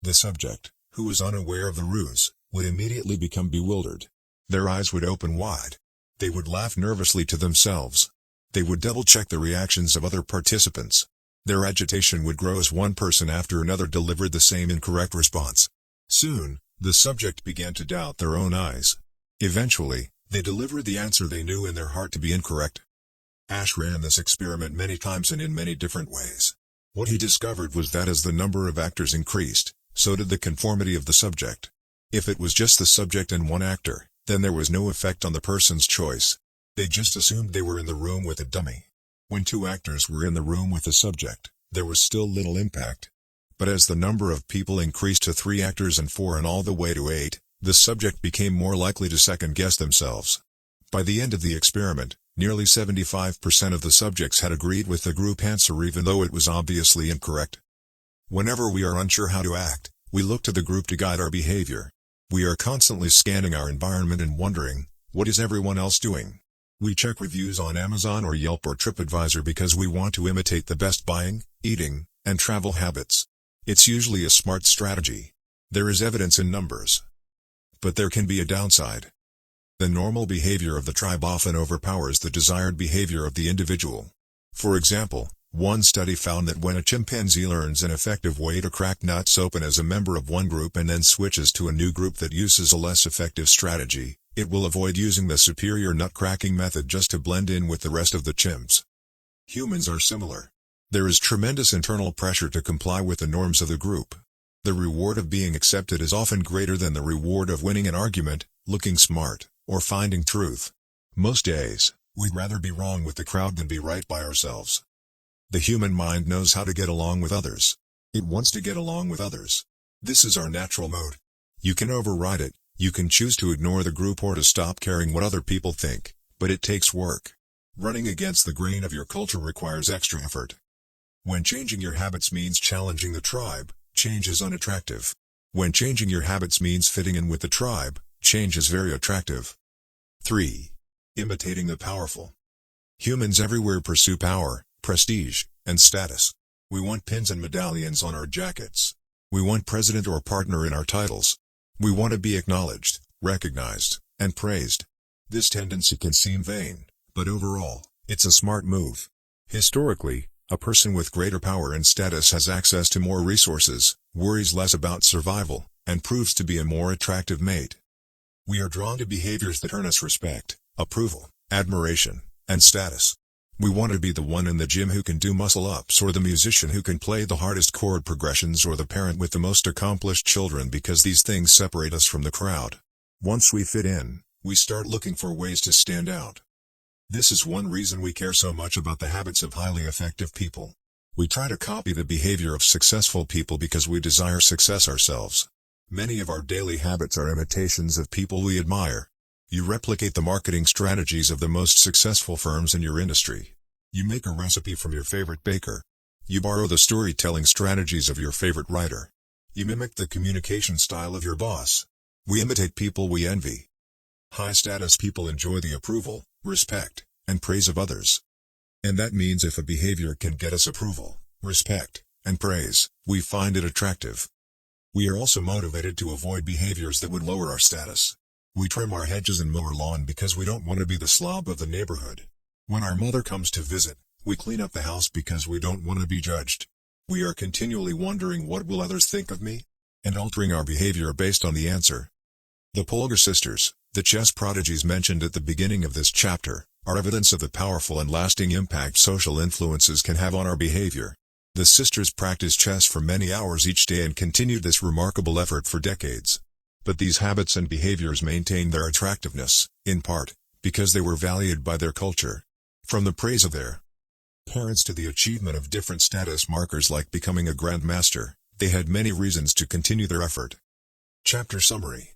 The subject, who was unaware of the ruse, would immediately become bewildered. Their eyes would open wide. They would laugh nervously to themselves. They would double-check the reactions of other participants. Their agitation would grow as one person after another delivered the same incorrect response. Soon, the subject began to doubt their own eyes. Eventually, they delivered the answer they knew in their heart to be incorrect. Asch ran this experiment many times and in many different ways. What he discovered was that as the number of actors increased, so did the conformity of the subject. If it was just the subject and one actor, then there was no effect on the person's choice. They just assumed they were in the room with a dummy. When 2 actors were in the room with the subject, there was still little impact. But as the number of people increased to 3 actors and 4 and all the way to 8, the subject became more likely to second-guess themselves. By the end of the experiment, nearly 75% of the subjects had agreed with the group answer even though it was obviously incorrect. Whenever we are unsure how to act, we look to the group to guide our behavior. We are constantly scanning our environment and wondering, what is everyone else doing? We check reviews on Amazon or Yelp or TripAdvisor because we want to imitate the best buying, eating, and travel habits. It's usually a smart strategy. There is evidence in numbers. But there can be a downside. The normal behavior of the tribe often overpowers the desired behavior of the individual. For example, one study found that when a chimpanzee learns an effective way to crack nuts open as a member of one group and then switches to a new group that uses a less effective strategy, it will avoid using the superior nut-cracking method just to blend in with the rest of the chimps. Humans are similar. There is tremendous internal pressure to comply with the norms of the group. The reward of being accepted is often greater than the reward of winning an argument, looking smart, or finding truth. Most days, we'd rather be wrong with the crowd than be right by ourselves. The human mind knows how to get along with others. It wants to get along with others. This is our natural mode. You can override it. You can choose to ignore the group or to stop caring what other people think, but it takes work. Running against the grain of your culture requires extra effort. When changing your habits means challenging the tribe, change is unattractive. When changing your habits means fitting in with the tribe, change is very attractive. 3. Imitating the powerful. Humans everywhere pursue power, prestige, and status. We want pins and medallions on our jackets. We want president or partner in our titles. We want to be acknowledged, recognized, and praised. This tendency can seem vain, but overall, it's a smart move. Historically, a person with greater power and status has access to more resources, worries less about survival, and proves to be a more attractive mate. We are drawn to behaviors that earn us respect, approval, admiration, and status. We want to be the one in the gym who can do muscle-ups, or the musician who can play the hardest chord progressions, or the parent with the most accomplished children, because these things separate us from the crowd. Once we fit in, we start looking for ways to stand out. This is one reason we care so much about the habits of highly effective people. We try to copy the behavior of successful people because we desire success ourselves. Many of our daily habits are imitations of people we admire. You replicate the marketing strategies of the most successful firms in your industry. You make a recipe from your favorite baker. You borrow the storytelling strategies of your favorite writer. You mimic the communication style of your boss. We imitate people we envy. High-status people enjoy the approval, respect, and praise of others. And that means if a behavior can get us approval, respect, and praise, we find it attractive. We are also motivated to avoid behaviors that would lower our status. We trim our hedges and mow our lawn because we don't want to be the slob of the neighborhood. When our mother comes to visit, we clean up the house because we don't want to be judged. We are continually wondering, what will others think of me? And altering our behavior based on the answer. The Polgar sisters, the chess prodigies mentioned at the beginning of this chapter, are evidence of the powerful and lasting impact social influences can have on our behavior. The sisters practiced chess for many hours each day and continued this remarkable effort for decades. But these habits and behaviors maintained their attractiveness, in part, because they were valued by their culture. From the praise of their parents to the achievement of different status markers like becoming a grandmaster, they had many reasons to continue their effort. Chapter Summary.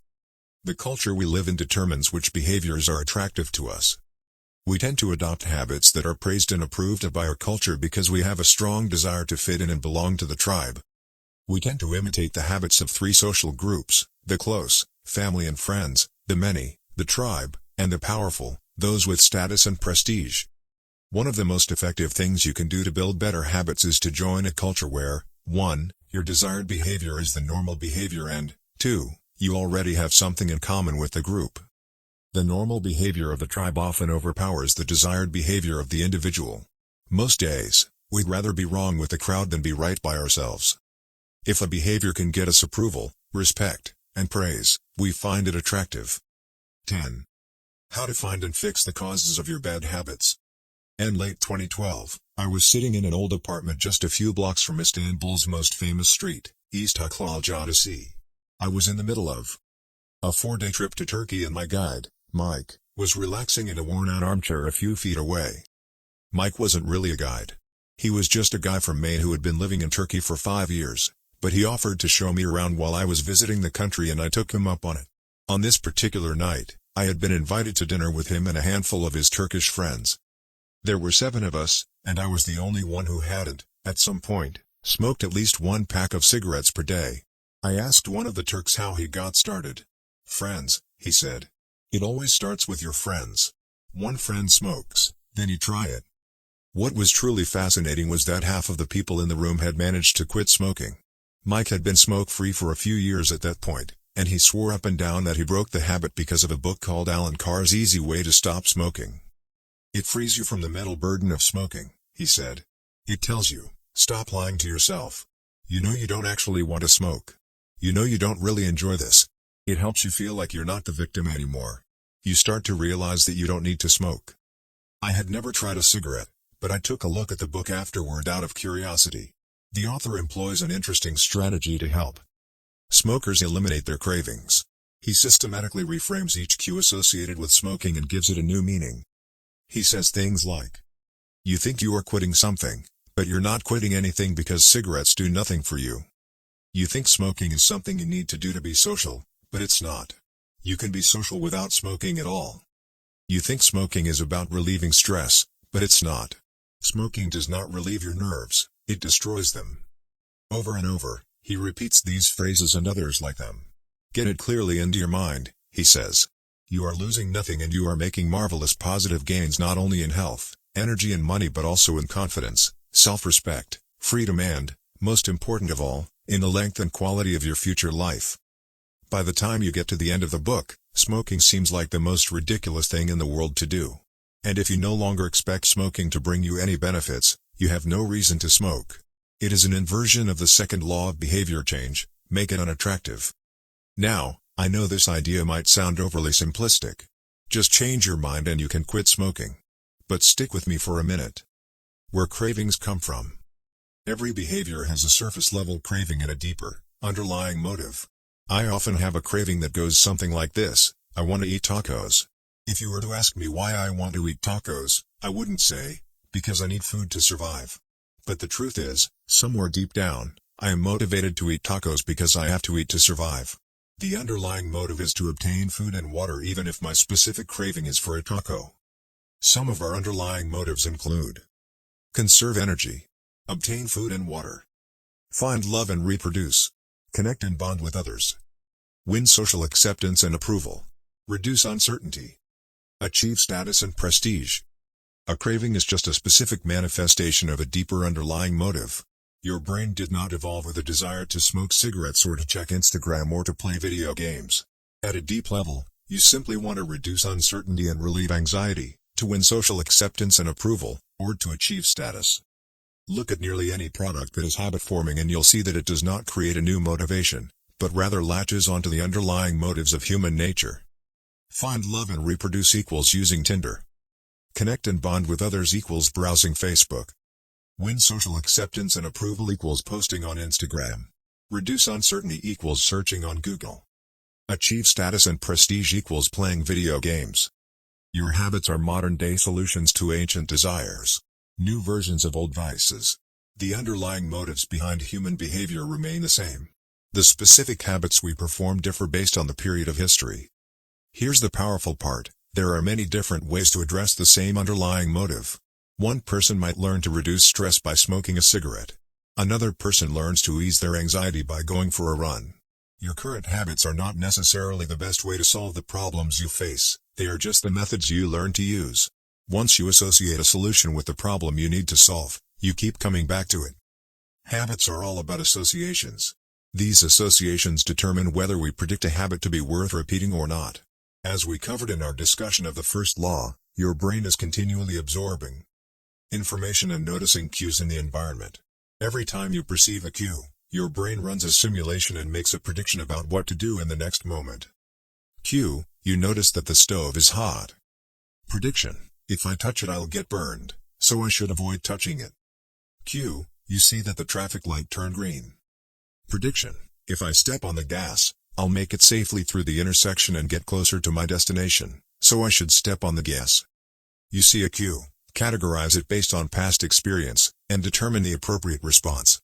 The culture we live in determines which behaviors are attractive to us. We tend to adopt habits that are praised and approved of by our culture because we have a strong desire to fit in and belong to the tribe. We tend to imitate the habits of three social groups: the close, family and friends; the many, the tribe; and the powerful, those with status and prestige. One of the most effective things you can do to build better habits is to join a culture where, 1. Your desired behavior is the normal behavior, and 2. You already have something in common with the group. The normal behavior of the tribe often overpowers the desired behavior of the individual. Most days, we'd rather be wrong with the crowd than be right by ourselves. If a behavior can get us approval, respect, and praise, we find it attractive. 10. How to find and fix the causes of your bad habits. In late 2012, I was sitting in an old apartment just a few blocks from Istanbul's most famous street, East Istiklal Caddesi. I was in the middle of a 4-day trip to Turkey, and my guide, Mike, was relaxing in a worn-out armchair a few feet away. Mike wasn't really a guide. He was just a guy from Maine who had been living in Turkey for 5 years, but he offered to show me around while I was visiting the country, and I took him up on it. On this particular night, I had been invited to dinner with him and a handful of his Turkish friends. There were 7 of us, and I was the only one who hadn't, at some point, smoked at least 1 pack of cigarettes per day. I asked one of the Turks how he got started. "Friends," he said. "It always starts with your friends. One friend smokes, then you try it." What was truly fascinating was that half of the people in the room had managed to quit smoking. Mike had been smoke-free for a few years at that point, and he swore up and down that he broke the habit because of a book called Alan Carr's Easy Way to Stop Smoking. "It frees you from the mental burden of smoking," he said. "It tells you, stop lying to yourself. You know you don't actually want to smoke. You know you don't really enjoy this. It helps you feel like you're not the victim anymore. You start to realize that you don't need to smoke." I had never tried a cigarette, but I took a look at the book afterward out of curiosity. The author employs an interesting strategy to help smokers eliminate their cravings. He systematically reframes each cue associated with smoking and gives it a new meaning. He says things like, "You think you are quitting something, but you're not quitting anything because cigarettes do nothing for you. You think smoking is something you need to do to be social, but it's not. You can be social without smoking at all. You think smoking is about relieving stress, but it's not. Smoking does not relieve your nerves, it destroys them." Over and over, he repeats these phrases and others like them. "Get it clearly into your mind," he says. "You are losing nothing and you are making marvelous positive gains not only in health, energy and money, but also in confidence, self-respect, freedom and, most important of all, in the length and quality of your future life. By the time you get to the end of the book, smoking seems like the most ridiculous thing in the world to do. And if you no longer expect smoking to bring you any benefits, you have no reason to smoke. It is an inversion of the second law of behavior change: make it unattractive. Now, I know this idea might sound overly simplistic. Just change your mind and you can quit smoking. But stick with me for a minute. Where cravings come from. Every behavior has a surface-level craving and a deeper, underlying motive. I often have a craving that goes something like this: I want to eat tacos. If you were to ask me why I want to eat tacos, I wouldn't say, because I need food to survive. But the truth is, somewhere deep down, I am motivated to eat tacos because I have to eat to survive. The underlying motive is to obtain food and water, even if my specific craving is for a taco. Some of our underlying motives include: conserve energy, obtain food and water, find love and reproduce, connect and bond with others, win social acceptance and approval, reduce uncertainty, achieve status and prestige. A craving is just a specific manifestation of a deeper underlying motive. Your brain did not evolve with a desire to smoke cigarettes or to check Instagram or to play video games. At a deep level, you simply want to reduce uncertainty and relieve anxiety, to win social acceptance and approval, or to achieve status. Look at nearly any product that is habit-forming and you'll see that it does not create a new motivation, but rather latches onto the underlying motives of human nature. Find love and reproduce equals using Tinder. Connect and bond with others equals browsing Facebook. Win social acceptance and approval equals posting on Instagram. Reduce uncertainty equals searching on Google. Achieve status and prestige equals playing video games. Your habits are modern-day solutions to ancient desires. New versions of old vices. The underlying motives behind human behavior remain the same. The specific habits we perform differ based on the period of history. Here's the powerful part: there are many different ways to address the same underlying motive. One person might learn to reduce stress by smoking a cigarette. Another person learns to ease their anxiety by going for a run. Your current habits are not necessarily the best way to solve the problems you face, they are just the methods you learn to use. Once you associate a solution with the problem you need to solve, you keep coming back to it. Habits are all about associations. These associations determine whether we predict a habit to be worth repeating or not. As we covered in our discussion of the first law, your brain is continually absorbing information and noticing cues in the environment. Every time you perceive a cue, your brain runs a simulation and makes a prediction about what to do in the next moment. Cue: you notice that the stove is hot. Prediction: if I touch it I'll get burned, so I should avoid touching it. Cue: you see that the traffic light turned green. Prediction: if I step on the gas, I'll make it safely through the intersection and get closer to my destination, so I should step on the gas. You see a cue, categorize it based on past experience, and determine the appropriate response.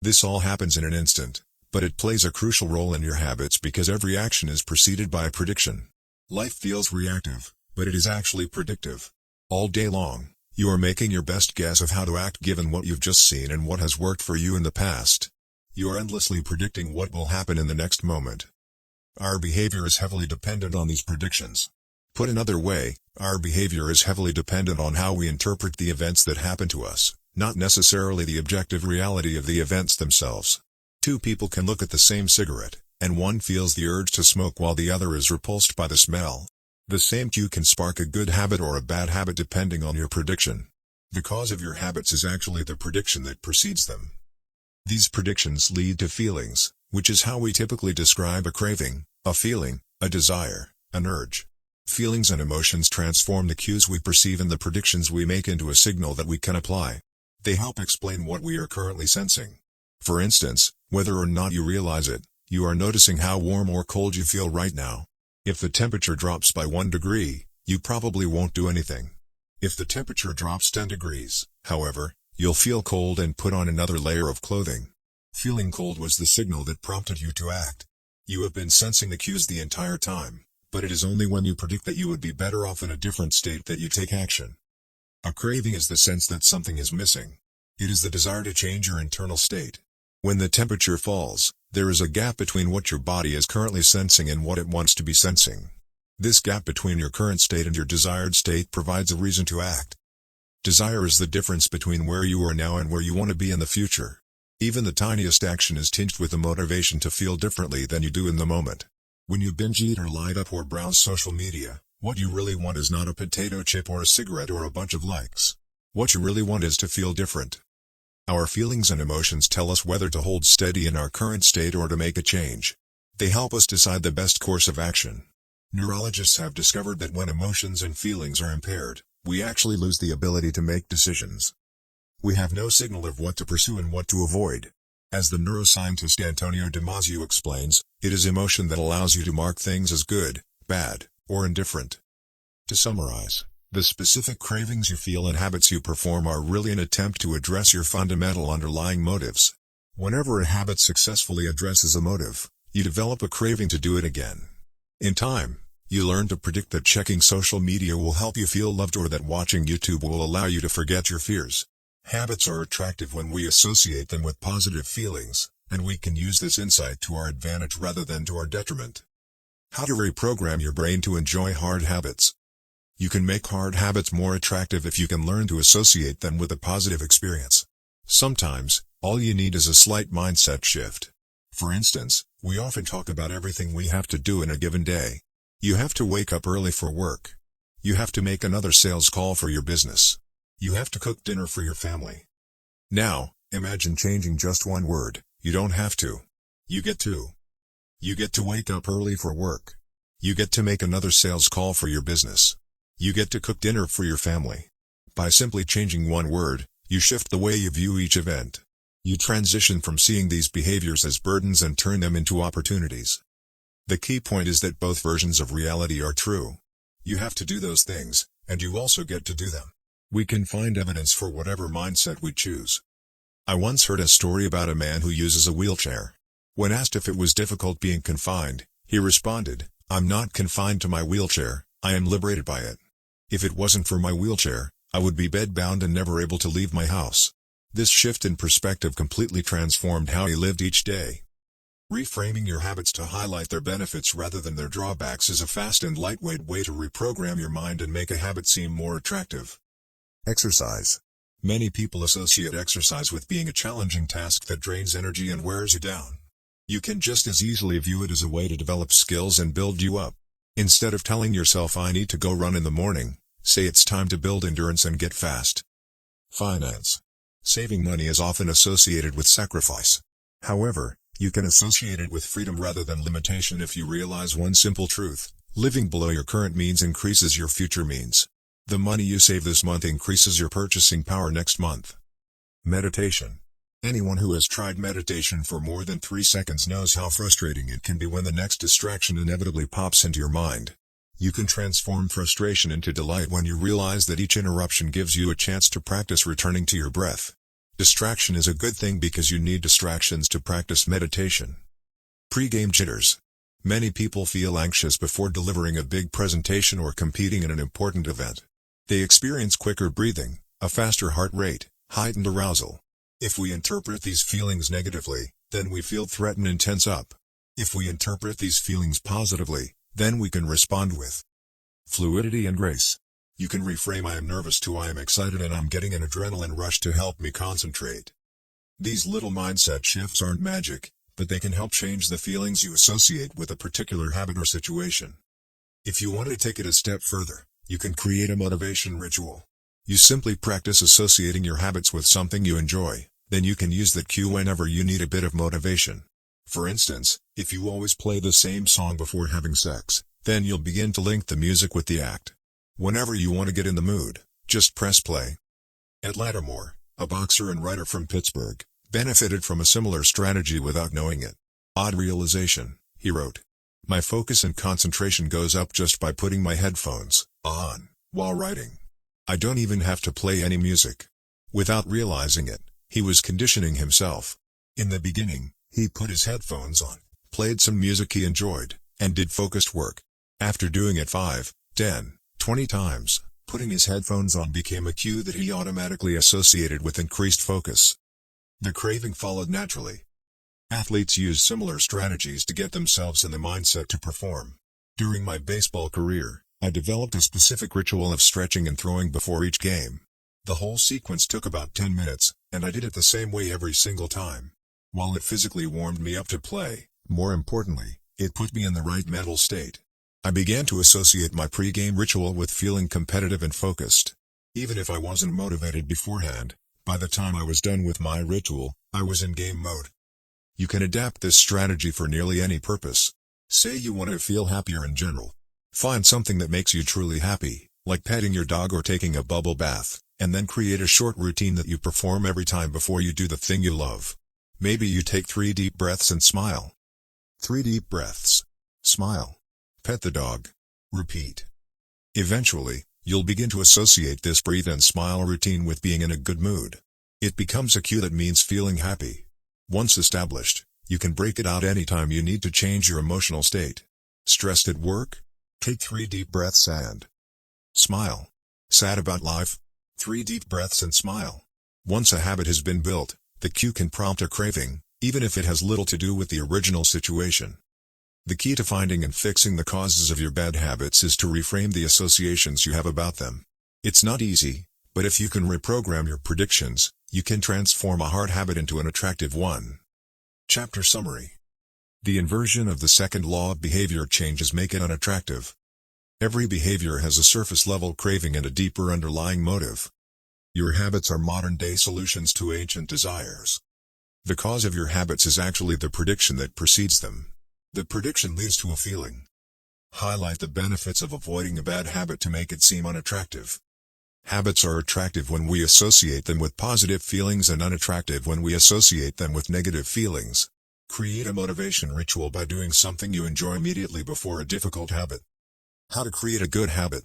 This all happens in an instant, but it plays a crucial role in your habits because every action is preceded by a prediction. Life feels reactive, but it is actually predictive. All day long, you are making your best guess of how to act given what you've just seen and what has worked for you in the past. You are endlessly predicting what will happen in the next moment. Our behavior is heavily dependent on these predictions. Put another way, our behavior is heavily dependent on how we interpret the events that happen to us, not necessarily the objective reality of the events themselves. Two people can look at the same cigarette, and one feels the urge to smoke while the other is repulsed by the smell. The same cue can spark a good habit or a bad habit depending on your prediction. The cause of your habits is actually the prediction that precedes them. These predictions lead to feelings, which is how we typically describe a craving, a feeling, a desire, an urge. Feelings and emotions transform the cues we perceive and the predictions we make into a signal that we can apply. They help explain what we are currently sensing. For instance, whether or not you realize it, you are noticing how warm or cold you feel right now. If the temperature drops by 1 degree, you probably won't do anything. If the temperature drops 10 degrees, however, you'll feel cold and put on another layer of clothing. Feeling cold was the signal that prompted you to act. You have been sensing the cues the entire time, but it is only when you predict that you would be better off in a different state that you take action. A craving is the sense that something is missing. It is the desire to change your internal state. When the temperature falls, there is a gap between what your body is currently sensing and what it wants to be sensing. This gap between your current state and your desired state provides a reason to act. Desire is the difference between where you are now and where you want to be in the future. Even the tiniest action is tinged with the motivation to feel differently than you do in the moment. When you binge eat or light up or browse social media, what you really want is not a potato chip or a cigarette or a bunch of likes. What you really want is to feel different. Our feelings and emotions tell us whether to hold steady in our current state or to make a change. They help us decide the best course of action. Neurologists have discovered that when emotions and feelings are impaired, we actually lose the ability to make decisions. We have no signal of what to pursue and what to avoid. As the neuroscientist Antonio Damasio explains, it is emotion that allows you to mark things as good, bad, or indifferent. To summarize, the specific cravings you feel and habits you perform are really an attempt to address your fundamental underlying motives. Whenever a habit successfully addresses a motive, you develop a craving to do it again. In time, you learn to predict that checking social media will help you feel loved or that watching YouTube will allow you to forget your fears. Habits are attractive when we associate them with positive feelings, and we can use this insight to our advantage rather than to our detriment. How to reprogram your brain to enjoy hard habits. You can make hard habits more attractive if you can learn to associate them with a positive experience. Sometimes, all you need is a slight mindset shift. For instance, we often talk about everything we have to do in a given day. You have to wake up early for work. You have to make another sales call for your business. You have to cook dinner for your family. Now, imagine changing just one word. You don't have to. You get to. You get to wake up early for work. You get to make another sales call for your business. You get to cook dinner for your family. By simply changing one word, you shift the way you view each event. You transition from seeing these behaviors as burdens and turn them into opportunities. The key point is that both versions of reality are true. You have to do those things, and you also get to do them. We can find evidence for whatever mindset we choose. I once heard a story about a man who uses a wheelchair. When asked if it was difficult being confined, he responded, "I'm not confined to my wheelchair, I am liberated by it. If it wasn't for my wheelchair, I would be bedbound and never able to leave my house." This shift in perspective completely transformed how he lived each day. Reframing your habits to highlight their benefits rather than their drawbacks is a fast and lightweight way to reprogram your mind and make a habit seem more attractive. Exercise. Many people associate exercise with being a challenging task that drains energy and wears you down. You can just as easily view it as a way to develop skills and build you up. Instead of telling yourself I need to go run in the morning, say it's time to build endurance and get fast. Finance. Saving money is often associated with sacrifice. However, you can associate it with freedom rather than limitation if you realize one simple truth: living below your current means increases your future means. The money you save this month increases your purchasing power next month. Meditation. Anyone who has tried meditation for more than 3 seconds knows how frustrating it can be when the next distraction inevitably pops into your mind. You can transform frustration into delight when you realize that each interruption gives you a chance to practice returning to your breath. Distraction is a good thing because you need distractions to practice meditation. Pre-game jitters. Many people feel anxious before delivering a big presentation or competing in an important event. They experience quicker breathing, a faster heart rate, heightened arousal. If we interpret these feelings negatively, then we feel threatened and tense up. If we interpret these feelings positively, then we can respond with fluidity and grace. You can reframe "I am nervous" to "I am excited and I'm getting an adrenaline rush to help me concentrate." These little mindset shifts aren't magic, but they can help change the feelings you associate with a particular habit or situation. If you want to take it a step further, you can create a motivation ritual. You simply practice associating your habits with something you enjoy, then you can use that cue whenever you need a bit of motivation. For instance, if you always play the same song before having sex, then you'll begin to link the music with the act. Whenever you want to get in the mood, just press play. Ed Lattimore, a boxer and writer from Pittsburgh, benefited from a similar strategy without knowing it. "Odd realization," he wrote. "My focus and concentration goes up just by putting my headphones on while writing. I don't even have to play any music." Without realizing it, he was conditioning himself. In the beginning, he put his headphones on, played some music he enjoyed, and did focused work. After doing it 5, 10, 20 times, putting his headphones on became a cue that he automatically associated with increased focus. The craving followed naturally. Athletes use similar strategies to get themselves in the mindset to perform. During my baseball career, I developed a specific ritual of stretching and throwing before each game. The whole sequence took about 10 minutes, and I did it the same way every single time. While it physically warmed me up to play, more importantly, it put me in the right mental state. I began to associate my pre-game ritual with feeling competitive and focused. Even if I wasn't motivated beforehand, by the time I was done with my ritual, I was in game mode. You can adapt this strategy for nearly any purpose. Say you want to feel happier in general. Find something that makes you truly happy, like petting your dog or taking a bubble bath, and then create a short routine that you perform every time before you do the thing you love. Maybe you take 3 deep breaths and smile. 3 deep breaths. Smile. Pet the dog. Repeat. Eventually, you'll begin to associate this breathe and smile routine with being in a good mood. It becomes a cue that means feeling happy. Once established, you can break it out anytime you need to change your emotional state. Stressed at work? Take 3 deep breaths and smile. Sad about life? 3 deep breaths and smile. Once a habit has been built, the cue can prompt a craving, even if it has little to do with the original situation. The key to finding and fixing the causes of your bad habits is to reframe the associations you have about them. It's not easy, but if you can reprogram your predictions, you can transform a hard habit into an attractive one. Chapter Summary. The inversion of the second law of behavior changes make it unattractive. Every behavior has a surface-level craving and a deeper underlying motive. Your habits are modern-day solutions to ancient desires. The cause of your habits is actually the prediction that precedes them. The prediction leads to a feeling. Highlight the benefits of avoiding a bad habit to make it seem unattractive. Habits are attractive when we associate them with positive feelings and unattractive when we associate them with negative feelings. Create a motivation ritual by doing something you enjoy immediately before a difficult habit. How to create a good habit.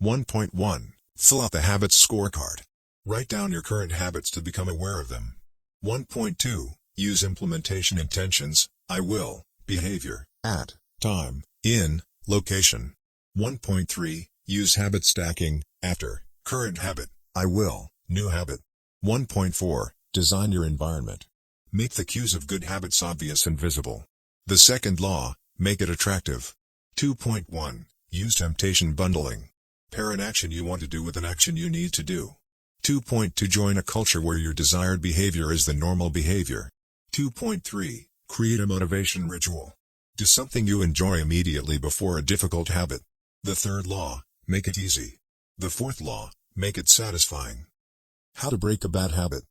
1.1. Fill out the habits scorecard. Write down your current habits to become aware of them. 1.2. Use implementation intentions, I will, behavior, at, time, in, location. 1.3. Use habit stacking, after, current habit, I will, new habit. 1.4. Design your environment. Make the cues of good habits obvious and visible. The second law, make it attractive. 2.1. Use temptation bundling. Pair an action you want to do with an action you need to do. 2.2. Join a culture where your desired behavior is the normal behavior. 2.3. Create a motivation ritual. Do something you enjoy immediately before a difficult habit. The third law, make it easy. The fourth law, make it satisfying. How to break a bad habit.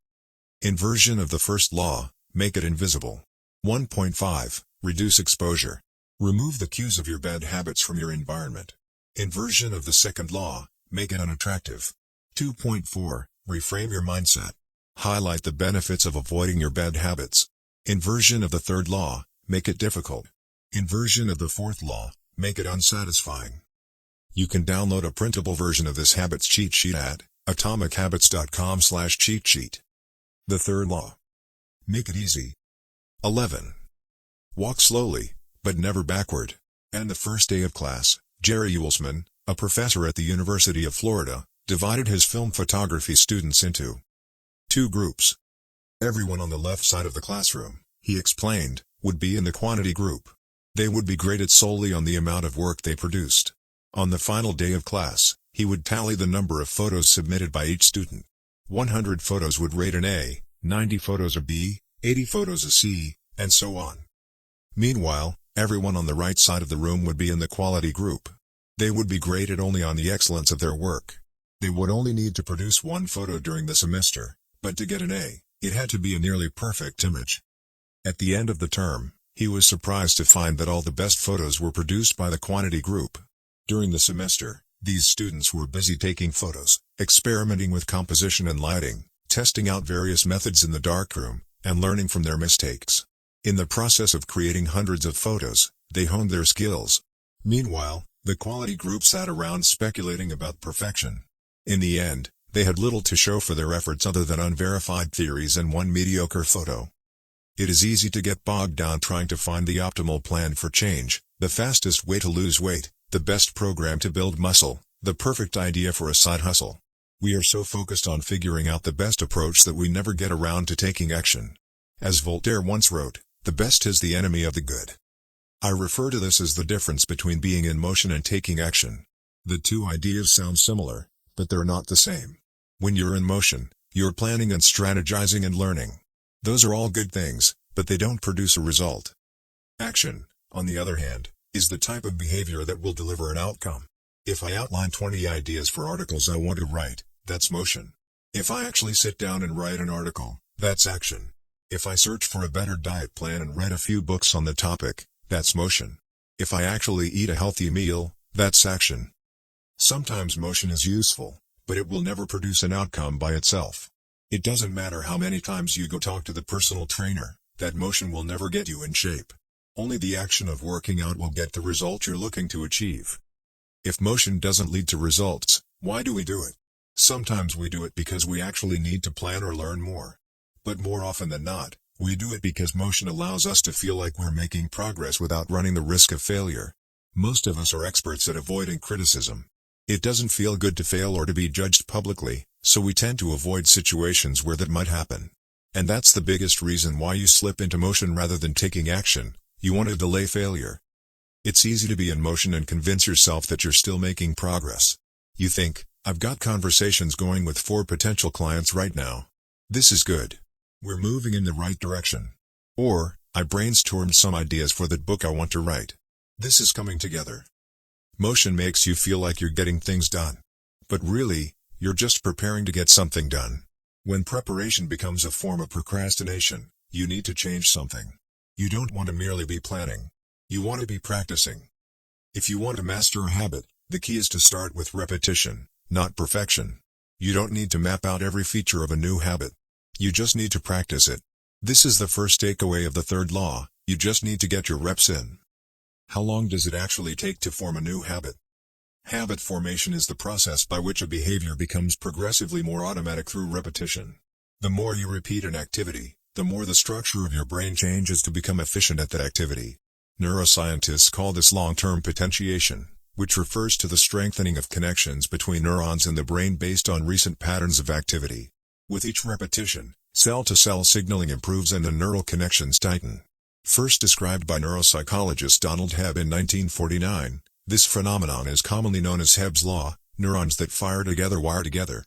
Inversion of the first law, make it invisible. 1.5. Reduce exposure. Remove the cues of your bad habits from your environment. Inversion of the second law, make it unattractive. 2.4. Reframe your mindset. Highlight the benefits of avoiding your bad habits. Inversion of the third law, make it difficult. Inversion of the fourth law, make it unsatisfying. You can download a printable version of this habits cheat sheet at atomichabits.com/cheat sheet. The third law. Make it easy. 11. Walk slowly, but never backward. And the first day of class, Jerry Uelsman, a professor at the University of Florida, divided his film photography students into 2 groups. Everyone on the left side of the classroom, he explained, would be in the quantity group. They would be graded solely on the amount of work they produced. On the final day of class, he would tally the number of photos submitted by each student. 100 photos would rate an A, 90 photos a B, 80 photos a C, and so on. Meanwhile, everyone on the right side of the room would be in the quality group. They would be graded only on the excellence of their work. They would only need to produce 1 photo during the semester, but to get an A, it had to be a nearly perfect image. At the end of the term, he was surprised to find that all the best photos were produced by the quantity group. During the semester, these students were busy taking photos, experimenting with composition and lighting, testing out various methods in the darkroom, and learning from their mistakes. In the process of creating hundreds of photos, they honed their skills. Meanwhile, the quality group sat around speculating about perfection. In the end, they had little to show for their efforts other than unverified theories and 1 mediocre photo. It is easy to get bogged down trying to find the optimal plan for change, the fastest way to lose weight, the best program to build muscle, the perfect idea for a side hustle. We are so focused on figuring out the best approach that we never get around to taking action. As Voltaire once wrote, the best is the enemy of the good. I refer to this as the difference between being in motion and taking action. The two ideas sound similar, but they're not the same. When you're in motion, you're planning and strategizing and learning. Those are all good things, but they don't produce a result. Action, on the other hand, is the type of behavior that will deliver an outcome. If I outline 20 ideas for articles I want to write, that's motion. If I actually sit down and write an article, that's action. If I search for a better diet plan and read a few books on the topic, that's motion. If I actually eat a healthy meal, that's action. Sometimes motion is useful, but it will never produce an outcome by itself. It doesn't matter how many times you go talk to the personal trainer, that motion will never get you in shape. Only the action of working out will get the result you're looking to achieve. If motion doesn't lead to results, why do we do it? Sometimes we do it because we actually need to plan or learn more. But more often than not, we do it because motion allows us to feel like we're making progress without running the risk of failure. Most of us are experts at avoiding criticism. It doesn't feel good to fail or to be judged publicly, so we tend to avoid situations where that might happen. And that's the biggest reason why you slip into motion rather than taking action. You want to delay failure. It's easy to be in motion and convince yourself that you're still making progress. You think, I've got conversations going with 4 potential clients right now. This is good. We're moving in the right direction. Or, I brainstormed some ideas for that book I want to write. This is coming together. Motion makes you feel like you're getting things done. But really, you're just preparing to get something done. When preparation becomes a form of procrastination, you need to change something. You don't want to merely be planning. You want to be practicing. If you want to master a habit, the key is to start with repetition, not perfection. You don't need to map out every feature of a new habit. You just need to practice it. This is the first takeaway of the third law, you just need to get your reps in. How long does it actually take to form a new habit? Habit formation is the process by which a behavior becomes progressively more automatic through repetition. The more you repeat an activity, the more the structure of your brain changes to become efficient at that activity. Neuroscientists call this long-term potentiation, which refers to the strengthening of connections between neurons in the brain based on recent patterns of activity. With each repetition, cell-to-cell signaling improves and the neural connections tighten. First described by neuropsychologist Donald Hebb in 1949, this phenomenon is commonly known as Hebb's law, neurons that fire together wire together.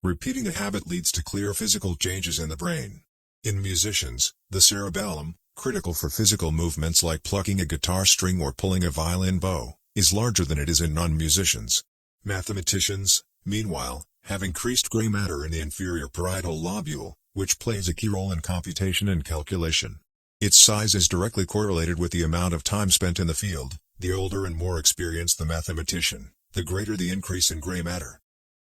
Repeating a habit leads to clear physical changes in the brain. In musicians, the cerebellum, critical for physical movements like plucking a guitar string or pulling a violin bow, is larger than it is in non-musicians. Mathematicians, meanwhile, have increased gray matter in the inferior parietal lobule, which plays a key role in computation and calculation. Its size is directly correlated with the amount of time spent in the field. The older and more experienced the mathematician, the greater the increase in gray matter.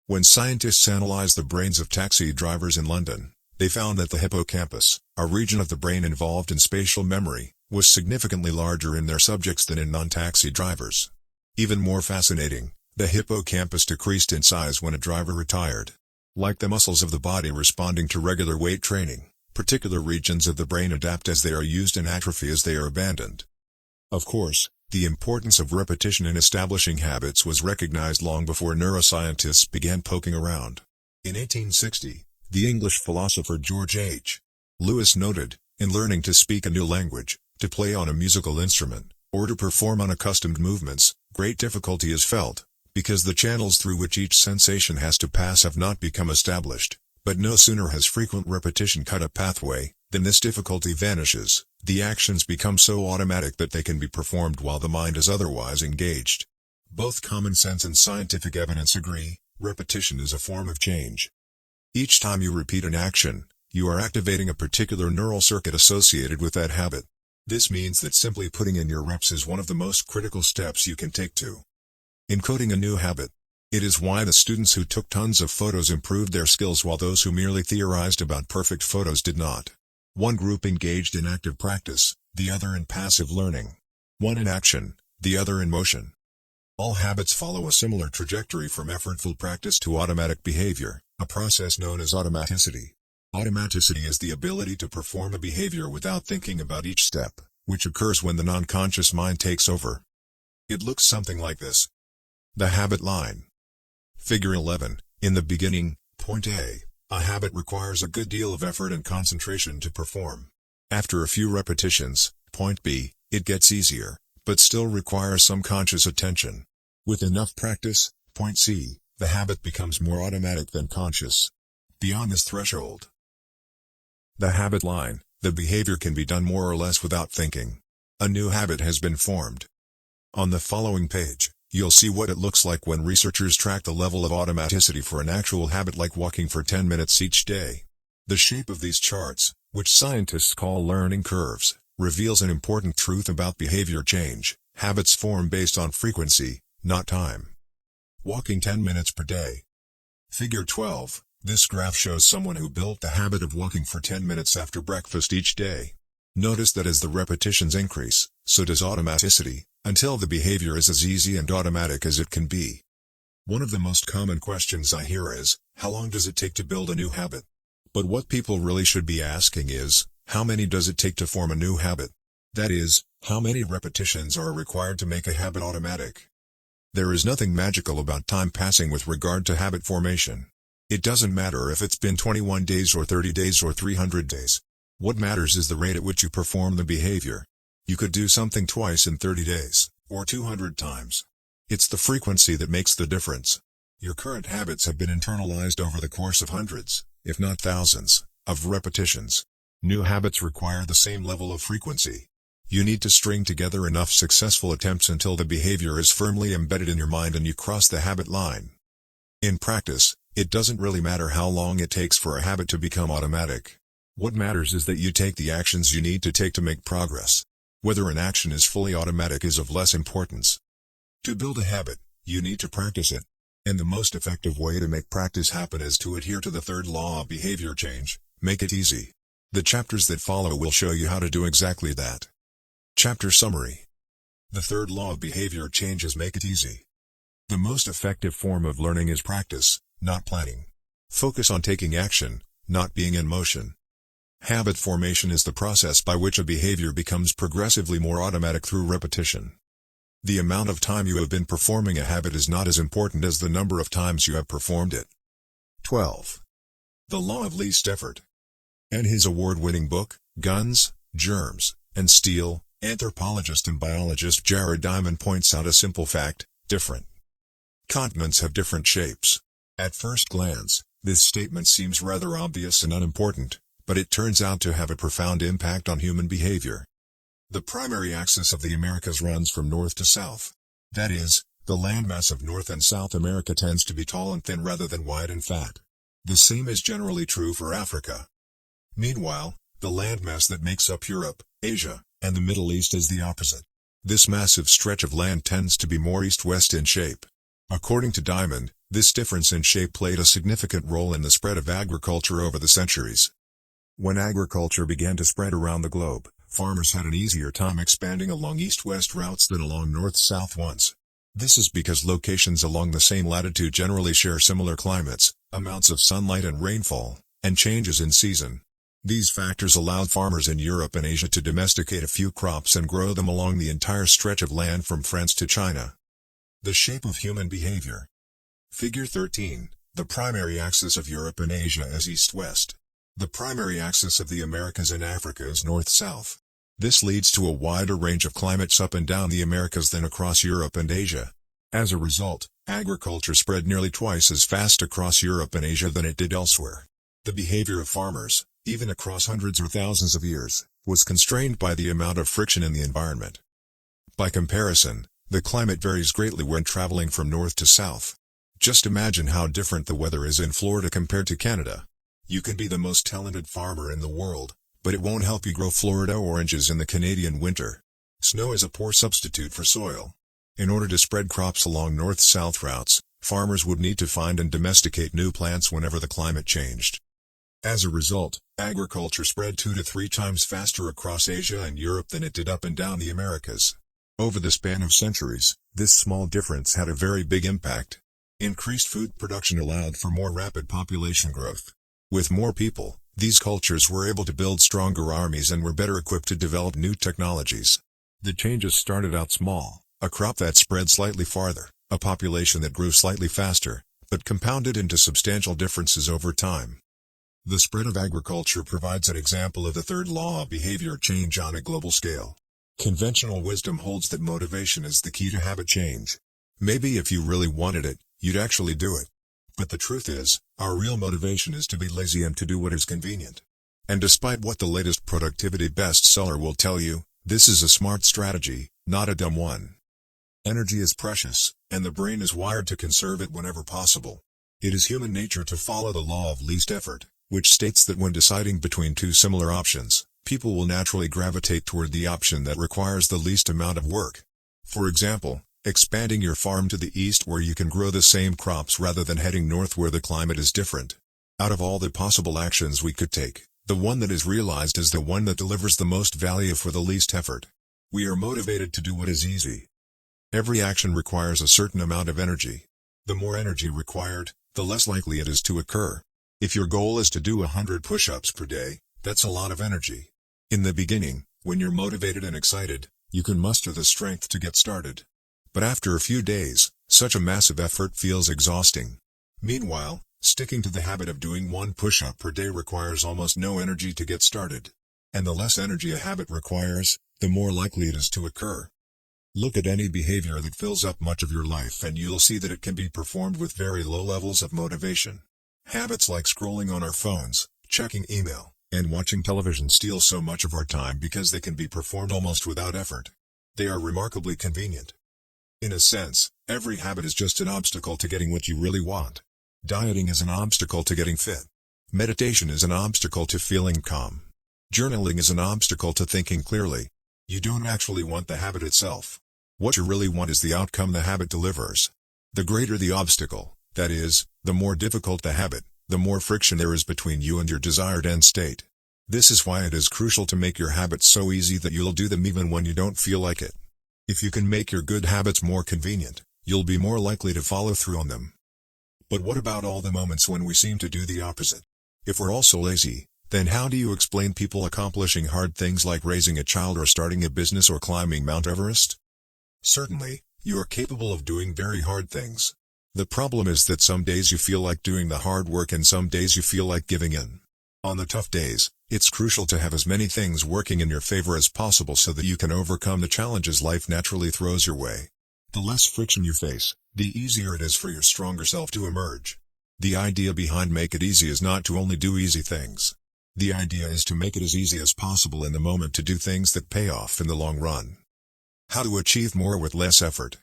When scientists analyzed the brains of taxi drivers in London, they found that the hippocampus, a region of the brain involved in spatial memory, was significantly larger in their subjects than in non-taxi drivers. Even more fascinating, the hippocampus decreased in size when a driver retired. Like the muscles of the body responding to regular weight training, particular regions of the brain adapt as they are used and atrophy as they are abandoned. Of course, the importance of repetition in establishing habits was recognized long before neuroscientists began poking around. In 1860, the English philosopher George H. Lewis noted, in learning to speak a new language, to play on a musical instrument, or to perform unaccustomed movements, great difficulty is felt, because the channels through which each sensation has to pass have not become established. But no sooner has frequent repetition cut a pathway, than this difficulty vanishes. The actions become so automatic that they can be performed while the mind is otherwise engaged. Both common sense and scientific evidence agree, repetition is a form of change. Each time you repeat an action, you are activating a particular neural circuit associated with that habit. This means that simply putting in your reps is one of the most critical steps you can take to encoding a new habit. It is why the students who took tons of photos improved their skills while those who merely theorized about perfect photos did not. One group engaged in active practice, the other in passive learning. One in action, the other in motion. All habits follow a similar trajectory from effortful practice to automatic behavior, a process known as automaticity. Automaticity is the ability to perform a behavior without thinking about each step, which occurs when the non-conscious mind takes over. It looks something like this. The habit line. Figure 11. In the beginning, point A, a habit requires a good deal of effort and concentration to perform. After a few repetitions, point B, it gets easier, but still requires some conscious attention. With enough practice, point C, the habit becomes more automatic than conscious. Beyond this threshold, the habit line, the behavior can be done more or less without thinking. A new habit has been formed. On the following page, you'll see what it looks like when researchers track the level of automaticity for an actual habit like walking for 10 minutes each day. The shape of these charts, which scientists call learning curves, reveals an important truth about behavior change. Habits form based on frequency, not time. Walking 10 minutes per day. Figure 12. This graph shows someone who built the habit of walking for 10 minutes after breakfast each day. Notice that as the repetitions increase, so does automaticity, until the behavior is as easy and automatic as it can be. One of the most common questions I hear is, how long does it take to build a new habit? But what people really should be asking is, how many does it take to form a new habit? That is, how many repetitions are required to make a habit automatic? There is nothing magical about time passing with regard to habit formation. It doesn't matter if it's been 21 days or 30 days or 300 days. What matters is the rate at which you perform the behavior. You could do something twice in 30 days, or 200 times. It's the frequency that makes the difference. Your current habits have been internalized over the course of hundreds, if not thousands, of repetitions. New habits require the same level of frequency. You need to string together enough successful attempts until the behavior is firmly embedded in your mind and you cross the habit line. In practice, it doesn't really matter how long it takes for a habit to become automatic. What matters is that you take the actions you need to take to make progress. Whether an action is fully automatic is of less importance. To build a habit, you need to practice it. And the most effective way to make practice happen is to adhere to the third law of behavior change: make it easy. The chapters that follow will show you how to do exactly that. Chapter Summary. The third law of behavior change is make it easy. The most effective form of learning is practice, not planning. Focus on taking action, not being in motion. Habit formation is the process by which a behavior becomes progressively more automatic through repetition. The amount of time you have been performing a habit is not as important as the number of times you have performed it. 12. The Law of Least Effort. In his award-winning book, Guns, Germs, and Steel, anthropologist and biologist Jared Diamond points out a simple fact: different continents have different shapes. At first glance, this statement seems rather obvious and unimportant, but it turns out to have a profound impact on human behavior. The primary axis of the Americas runs from north to south. That is, the landmass of North and South America tends to be tall and thin rather than wide and fat. The same is generally true for Africa. Meanwhile, the landmass that makes up Europe, Asia, and the Middle East is the opposite. This massive stretch of land tends to be more east-west in shape. According to Diamond, this difference in shape played a significant role in the spread of agriculture over the centuries. When agriculture began to spread around the globe, farmers had an easier time expanding along east-west routes than along north-south ones. This is because locations along the same latitude generally share similar climates, amounts of sunlight and rainfall, and changes in season. These factors allowed farmers in Europe and Asia to domesticate a few crops and grow them along the entire stretch of land from France to China. The shape of human behavior. Figure 13. The primary axis of Europe and Asia is east-west. The primary axis of the Americas and Africa is north-south. This leads to a wider range of climates up and down the Americas than across Europe and Asia. As a result, agriculture spread nearly twice as fast across Europe and Asia than it did elsewhere. The behavior of farmers, even across hundreds or thousands of years, was constrained by the amount of friction in the environment. By comparison, the climate varies greatly when traveling from north to south. Just imagine how different the weather is in Florida compared to Canada. You can be the most talented farmer in the world, but it won't help you grow Florida oranges in the Canadian winter. Snow is a poor substitute for soil. In order to spread crops along north-south routes, farmers would need to find and domesticate new plants whenever the climate changed. As a result, agriculture spread 2 to 3 times faster across Asia and Europe than it did up and down the Americas. Over the span of centuries, this small difference had a very big impact. Increased food production allowed for more rapid population growth. With more people, these cultures were able to build stronger armies and were better equipped to develop new technologies. The changes started out small: a crop that spread slightly farther, a population that grew slightly faster, but compounded into substantial differences over time. The spread of agriculture provides an example of the third law of behavior change on a global scale. Conventional wisdom holds that motivation is the key to habit change. Maybe if you really wanted it, you'd actually do it. But the truth is, our real motivation is to be lazy and to do what is convenient. And despite what the latest productivity bestseller will tell you, this is a smart strategy, not a dumb one. Energy is precious, and the brain is wired to conserve it whenever possible. It is human nature to follow the law of least effort, which states that when deciding between two similar options, people will naturally gravitate toward the option that requires the least amount of work. For example, expanding your farm to the east where you can grow the same crops rather than heading north where the climate is different. Out of all the possible actions we could take, the one that is realized is the one that delivers the most value for the least effort. We are motivated to do what is easy. Every action requires a certain amount of energy. The more energy required, the less likely it is to occur. If your goal is to do 100 push-ups per day, that's a lot of energy. In the beginning, when you're motivated and excited, you can muster the strength to get started. But after a few days, such a massive effort feels exhausting. Meanwhile, sticking to the habit of doing 1 push-up per day requires almost no energy to get started. And the less energy a habit requires, the more likely it is to occur. Look at any behavior that fills up much of your life and you'll see that it can be performed with very low levels of motivation. Habits like scrolling on our phones, checking email, and watching television steal so much of our time because they can be performed almost without effort. They are remarkably convenient. In a sense, every habit is just an obstacle to getting what you really want. Dieting is an obstacle to getting fit. Meditation is an obstacle to feeling calm. Journaling is an obstacle to thinking clearly. You don't actually want the habit itself. What you really want is the outcome the habit delivers. The greater the obstacle, that is, the more difficult the habit, the more friction there is between you and your desired end state. This is why it is crucial to make your habits so easy that you'll do them even when you don't feel like it. If you can make your good habits more convenient, you'll be more likely to follow through on them. But what about all the moments when we seem to do the opposite? If we're all so lazy, then how do you explain people accomplishing hard things like raising a child or starting a business or climbing Mount Everest? Certainly, you are capable of doing very hard things. The problem is that some days you feel like doing the hard work and some days you feel like giving in. On the tough days, it's crucial to have as many things working in your favor as possible so that you can overcome the challenges life naturally throws your way. The less friction you face, the easier it is for your stronger self to emerge. The idea behind Make It Easy is not to only do easy things. The idea is to make it as easy as possible in the moment to do things that pay off in the long run. How to achieve more with less effort.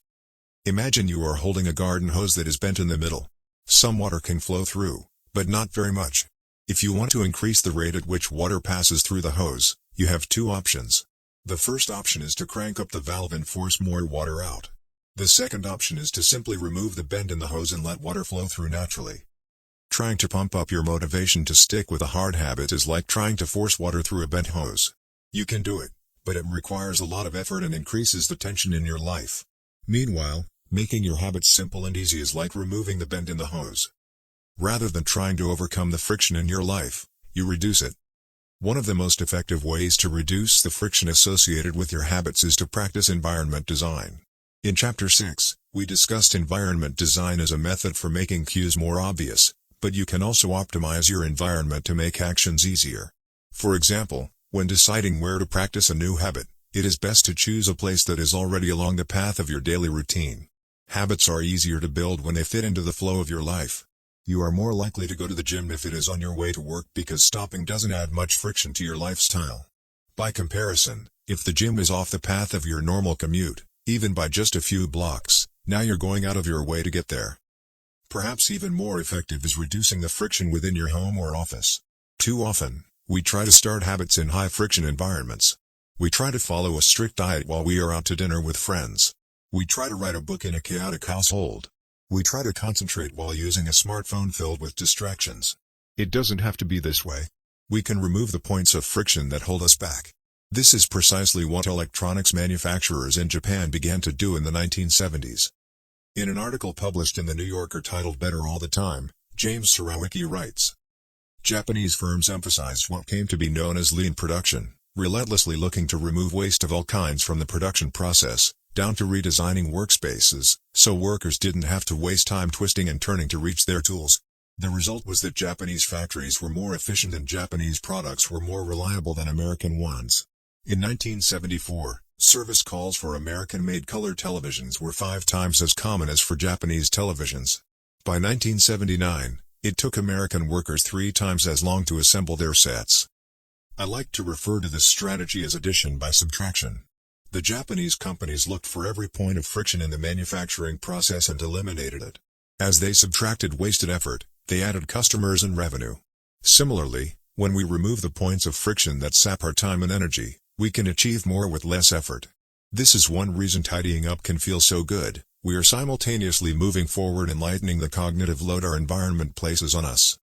Imagine you are holding a garden hose that is bent in the middle. Some water can flow through, but not very much. If you want to increase the rate at which water passes through the hose, you have 2 options. The first option is to crank up the valve and force more water out. The second option is to simply remove the bend in the hose and let water flow through naturally. Trying to pump up your motivation to stick with a hard habit is like trying to force water through a bent hose. You can do it, but it requires a lot of effort and increases the tension in your life. Meanwhile, making your habits simple and easy is like removing the bend in the hose. Rather than trying to overcome the friction in your life, you reduce it. One of the most effective ways to reduce the friction associated with your habits is to practice environment design. In Chapter 6, we discussed environment design as a method for making cues more obvious, but you can also optimize your environment to make actions easier. For example, when deciding where to practice a new habit, it is best to choose a place that is already along the path of your daily routine. Habits are easier to build when they fit into the flow of your life. You are more likely to go to the gym if it is on your way to work because stopping doesn't add much friction to your lifestyle. By comparison, if the gym is off the path of your normal commute, even by just a few blocks, now you're going out of your way to get there. Perhaps even more effective is reducing the friction within your home or office. Too often, we try to start habits in high-friction environments. We try to follow a strict diet while we are out to dinner with friends. We try to write a book in a chaotic household. We try to concentrate while using a smartphone filled with distractions. It doesn't have to be this way. We can remove the points of friction that hold us back. This is precisely what electronics manufacturers in Japan began to do in the 1970s. In an article published in The New Yorker titled Better All the Time, James Surowiecki writes, Japanese firms emphasized what came to be known as lean production, relentlessly looking to remove waste of all kinds from the production process, down to redesigning workspaces, so workers didn't have to waste time twisting and turning to reach their tools. The result was that Japanese factories were more efficient and Japanese products were more reliable than American ones. In 1974, service calls for American-made color televisions were 5 times as common as for Japanese televisions. By 1979, it took American workers 3 times as long to assemble their sets. I like to refer to this strategy as addition by subtraction. The Japanese companies looked for every point of friction in the manufacturing process and eliminated it. As they subtracted wasted effort, they added customers and revenue. Similarly, when we remove the points of friction that sap our time and energy, we can achieve more with less effort. This is one reason tidying up can feel so good. We are simultaneously moving forward and lightening the cognitive load our environment places on us.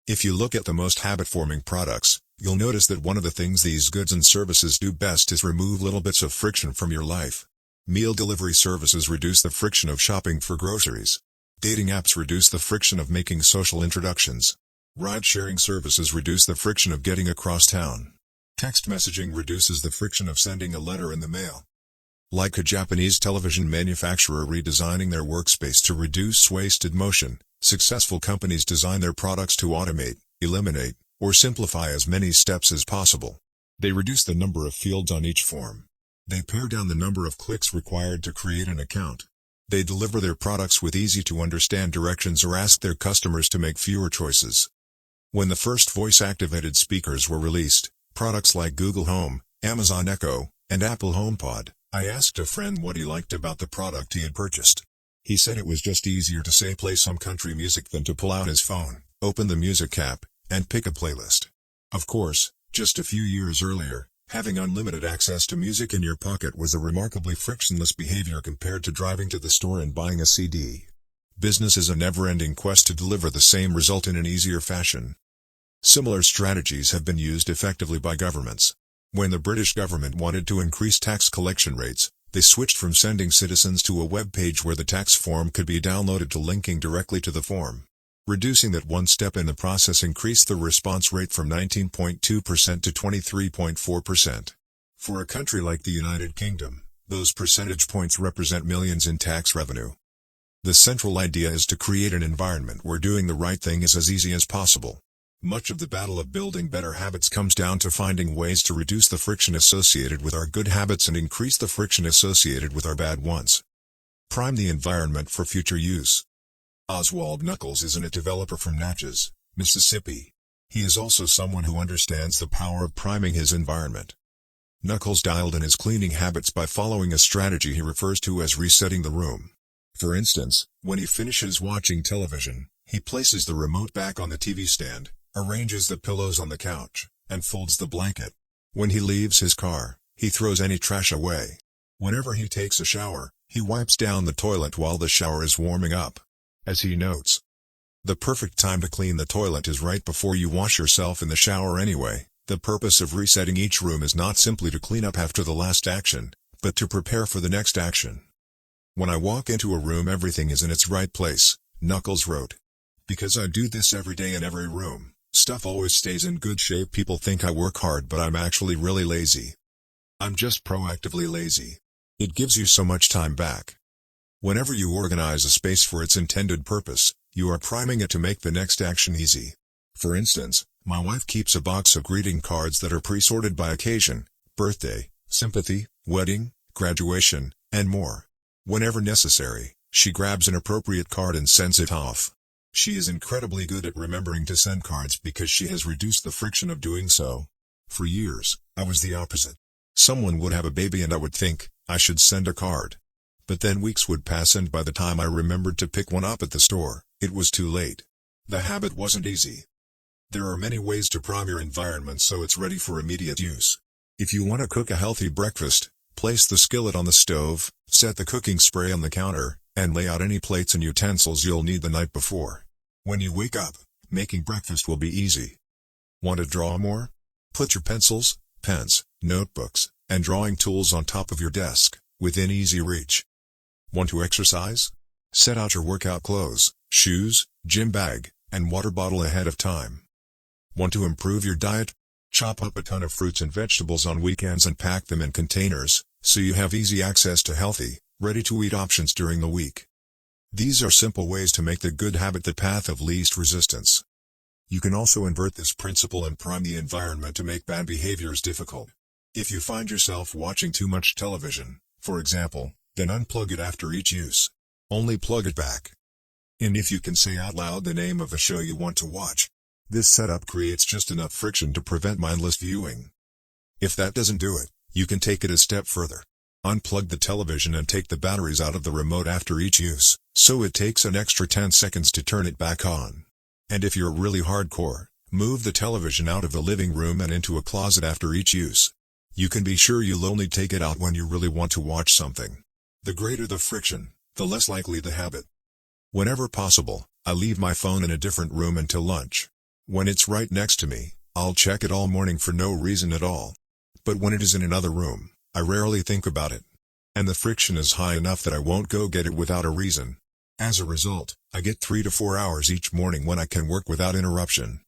If you look at the most habit-forming products, you'll notice that one of the things these goods and services do best is remove little bits of friction from your life. Meal delivery services reduce the friction of shopping for groceries. Dating apps reduce the friction of making social introductions. Ride-sharing services reduce the friction of getting across town. Text messaging reduces the friction of sending a letter in the mail. Like a Japanese television manufacturer redesigning their workspace to reduce wasted motion, successful companies design their products to automate, eliminate, or simplify as many steps as possible. They reduce the number of fields on each form. They pare down the number of clicks required to create an account. They deliver their products with easy-to-understand directions or ask their customers to make fewer choices. When the first voice-activated speakers were released, products like Google Home, Amazon Echo, and Apple HomePod, I asked a friend what he liked about the product he had purchased. He said it was just easier to say play some country music than to pull out his phone, open the music app, and pick a playlist. Of course, just a few years earlier, having unlimited access to music in your pocket was a remarkably frictionless behavior compared to driving to the store and buying a CD. Business is a never-ending quest to deliver the same result in an easier fashion. Similar strategies have been used effectively by governments. When the British government wanted to increase tax collection rates, they switched from sending citizens to a web page where the tax form could be downloaded to linking directly to the form. Reducing that one step in the process increased the response rate from 19.2% to 23.4%. For a country like the United Kingdom, those percentage points represent millions in tax revenue. The central idea is to create an environment where doing the right thing is as easy as possible. Much of the battle of building better habits comes down to finding ways to reduce the friction associated with our good habits and increase the friction associated with our bad ones. Prime the environment for future use. Oswald Knuckles is an IT developer from Natchez, Mississippi. He is also someone who understands the power of priming his environment. Knuckles dialed in his cleaning habits by following a strategy he refers to as resetting the room. For instance, when he finishes watching television, he places the remote back on the TV stand, arranges the pillows on the couch, and folds the blanket. When he leaves his car, he throws any trash away. Whenever he takes a shower, he wipes down the toilet while the shower is warming up. As he notes, the perfect time to clean the toilet is right before you wash yourself in the shower anyway. The purpose of resetting each room is not simply to clean up after the last action, but to prepare for the next action. When I walk into a room, everything is in its right place, Knuckles wrote. Because I do this every day in every room, stuff always stays in good shape. People think I work hard, but I'm actually really lazy. I'm just proactively lazy. It gives you so much time back. Whenever you organize a space for its intended purpose, you are priming it to make the next action easy. For instance, my wife keeps a box of greeting cards that are pre-sorted by occasion, birthday, sympathy, wedding, graduation, and more. Whenever necessary, she grabs an appropriate card and sends it off. She is incredibly good at remembering to send cards because she has reduced the friction of doing so. For years, I was the opposite. Someone would have a baby and I would think, I should send a card. But then weeks would pass and by the time I remembered to pick one up at the store, it was too late. The habit wasn't easy. There are many ways to prime your environment so it's ready for immediate use. If you want to cook a healthy breakfast, place the skillet on the stove, set the cooking spray on the counter, and lay out any plates and utensils you'll need the night before. When you wake up, making breakfast will be easy. Want to draw more? Put your pencils, pens, notebooks, and drawing tools on top of your desk, within easy reach. Want to exercise? Set out your workout clothes, shoes, gym bag, and water bottle ahead of time. Want to improve your diet? Chop up a ton of fruits and vegetables on weekends and pack them in containers, so you have easy access to healthy, ready-to-eat options during the week. These are simple ways to make the good habit the path of least resistance. You can also invert this principle and prime the environment to make bad behaviors difficult. If you find yourself watching too much television, for example, then unplug it after each use. Only plug it back. And if you can say out loud the name of the show you want to watch. This setup creates just enough friction to prevent mindless viewing. If that doesn't do it, you can take it a step further. Unplug the television and take the batteries out of the remote after each use, so it takes an extra 10 seconds to turn it back on. And if you're really hardcore, move the television out of the living room and into a closet after each use. You can be sure you'll only take it out when you really want to watch something. The greater the friction, the less likely the habit. Whenever possible, I leave my phone in a different room until lunch. When it's right next to me, I'll check it all morning for no reason at all. But when it is in another room, I rarely think about it. And the friction is high enough that I won't go get it without a reason. As a result, I get 3 to 4 hours each morning when I can work without interruption.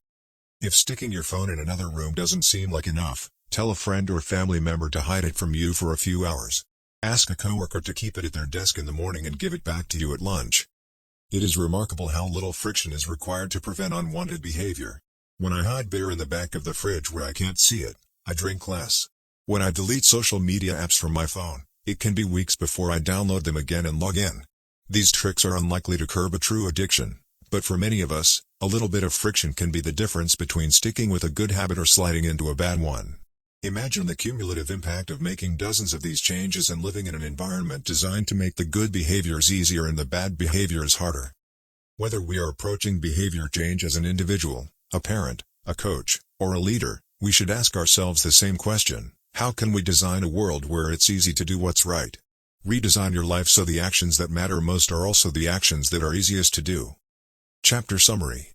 If sticking your phone in another room doesn't seem like enough, tell a friend or family member to hide it from you for a few hours. Ask a coworker to keep it at their desk in the morning and give it back to you at lunch. It is remarkable how little friction is required to prevent unwanted behavior. When I hide beer in the back of the fridge where I can't see it, I drink less. When I delete social media apps from my phone, it can be weeks before I download them again and log in. These tricks are unlikely to curb a true addiction, but for many of us, a little bit of friction can be the difference between sticking with a good habit or sliding into a bad one. Imagine the cumulative impact of making dozens of these changes and living in an environment designed to make the good behaviors easier and the bad behaviors harder. Whether we are approaching behavior change as an individual, a parent, a coach, or a leader, we should ask ourselves the same question: how can we design a world where it's easy to do what's right? Redesign your life so the actions that matter most are also the actions that are easiest to do. Chapter Summary.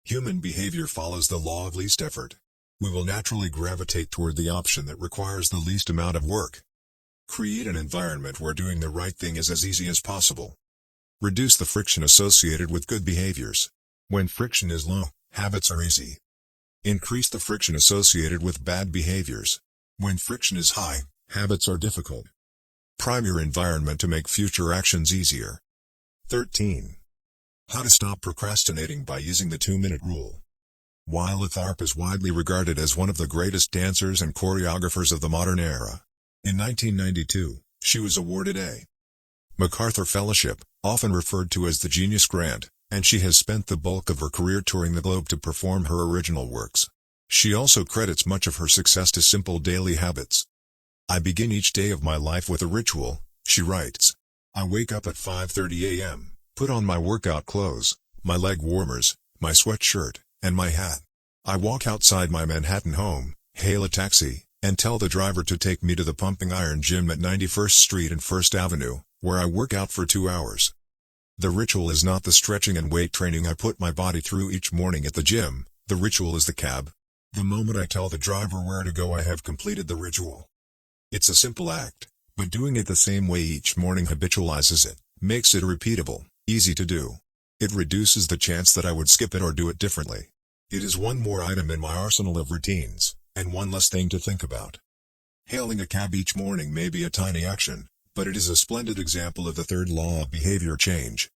Human behavior follows the law of least effort. We will naturally gravitate toward the option that requires the least amount of work. Create an environment where doing the right thing is as easy as possible. Reduce the friction associated with good behaviors. When friction is low, habits are easy. Increase the friction associated with bad behaviors. When friction is high, habits are difficult. Prime your environment to make future actions easier. 13. How to stop procrastinating by using the 2-minute rule. While Tharp is widely regarded as one of the greatest dancers and choreographers of the modern era, in 1992, she was awarded a MacArthur Fellowship, often referred to as the Genius Grant, and she has spent the bulk of her career touring the globe to perform her original works. She also credits much of her success to simple daily habits. I begin each day of my life with a ritual, she writes. I wake up at 5:30 a.m., put on my workout clothes, my leg warmers, my sweatshirt, and my hat. I walk outside my Manhattan home, hail a taxi, and tell the driver to take me to the Pumping Iron Gym at 91st Street and 1st Avenue, where I work out for 2 hours. The ritual is not the stretching and weight training I put my body through each morning at the gym, the ritual is the cab. The moment I tell the driver where to go, I have completed the ritual. It's a simple act, but doing it the same way each morning habitualizes it, makes it repeatable, easy to do. It reduces the chance that I would skip it or do it differently. It is one more item in my arsenal of routines, and one less thing to think about. Hailing a cab each morning may be a tiny action, but it is a splendid example of the third law of behavior change.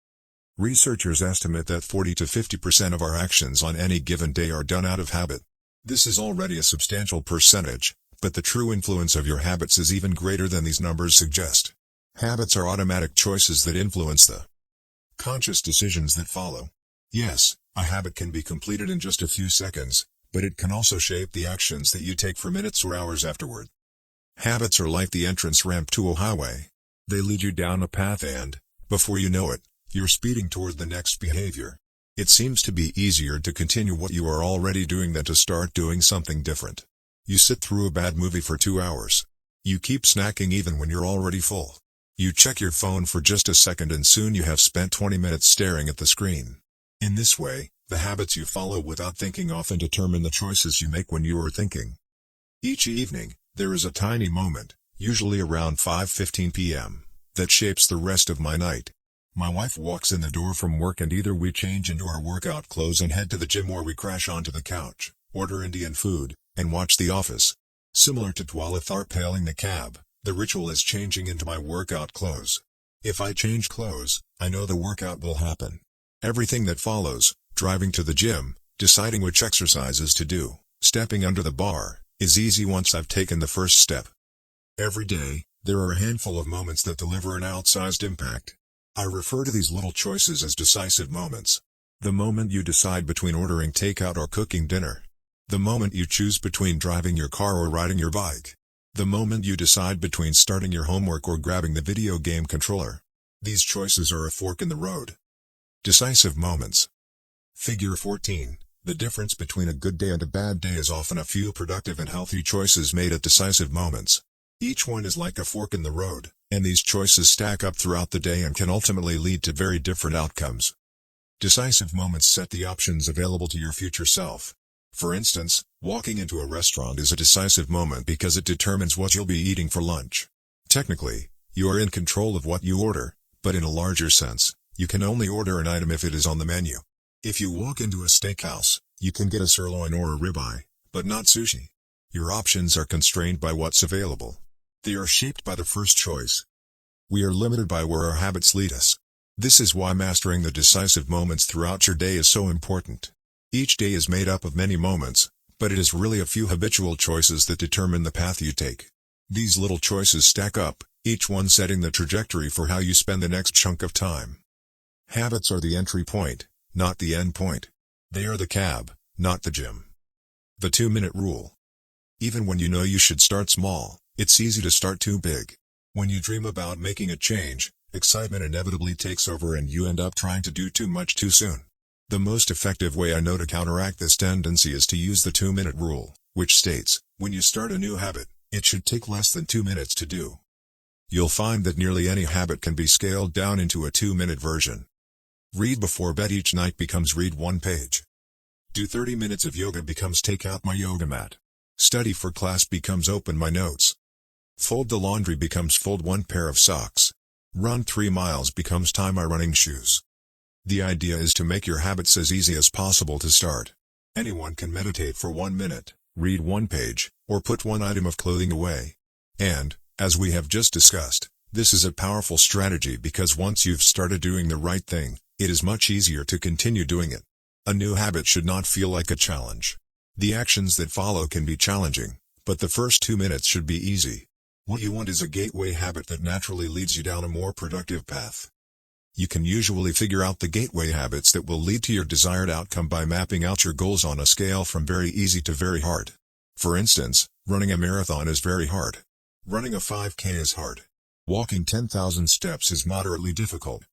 Researchers estimate that 40 to 50% of our actions on any given day are done out of habit. This is already a substantial percentage, but the true influence of your habits is even greater than these numbers suggest. Habits are automatic choices that influence the conscious decisions that follow. Yes, a habit can be completed in just a few seconds, but it can also shape the actions that you take for minutes or hours afterward. Habits are like the entrance ramp to a highway. They lead you down a path and, before you know it, you're speeding toward the next behavior. It seems to be easier to continue what you are already doing than to start doing something different. You sit through a bad movie for 2 hours. You keep snacking even when you're already full. You check your phone for just a second and soon you have spent 20 minutes staring at the screen. In this way, the habits you follow without thinking often determine the choices you make when you are thinking. Each evening, there is a tiny moment, usually around 5:15 p.m., that shapes the rest of my night. My wife walks in the door from work and either we change into our workout clothes and head to the gym or we crash onto the couch, order Indian food, and watch The Office. Similar to Dwala Tharp hailing the cab, the ritual is changing into my workout clothes. If I change clothes, I know the workout will happen. Everything that follows, driving to the gym, deciding which exercises to do, stepping under the bar, is easy once I've taken the first step. Every day, there are a handful of moments that deliver an outsized impact. I refer to these little choices as decisive moments. The moment you decide between ordering takeout or cooking dinner. The moment you choose between driving your car or riding your bike. The moment you decide between starting your homework or grabbing the video game controller. These choices are a fork in the road. Decisive moments. Figure 14. The difference between a good day and a bad day is often a few productive and healthy choices made at decisive moments. Each one is like a fork in the road, and these choices stack up throughout the day and can ultimately lead to very different outcomes. Decisive moments set the options available to your future self. For instance, walking into a restaurant is a decisive moment because it determines what you'll be eating for lunch. Technically, you are in control of what you order, but in a larger sense, you can only order an item if it is on the menu. If you walk into a steakhouse, you can get a sirloin or a ribeye, but not sushi. Your options are constrained by what's available. They are shaped by the first choice. We are limited by where our habits lead us. This is why mastering the decisive moments throughout your day is so important. Each day is made up of many moments, but it is really a few habitual choices that determine the path you take. These little choices stack up, each one setting the trajectory for how you spend the next chunk of time. Habits are the entry point, not the end point. They are the cab, not the gym. The 2-minute rule. Even when you know you should start small, it's easy to start too big. When you dream about making a change, excitement inevitably takes over and you end up trying to do too much too soon. The most effective way I know to counteract this tendency is to use the 2-minute rule, which states, when you start a new habit, it should take less than 2 minutes to do. You'll find that nearly any habit can be scaled down into a 2-minute version. Read before bed each night becomes read one page. Do 30 minutes of yoga becomes take out my yoga mat. Study for class becomes open my notes. Fold the laundry becomes fold one pair of socks. Run 3 miles becomes tie my running shoes. The idea is to make your habits as easy as possible to start. Anyone can meditate for 1 minute, read one page, or put one item of clothing away. And, as we have just discussed, this is a powerful strategy because once you've started doing the right thing, it is much easier to continue doing it. A new habit should not feel like a challenge. The actions that follow can be challenging, but the first 2 minutes should be easy. What you want is a gateway habit that naturally leads you down a more productive path. You can usually figure out the gateway habits that will lead to your desired outcome by mapping out your goals on a scale from very easy to very hard. For instance, running a marathon is very hard. Running a 5K is hard. Walking 10,000 steps is moderately difficult.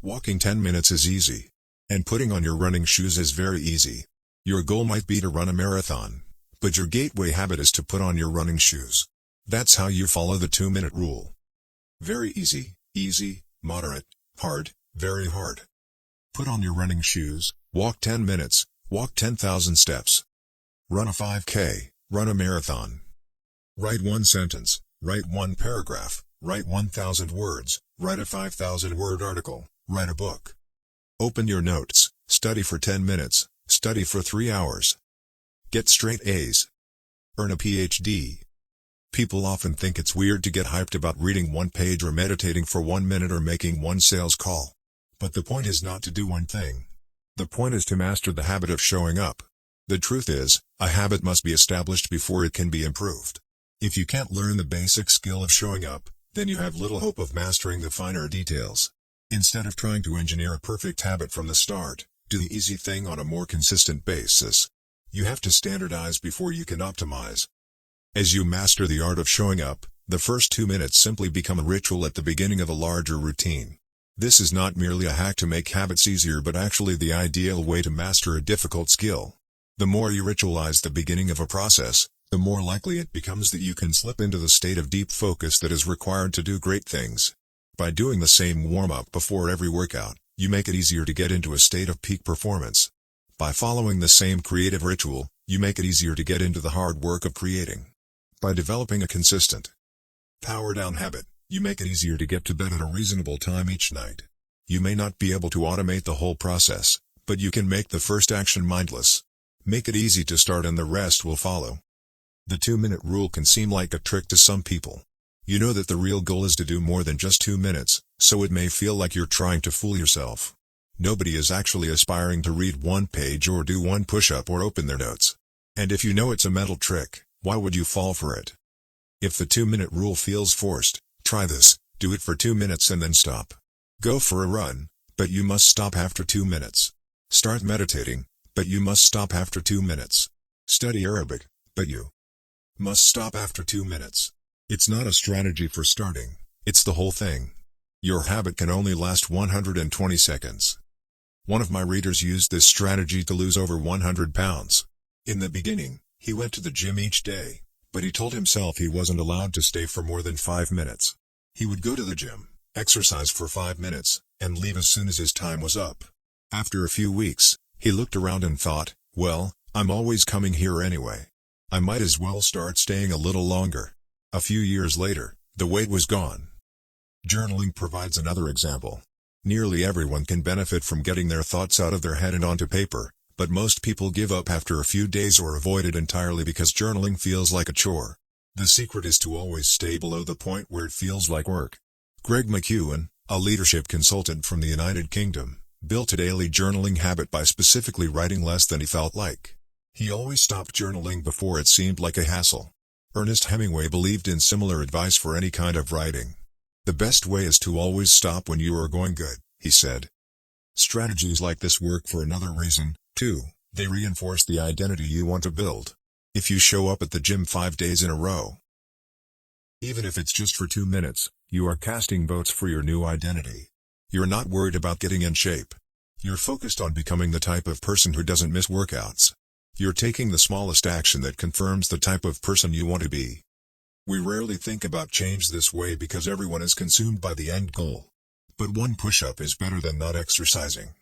Walking 10 minutes is easy. And putting on your running shoes is very easy. Your goal might be to run a marathon, but your gateway habit is to put on your running shoes. That's how you follow the 2-minute rule. Very easy, easy, moderate, hard, very hard. Put on your running shoes, walk 10 minutes, walk 10,000 steps. Run a 5K, run a marathon. Write one sentence, write one paragraph, write 1,000 words, write a 5,000-word article, write a book. Open your notes, study for 10 minutes, study for 3 hours. Get straight A's. Earn a PhD. People often think it's weird to get hyped about reading one page or meditating for 1 minute or making one sales call. But the point is not to do one thing. The point is to master the habit of showing up. The truth is, a habit must be established before it can be improved. If you can't learn the basic skill of showing up, then you have little hope of mastering the finer details. Instead of trying to engineer a perfect habit from the start, do the easy thing on a more consistent basis. You have to standardize before you can optimize. As you master the art of showing up, the first 2 minutes simply become a ritual at the beginning of a larger routine. This is not merely a hack to make habits easier but actually the ideal way to master a difficult skill. The more you ritualize the beginning of a process, the more likely it becomes that you can slip into the state of deep focus that is required to do great things. By doing the same warm-up before every workout, you make it easier to get into a state of peak performance. By following the same creative ritual, you make it easier to get into the hard work of creating. By developing a consistent, power-down habit, you make it easier to get to bed at a reasonable time each night. You may not be able to automate the whole process, but you can make the first action mindless. Make it easy to start and the rest will follow. The 2-minute rule can seem like a trick to some people. You know that the real goal is to do more than just 2 minutes, so it may feel like you're trying to fool yourself. Nobody is actually aspiring to read one page or do one push-up or open their notes. And if you know it's a mental trick, why would you fall for it? If the 2-minute rule feels forced, try this, do it for 2 minutes and then stop. Go for a run, but you must stop after 2 minutes. Start meditating, but you must stop after 2 minutes. Study Arabic, but you must stop after 2 minutes. It's not a strategy for starting, it's the whole thing. Your habit can only last 120 seconds. One of my readers used this strategy to lose over 100 pounds. In the beginning, he went to the gym each day, but he told himself he wasn't allowed to stay for more than 5 minutes. He would go to the gym, exercise for 5 minutes, and leave as soon as his time was up. After a few weeks, he looked around and thought, well, I'm always coming here anyway. I might as well start staying a little longer. A few years later, the weight was gone. Journaling provides another example. Nearly everyone can benefit from getting their thoughts out of their head and onto paper, but most people give up after a few days or avoid it entirely because journaling feels like a chore. The secret is to always stay below the point where it feels like work. Greg McEwen, a leadership consultant from the United Kingdom, built a daily journaling habit by specifically writing less than he felt like. He always stopped journaling before it seemed like a hassle. Ernest Hemingway believed in similar advice for any kind of writing. The best way is to always stop when you are going good, he said. Strategies like this work for another reason, too. They reinforce the identity you want to build. If you show up at the gym 5 days in a row, even if it's just for 2 minutes, you are casting votes for your new identity. You're not worried about getting in shape. You're focused on becoming the type of person who doesn't miss workouts. You're taking the smallest action that confirms the type of person you want to be. We rarely think about change this way because everyone is consumed by the end goal. But one push-up is better than not exercising.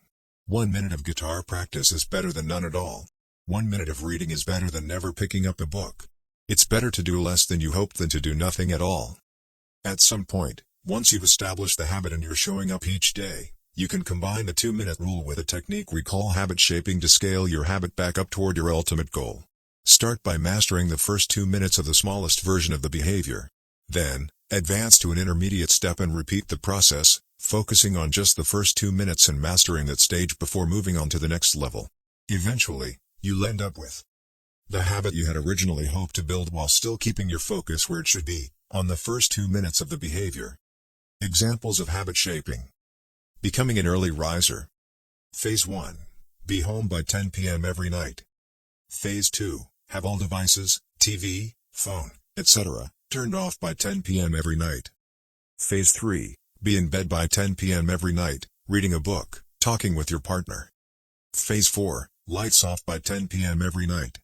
1 minute of guitar practice is better than none at all. 1 minute of reading is better than never picking up a book. It's better to do less than you hoped than to do nothing at all. At some point, once you've established the habit and you're showing up each day, you can combine the 2-minute rule with a technique we call habit shaping to scale your habit back up toward your ultimate goal. Start by mastering the first 2 minutes of the smallest version of the behavior. Then, advance to an intermediate step and repeat the process, focusing on just the first 2 minutes and mastering that stage before moving on to the next level. Eventually, you'll end up with the habit you had originally hoped to build while still keeping your focus where it should be, on the first 2 minutes of the behavior. Examples of habit shaping. Becoming an early riser. Phase 1. Be home by 10 p.m. every night. Phase 2. Have all devices, TV, phone, etc., turned off by 10 p.m. every night. Phase 3. Be in bed by 10 p.m. every night, reading a book, talking with your partner. Phase 4. Lights off by 10 p.m. every night.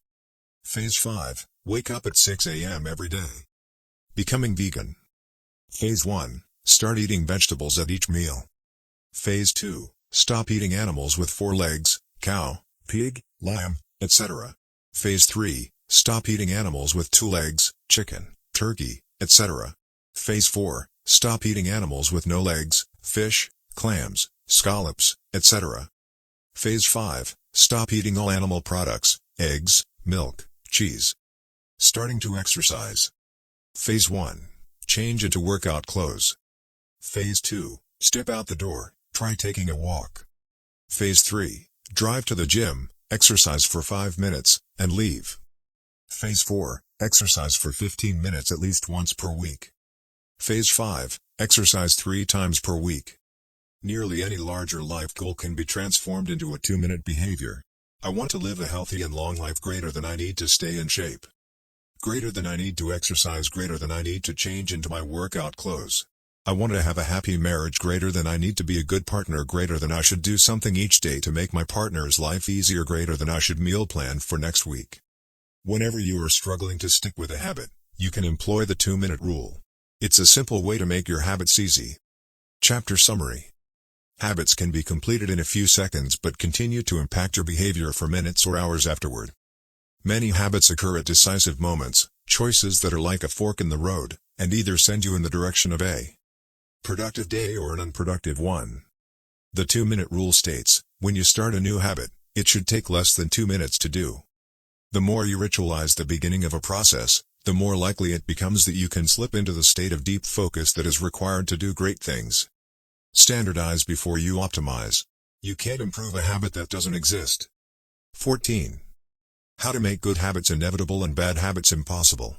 Phase 5. Wake up at 6 a.m. every day. Becoming vegan. Phase 1. Start eating vegetables at each meal. Phase 2. Stop eating animals with 4 legs, cow, pig, lamb, etc. Phase 3. Stop eating animals with 2 legs, chicken, turkey, etc. Phase 4. Stop eating animals with no legs, fish, clams, scallops, etc. Phase 5. Stop eating all animal products, eggs, milk, cheese. Starting to exercise. Phase 1. Change into workout clothes. Phase 2. Step out the door, try taking a walk. Phase 3. Drive to the gym, exercise for 5 minutes, and leave. Phase 4. Exercise for 15 minutes at least once per week. Phase 5. Exercise 3 times per week. Nearly any larger life goal can be transformed into a 2-minute behavior. I want to live a healthy and long life greater than I need to stay in shape. Greater than I need to exercise, greater than I need to change into my workout clothes. I want to have a happy marriage, greater than I need to be a good partner, greater than I should do something each day to make my partner's life easier, greater than I should meal plan for next week. Whenever you are struggling to stick with a habit, you can employ the 2-minute rule. It's a simple way to make your habits easy. Chapter summary. Habits can be completed in a few seconds but continue to impact your behavior for minutes or hours afterward. Many habits occur at decisive moments, choices that are like a fork in the road, and either send you in the direction of a productive day or an unproductive one. The 2-minute rule states, when you start a new habit, it should take less than 2 minutes to do. The more you ritualize the beginning of a process, the more likely it becomes that you can slip into the state of deep focus that is required to do great things. Standardize before you optimize. You can't improve a habit that doesn't exist. 14. How to make good habits inevitable and bad habits impossible.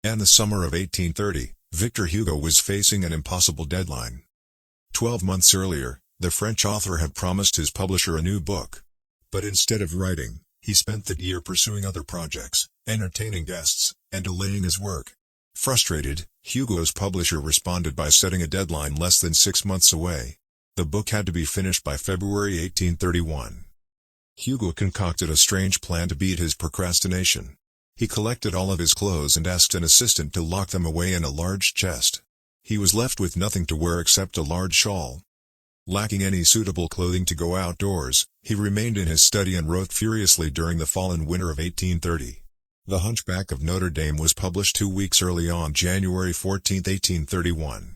In the summer of 1830, Victor Hugo was facing an impossible deadline. 12 months earlier, the French author had promised his publisher a new book. But instead of writing, he spent the year pursuing other projects, entertaining guests, and delaying his work. Frustrated, Hugo's publisher responded by setting a deadline less than 6 months away. The book had to be finished by February 1831. Hugo concocted a strange plan to beat his procrastination. He collected all of his clothes and asked an assistant to lock them away in a large chest. He was left with nothing to wear except a large shawl. Lacking any suitable clothing to go outdoors, he remained in his study and wrote furiously during the fall and winter of 1830. The Hunchback of Notre Dame was published 2 weeks early on January 14, 1831.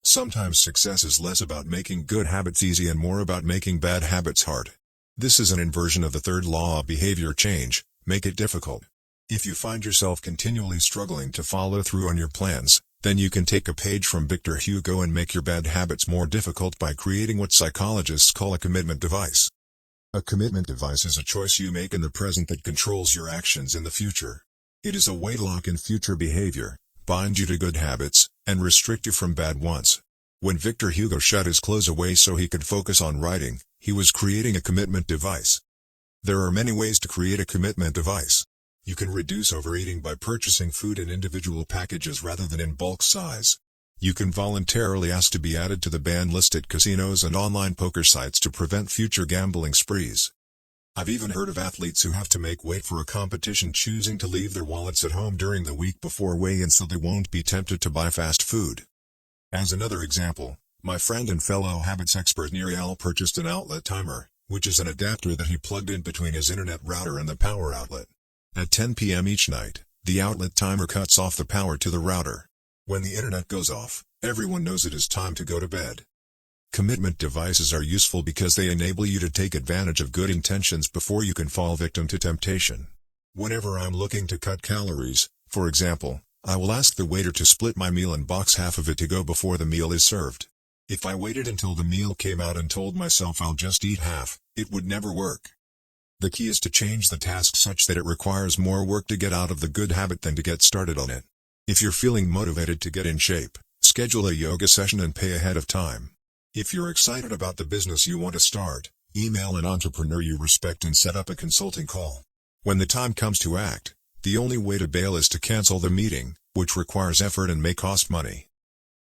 Sometimes success is less about making good habits easy and more about making bad habits hard. This is an inversion of the third law of behavior change: make it difficult. If you find yourself continually struggling to follow through on your plans, then you can take a page from Victor Hugo and make your bad habits more difficult by creating what psychologists call a commitment device. A commitment device is a choice you make in the present that controls your actions in the future. It is a way to lock in future behavior, bind you to good habits, and restrict you from bad ones. When Victor Hugo shut his clothes away so he could focus on writing, he was creating a commitment device. There are many ways to create a commitment device. You can reduce overeating by purchasing food in individual packages rather than in bulk size. You can voluntarily ask to be added to the ban list at casinos and online poker sites to prevent future gambling sprees. I've even heard of athletes who have to make weight for a competition choosing to leave their wallets at home during the week before weigh-in so they won't be tempted to buy fast food. As another example, my friend and fellow habits expert Nirial purchased an outlet timer, which is an adapter that he plugged in between his internet router and the power outlet. At 10 p.m. each night, the outlet timer cuts off the power to the router. When the internet goes off, everyone knows it is time to go to bed. Commitment devices are useful because they enable you to take advantage of good intentions before you can fall victim to temptation. Whenever I'm looking to cut calories, for example, I will ask the waiter to split my meal and box half of it to go before the meal is served. If I waited until the meal came out and told myself I'll just eat half, it would never work. The key is to change the task such that it requires more work to get out of the good habit than to get started on it. If you're feeling motivated to get in shape, schedule a yoga session and pay ahead of time. If you're excited about the business you want to start, email an entrepreneur you respect and set up a consulting call. When the time comes to act, the only way to bail is to cancel the meeting, which requires effort and may cost money.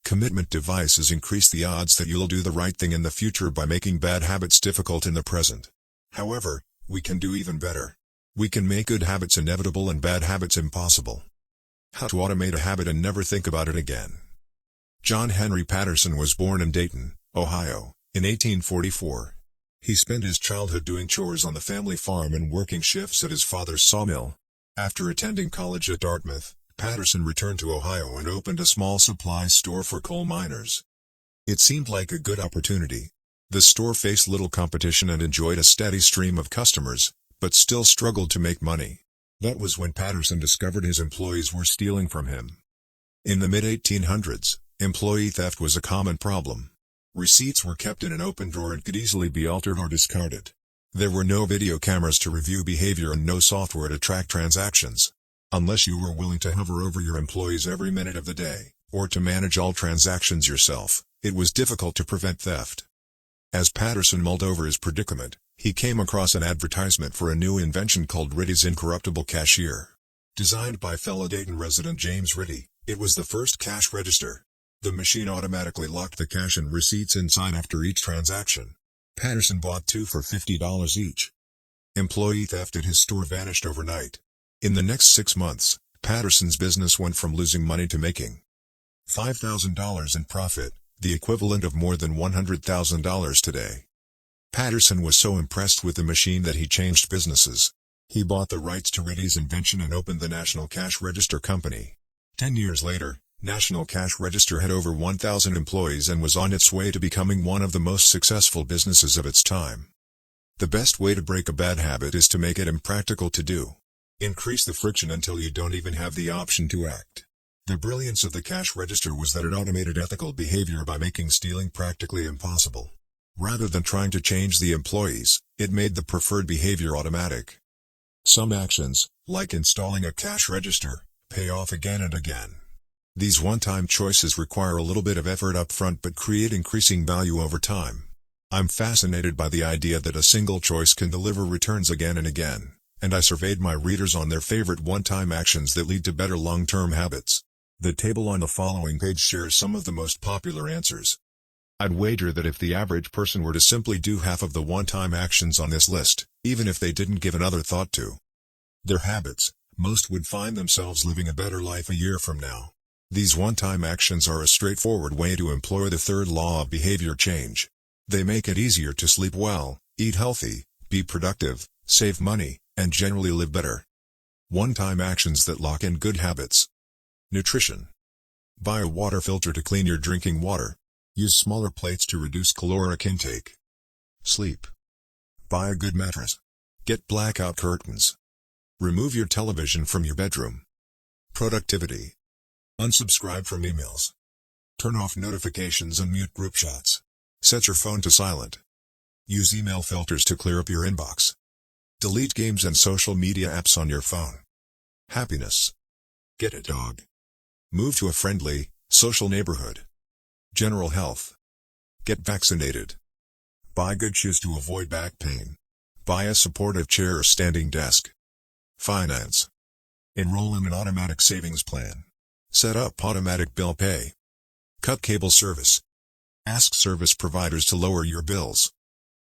Commitment devices increase the odds that you'll do the right thing in the future by making bad habits difficult in the present. However, we can do even better. We can make good habits inevitable and bad habits impossible. How to automate a habit and never think about it again. John Henry Patterson was born in Dayton, Ohio, in 1844. He spent his childhood doing chores on the family farm and working shifts at his father's sawmill. After attending college at Dartmouth, Patterson returned to Ohio and opened a small supply store for coal miners. It seemed like a good opportunity. The store faced little competition and enjoyed a steady stream of customers, but still struggled to make money. That was when Patterson discovered his employees were stealing from him. In the mid-1800s, employee theft was a common problem. Receipts were kept in an open drawer and could easily be altered or discarded. There were no video cameras to review behavior and no software to track transactions. Unless you were willing to hover over your employees every minute of the day, or to manage all transactions yourself, it was difficult to prevent theft. As Patterson mulled over his predicament, he came across an advertisement for a new invention called Ritty's Incorruptible Cashier. Designed by fellow Dayton resident James Ritty, it was the first cash register. The machine automatically locked the cash and receipts inside after each transaction. Patterson bought 2 for $50 each. Employee theft at his store vanished overnight. In the next 6 months, Patterson's business went from losing money to making $5,000 in profit, the equivalent of more than $100,000 today. Patterson was so impressed with the machine that he changed businesses. He bought the rights to Ritty's invention and opened the National Cash Register Company. 10 years later, National Cash Register had over 1,000 employees and was on its way to becoming one of the most successful businesses of its time. The best way to break a bad habit is to make it impractical to do. Increase the friction until you don't even have the option to act. The brilliance of the cash register was that it automated ethical behavior by making stealing practically impossible. Rather than trying to change the employees, it made the preferred behavior automatic. Some actions, like installing a cash register, pay off again and again. These one-time choices require a little bit of effort up front but create increasing value over time. I'm fascinated by the idea that a single choice can deliver returns again and again, and I surveyed my readers on their favorite one-time actions that lead to better long-term habits. The table on the following page shares some of the most popular answers. I'd wager that if the average person were to simply do half of the one-time actions on this list, even if they didn't give another thought to their habits, most would find themselves living a better life a year from now. These one-time actions are a straightforward way to employ the third law of behavior change. They make it easier to sleep well, eat healthy, be productive, save money, and generally live better. One-time actions that lock in good habits. Nutrition. Buy a water filter to clean your drinking water. Use smaller plates to reduce caloric intake. Sleep. Buy a good mattress. Get blackout curtains. Remove your television from your bedroom. Productivity. Unsubscribe from emails. Turn off notifications and mute group chats. Set your phone to silent. Use email filters to clear up your inbox. Delete games and social media apps on your phone. Happiness. Get a dog. Move to a friendly, social neighborhood. General health. Get vaccinated. Buy good shoes to avoid back pain. Buy a supportive chair or standing desk. Finance. Enroll in an automatic savings plan. Set up automatic bill pay. Cut cable service. Ask service providers to lower your bills.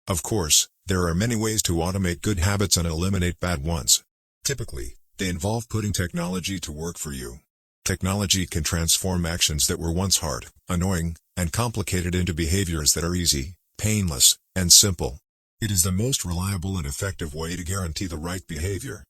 Of course, there are many ways to automate good habits and eliminate bad ones. Typically, they involve putting technology to work for you. Technology can transform actions that were once hard, annoying, and complicated into behaviors that are easy, painless, and simple. It is the most reliable and effective way to guarantee the right behavior.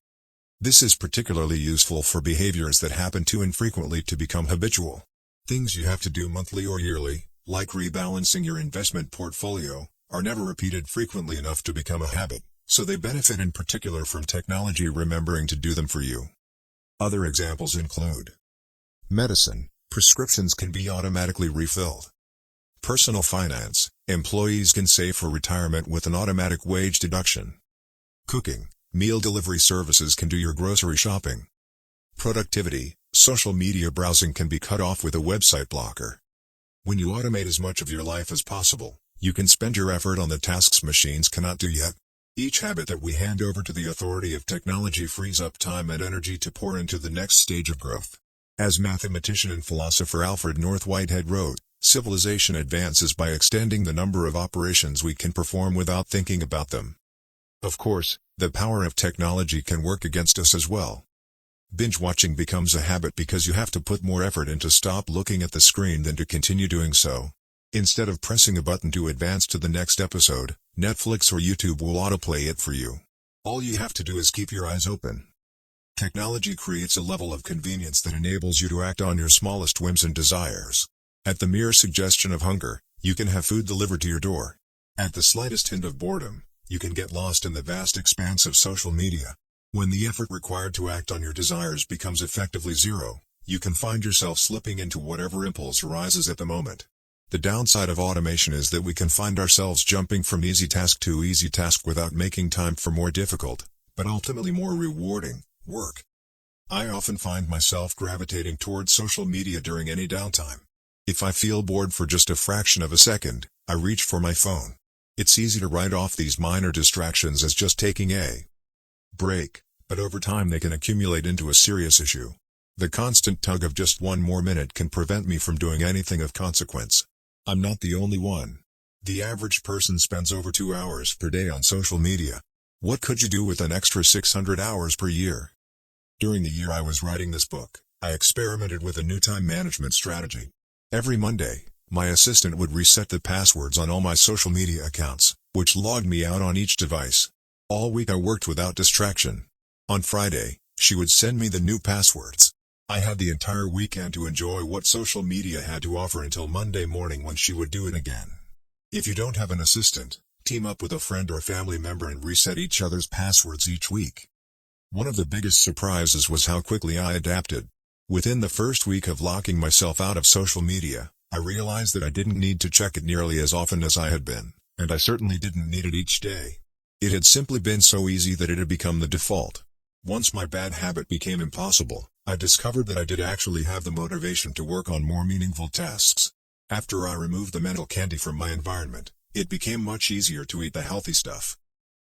This is particularly useful for behaviors that happen too infrequently to become habitual. Things you have to do monthly or yearly, like rebalancing your investment portfolio, are never repeated frequently enough to become a habit, so they benefit in particular from technology remembering to do them for you. Other examples include medicine. Prescriptions can be automatically refilled. Personal finance. Employees can save for retirement with an automatic wage deduction. Cooking. Meal delivery services can do your grocery shopping. Productivity. Social media browsing can be cut off with a website blocker. When you automate as much of your life as possible, you can spend your effort on the tasks machines cannot do yet. Each habit that we hand over to the authority of technology frees up time and energy to pour into the next stage of growth. As mathematician and philosopher Alfred North Whitehead wrote, civilization advances by extending the number of operations we can perform without thinking about them. Of course, the power of technology can work against us as well. Binge watching becomes a habit because you have to put more effort into stop looking at the screen than to continue doing so. Instead of pressing a button to advance to the next episode, Netflix or YouTube will autoplay it for you. All you have to do is keep your eyes open. Technology creates a level of convenience that enables you to act on your smallest whims and desires. At the mere suggestion of hunger, you can have food delivered to your door. At the slightest hint of boredom, you can get lost in the vast expanse of social media. When the effort required to act on your desires becomes effectively zero, you can find yourself slipping into whatever impulse arises at the moment. The downside of automation is that we can find ourselves jumping from easy task to easy task without making time for more difficult, but ultimately more rewarding, work. I often find myself gravitating towards social media during any downtime. If I feel bored for just a fraction of a second, I reach for my phone. It's easy to write off these minor distractions as just taking a break, but over time they can accumulate into a serious issue. The constant tug of just one more minute can prevent me from doing anything of consequence. I'm not the only one. The average person spends over 2 hours per day on social media. What could you do with an extra 600 hours per year? During the year I was writing this book, I experimented with a new time management strategy. Every Monday, my assistant would reset the passwords on all my social media accounts, which logged me out on each device. All week I worked without distraction. On Friday, she would send me the new passwords. I had the entire weekend to enjoy what social media had to offer until Monday morning when she would do it again. If you don't have an assistant, team up with a friend or family member and reset each other's passwords each week. One of the biggest surprises was how quickly I adapted. Within the first week of locking myself out of social media, I realized that I didn't need to check it nearly as often as I had been, and I certainly didn't need it each day. It had simply been so easy that it had become the default. Once my bad habit became impossible, I discovered that I did actually have the motivation to work on more meaningful tasks. After I removed the mental candy from my environment, it became much easier to eat the healthy stuff.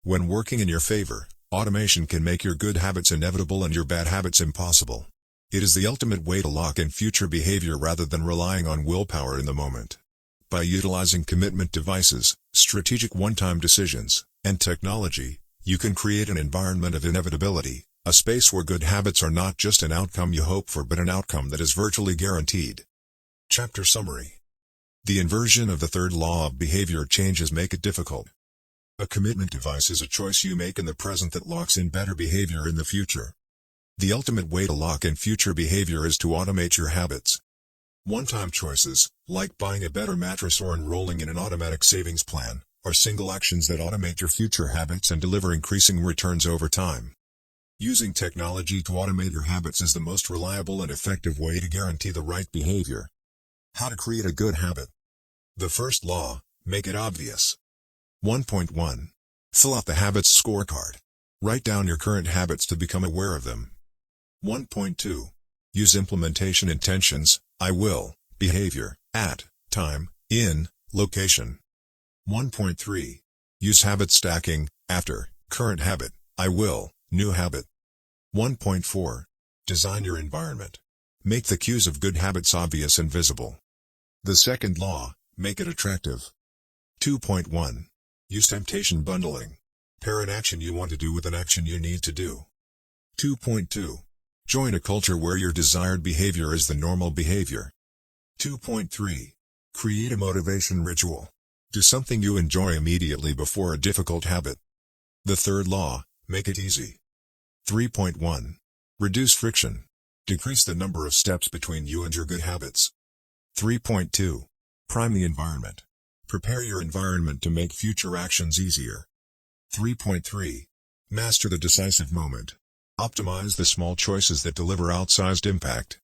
When working in your favor, automation can make your good habits inevitable and your bad habits impossible. It is the ultimate way to lock in future behavior rather than relying on willpower in the moment. By utilizing commitment devices, strategic one-time decisions, and technology, you can create an environment of inevitability, a space where good habits are not just an outcome you hope for but an outcome that is virtually guaranteed. Chapter Summary. The inversion of the third law of behavior changes make it difficult. A commitment device is a choice you make in the present that locks in better behavior in the future. The ultimate way to lock in future behavior is to automate your habits. One-time choices, like buying a better mattress or enrolling in an automatic savings plan, are single actions that automate your future habits and deliver increasing returns over time. Using technology to automate your habits is the most reliable and effective way to guarantee the right behavior. How to create a good habit. The first law, make it obvious. 1.1. Fill out the habits scorecard. Write down your current habits to become aware of them. 1.2. Use implementation intentions, I will, behavior, at, time, in, location. 1.3. Use habit stacking, after, current habit, I will, new habit. 1.4. Design your environment. Make the cues of good habits obvious and visible. The second law, make it attractive. 2.1. Use temptation bundling. Pair an action you want to do with an action you need to do. 2.2. Join a culture where your desired behavior is the normal behavior. 2.3. Create a motivation ritual. Do something you enjoy immediately before a difficult habit. The third law, make it easy. 3.1. Reduce friction. Decrease the number of steps between you and your good habits. 3.2. Prime the environment. Prepare your environment to make future actions easier. 3.3. Master the decisive moment. Optimize the small choices that deliver outsized impact.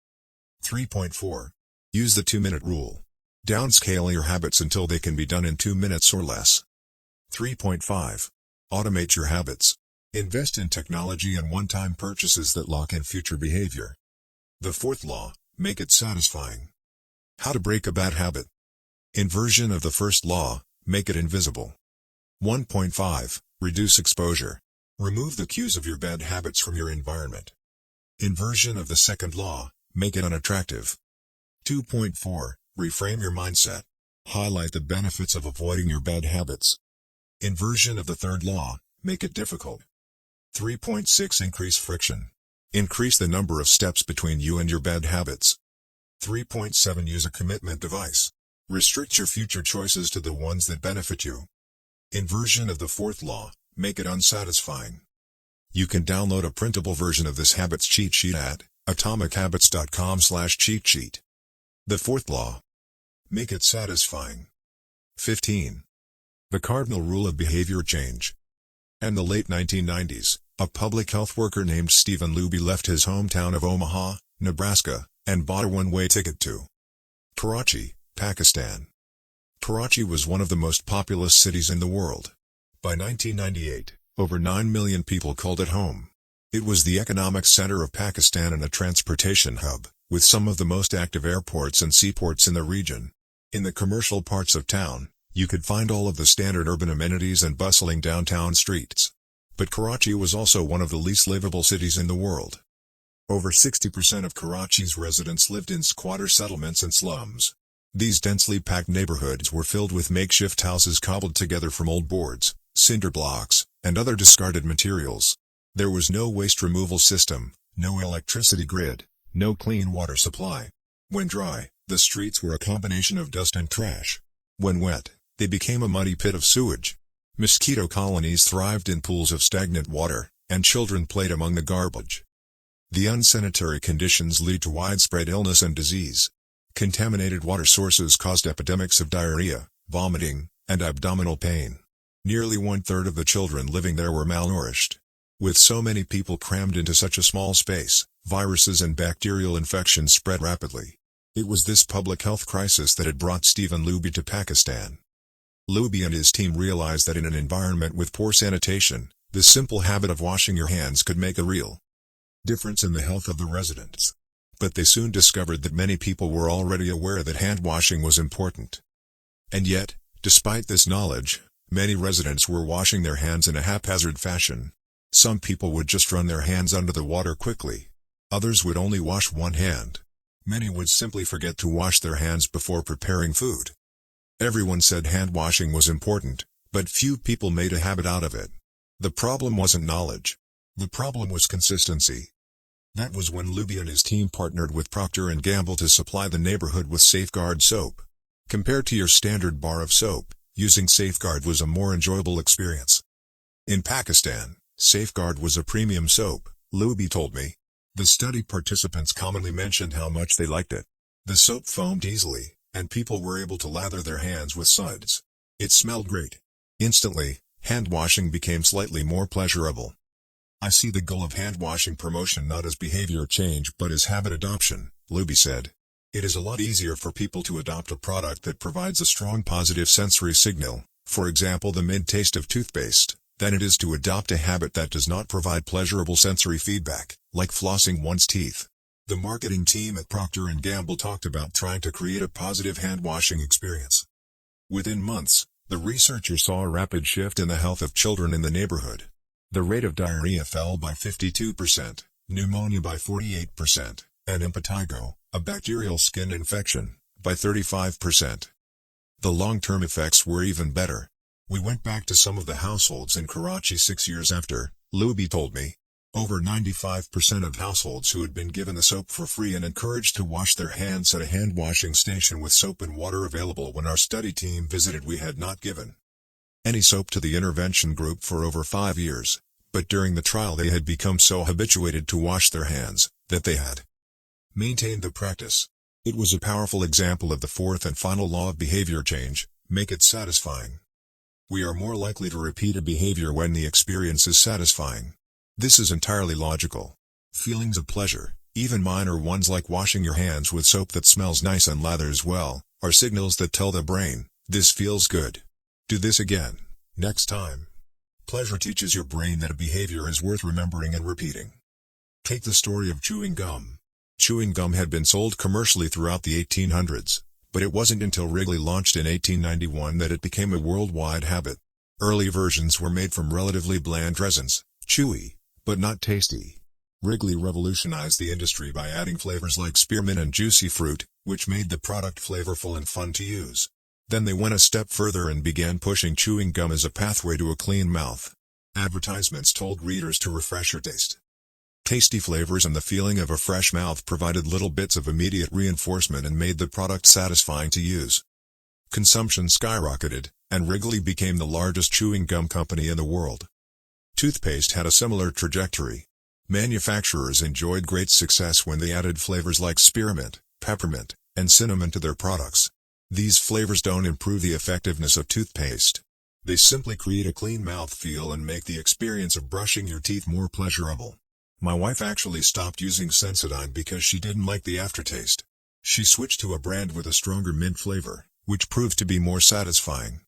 3.4. Use the 2-minute rule. Downscale your habits until they can be done in 2 minutes or less. 3.5. Automate your habits. Invest in technology and one-time purchases that lock in future behavior. The fourth law, make it satisfying. How to break a bad habit. Inversion of the first law, make it invisible. 1.5. Reduce exposure. Remove the cues of your bad habits from your environment. Inversion of the second law, make it unattractive. 2.4. Reframe your mindset. Highlight the benefits of avoiding your bad habits. Inversion of the third law, make it difficult. 3.6. Increase friction. Increase the number of steps between you and your bad habits. 3.7. Use a commitment device. Restrict your future choices to the ones that benefit you. Inversion of the fourth law, make it unsatisfying. You can download a printable version of this habits cheat sheet at atomichabits.com/cheat sheet. The fourth law, make it satisfying. 15. The cardinal rule of behavior change. In the late 1990s, a public health worker named Stephen Luby left his hometown of Omaha, Nebraska, and bought a one-way ticket to Karachi, Pakistan. Karachi was one of the most populous cities in the world. By 1998, over 9 million people called it home. It was the economic center of Pakistan and a transportation hub, with some of the most active airports and seaports in the region. In the commercial parts of town, you could find all of the standard urban amenities and bustling downtown streets. But Karachi was also one of the least livable cities in the world. Over 60% of Karachi's residents lived in squatter settlements and slums. These densely packed neighborhoods were filled with makeshift houses cobbled together from old boards, cinder blocks, and other discarded materials. There was no waste removal system, no electricity grid, no clean water supply. When dry, the streets were a combination of dust and trash. When wet, they became a muddy pit of sewage. Mosquito colonies thrived in pools of stagnant water, and children played among the garbage. The unsanitary conditions lead to widespread illness and disease. Contaminated water sources caused epidemics of diarrhea, vomiting, and abdominal pain. Nearly 1/3 of the children living there were malnourished. With so many people crammed into such a small space, viruses and bacterial infections spread rapidly. It was this public health crisis that had brought Stephen Luby to Pakistan. Luby and his team realized that in an environment with poor sanitation, The simple habit of washing your hands could make a real difference in the health of the residents. But they soon discovered that many people were already aware that hand washing was important. And yet, despite this knowledge, many residents were washing their hands in a haphazard fashion. Some people would just run their hands under the water quickly. Others would only wash one hand. Many would simply forget to wash their hands before preparing food. Everyone said hand washing was important, but few people made a habit out of it. The problem wasn't knowledge. The problem was consistency. That was when Luby and his team partnered with Procter & Gamble to supply the neighborhood with Safeguard soap. Compared to your standard bar of soap, using Safeguard was a more enjoyable experience. In Pakistan, Safeguard was a premium soap, Luby told me. The study participants commonly mentioned how much they liked it. The soap foamed easily, and people were able to lather their hands with suds. It smelled great. Instantly, hand washing became slightly more pleasurable. I see the goal of hand washing promotion not as behavior change but as habit adoption, Luby said. It is a lot easier for people to adopt a product that provides a strong positive sensory signal, for example the mint taste of toothpaste, than it is to adopt a habit that does not provide pleasurable sensory feedback, like flossing one's teeth. The marketing team at Procter & Gamble talked about trying to create a positive hand washing experience. Within months, the researchers saw a rapid shift in the health of children in the neighborhood. The rate of diarrhea fell by 52%, pneumonia by 48%, and impetigo, a bacterial skin infection, by 35%. The long-term effects were even better. We went back to some of the households in Karachi 6 years after, Luby told me. Over 95% of households who had been given the soap for free and encouraged to wash their hands at a hand-washing station with soap and water available when our study team visited we had not given any soap to the intervention group for over 5 years, but during the trial they had become so habituated to wash their hands, that they had maintained the practice. It was a powerful example of the fourth and final law of behavior change, make it satisfying. We are more likely to repeat a behavior when the experience is satisfying. This is entirely logical. Feelings of pleasure, even minor ones like washing your hands with soap that smells nice and lathers well, are signals that tell the brain, this feels good. Do this again, next time. Pleasure teaches your brain that a behavior is worth remembering and repeating. Take the story of chewing gum. Chewing gum had been sold commercially throughout the 1800s, but it wasn't until Wrigley launched in 1891 that it became a worldwide habit. Early versions were made from relatively bland resins, chewy, but not tasty. Wrigley revolutionized the industry by adding flavors like spearmint and juicy fruit, which made the product flavorful and fun to use. Then they went a step further and began pushing chewing gum as a pathway to a clean mouth. Advertisements told readers to refresh your taste. Tasty flavors and the feeling of a fresh mouth provided little bits of immediate reinforcement and made the product satisfying to use. Consumption skyrocketed, and Wrigley became the largest chewing gum company in the world. Toothpaste had a similar trajectory. Manufacturers enjoyed great success when they added flavors like spearmint, peppermint, and cinnamon to their products. These flavors don't improve the effectiveness of toothpaste. They simply create a clean mouth feel and make the experience of brushing your teeth more pleasurable. My wife actually stopped using Sensodyne because she didn't like the aftertaste. She switched to a brand with a stronger mint flavor, which proved to be more satisfying.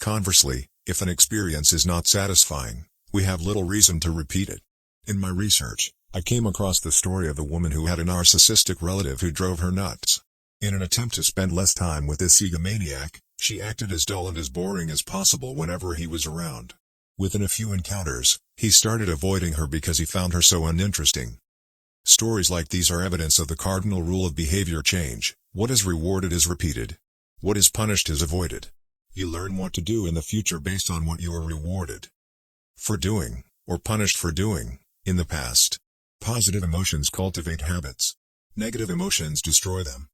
Conversely, if an experience is not satisfying, we have little reason to repeat it. In my research, I came across the story of a woman who had a narcissistic relative who drove her nuts. In an attempt to spend less time with this egomaniac, she acted as dull and as boring as possible whenever he was around. Within a few encounters, he started avoiding her because he found her so uninteresting. Stories like these are evidence of the cardinal rule of behavior change: what is rewarded is repeated. What is punished is avoided. You learn what to do in the future based on what you are rewarded for doing, or punished for doing, in the past. Positive emotions cultivate habits. Negative emotions destroy them.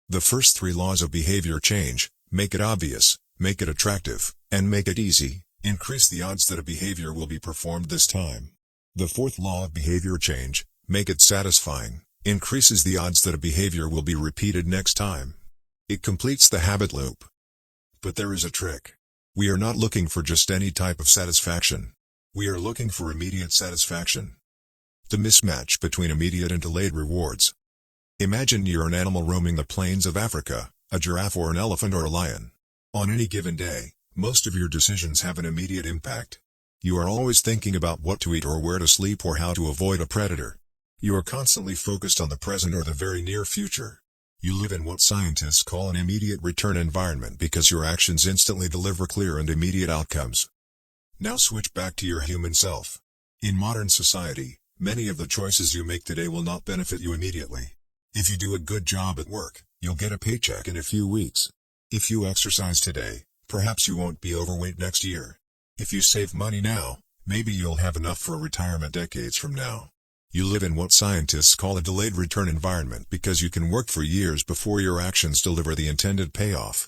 The first three laws of behavior change: make it obvious, make it attractive, and make it easy, increase the odds that a behavior will be performed this time. The fourth law of behavior change: make it satisfying, increases the odds that a behavior will be repeated next time. It completes the habit loop. But there is a trick. We are not looking for just any type of satisfaction. We are looking for immediate satisfaction. The mismatch between immediate and delayed rewards. Imagine you're an animal roaming the plains of Africa, a giraffe or an elephant or a lion. On any given day, most of your decisions have an immediate impact. You are always thinking about what to eat or where to sleep or how to avoid a predator. You are constantly focused on the present or the very near future. You live in what scientists call an immediate return environment because your actions instantly deliver clear and immediate outcomes. Now switch back to your human self. In modern society, many of the choices you make today will not benefit you immediately. If you do a good job at work, you'll get a paycheck in a few weeks. If you exercise today, perhaps you won't be overweight next year. If you save money now, maybe you'll have enough for retirement decades from now. You live in what scientists call a delayed return environment because you can work for years before your actions deliver the intended payoff.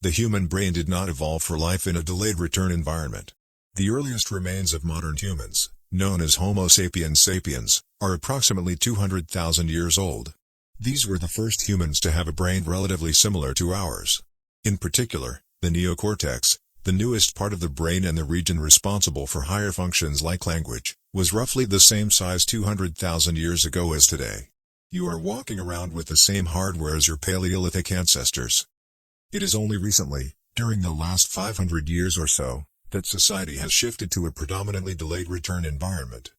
The human brain did not evolve for life in a delayed return environment. The earliest remains of modern humans, known as Homo sapiens sapiens, are approximately 200,000 years old. These were the first humans to have a brain relatively similar to ours. In particular, the neocortex, the newest part of the brain and the region responsible for higher functions like language, was roughly the same size 200,000 years ago as today. You are walking around with the same hardware as your Paleolithic ancestors. It is only recently, during the last 500 years or so, that society has shifted to a predominantly delayed return environment.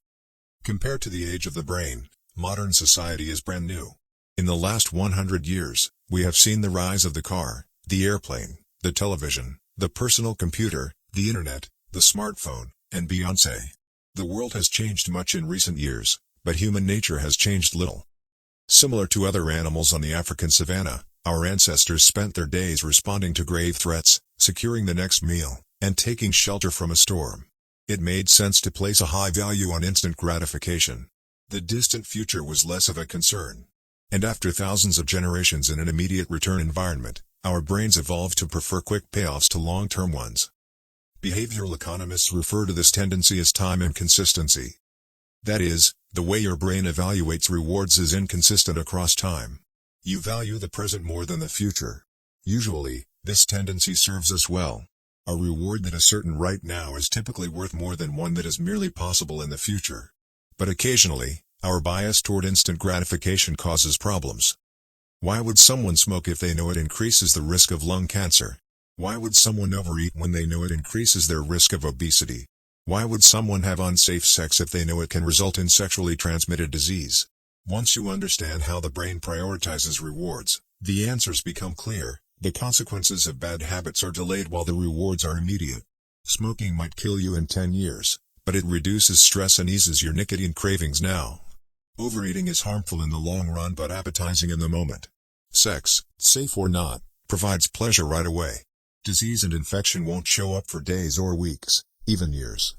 Compared to the age of the brain, modern society is brand new. In the last 100 years, we have seen the rise of the car, the airplane, the television, the personal computer, the internet, the smartphone, and Beyoncé. The world has changed much in recent years, but human nature has changed little. Similar to other animals on the African savanna, our ancestors spent their days responding to grave threats, securing the next meal, and taking shelter from a storm. It made sense to place a high value on instant gratification. The distant future was less of a concern. And after thousands of generations in an immediate return environment, our brains evolved to prefer quick payoffs to long-term ones. Behavioral economists refer to this tendency as time inconsistency. That is, the way your brain evaluates rewards is inconsistent across time. You value the present more than the future. Usually, this tendency serves us well. A reward that is certain right now is typically worth more than one that is merely possible in the future. But occasionally, our bias toward instant gratification causes problems. Why would someone smoke if they know it increases the risk of lung cancer? Why would someone overeat when they know it increases their risk of obesity? Why would someone have unsafe sex if they know it can result in sexually transmitted disease? Once you understand how the brain prioritizes rewards, the answers become clear. The consequences of bad habits are delayed while the rewards are immediate. Smoking might kill you in 10 years, but it reduces stress and eases your nicotine cravings now. Overeating is harmful in the long run but appetizing in the moment. Sex, safe or not, provides pleasure right away. Disease and infection won't show up for days or weeks, even years.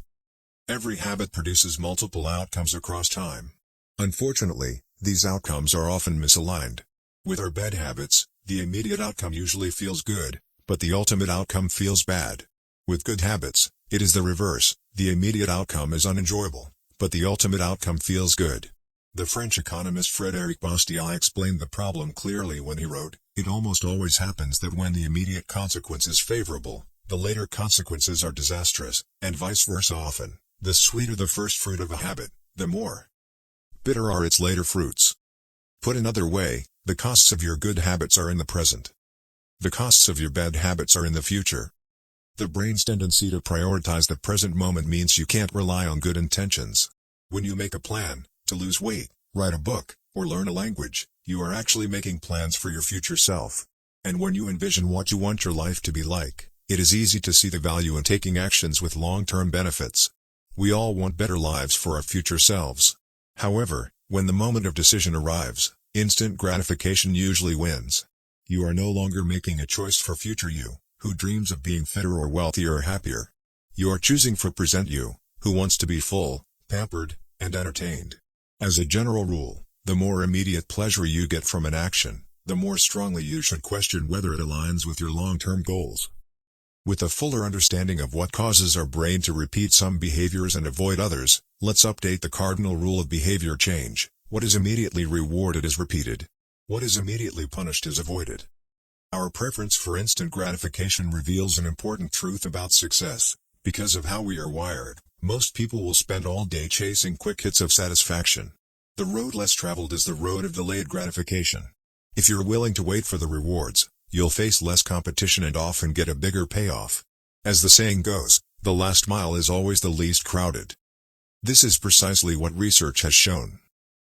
Every habit produces multiple outcomes across time. Unfortunately, these outcomes are often misaligned. With our bad habits, the immediate outcome usually feels good, but the ultimate outcome feels bad. With good habits, it is the reverse. The immediate outcome is unenjoyable, but the ultimate outcome feels good. The French economist Frédéric Bastiat explained the problem clearly when he wrote, "It almost always happens that when the immediate consequence is favorable, the later consequences are disastrous, and vice versa often. The sweeter the first fruit of a habit, the more bitter are its later fruits." Put another way, the costs of your good habits are in the present. The costs of your bad habits are in the future. The brain's tendency to prioritize the present moment means you can't rely on good intentions. When you make a plan, to lose weight, write a book, or learn a language, you are actually making plans for your future self. And when you envision what you want your life to be like, it is easy to see the value in taking actions with long-term benefits. We all want better lives for our future selves. However, when the moment of decision arrives, instant gratification usually wins. You are no longer making a choice for future you, who dreams of being fitter or wealthier or happier. You are choosing for present you, who wants to be full, pampered, and entertained. As a general rule, the more immediate pleasure you get from an action, the more strongly you should question whether it aligns with your long-term goals. With a fuller understanding of what causes our brain to repeat some behaviors and avoid others, let's update the cardinal rule of behavior change. What is immediately rewarded is repeated. What is immediately punished is avoided. Our preference for instant gratification reveals an important truth about success. Because of how we are wired, most people will spend all day chasing quick hits of satisfaction. The road less traveled is the road of delayed gratification. If you're willing to wait for the rewards, you'll face less competition and often get a bigger payoff. As the saying goes, The last mile is always the least crowded. This is precisely what research has shown.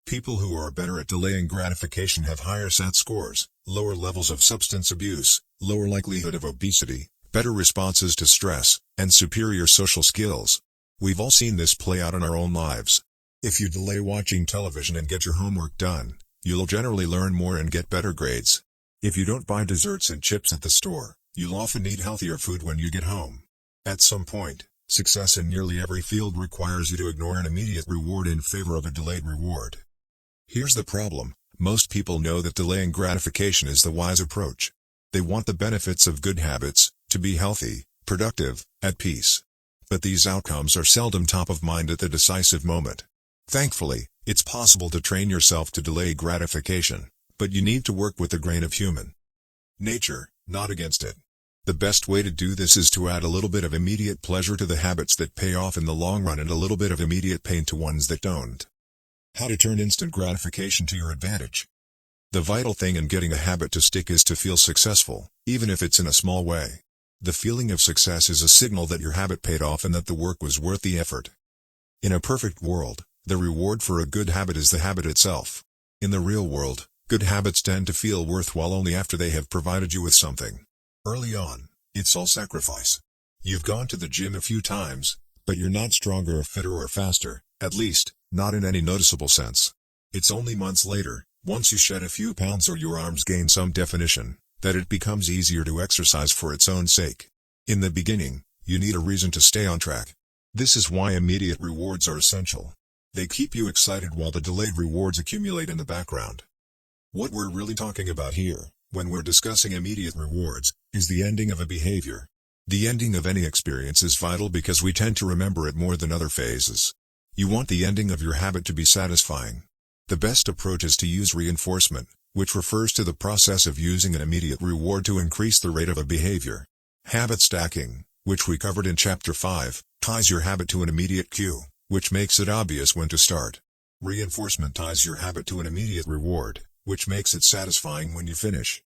People who are better at delaying gratification have higher SAT scores, lower levels of substance abuse, lower likelihood of obesity, better responses to stress, and superior social skills. We've all seen this play out in our own lives. If you delay watching television and get your homework done, you'll generally learn more and get better grades. If you don't buy desserts and chips at the store, you'll often eat healthier food when you get home. At some point, success in nearly every field requires you to ignore an immediate reward in favor of a delayed reward. Here's the problem: most people know that delaying gratification is the wise approach. They want the benefits of good habits, to be healthy, productive, at peace. But these outcomes are seldom top of mind at the decisive moment. Thankfully, it's possible to train yourself to delay gratification, but you need to work with the grain of human nature, not against it. The best way to do this is to add a little bit of immediate pleasure to the habits that pay off in the long run and a little bit of immediate pain to ones that don't. How to turn instant gratification to your advantage. The vital thing in getting a habit to stick is to feel successful, even if it's in a small way. The feeling of success is a signal that your habit paid off and that the work was worth the effort. In a perfect world, the reward for a good habit is the habit itself. In the real world, good habits tend to feel worthwhile only after they have provided you with something. Early on, it's all sacrifice. You've gone to the gym a few times, but you're not stronger or fitter or faster, at least, not in any noticeable sense. It's only months later, once you shed a few pounds or your arms gain some definition, that it becomes easier to exercise for its own sake. In the beginning, you need a reason to stay on track. This is why immediate rewards are essential. They keep you excited while the delayed rewards accumulate in the background. What we're really talking about here, when we're discussing immediate rewards, is the ending of a behavior. The ending of any experience is vital because we tend to remember it more than other phases. You want the ending of your habit to be satisfying. The best approach is to use reinforcement, which refers to the process of using an immediate reward to increase the rate of a behavior. Habit stacking, which we covered in Chapter 5, ties your habit to an immediate cue, which makes it obvious when to start. Reinforcement ties your habit to an immediate reward, which makes it satisfying when you finish.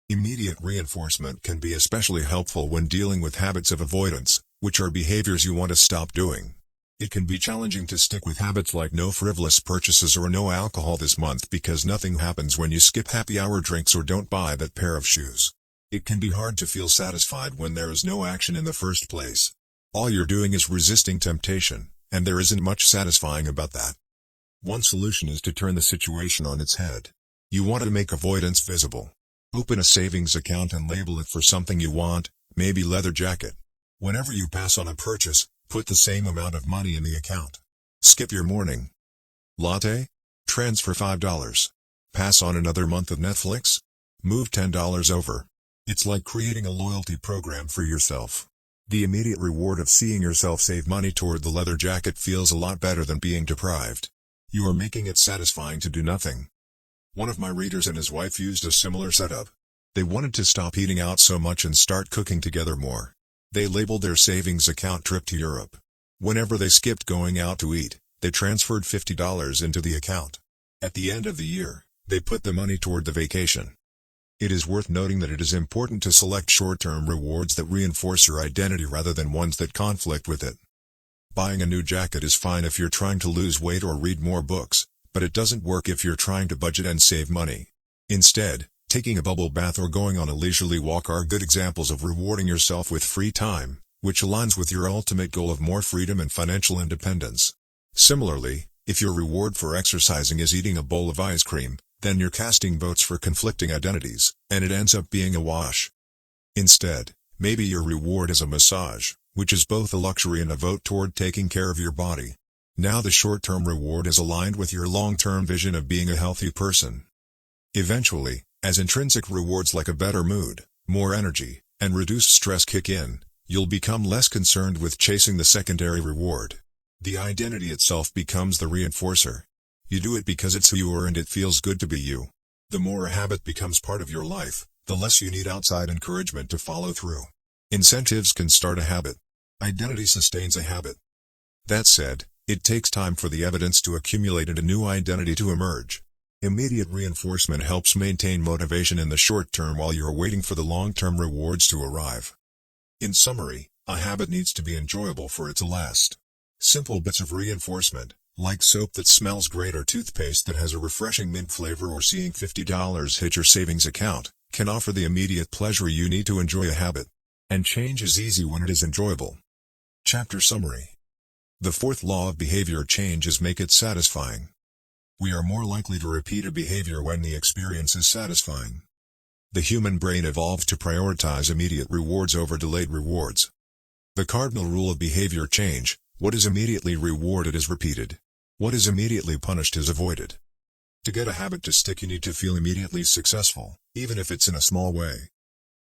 Immediate reinforcement can be especially helpful when dealing with habits of avoidance, which are behaviors you want to stop doing. It can be challenging to stick with habits like no frivolous purchases or no alcohol this month because nothing happens when you skip happy hour drinks or don't buy that pair of shoes. It can be hard to feel satisfied when there is no action in the first place. All you're doing is resisting temptation, and there isn't much satisfying about that. One solution is to turn the situation on its head. You want to make avoidance visible. Open a savings account and label it for something you want, maybe leather jacket. Whenever you pass on a purchase, put the same amount of money in the account. Skip your morning latte? Transfer $5. Pass on another month of Netflix? Move $10 over. It's like creating a loyalty program for yourself. The immediate reward of seeing yourself save money toward the leather jacket feels a lot better than being deprived. You are making it satisfying to do nothing. One of my readers and his wife used a similar setup. They wanted to stop eating out so much and start cooking together more. They labeled their savings account trip to Europe. Whenever they skipped going out to eat, they transferred $50 into the account. At the end of the year, they put the money toward the vacation. It is worth noting that it is important to select short-term rewards that reinforce your identity rather than ones that conflict with it. Buying a new jacket is fine if you're trying to lose weight or read more books, but it doesn't work if you're trying to budget and save money. Instead, taking a bubble bath or going on a leisurely walk are good examples of rewarding yourself with free time, which aligns with your ultimate goal of more freedom and financial independence. Similarly, if your reward for exercising is eating a bowl of ice cream, then you're casting votes for conflicting identities, and it ends up being a wash. Instead, maybe your reward is a massage, which is both a luxury and a vote toward taking care of your body. Now the short-term reward is aligned with your long-term vision of being a healthy person. Eventually, as intrinsic rewards like a better mood, more energy, and reduced stress kick in, you'll become less concerned with chasing the secondary reward. The identity itself becomes the reinforcer. You do it because it's who you are and it feels good to be you. The more a habit becomes part of your life, the less you need outside encouragement to follow through. Incentives can start a habit. Identity sustains a habit. That said, it takes time for the evidence to accumulate and a new identity to emerge. Immediate reinforcement helps maintain motivation in the short term while you're waiting for the long-term rewards to arrive. In summary, A habit needs to be enjoyable for it to last. Simple bits of reinforcement, like soap that smells great or toothpaste that has a refreshing mint flavor or seeing $50 hit your savings account, can offer the immediate pleasure you need to enjoy a habit. And change is easy when it is enjoyable. Chapter Summary. The fourth law of behavior change is make it satisfying. We are more likely to repeat a behavior when the experience is satisfying. The human brain evolved to prioritize immediate rewards over delayed rewards. The cardinal rule of behavior change: what is immediately rewarded is repeated. What is immediately punished is avoided. To get a habit to stick, you need to feel immediately successful, even if it's in a small way.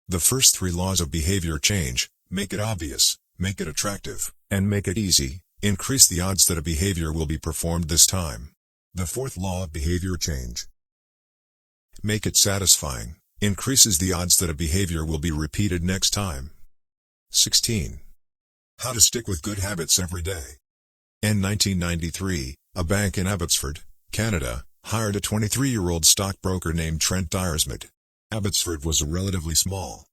The first three laws of behavior change: make it obvious, make it attractive, and make it easy, increase the odds that a behavior will be performed this time. The fourth law of behavior change: make it satisfying, increases the odds that a behavior will be repeated next time. 16. How to stick with good habits every day. In 1993, a bank in Abbotsford, Canada, hired a 23-year-old stockbroker named Trent Dyersmith. Abbotsford was a relatively small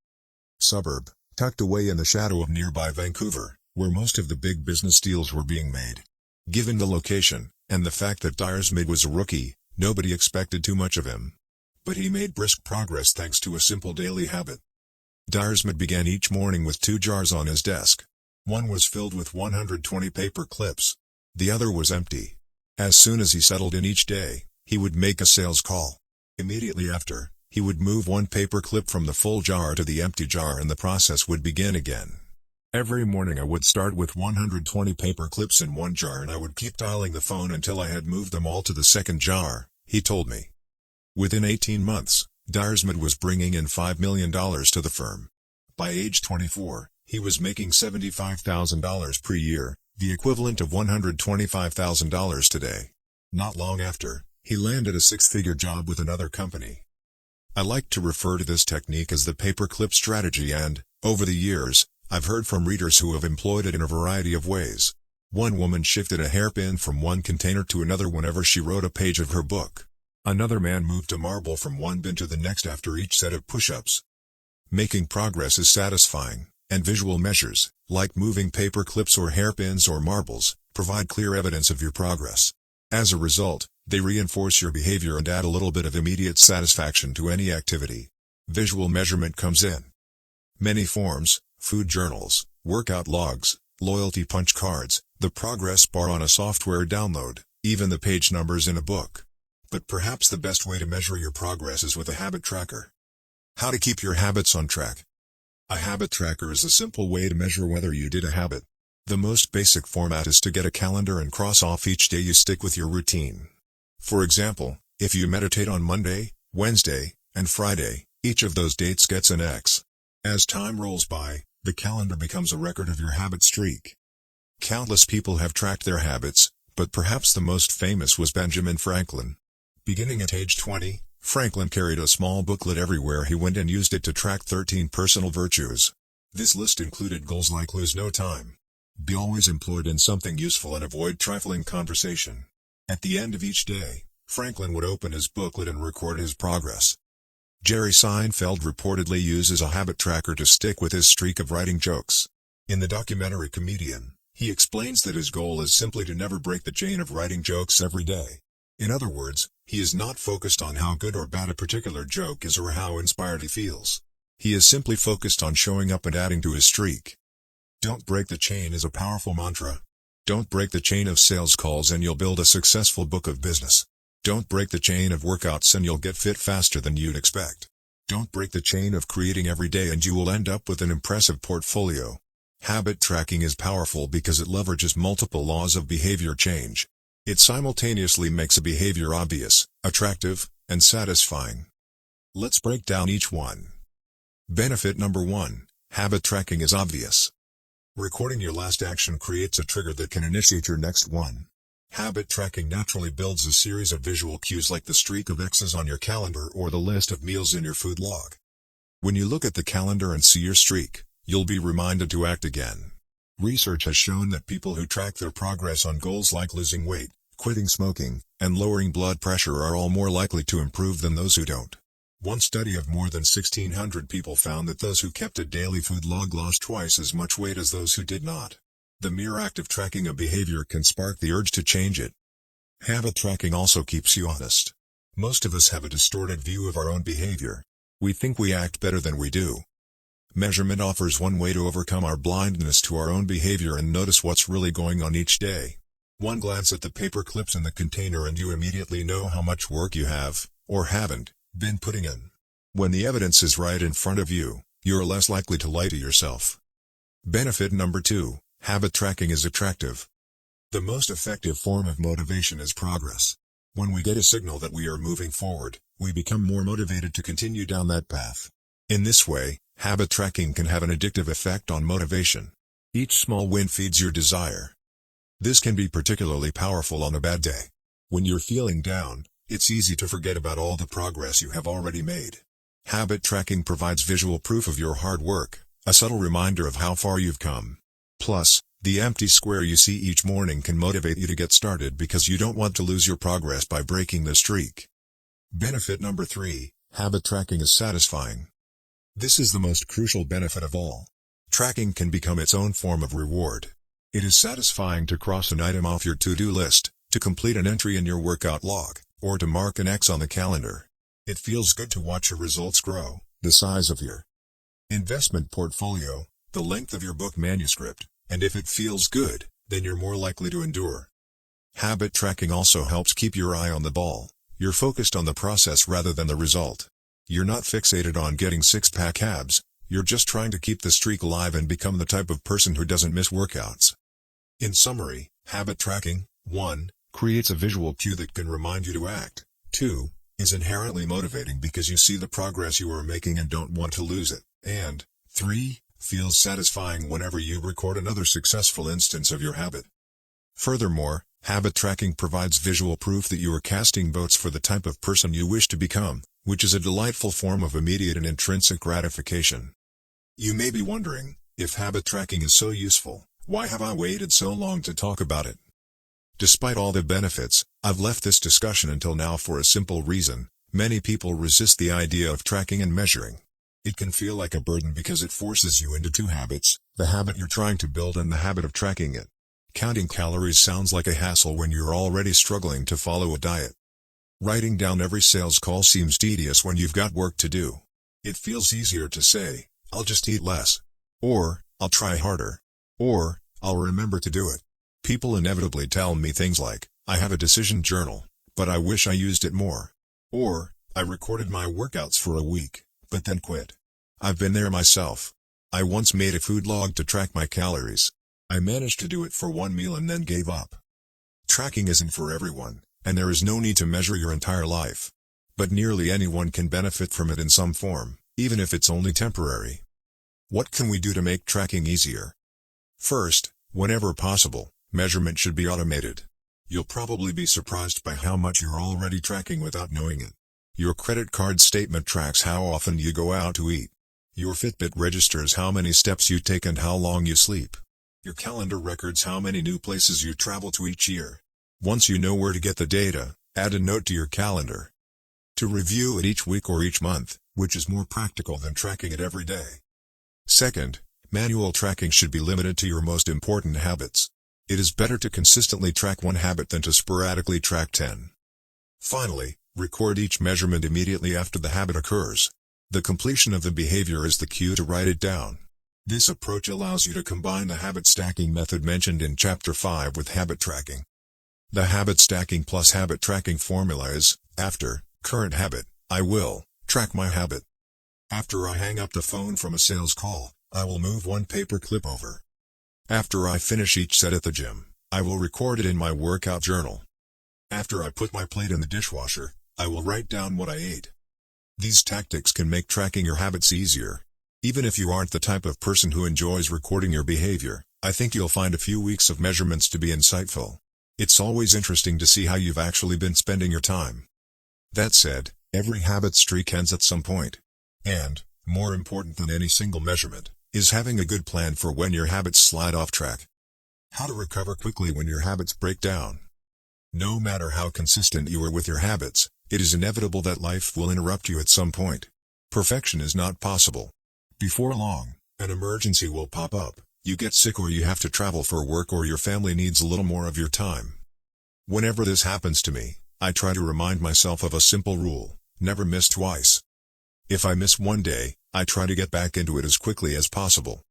suburb, tucked away in the shadow of nearby Vancouver, where most of the big business deals were being made. Given the location, and the fact that Dyersmith was a rookie, nobody expected too much of him. But he made brisk progress thanks to a simple daily habit. Dyersmith began each morning with 2 jars on his desk. One was filled with 120 paper clips. The other was empty. As soon as he settled in each day, he would make a sales call. Immediately after, he would move one paper clip from the full jar to the empty jar and the process would begin again. Every morning I would start with 120 paper clips in one jar and I would keep dialing the phone until I had moved them all to the second jar, he told me. Within 18 months, Dyersmith was bringing in $5 million to the firm. By age 24, he was making $75,000 per year, the equivalent of $125,000 today. Not long after, he landed a 6-figure job with another company. I like to refer to this technique as the paperclip strategy and, over the years, I've heard from readers who have employed it in a variety of ways. One woman shifted a hairpin from one container to another whenever she wrote a page of her book. Another man moved a marble from one bin to the next after each set of push-ups. Making progress is satisfying, and visual measures, like moving paper clips or hairpins or marbles, provide clear evidence of your progress. As a result, they reinforce your behavior and add a little bit of immediate satisfaction to any activity. Visual measurement comes in many forms: food journals, workout logs, loyalty punch cards, the progress bar on a software download, even the page numbers in a book. But perhaps the best way to measure your progress is with a habit tracker. How to keep your habits on track. A habit tracker is a simple way to measure whether you did a habit. The most basic format is to get a calendar and cross off each day you stick with your routine. For example, if you meditate on Monday, Wednesday, and Friday, each of those dates gets an X. As time rolls by, the calendar becomes a record of your habit streak. Countless people have tracked their habits, but perhaps the most famous was Benjamin Franklin. Beginning at age 20, Franklin carried a small booklet everywhere he went and used it to track 13 personal virtues. This list included goals like lose no time, be always employed in something useful, and avoid trifling conversation. At the end of each day, Franklin would open his booklet and record his progress. Jerry Seinfeld reportedly uses a habit tracker to stick with his streak of writing jokes. In the documentary Comedian, he explains that his goal is simply to never break the chain of writing jokes every day. In other words, he is not focused on how good or bad a particular joke is or how inspired he feels. He is simply focused on showing up and adding to his streak. Don't break the chain is a powerful mantra. Don't break the chain of sales calls and you'll build a successful book of business. Don't break the chain of workouts and you'll get fit faster than you'd expect. Don't break the chain of creating every day and you will end up with an impressive portfolio. Habit tracking is powerful because it leverages multiple laws of behavior change. It simultaneously makes a behavior obvious, attractive, and satisfying. Let's break down each one. Benefit number 1: habit tracking is obvious. Recording your last action creates a trigger that can initiate your next one. Habit tracking naturally builds a series of visual cues like the streak of X's on your calendar or the list of meals in your food log. When you look at the calendar and see your streak, you'll be reminded to act again. Research has shown that people who track their progress on goals like losing weight, quitting smoking, and lowering blood pressure are all more likely to improve than those who don't. One study of more than 1,600 people found that those who kept a daily food log lost twice as much weight as those who did not. The mere act of tracking a behavior can spark the urge to change it. Habit tracking also keeps you honest. Most of us have a distorted view of our own behavior. We think we act better than we do. Measurement offers one way to overcome our blindness to our own behavior and notice what's really going on each day. One glance at the paper clips in the container and you immediately know how much work you have, or haven't, been putting in. When the evidence is right in front of you, you're less likely to lie to yourself. Benefit number 2, habit tracking is attractive. The most effective form of motivation is progress. When we get a signal that we are moving forward, we become more motivated to continue down that path. In this way, habit tracking can have an addictive effect on motivation. Each small win feeds your desire. This can be particularly powerful on a bad day. When you're feeling down, it's easy to forget about all the progress you have already made. Habit tracking provides visual proof of your hard work, a subtle reminder of how far you've come. Plus, the empty square you see each morning can motivate you to get started because you don't want to lose your progress by breaking the streak. Benefit number 3, habit tracking is satisfying. This is the most crucial benefit of all. Tracking can become its own form of reward. It is satisfying to cross an item off your to-do list, to complete an entry in your workout log, or to mark an X on the calendar. It feels good to watch your results grow, the size of your investment portfolio, the length of your book manuscript, and if it feels good, then you're more likely to endure. Habit tracking also helps keep your eye on the ball. You're focused on the process rather than the result. You're not fixated on getting six-pack abs, you're just trying to keep the streak alive and become the type of person who doesn't miss workouts. In summary, habit tracking, 1, creates a visual cue that can remind you to act. 2, is inherently motivating because you see the progress you are making and don't want to lose it. And 3, feels satisfying whenever you record another successful instance of your habit. Furthermore, habit tracking provides visual proof that you are casting votes for the type of person you wish to become, which is a delightful form of immediate and intrinsic gratification. You may be wondering, if habit tracking is so useful, why have I waited so long to talk about it? Despite all the benefits, I've left this discussion until now for a simple reason: many people resist the idea of tracking and measuring. It can feel like a burden because it forces you into two habits, the habit you're trying to build and the habit of tracking it. Counting calories sounds like a hassle when you're already struggling to follow a diet. Writing down every sales call seems tedious when you've got work to do. It feels easier to say, "I'll just eat less," or "I'll try harder," or "I'll remember to do it." People inevitably tell me things like, "I have a decision journal, but I wish I used it more," or "I recorded my workouts for a week, but then quit." I've been there myself. I once made a food log to track my calories. I managed to do it for one meal and then gave up. Tracking isn't for everyone, and there is no need to measure your entire life. But nearly anyone can benefit from it in some form, even if it's only temporary. What can we do to make tracking easier? First, whenever possible, measurement should be automated. You'll probably be surprised by how much you're already tracking without knowing it. Your credit card statement tracks how often you go out to eat. Your Fitbit registers how many steps you take and how long you sleep. Your calendar records how many new places you travel to each year. Once you know where to get the data, add a note to your calendar to review it each week or each month, which is more practical than tracking it every day. Second, manual tracking should be limited to your most important habits. It is better to consistently track one habit than to sporadically track 10. Finally, record each measurement immediately after the habit occurs. The completion of the behavior is the cue to write it down. This approach allows you to combine the habit stacking method mentioned in Chapter 5 with habit tracking. The habit stacking plus habit tracking formula is, after current habit, I will track my habit. After I hang up the phone from a sales call, I will move one paper clip over. After I finish each set at the gym, I will record it in my workout journal. After I put my plate in the dishwasher, I will write down what I ate. These tactics can make tracking your habits easier. Even if you aren't the type of person who enjoys recording your behavior, I think you'll find a few weeks of measurements to be insightful. It's always interesting to see how you've actually been spending your time. That said, every habit streak ends at some point. And, more important than any single measurement, is having a good plan for when your habits slide off track. How to recover quickly when your habits break down. No matter how consistent you are with your habits, It is inevitable that life will interrupt you at some point. Perfection is not possible. Before long, an emergency will pop up, you get sick or you have to travel for work or your family needs a little more of your time. Whenever this happens to me, I try to remind myself of a simple rule: never miss twice. If I miss one day, I try to get back into it as quickly as possible.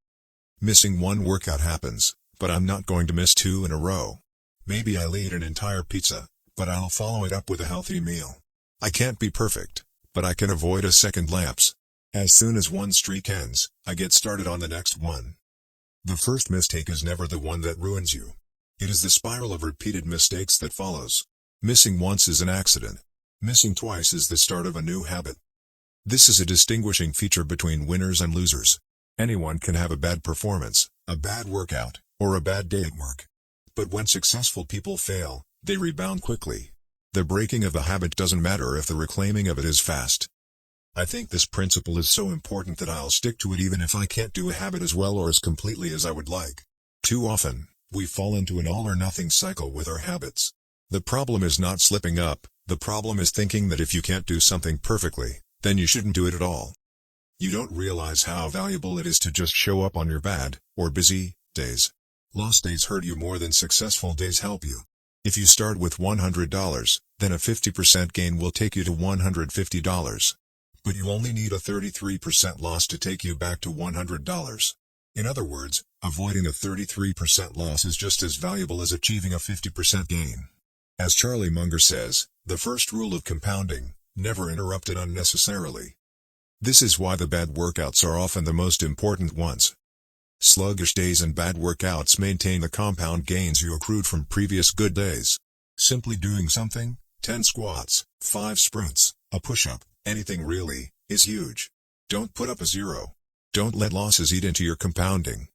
Missing one workout happens, but I'm not going to miss 2 in a row. Maybe I'll eat an entire pizza, but I'll follow it up with a healthy meal. I can't be perfect, but I can avoid a second lapse. As soon as one streak ends, I get started on the next one. The first mistake is never the one that ruins you. It is the spiral of repeated mistakes that follows. Missing once is an accident. Missing twice is the start of a new habit. This is a distinguishing feature between winners and losers. Anyone can have a bad performance, a bad workout, or a bad day at work. But when successful people fail, they rebound quickly. The breaking of the habit doesn't matter if the reclaiming of it is fast. I think this principle is so important that I'll stick to it even if I can't do a habit as well or as completely as I would like. Too often, we fall into an all-or-nothing cycle with our habits. The problem is not slipping up, the problem is thinking that if you can't do something perfectly, then you shouldn't do it at all. You don't realize how valuable it is to just show up on your bad, or busy, days. Lost days hurt you more than successful days help you. If you start with $100, then a 50% gain will take you to $150. But you only need a 33% loss to take you back to $100. In other words, avoiding a 33% loss is just as valuable as achieving a 50% gain. As Charlie Munger says, the first rule of compounding: never interrupt it unnecessarily. This is why the bad workouts are often the most important ones. Sluggish days and bad workouts maintain the compound gains you accrued from previous good days. Simply doing something, 10 squats, 5 sprints, a push-up, anything really, is huge. Don't put up a zero. Don't let losses eat into your compounding.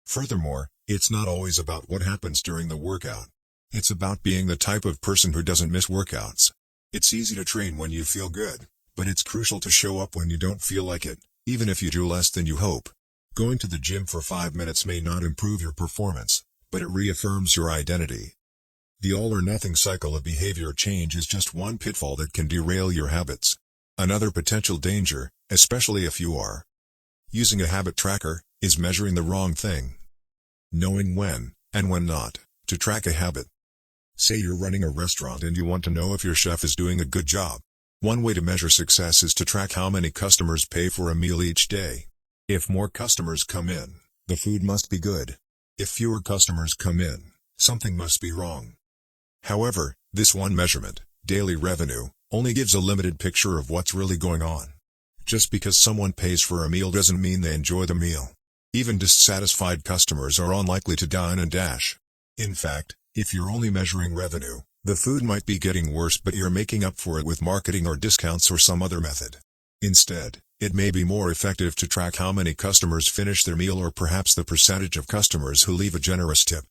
Furthermore, it's not always about what happens during the workout. It's about being the type of person who doesn't miss workouts. It's easy to train when you feel good, but it's crucial to show up when you don't feel like it, even if you do less than you hope. Going to the gym for 5 minutes may not improve your performance, but it reaffirms your identity. The all-or-nothing cycle of behavior change is just one pitfall that can derail your habits. Another potential danger, especially if you are using a habit tracker, is measuring the wrong thing. Knowing when, and when not, to track a habit. Say you're running a restaurant and you want to know if your chef is doing a good job. One way to measure success is to track how many customers pay for a meal each day. If more customers come in, the food must be good. If fewer customers come in, something must be wrong. However, this one measurement, daily revenue, only gives a limited picture of what's really going on. Just because someone pays for a meal doesn't mean they enjoy the meal. Even dissatisfied customers are unlikely to dine and dash. In fact, if you're only measuring revenue, the food might be getting worse but you're making up for it with marketing or discounts or some other method. Instead, it may be more effective to track how many customers finish their meal or perhaps the percentage of customers who leave a generous tip.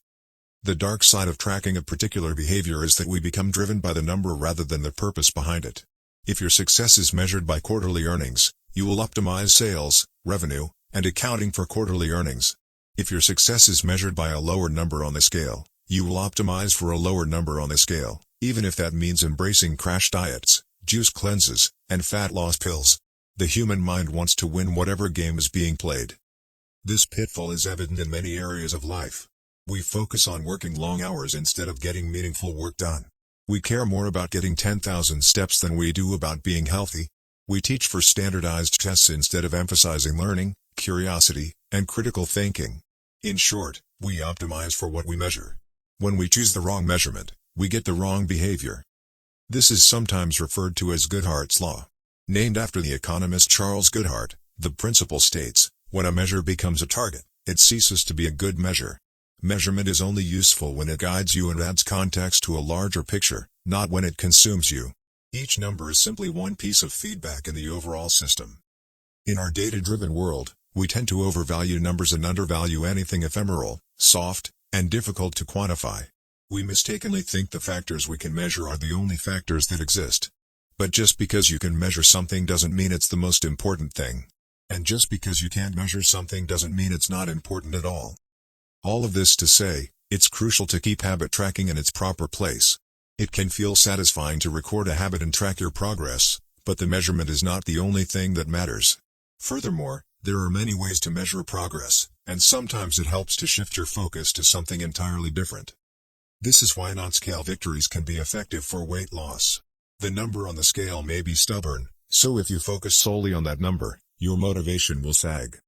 The dark side of tracking a particular behavior is that we become driven by the number rather than the purpose behind it. If your success is measured by quarterly earnings, you will optimize sales, revenue, and accounting for quarterly earnings. If your success is measured by a lower number on the scale, you will optimize for a lower number on the scale, even if that means embracing crash diets, juice cleanses, and fat loss pills. The human mind wants to win whatever game is being played. This pitfall is evident in many areas of life. We focus on working long hours instead of getting meaningful work done. We care more about getting 10,000 steps than we do about being healthy. We teach for standardized tests instead of emphasizing learning, curiosity, and critical thinking. In short, we optimize for what we measure. When we choose the wrong measurement, we get the wrong behavior. This is sometimes referred to as Goodhart's Law. Named after the economist Charles Goodhart, the principle states, when a measure becomes a target, it ceases to be a good measure. Measurement is only useful when it guides you and adds context to a larger picture, not when it consumes you. Each number is simply one piece of feedback in the overall system. In our data-driven world, we tend to overvalue numbers and undervalue anything ephemeral, soft, and difficult to quantify. We mistakenly think the factors we can measure are the only factors that exist. But just because you can measure something doesn't mean it's the most important thing. And just because you can't measure something doesn't mean it's not important at all. All of this to say, it's crucial to keep habit tracking in its proper place. It can feel satisfying to record a habit and track your progress, but the measurement is not the only thing that matters. Furthermore, there are many ways to measure progress, and sometimes it helps to shift your focus to something entirely different. This is why non-scale victories can be effective for weight loss. The number on the scale may be stubborn, so if you focus solely on that number, your motivation will sag.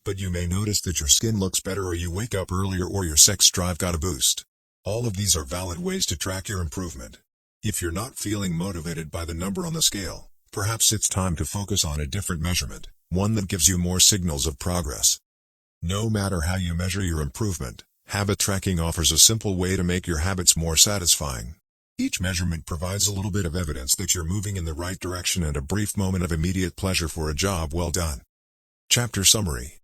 But you may notice that your skin looks better, or you wake up earlier, or your sex drive got a boost. All of these are valid ways to track your improvement. If you're not feeling motivated by the number on the scale, perhaps it's time to focus on a different measurement, one that gives you more signals of progress. No matter how you measure your improvement, habit tracking offers a simple way to make your habits more satisfying. Each measurement provides a little bit of evidence that you're moving in the right direction and a brief moment of immediate pleasure for a job well done. Chapter Summary.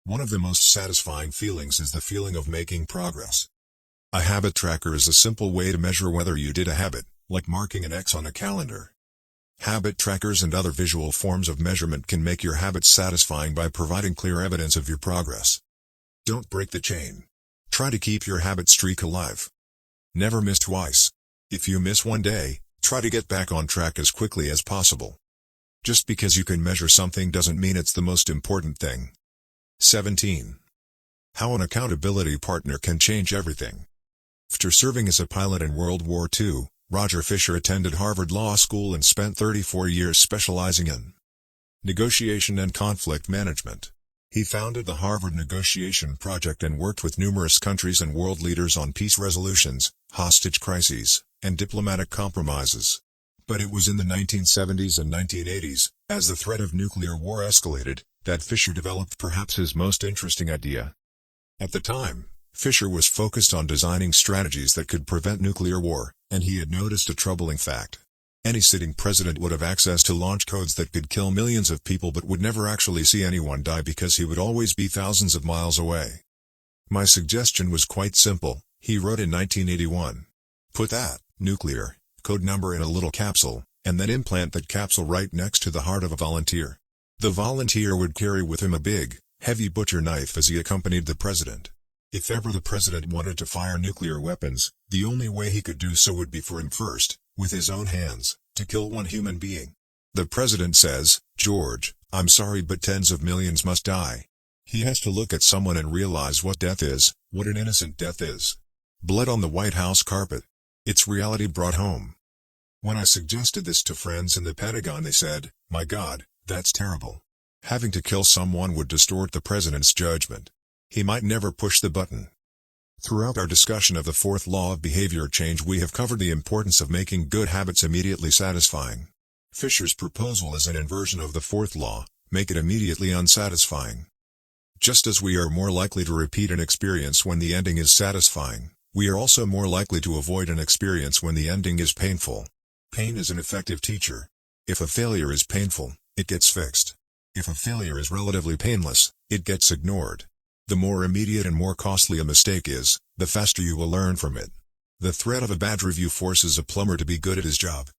One of the most satisfying feelings is the feeling of making progress. A habit tracker is a simple way to measure whether you did a habit, like marking an X on a calendar. Habit trackers and other visual forms of measurement can make your habits satisfying by providing clear evidence of your progress. Don't break the chain. Try to keep your habit streak alive. Never miss twice. If you miss one day, try to get back on track as quickly as possible. Just because you can measure something doesn't mean it's the most important thing. 17. How an accountability partner can change everything. After serving as a pilot in World War II, Roger Fisher attended Harvard Law School and spent 34 years specializing in negotiation and conflict management. He founded the Harvard Negotiation Project and worked with numerous countries and world leaders on peace resolutions, hostage crises, and diplomatic compromises. But it was in the 1970s and 1980s, as the threat of nuclear war escalated, that Fisher developed perhaps his most interesting idea. At the time, Fisher was focused on designing strategies that could prevent nuclear war, and he had noticed a troubling fact. Any sitting president would have access to launch codes that could kill millions of people but would never actually see anyone die because he would always be thousands of miles away. My suggestion was quite simple, he wrote in 1981. Put that nuclear code number in a little capsule, and then implant that capsule right next to the heart of a volunteer. The volunteer would carry with him a big, heavy butcher knife as he accompanied the president. If ever the president wanted to fire nuclear weapons, the only way he could do so would be for him first, with his own hands, to kill one human being. The president says, "George, I'm sorry but tens of millions must die." He has to look at someone and realize what death is, what an innocent death is. Blood on the White House carpet. It's reality brought home. When I suggested this to friends in the Pentagon, they said, "My God, that's terrible. Having to kill someone would distort the president's judgment. He might never push the button." Throughout our discussion of the fourth law of behavior change, we have covered the importance of making good habits immediately satisfying. Fisher's proposal is an inversion of the fourth law: make it immediately unsatisfying. Just as we are more likely to repeat an experience when the ending is satisfying, we are also more likely to avoid an experience when the ending is painful. Pain is an effective teacher. If a failure is painful, it gets fixed. If a failure is relatively painless, it gets ignored. The more immediate and more costly a mistake is, the faster you will learn from it. The threat of a bad review forces a plumber to be good at his job.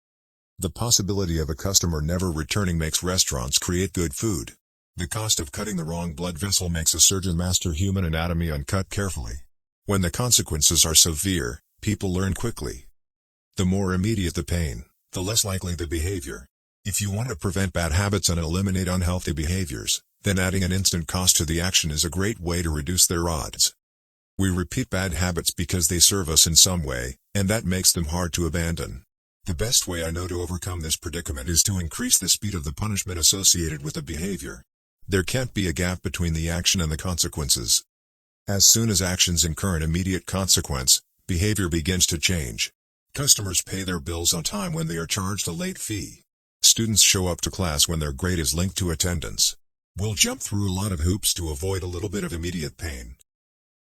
The possibility of a customer never returning makes restaurants create good food. The cost of cutting the wrong blood vessel makes a surgeon master human anatomy and cut carefully. When the consequences are severe, people learn quickly. The more immediate the pain, the less likely the behavior. If you want to prevent bad habits and eliminate unhealthy behaviors, then adding an instant cost to the action is a great way to reduce their odds. We repeat bad habits because they serve us in some way, and that makes them hard to abandon. The best way I know to overcome this predicament is to increase the speed of the punishment associated with the behavior. There can't be a gap between the action and the consequences. As soon as actions incur an immediate consequence, behavior begins to change. Customers pay their bills on time when they are charged a late fee. Students show up to class when their grade is linked to attendance. We'll jump through a lot of hoops to avoid a little bit of immediate pain.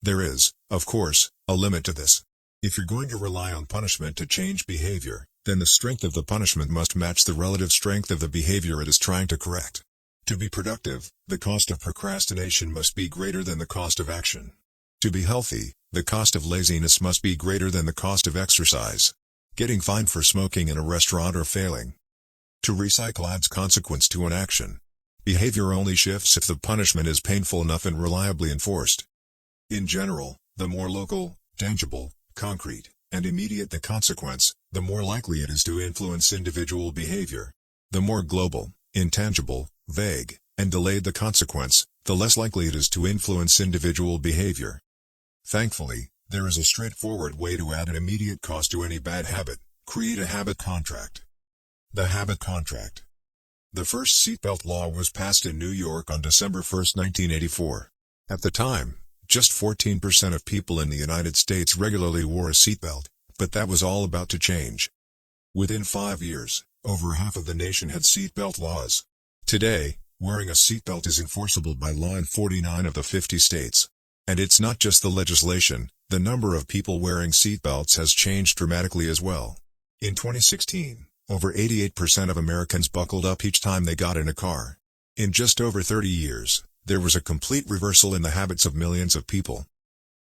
There is, of course, a limit to this. If you're going to rely on punishment to change behavior, then the strength of the punishment must match the relative strength of the behavior it is trying to correct. To be productive, the cost of procrastination must be greater than the cost of action. To be healthy, the cost of laziness must be greater than the cost of exercise. Getting fined for smoking in a restaurant or failing to recycle adds consequence to an action. Behavior only shifts if the punishment is painful enough and reliably enforced. In general, the more local, tangible, concrete, and immediate the consequence, the more likely it is to influence individual behavior. The more global, intangible, vague, and delayed the consequence, the less likely it is to influence individual behavior. Thankfully, there is a straightforward way to add an immediate cost to any bad habit: create a habit contract. The habit contract. The first seatbelt law was passed in New York on December 1, 1984. At the time, just 14% of people in the United States regularly wore a seatbelt, but that was all about to change. Within 5 years, over half of the nation had seatbelt laws. Today, wearing a seatbelt is enforceable by law in 49 of the 50 states. And it's not just the legislation, the number of people wearing seatbelts has changed dramatically as well. In 2016, over 88% of Americans buckled up each time they got in a car. In just over 30 years, there was a complete reversal in the habits of millions of people.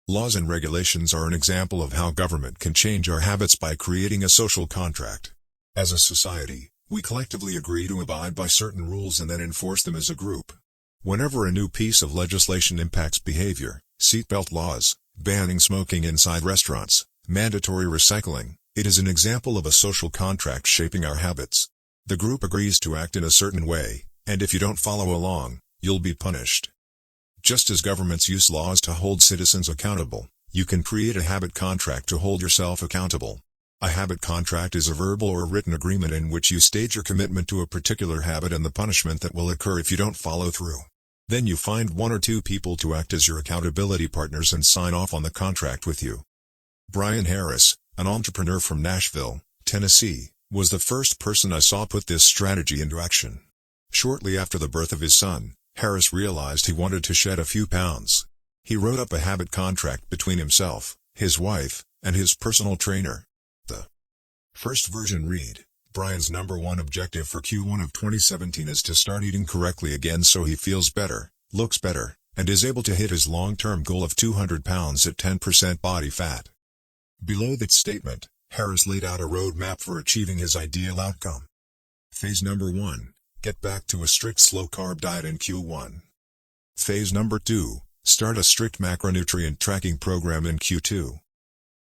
Laws and regulations are an example of how government can change our habits by creating a social contract. As a society, we collectively agree to abide by certain rules and then enforce them as a group. Whenever a new piece of legislation impacts behavior, seatbelt laws, banning smoking inside restaurants, mandatory recycling, it is an example of a social contract shaping our habits. The group agrees to act in a certain way, and if you don't follow along, you'll be punished. Just as governments use laws to hold citizens accountable, you can create a habit contract to hold yourself accountable. A habit contract is a verbal or written agreement in which you state your commitment to a particular habit and the punishment that will occur if you don't follow through. Then you find 1 or 2 people to act as your accountability partners and sign off on the contract with you. Brian Harris, an entrepreneur from Nashville, Tennessee, was the first person I saw put this strategy into action. Shortly after the birth of his son, Harris realized he wanted to shed a few pounds. He wrote up a habit contract between himself, his wife, and his personal trainer. The first version read, Brian's #1 objective for Q1 of 2017 is to start eating correctly again so he feels better, looks better, and is able to hit his long-term goal of 200 pounds at 10% body fat. Below that statement, Harris laid out a roadmap for achieving his ideal outcome. Phase number 1, get back to a strict slow-carb diet in Q1. Phase number 2, start a strict macronutrient tracking program in Q2.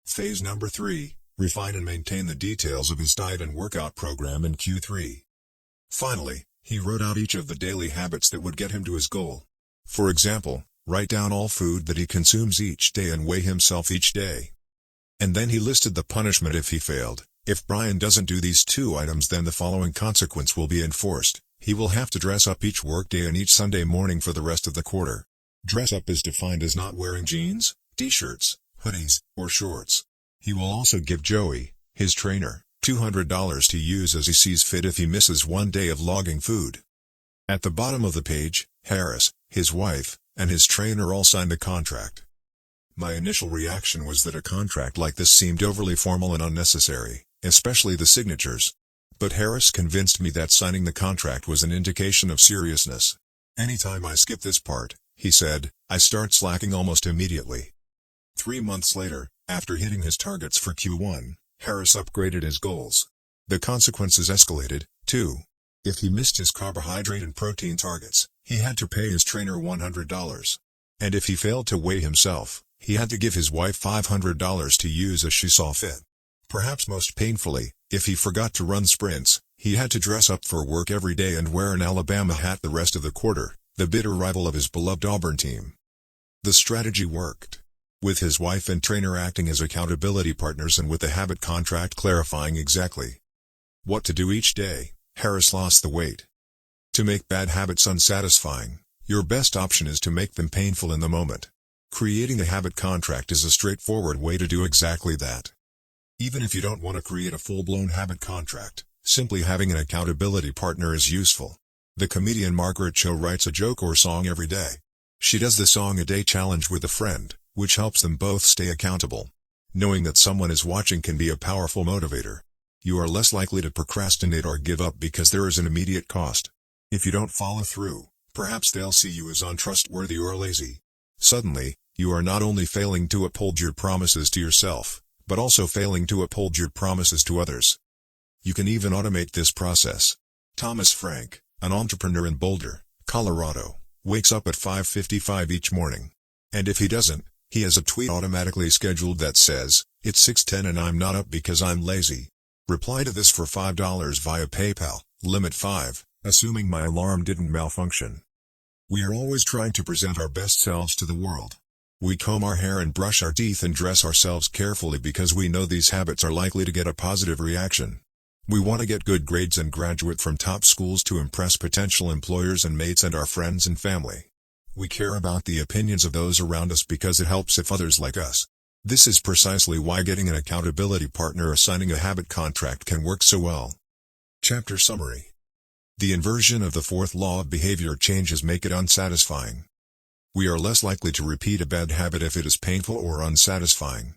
Phase number 3, refine and maintain the details of his diet and workout program in Q3. Finally, he wrote out each of the daily habits that would get him to his goal. For example, write down all food that he consumes each day and weigh himself each day. And then he listed the punishment if he failed. If Brian doesn't do these 2 items, then the following consequence will be enforced. He will have to dress up each workday and each Sunday morning for the rest of the quarter. Dress up is defined as not wearing jeans, t-shirts, hoodies, or shorts. He will also give Joey, his trainer, $200 to use as he sees fit if he misses 1 day of logging food. At the bottom of the page, Harris, his wife, and his trainer all signed a contract. My initial reaction was that a contract like this seemed overly formal and unnecessary, especially the signatures. But Harris convinced me that signing the contract was an indication of seriousness. Anytime I skip this part, he said, I start slacking almost immediately. 3 months later, after hitting his targets for Q1, Harris upgraded his goals. The consequences escalated, too. If he missed his carbohydrate and protein targets, he had to pay his trainer $100. And if he failed to weigh himself, he had to give his wife $500 to use as she saw fit. Perhaps most painfully, if he forgot to run sprints, he had to dress up for work every day and wear an Alabama hat the rest of the quarter, the bitter rival of his beloved Auburn team. The strategy worked. With his wife and trainer acting as accountability partners and with the habit contract clarifying exactly what to do each day, Harris lost the weight. To make bad habits unsatisfying, your best option is to make them painful in the moment. Creating a habit contract is a straightforward way to do exactly that. Even if you don't want to create a full-blown habit contract, simply having an accountability partner is useful. The comedian Margaret Cho writes a joke or song every day. She does the Song a Day challenge with a friend, which helps them both stay accountable. Knowing that someone is watching can be a powerful motivator. You are less likely to procrastinate or give up because there is an immediate cost. If you don't follow through, perhaps they'll see you as untrustworthy or lazy. Suddenly, you are not only failing to uphold your promises to yourself, but also failing to uphold your promises to others. You can even automate this process. Thomas Frank, an entrepreneur in Boulder, Colorado, wakes up at 5:55 each morning. And if he doesn't, he has a tweet automatically scheduled that says, "It's 6:10 and I'm not up because I'm lazy." Reply to this for $5 via PayPal, limit 5, assuming my alarm didn't malfunction. We are always trying to present our best selves to the world. We comb our hair and brush our teeth and dress ourselves carefully because we know these habits are likely to get a positive reaction. We want to get good grades and graduate from top schools to impress potential employers and mates and our friends and family. We care about the opinions of those around us because it helps if others like us. This is precisely why getting an accountability partner or signing a habit contract can work so well. Chapter Summary. The inversion of the fourth law of behavior changes make it unsatisfying. We are less likely to repeat a bad habit if it is painful or unsatisfying.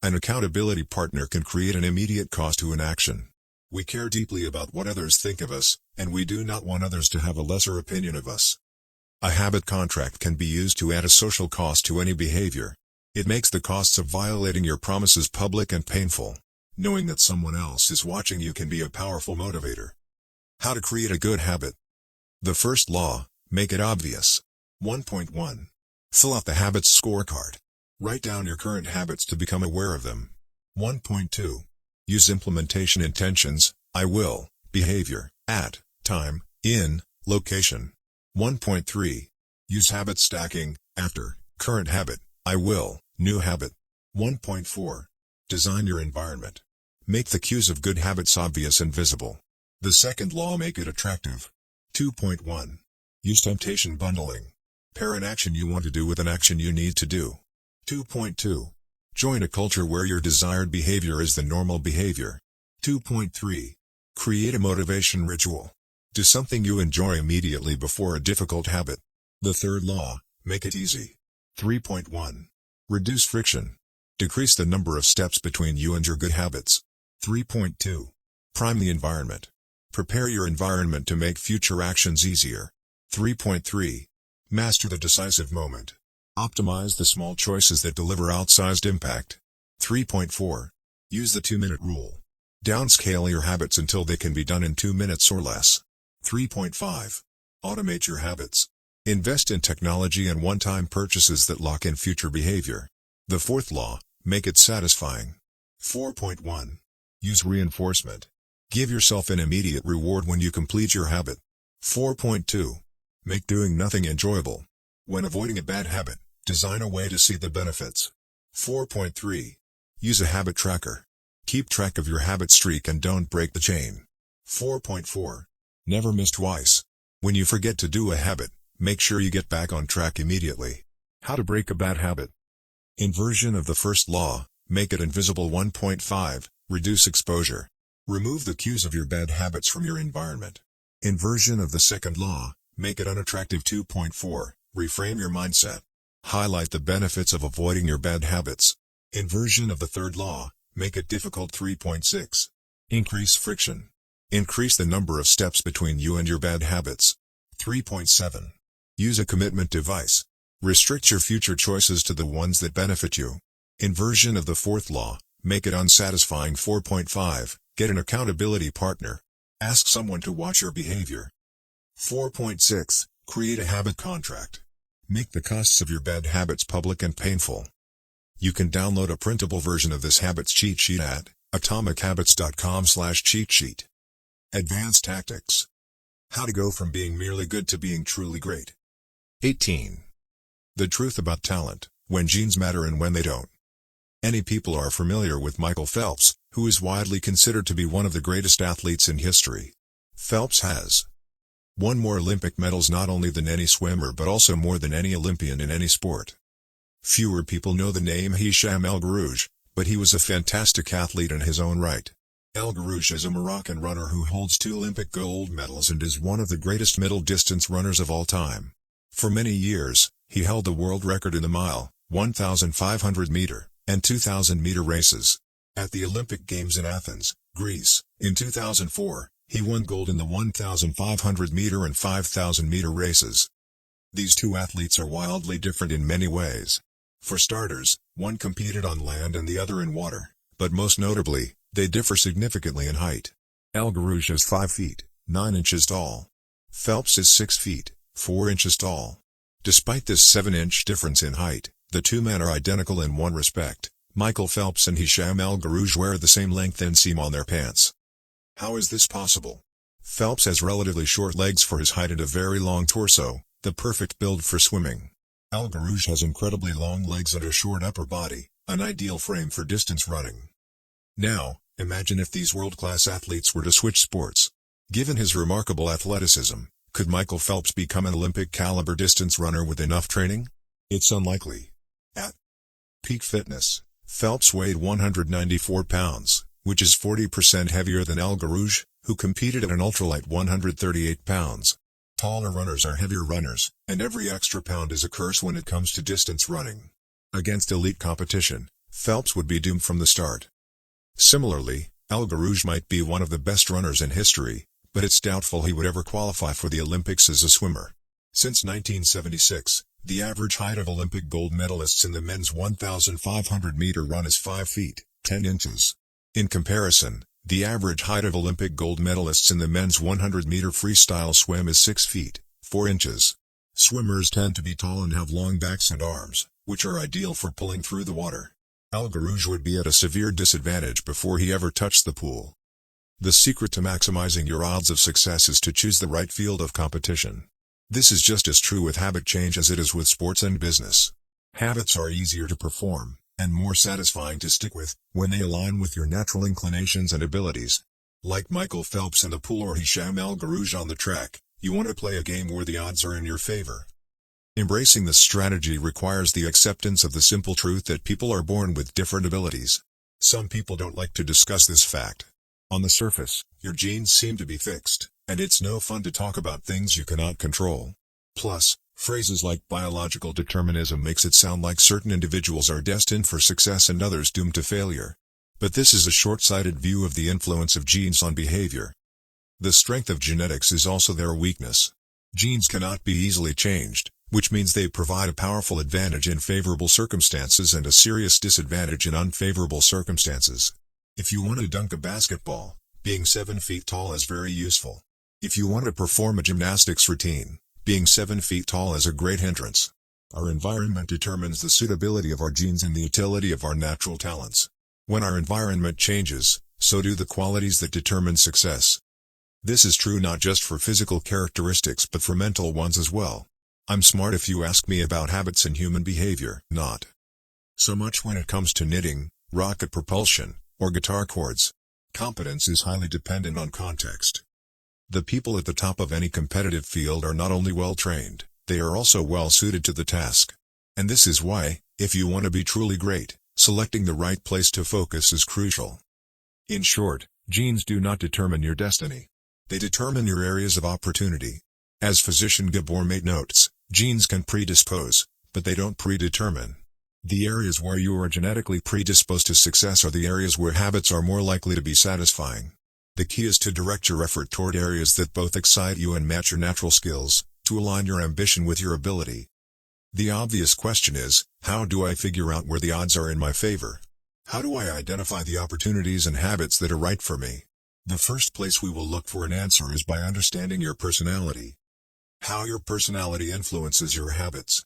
An accountability partner can create an immediate cost to an action. We care deeply about what others think of us, and we do not want others to have a lesser opinion of us. A habit contract can be used to add a social cost to any behavior. It makes the costs of violating your promises public and painful. Knowing that someone else is watching you can be a powerful motivator. How to create a good habit. The first law, make it obvious. 1.1. Fill out the habits scorecard. Write down your current habits to become aware of them. 1.2. Use implementation intentions, I will, behavior, at, time, in, location. 1.3. Use habit stacking, after, current habit, I will, new habit. 1.4. Design your environment. Make the cues of good habits obvious and visible. The second law, make it attractive. 2.1. Use temptation bundling. Pair an action you want to do with an action you need to do. 2.2. Join a culture where your desired behavior is the normal behavior. 2.3. Create a motivation ritual. Do something you enjoy immediately before a difficult habit. The third law, make it easy. 3.1. Reduce friction. Decrease the number of steps between you and your good habits. 3.2. Prime the environment. Prepare your environment to make future actions easier. 3.3. Master the decisive moment. Optimize the small choices that deliver outsized impact. 3.4. Use the 2-minute rule. Downscale your habits until they can be done in 2 minutes or less. 3.5. Automate your habits. Invest in technology and one-time purchases that lock in future behavior. The fourth law, make it satisfying. 4.1. Use reinforcement. Give yourself an immediate reward when you complete your habit. 4.2. Make doing nothing enjoyable. When avoiding a bad habit, design a way to see the benefits. 4.3. Use a habit tracker. Keep track of your habit streak and don't break the chain. 4.4. Never miss twice. When you forget to do a habit, make sure you get back on track immediately. How to break a bad habit. Inversion of the first law, make it invisible. 1.5. Reduce exposure. Remove the cues of your bad habits from your environment. Inversion of the second law, make it unattractive. 2.4. Reframe your mindset. Highlight the benefits of avoiding your bad habits. Inversion of the third law, make it difficult. 3.6. Increase friction. Increase the number of steps between you and your bad habits. 3.7. Use a commitment device. Restrict your future choices to the ones that benefit you. Inversion of the fourth law, make it unsatisfying. 4.5. Get an accountability partner. Ask someone to watch your behavior. 4.6. Create a habit contract. Make the costs of your bad habits public and painful. You can download a printable version of this habits cheat sheet at atomichabits.com/cheat sheet. Advanced tactics. How to go from being merely good to being truly great. 18. The truth about talent, when genes matter and when they don't. Many people are familiar with Michael Phelps, who is widely considered to be one of the greatest athletes in history. Phelps has won more Olympic medals not only than any swimmer but also more than any Olympian in any sport. Fewer people know the name Hicham El Guerrouj, but he was a fantastic athlete in his own right. El Guerrouj is a Moroccan runner who holds 2 Olympic gold medals and is one of the greatest middle-distance runners of all time. For many years, he held the world record in the mile, 1,500-meter, and 2,000-meter races. At the Olympic Games in Athens, Greece, in 2004, he won gold in the 1,500-meter and 5,000-meter races. These two athletes are wildly different in many ways. For starters, one competed on land and the other in water, but most notably, they differ significantly in height. El Guerrouj is 5 feet, 9 inches tall. Phelps is 6 feet, 4 inches tall. Despite this 7-inch difference in height, the two men are identical in one respect: Michael Phelps and Hicham El Guerrouj wear the same length inseam on their pants. How is this possible? Phelps has relatively short legs for his height and a very long torso, the perfect build for swimming. El Guerrouj has incredibly long legs and a short upper body, an ideal frame for distance running. Now, imagine if these world-class athletes were to switch sports. Given his remarkable athleticism, could Michael Phelps become an Olympic-caliber distance runner with enough training? It's unlikely. At peak fitness, Phelps weighed 194 pounds, which is 40% heavier than El Guerrouj, who competed at an ultralight 138 pounds. Taller runners are heavier runners, and every extra pound is a curse when it comes to distance running. Against elite competition, Phelps would be doomed from the start. Similarly, El Guerrouj might be one of the best runners in history, but it's doubtful he would ever qualify for the Olympics as a swimmer. Since 1976, the average height of Olympic gold medalists in the men's 1,500-meter run is 5 feet, 10 inches. In comparison, the average height of Olympic gold medalists in the men's 100-meter freestyle swim is 6 feet, 4 inches. Swimmers tend to be tall and have long backs and arms, which are ideal for pulling through the water. El Guerrouj would be at a severe disadvantage before he ever touched the pool. The secret to maximizing your odds of success is to choose the right field of competition. This is just as true with habit change as it is with sports and business. Habits are easier to perform, and more satisfying to stick with, when they align with your natural inclinations and abilities. Like Michael Phelps in the pool or Hicham El Guerrouj on the track, you want to play a game where the odds are in your favor. Embracing this strategy requires the acceptance of the simple truth that people are born with different abilities. Some people don't like to discuss this fact. On the surface, your genes seem to be fixed, and it's no fun to talk about things you cannot control. Plus, phrases like biological determinism makes it sound like certain individuals are destined for success and others doomed to failure. But this is a short-sighted view of the influence of genes on behavior. The strength of genetics is also their weakness. Genes cannot be easily changed, which means they provide a powerful advantage in favorable circumstances and a serious disadvantage in unfavorable circumstances. If you want to dunk a basketball, being 7 feet tall is very useful. If you want to perform a gymnastics routine, being 7 feet tall is a great hindrance. Our environment determines the suitability of our genes and the utility of our natural talents. When our environment changes, so do the qualities that determine success. This is true not just for physical characteristics but for mental ones as well. I'm smart if you ask me about habits and human behavior, not so much when it comes to knitting, rocket propulsion, or guitar chords. Competence is highly dependent on context. The people at the top of any competitive field are not only well-trained, they are also well-suited to the task. And this is why, if you want to be truly great, selecting the right place to focus is crucial. In short, genes do not determine your destiny. They determine your areas of opportunity. As physician Gabor Mate notes, genes can predispose, but they don't predetermine. The areas where you are genetically predisposed to success are the areas where habits are more likely to be satisfying. The key is to direct your effort toward areas that both excite you and match your natural skills, to align your ambition with your ability. The obvious question is, how do I figure out where the odds are in my favor? How do I identify the opportunities and habits that are right for me? The first place we will look for an answer is by understanding your personality. How your personality influences your habits.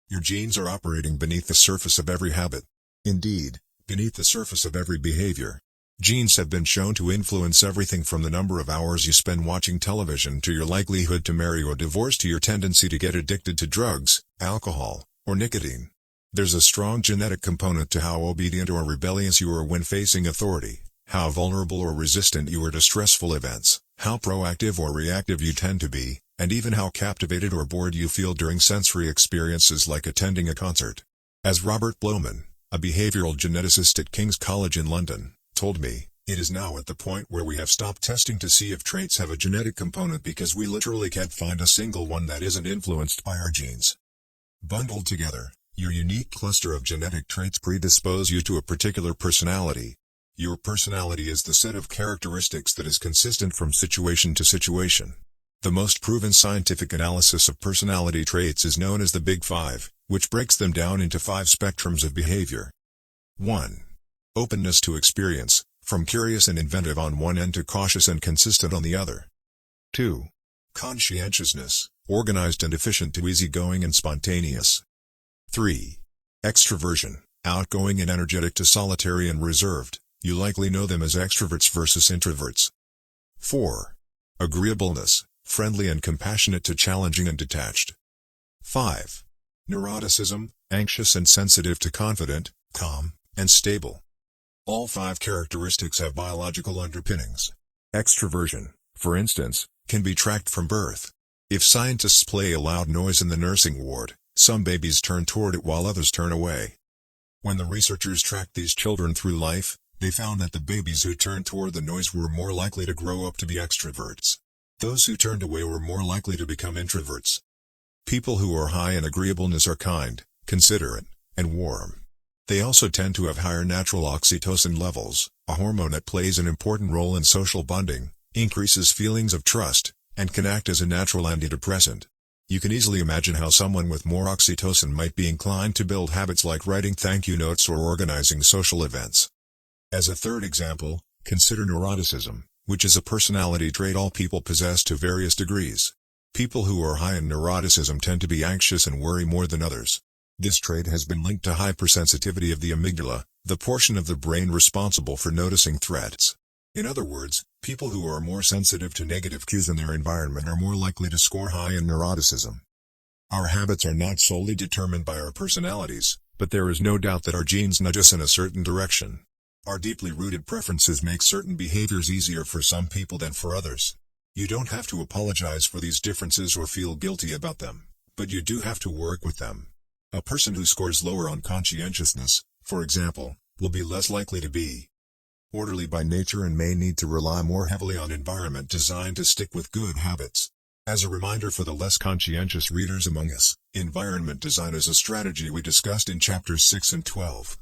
Your genes are operating beneath the surface of every habit. Indeed, beneath the surface of every behavior. Genes have been shown to influence everything from the number of hours you spend watching television to your likelihood to marry or divorce to your tendency to get addicted to drugs, alcohol, or nicotine. There's a strong genetic component to how obedient or rebellious you are when facing authority, how vulnerable or resistant you are to stressful events, how proactive or reactive you tend to be, and even how captivated or bored you feel during sensory experiences like attending a concert. As Robert Blowman, a behavioral geneticist at King's College in London, told me, it is now at the point where we have stopped testing to see if traits have a genetic component because we literally can't find a single one that isn't influenced by our genes. Bundled together, your unique cluster of genetic traits predispose you to a particular personality. Your personality is the set of characteristics that is consistent from situation to situation. The most proven scientific analysis of personality traits is known as the Big Five, which breaks them down into 5 spectrums of behavior. 1. Openness to experience, from curious and inventive on one end to cautious and consistent on the other. 2. Conscientiousness, organized and efficient to easygoing and spontaneous. 3. Extroversion, outgoing and energetic to solitary and reserved. You likely know them as extroverts versus introverts. 4. Agreeableness, friendly and compassionate to challenging and detached. 5. Neuroticism, anxious and sensitive to confident, calm, and stable. All 5 characteristics have biological underpinnings. Extroversion, for instance, can be tracked from birth. If scientists play a loud noise in the nursing ward, some babies turn toward it while others turn away. When the researchers tracked these children through life, they found that the babies who turned toward the noise were more likely to grow up to be extroverts. Those who turned away were more likely to become introverts. People who are high in agreeableness are kind, considerate, and warm. They also tend to have higher natural oxytocin levels, a hormone that plays an important role in social bonding, increases feelings of trust, and can act as a natural antidepressant. You can easily imagine how someone with more oxytocin might be inclined to build habits like writing thank you notes or organizing social events. As a third example, consider neuroticism, which is a personality trait all people possess to various degrees. People who are high in neuroticism tend to be anxious and worry more than others. This trait has been linked to hypersensitivity of the amygdala, the portion of the brain responsible for noticing threats. In other words, people who are more sensitive to negative cues in their environment are more likely to score high in neuroticism. Our habits are not solely determined by our personalities, but there is no doubt that our genes nudge us in a certain direction. Our deeply rooted preferences make certain behaviors easier for some people than for others. You don't have to apologize for these differences or feel guilty about them, but you do have to work with them. A person who scores lower on conscientiousness, for example, will be less likely to be orderly by nature and may need to rely more heavily on environment design to stick with good habits. As a reminder for the less conscientious readers among us, environment design is a strategy we discussed in chapters 6 and 12.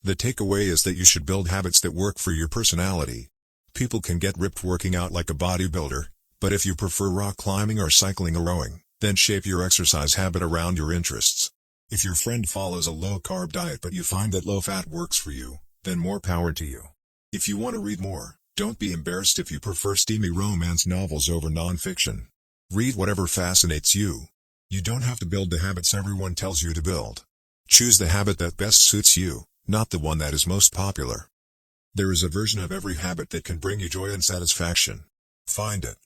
The takeaway is that you should build habits that work for your personality. People can get ripped working out like a bodybuilder, but if you prefer rock climbing or cycling or rowing, then shape your exercise habit around your interests. If your friend follows a low-carb diet but you find that low-fat works for you, then more power to you. If you want to read more, don't be embarrassed if you prefer steamy romance novels over nonfiction. Read whatever fascinates you. You don't have to build the habits everyone tells you to build. Choose the habit that best suits you, not the one that is most popular. There is a version of every habit that can bring you joy and satisfaction. Find it.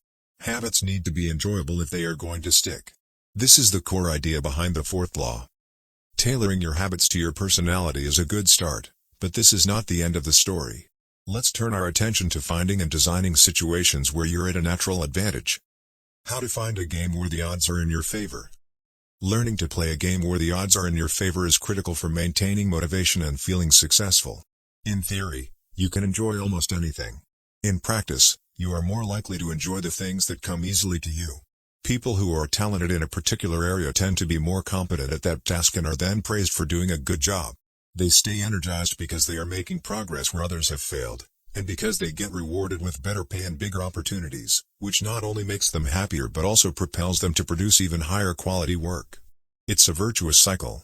Habits need to be enjoyable if they are going to stick. This is the core idea behind the 4th law. Tailoring your habits to your personality is a good start, but this is not the end of the story. Let's turn our attention to finding and designing situations where you're at a natural advantage. How to find a game where the odds are in your favor. Learning to play a game where the odds are in your favor is critical for maintaining motivation and feeling successful. In theory, you can enjoy almost anything. In practice, you are more likely to enjoy the things that come easily to you. People who are talented in a particular area tend to be more competent at that task and are then praised for doing a good job. They stay energized because they are making progress where others have failed, and because they get rewarded with better pay and bigger opportunities, which not only makes them happier but also propels them to produce even higher quality work. It's a virtuous cycle.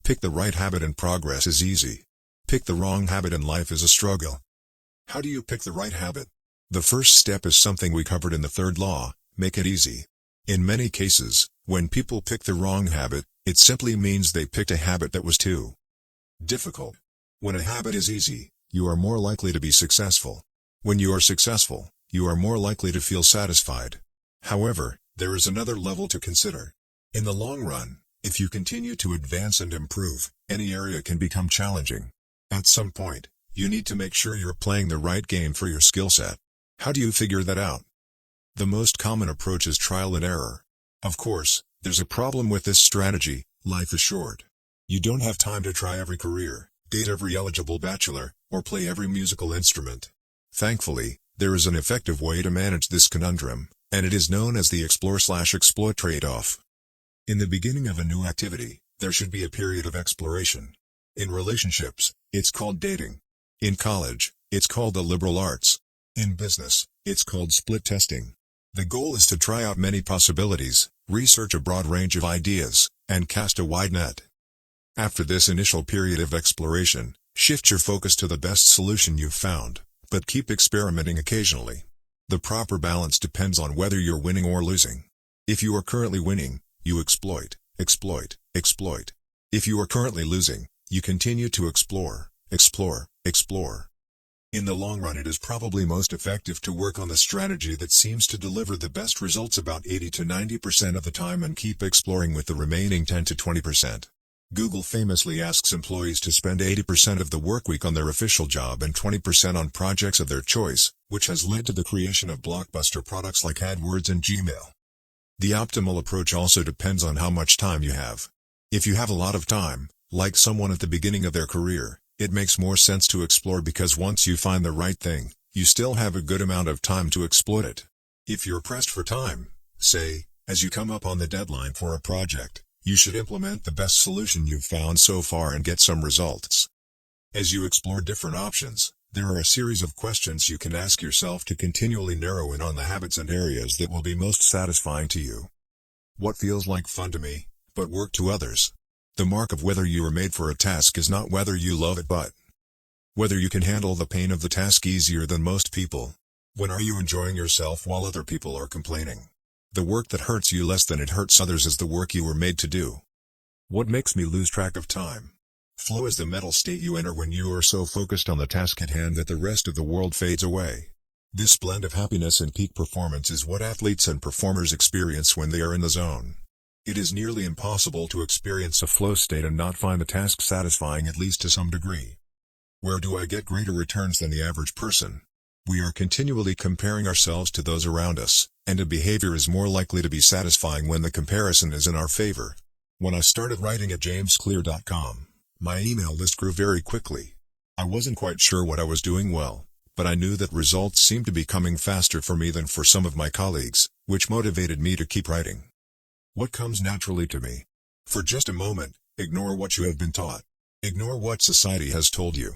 Pick the right habit and progress is easy. Pick the wrong habit and life is a struggle. How do you pick the right habit? The first step is something we covered in the 3rd law: make it easy. In many cases, when people pick the wrong habit, it simply means they picked a habit that was too difficult. When a habit is easy, you are more likely to be successful. When you are successful, you are more likely to feel satisfied. However, there is another level to consider. In the long run, if you continue to advance and improve, any area can become challenging. At some point, you need to make sure you're playing the right game for your skill set. How do you figure that out? The most common approach is trial and error. Of course, there's a problem with this strategy: life is short. You don't have time to try every career, date every eligible bachelor, or play every musical instrument. Thankfully, there is an effective way to manage this conundrum, and it is known as the explore/exploit trade-off. In the beginning of a new activity, there should be a period of exploration. In relationships, it's called dating. In college, it's called the liberal arts. In business, it's called split testing. The goal is to try out many possibilities, research a broad range of ideas, and cast a wide net. After this initial period of exploration, shift your focus to the best solution you've found, but keep experimenting occasionally. The proper balance depends on whether you're winning or losing. If you are currently winning, you exploit, exploit, exploit. If you are currently losing, You continue to explore, explore, explore. In the long run, it is probably most effective to work on the strategy that seems to deliver the best results about 80 to 90% of the time and keep exploring with the remaining 10 to 20%. Google famously asks employees to spend 80% of the workweek on their official job and 20% on projects of their choice, which has led to the creation of blockbuster products like AdWords and Gmail. The optimal approach also depends on how much time you have. If you have a lot of time, like someone at the beginning of their career, it makes more sense to explore because once you find the right thing, you still have a good amount of time to exploit it. If you're pressed for time, say, as you come up on the deadline for a project, you should implement the best solution you've found so far and get some results. As you explore different options, there are a series of questions you can ask yourself to continually narrow in on the habits and areas that will be most satisfying to you. What feels like fun to me, but work to others? The mark of whether you are made for a task is not whether you love it but whether you can handle the pain of the task easier than most people. When are you enjoying yourself while other people are complaining? The work that hurts you less than it hurts others is the work you were made to do. What makes me lose track of time? Flow is the mental state you enter when you are so focused on the task at hand that the rest of the world fades away. This blend of happiness and peak performance is what athletes and performers experience when they are in the zone. It is nearly impossible to experience a flow state and not find the task satisfying at least to some degree. Where do I get greater returns than the average person? We are continually comparing ourselves to those around us, and a behavior is more likely to be satisfying when the comparison is in our favor. When I started writing at jamesclear.com, my email list grew very quickly. I wasn't quite sure what I was doing well, but I knew that results seemed to be coming faster for me than for some of my colleagues, which motivated me to keep writing. What comes naturally to me? For just a moment, ignore what you have been taught. Ignore what society has told you.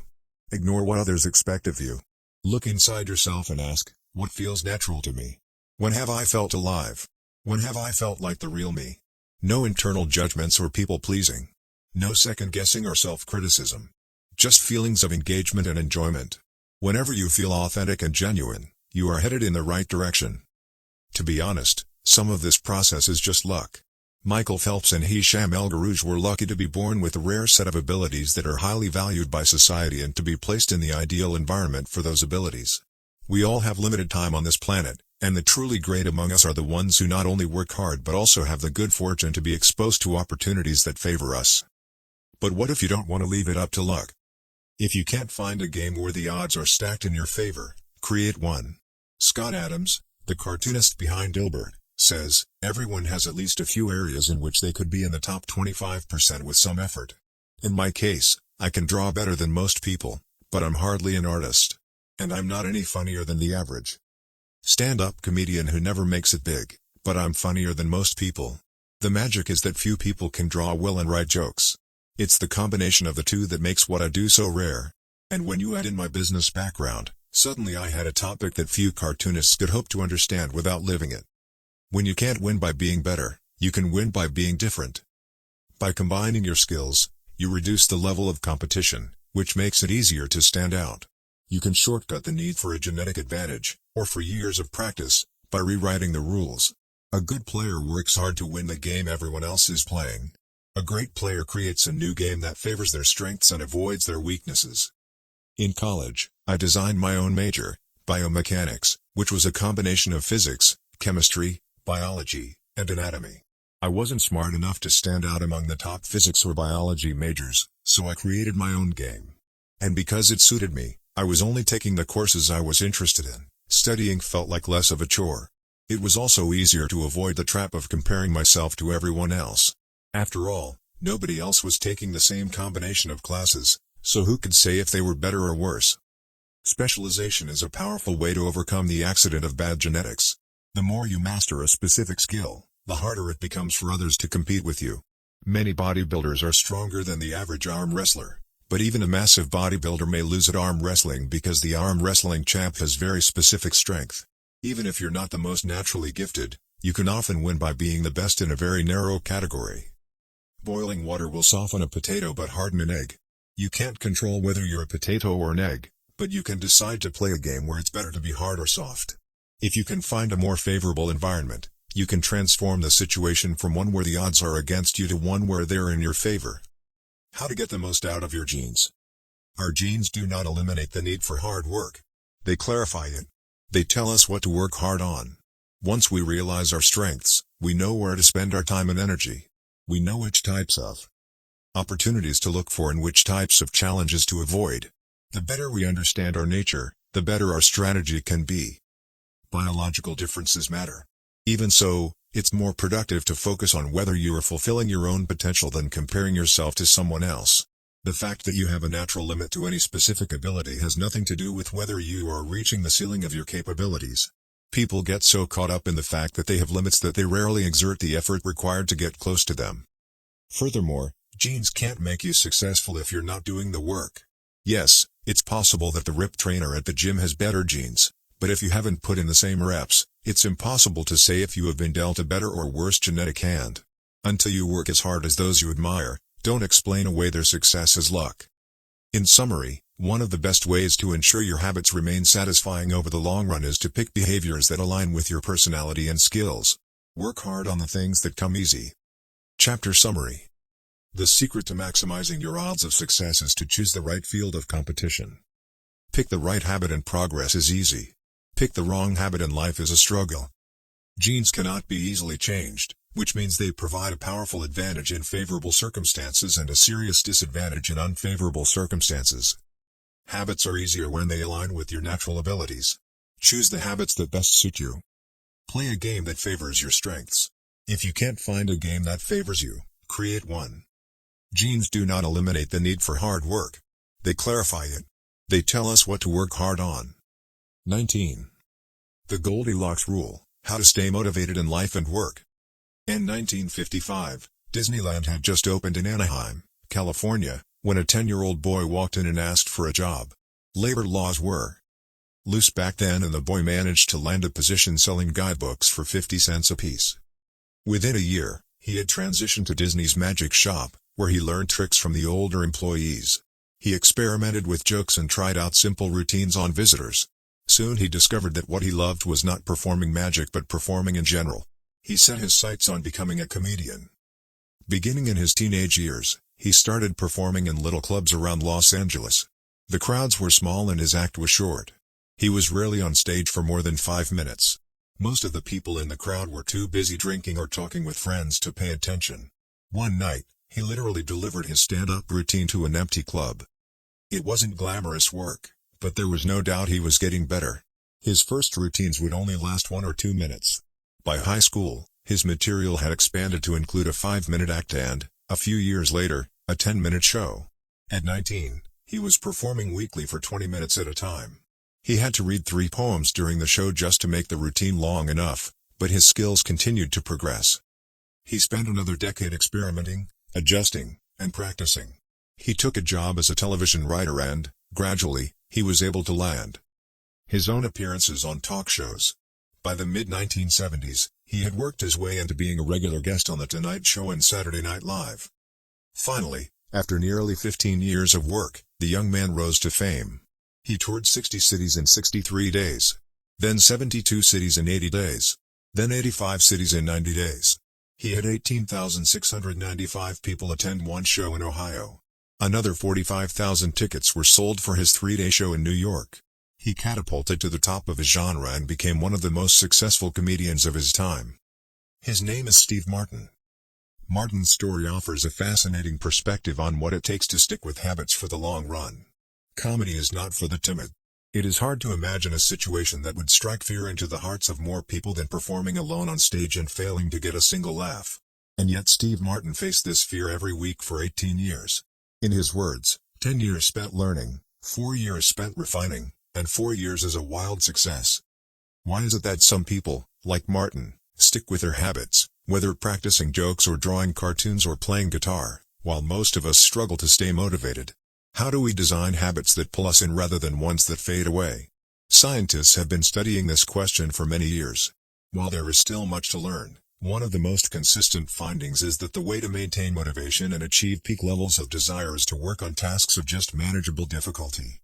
Ignore what others expect of you. Look inside yourself and ask, what feels natural to me? When have I felt alive? When have I felt like the real me? No internal judgments or people-pleasing. No second-guessing or self-criticism. Just feelings of engagement and enjoyment. Whenever you feel authentic and genuine, you are headed in the right direction. To be honest, some of this process is just luck. Michael Phelps and Hisham El Garouj were lucky to be born with a rare set of abilities that are highly valued by society and to be placed in the ideal environment for those abilities. We all have limited time on this planet, and the truly great among us are the ones who not only work hard but also have the good fortune to be exposed to opportunities that favor us. But what if you don't want to leave it up to luck? If you can't find a game where the odds are stacked in your favor, create one. Scott Adams, the cartoonist behind Dilbert, says, everyone has at least a few areas in which they could be in the top 25% with some effort. In my case, I can draw better than most people, but I'm hardly an artist. And I'm not any funnier than the average stand-up comedian who never makes it big, but I'm funnier than most people. The magic is that few people can draw well and write jokes. It's the combination of the two that makes what I do so rare. And when you add in my business background, suddenly I had a topic that few cartoonists could hope to understand without living it. When you can't win by being better, you can win by being different. By combining your skills, you reduce the level of competition, which makes it easier to stand out. You can shortcut the need for a genetic advantage, or for years of practice, by rewriting the rules. A good player works hard to win the game everyone else is playing. A great player creates a new game that favors their strengths and avoids their weaknesses. In college, I designed my own major, biomechanics, which was a combination of physics, chemistry, biology, and anatomy. I wasn't smart enough to stand out among the top physics or biology majors, so I created my own game. And because it suited me, I was only taking the courses I was interested in. Studying felt like less of a chore. It was also easier to avoid the trap of comparing myself to everyone else. After all, nobody else was taking the same combination of classes, so who could say if they were better or worse? Specialization is a powerful way to overcome the accident of bad genetics. The more you master a specific skill, the harder it becomes for others to compete with you. Many bodybuilders are stronger than the average arm wrestler, but even a massive bodybuilder may lose at arm wrestling because the arm wrestling champ has very specific strength. Even if you're not the most naturally gifted, you can often win by being the best in a very narrow category. Boiling water will soften a potato but harden an egg. You can't control whether you're a potato or an egg, but you can decide to play a game where it's better to be hard or soft. If you can find a more favorable environment, you can transform the situation from one where the odds are against you to one where they're in your favor. How to get the most out of your genes. Our genes do not eliminate the need for hard work. They clarify it. They tell us what to work hard on. Once we realize our strengths, we know where to spend our time and energy. We know which types of opportunities to look for and which types of challenges to avoid. The better we understand our nature, the better our strategy can be. Biological differences matter. Even so, it's more productive to focus on whether you are fulfilling your own potential than comparing yourself to someone else. The fact that you have a natural limit to any specific ability has nothing to do with whether you are reaching the ceiling of your capabilities. People get so caught up in the fact that they have limits that they rarely exert the effort required to get close to them. Furthermore, genes can't make you successful if you're not doing the work. Yes, it's possible that the ripped trainer at the gym has better genes, but if you haven't put in the same reps, it's impossible to say if you have been dealt a better or worse genetic hand. Until you work as hard as those you admire, don't explain away their success as luck. In summary, one of the best ways to ensure your habits remain satisfying over the long run is to pick behaviors that align with your personality and skills. Work hard on the things that come easy. Chapter Summary. The secret to maximizing your odds of success is to choose the right field of competition. Pick the right habit and progress is easy. Pick the wrong habit and life is a struggle. Genes cannot be easily changed, which means they provide a powerful advantage in favorable circumstances and a serious disadvantage in unfavorable circumstances. Habits are easier when they align with your natural abilities. Choose the habits that best suit you. Play a game that favors your strengths. If you can't find a game that favors you, create one. Genes do not eliminate the need for hard work. They clarify it. They tell us what to work hard on. 19. The Goldilocks Rule: How to Stay Motivated in Life and Work. In 1955, Disneyland had just opened in Anaheim, California, when a 10-year-old boy walked in and asked for a job. Labor laws were loose back then, and the boy managed to land a position selling guidebooks for 50 cents apiece. Within a year, he had transitioned to Disney's Magic Shop, where he learned tricks from the older employees. He experimented with jokes and tried out simple routines on visitors. Soon he discovered that what he loved was not performing magic but performing in general. He set his sights on becoming a comedian. Beginning in his teenage years, he started performing in little clubs around Los Angeles. The crowds were small and his act was short. He was rarely on stage for more than 5 minutes. Most of the people in the crowd were too busy drinking or talking with friends to pay attention. One night, he literally delivered his stand-up routine to an empty club. It wasn't glamorous work, but there was no doubt he was getting better. His first routines would only last 1 or 2 minutes. By high school, his material had expanded to include a 5-minute act and, a few years later, a 10-minute show. At 19, he was performing weekly for 20 minutes at a time. He had to read 3 poems during the show just to make the routine long enough, but his skills continued to progress. He spent another decade experimenting, adjusting, and practicing. He took a job as a television writer and, gradually, he was able to land his own appearances on talk shows. By the mid-1970s, he had worked his way into being a regular guest on The Tonight Show and Saturday Night Live. Finally, after nearly 15 years of work, the young man rose to fame. He toured 60 cities in 63 days. Then 72 cities in 80 days. Then 85 cities in 90 days. He had 18,695 people attend one show in Ohio. Another 45,000 tickets were sold for his 3-day show in New York. He catapulted to the top of his genre and became one of the most successful comedians of his time. His name is Steve Martin. Martin's story offers a fascinating perspective on what it takes to stick with habits for the long run. Comedy is not for the timid. It is hard to imagine a situation that would strike fear into the hearts of more people than performing alone on stage and failing to get a single laugh. And yet Steve Martin faced this fear every week for 18 years. In his words, 10 years spent learning, 4 years spent refining, and 4 years is a wild success. Why is it that some people, like Martin, stick with their habits, whether practicing jokes or drawing cartoons or playing guitar, while most of us struggle to stay motivated? How do we design habits that pull us in rather than ones that fade away? Scientists have been studying this question for many years. While there is still much to learn, one of the most consistent findings is that the way to maintain motivation and achieve peak levels of desire is to work on tasks of just manageable difficulty.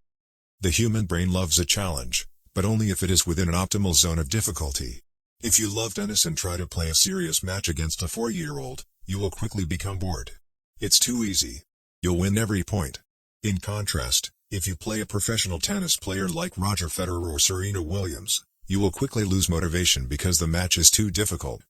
The human brain loves a challenge, but only if it is within an optimal zone of difficulty. If you love tennis and try to play a serious match against a 4-year-old, you will quickly become bored. It's too easy. You'll win every point. In contrast, if you play a professional tennis player like Roger Federer or Serena Williams, you will quickly lose motivation because the match is too difficult.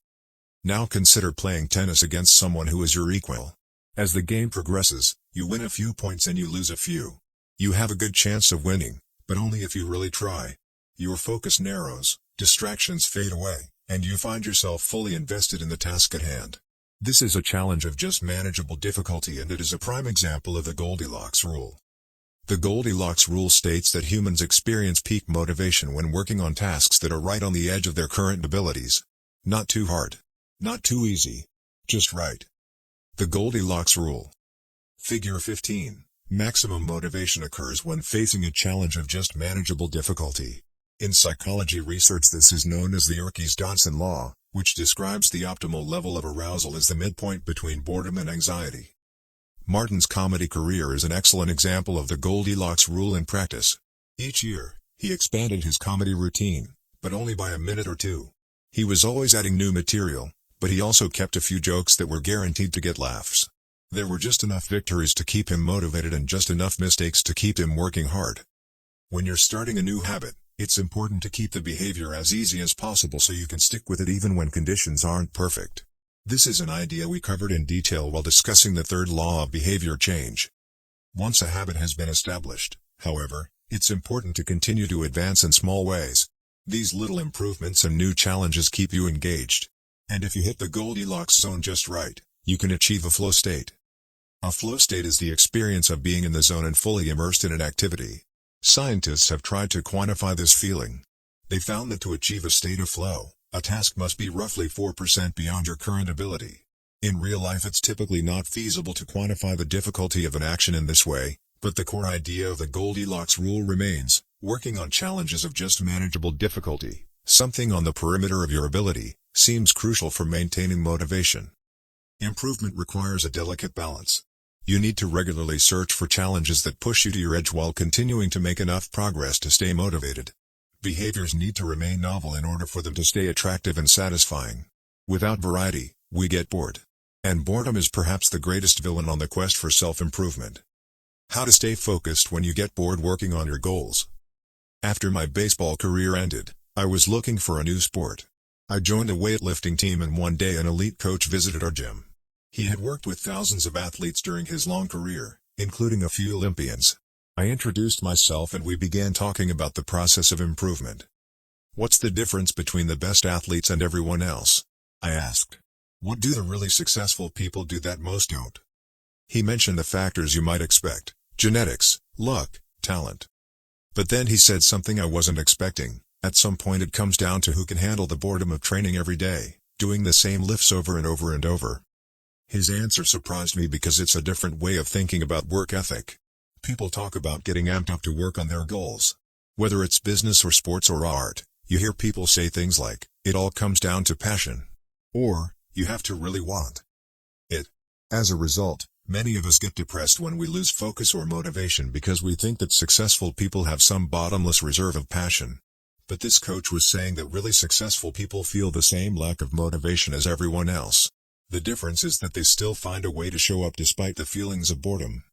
Now consider playing tennis against someone who is your equal. As the game progresses, you win a few points and you lose a few. You have a good chance of winning, but only if you really try. Your focus narrows, distractions fade away, and you find yourself fully invested in the task at hand. This is a challenge of just manageable difficulty, and it is a prime example of the Goldilocks rule. The Goldilocks rule states that humans experience peak motivation when working on tasks that are right on the edge of their current abilities. Not too hard. Not too easy. Just right. The Goldilocks rule. Figure 15. Maximum motivation occurs when facing a challenge of just manageable difficulty. In psychology research, this is known as the Yerkes-Dodson law, which describes the optimal level of arousal as the midpoint between boredom and anxiety. Martin's comedy career is an excellent example of the Goldilocks rule in practice. Each year, he expanded his comedy routine, but only by a minute or two. He was always adding new material, but he also kept a few jokes that were guaranteed to get laughs. There were just enough victories to keep him motivated and just enough mistakes to keep him working hard. When you're starting a new habit, it's important to keep the behavior as easy as possible so you can stick with it even when conditions aren't perfect. This is an idea we covered in detail while discussing the third law of behavior change. Once a habit has been established, however, it's important to continue to advance in small ways. These little improvements and new challenges keep you engaged. And if you hit the Goldilocks zone just right, you can achieve a flow state. A flow state is the experience of being in the zone and fully immersed in an activity. Scientists have tried to quantify this feeling. They found that to achieve a state of flow, a task must be roughly 4% beyond your current ability. In real life, it's typically not feasible to quantify the difficulty of an action in this way, but the core idea of the Goldilocks rule remains: working on challenges of just manageable difficulty, something on the perimeter of your ability, seems crucial for maintaining motivation. Improvement requires a delicate balance. You need to regularly search for challenges that push you to your edge while continuing to make enough progress to stay motivated. Behaviors need to remain novel in order for them to stay attractive and satisfying. Without variety, we get bored. And boredom is perhaps the greatest villain on the quest for self-improvement. How to stay focused when you get bored working on your goals. After my baseball career ended, I was looking for a new sport. I joined a weightlifting team, and one day an elite coach visited our gym. He had worked with thousands of athletes during his long career, including a few Olympians. I introduced myself and we began talking about the process of improvement. "What's the difference between the best athletes and everyone else?" I asked. "What do the really successful people do that most don't?" He mentioned the factors you might expect: genetics, luck, talent. But then he said something I wasn't expecting: at some point it comes down to who can handle the boredom of training every day, doing the same lifts over and over and over. His answer surprised me because it's a different way of thinking about work ethic. People talk about getting amped up to work on their goals. Whether it's business or sports or art, you hear people say things like, "It all comes down to passion," or, "You have to really want it." As a result, many of us get depressed when we lose focus or motivation because we think that successful people have some bottomless reserve of passion. But this coach was saying that really successful people feel the same lack of motivation as everyone else. The difference is that they still find a way to show up despite the feelings of boredom.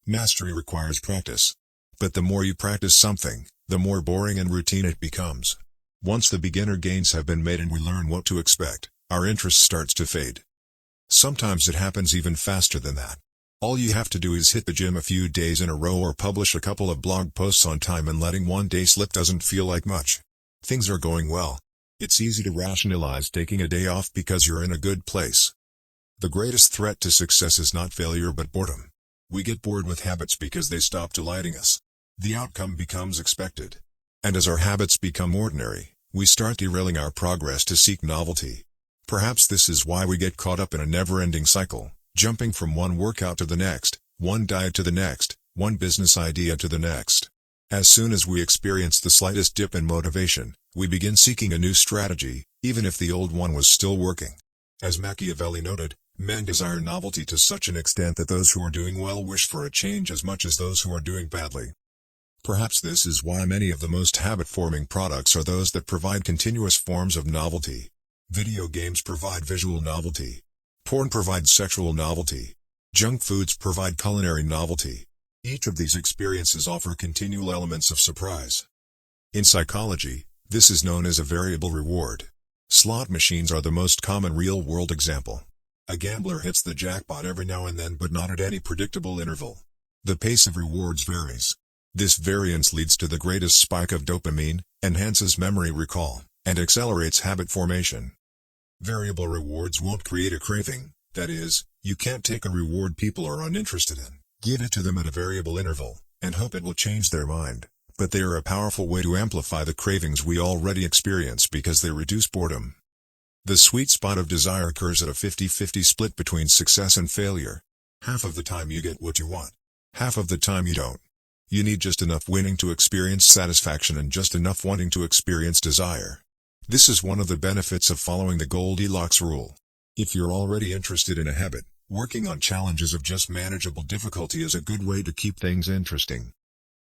Mastery requires practice. But the more you practice something, the more boring and routine it becomes. Once the beginner gains have been made and we learn what to expect, our interest starts to fade. Sometimes it happens even faster than that. All you have to do is hit the gym a few days in a row or publish a couple of blog posts on time, and letting one day slip doesn't feel like much. Things are going well. It's easy to rationalize taking a day off because you're in a good place. The greatest threat to success is not failure but boredom. We get bored with habits because they stop delighting us. The outcome becomes expected. And as our habits become ordinary, we start derailing our progress to seek novelty. Perhaps this is why we get caught up in a never-ending cycle, jumping from one workout to the next, one diet to the next, one business idea to the next. As soon as we experience the slightest dip in motivation, we begin seeking a new strategy, even if the old one was still working. As Machiavelli noted, men desire novelty to such an extent that those who are doing well wish for a change as much as those who are doing badly. Perhaps this is why many of the most habit-forming products are those that provide continuous forms of novelty. Video games provide visual novelty. Porn provides sexual novelty. Junk foods provide culinary novelty. Each of these experiences offer continual elements of surprise. In psychology, this is known as a variable reward. Slot machines are the most common real-world example. A gambler hits the jackpot every now and then, but not at any predictable interval. The pace of rewards varies. This variance leads to the greatest spike of dopamine, enhances memory recall, and accelerates habit formation. Variable rewards won't create a craving. That is, you can't take a reward people are uninterested in, give it to them at a variable interval, and hope it will change their mind. But they are a powerful way to amplify the cravings we already experience because they reduce boredom. The sweet spot of desire occurs at a 50-50 split between success and failure. Half of the time you get what you want. Half of the time you don't. You need just enough winning to experience satisfaction and just enough wanting to experience desire. This is one of the benefits of following the Goldilocks rule. If you're already interested in a habit, working on challenges of just manageable difficulty is a good way to keep things interesting.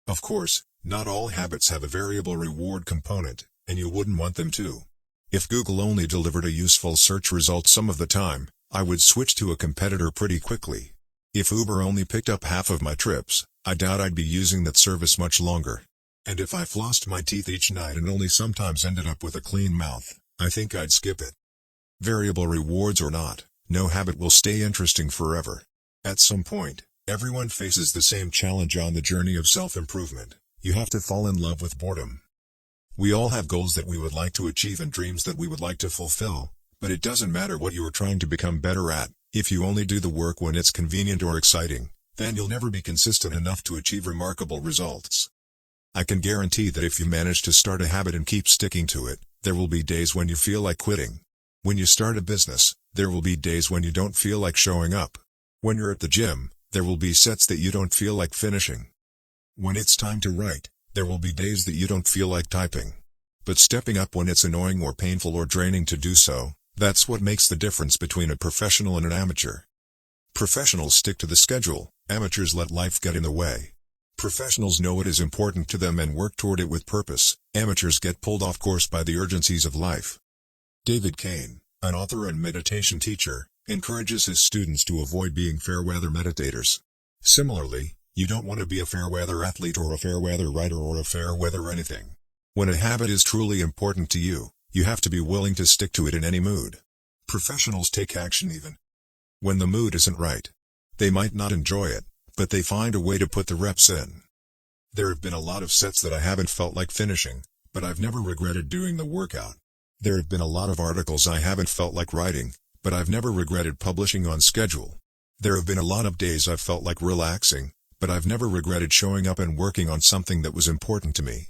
Of course, not all habits have a variable reward component, and you wouldn't want them to. If Google only delivered a useful search result some of the time, I would switch to a competitor pretty quickly. If Uber only picked up half of my trips, I doubt I'd be using that service much longer. And if I flossed my teeth each night and only sometimes ended up with a clean mouth, I think I'd skip it. Variable rewards or not, no habit will stay interesting forever. At some point, everyone faces the same challenge on the journey of self-improvement. You have to fall in love with boredom. We all have goals that we would like to achieve and dreams that we would like to fulfill, but it doesn't matter what you are trying to become better at. If you only do the work when it's convenient or exciting, then you'll never be consistent enough to achieve remarkable results. I can guarantee that if you manage to start a habit and keep sticking to it, there will be days when you feel like quitting. When you start a business, there will be days when you don't feel like showing up. When you're at the gym, there will be sets that you don't feel like finishing. When it's time to write, there will be days that you don't feel like typing. But stepping up when it's annoying or painful or draining to do so, that's what makes the difference between a professional and an amateur. Professionals stick to the schedule, amateurs let life get in the way. Professionals know what is important to them and work toward it with purpose. Amateurs get pulled off course by the urgencies of life. David Kane, an author and meditation teacher, encourages his students to avoid being fair-weather meditators. Similarly, you don't want to be a fair-weather athlete or a fair-weather writer or a fair-weather anything. When a habit is truly important to you, you have to be willing to stick to it in any mood. Professionals take action even when the mood isn't right. They might not enjoy it, but they find a way to put the reps in. There have been a lot of sets that I haven't felt like finishing, but I've never regretted doing the workout. There have been a lot of articles I haven't felt like writing, but I've never regretted publishing on schedule. There have been a lot of days I've felt like relaxing, but I've never regretted showing up and working on something that was important to me.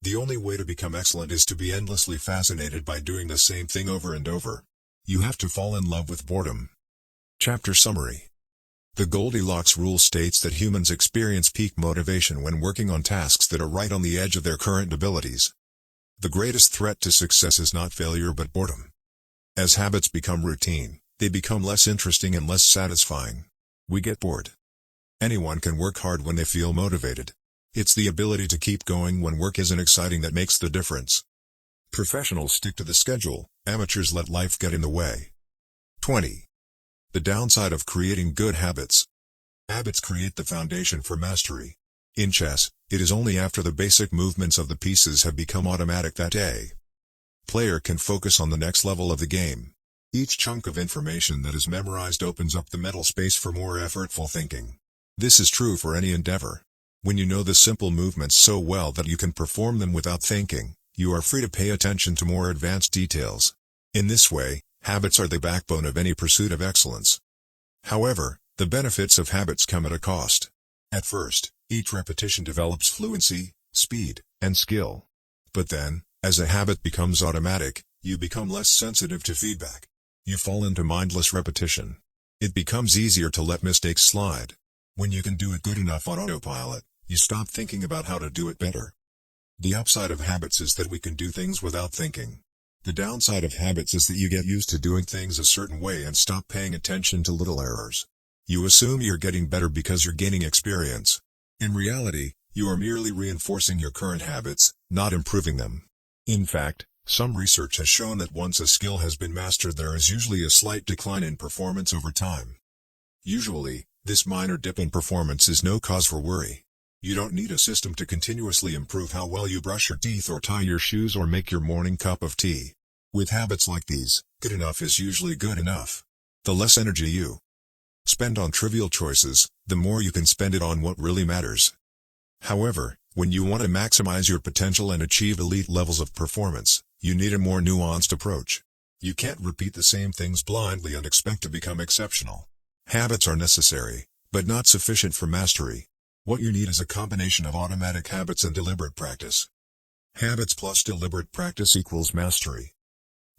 The only way to become excellent is to be endlessly fascinated by doing the same thing over and over. You have to fall in love with boredom. Chapter Summary. The Goldilocks rule states that humans experience peak motivation when working on tasks that are right on the edge of their current abilities. The greatest threat to success is not failure but boredom. As habits become routine, they become less interesting and less satisfying. We get bored. Anyone can work hard when they feel motivated. It's the ability to keep going when work isn't exciting that makes the difference. Professionals stick to the schedule, amateurs let life get in the way. 20. The downside of creating good habits. Habits create the foundation for mastery. In chess, it is only after the basic movements of the pieces have become automatic that a player can focus on the next level of the game. Each chunk of information that is memorized opens up the mental space for more effortful thinking. This is true for any endeavor. When you know the simple movements so well that you can perform them without thinking, you are free to pay attention to more advanced details. In this way, habits are the backbone of any pursuit of excellence. However, the benefits of habits come at a cost. At first, each repetition develops fluency, speed, and skill. But then, as a habit becomes automatic, you become less sensitive to feedback. You fall into mindless repetition. It becomes easier to let mistakes slide. When you can do it good enough on autopilot, you stop thinking about how to do it better. The upside of habits is that we can do things without thinking. The downside of habits is that you get used to doing things a certain way and stop paying attention to little errors. You assume you're getting better because you're gaining experience. In reality, you are merely reinforcing your current habits, not improving them. In fact, some research has shown that once a skill has been mastered, there is usually a slight decline in performance over time. Usually, this minor dip in performance is no cause for worry. You don't need a system to continuously improve how well you brush your teeth or tie your shoes or make your morning cup of tea. With habits like these, good enough is usually good enough. The less energy you spend on trivial choices, the more you can spend it on what really matters. However, when you want to maximize your potential and achieve elite levels of performance, you need a more nuanced approach. You can't repeat the same things blindly and expect to become exceptional. Habits are necessary, but not sufficient for mastery. What you need is a combination of automatic habits and deliberate practice. Habits plus deliberate practice equals mastery.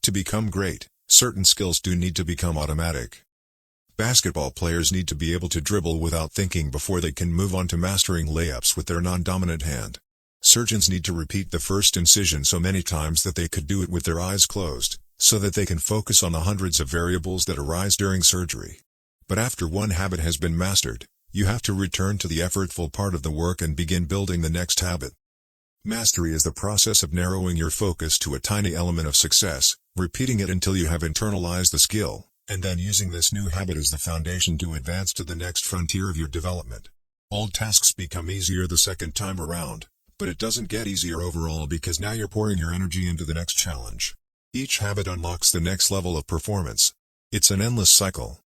To become great, certain skills do need to become automatic. Basketball players need to be able to dribble without thinking before they can move on to mastering layups with their non-dominant hand. Surgeons need to repeat the first incision so many times that they could do it with their eyes closed, so that they can focus on the hundreds of variables that arise during surgery. But after one habit has been mastered, you have to return to the effortful part of the work and begin building the next habit. Mastery is the process of narrowing your focus to a tiny element of success, repeating it until you have internalized the skill, and then using this new habit as the foundation to advance to the next frontier of your development. Old tasks become easier the second time around, but it doesn't get easier overall because now you're pouring your energy into the next challenge. Each habit unlocks the next level of performance. It's an endless cycle.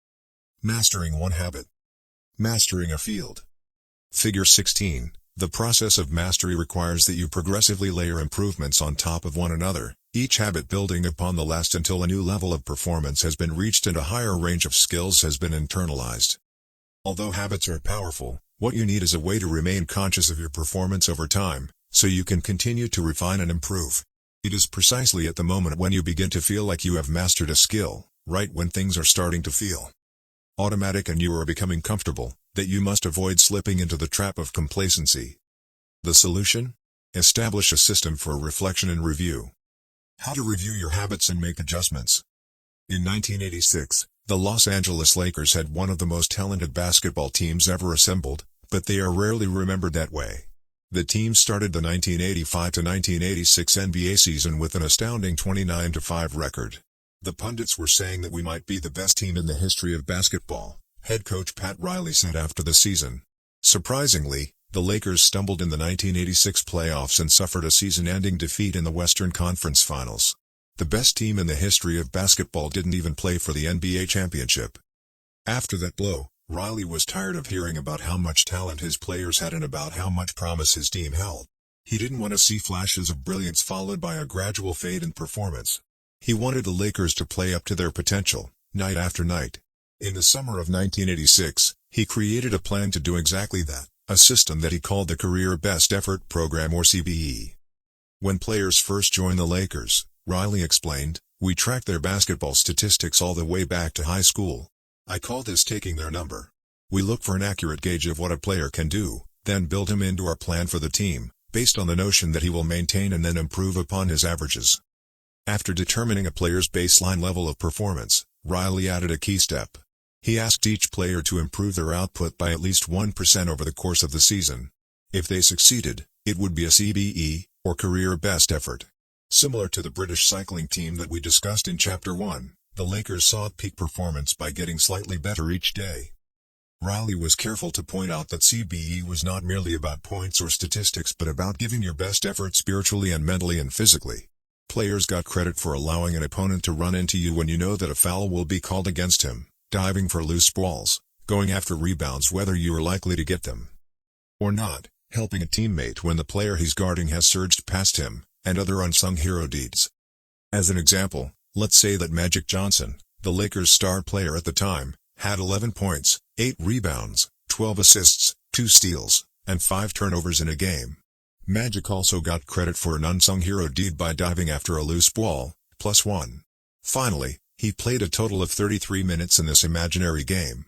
Mastering one habit. Mastering a field. Figure 16. The process of mastery requires that you progressively layer improvements on top of one another, each habit building upon the last until a new level of performance has been reached and a higher range of skills has been internalized. Although habits are powerful, what you need is a way to remain conscious of your performance over time, so you can continue to refine and improve. It is precisely at the moment when you begin to feel like you have mastered a skill, right when things are starting to feel automatic and you are becoming comfortable, that you must avoid slipping into the trap of complacency. The solution? Establish a system for reflection and review. How to review your habits and make adjustments. In 1986, the Los Angeles Lakers had one of the most talented basketball teams ever assembled, but they are rarely remembered that way. The team started the 1985 to 1986 NBA season with an astounding 29-5 record. The pundits were saying that we might be the best team in the history of basketball, head coach Pat Riley said after the season. Surprisingly, the Lakers stumbled in the 1986 playoffs and suffered a season-ending defeat in the Western Conference Finals. The best team in the history of basketball didn't even play for the NBA championship. After that blow, Riley was tired of hearing about how much talent his players had and about how much promise his team held. He didn't want to see flashes of brilliance followed by a gradual fade in performance. He wanted the Lakers to play up to their potential, night after night. In the summer of 1986, he created a plan to do exactly that, a system that he called the Career Best Effort Program or CBE. When players first joined the Lakers, Riley explained, we tracked their basketball statistics all the way back to high school. I call this taking their number. We look for an accurate gauge of what a player can do, then build him into our plan for the team, based on the notion that he will maintain and then improve upon his averages. After determining a player's baseline level of performance, Riley added a key step. He asked each player to improve their output by at least 1% over the course of the season. If they succeeded, it would be a CBE, or Career Best Effort. Similar to the British cycling team that we discussed in Chapter 1, the Lakers sought peak performance by getting slightly better each day. Riley was careful to point out that CBE was not merely about points or statistics but about giving your best effort spiritually and mentally and physically. Players got credit for allowing an opponent to run into you when you know that a foul will be called against him, diving for loose balls, going after rebounds whether you are likely to get them or not, helping a teammate when the player he's guarding has surged past him, and other unsung hero deeds. As an example, let's say that Magic Johnson, the Lakers' star player at the time, had 11 points, 8 rebounds, 12 assists, 2 steals, and 5 turnovers in a game. Magic also got credit for an unsung hero deed by diving after a loose ball, +1. Finally, he played a total of 33 minutes in this imaginary game.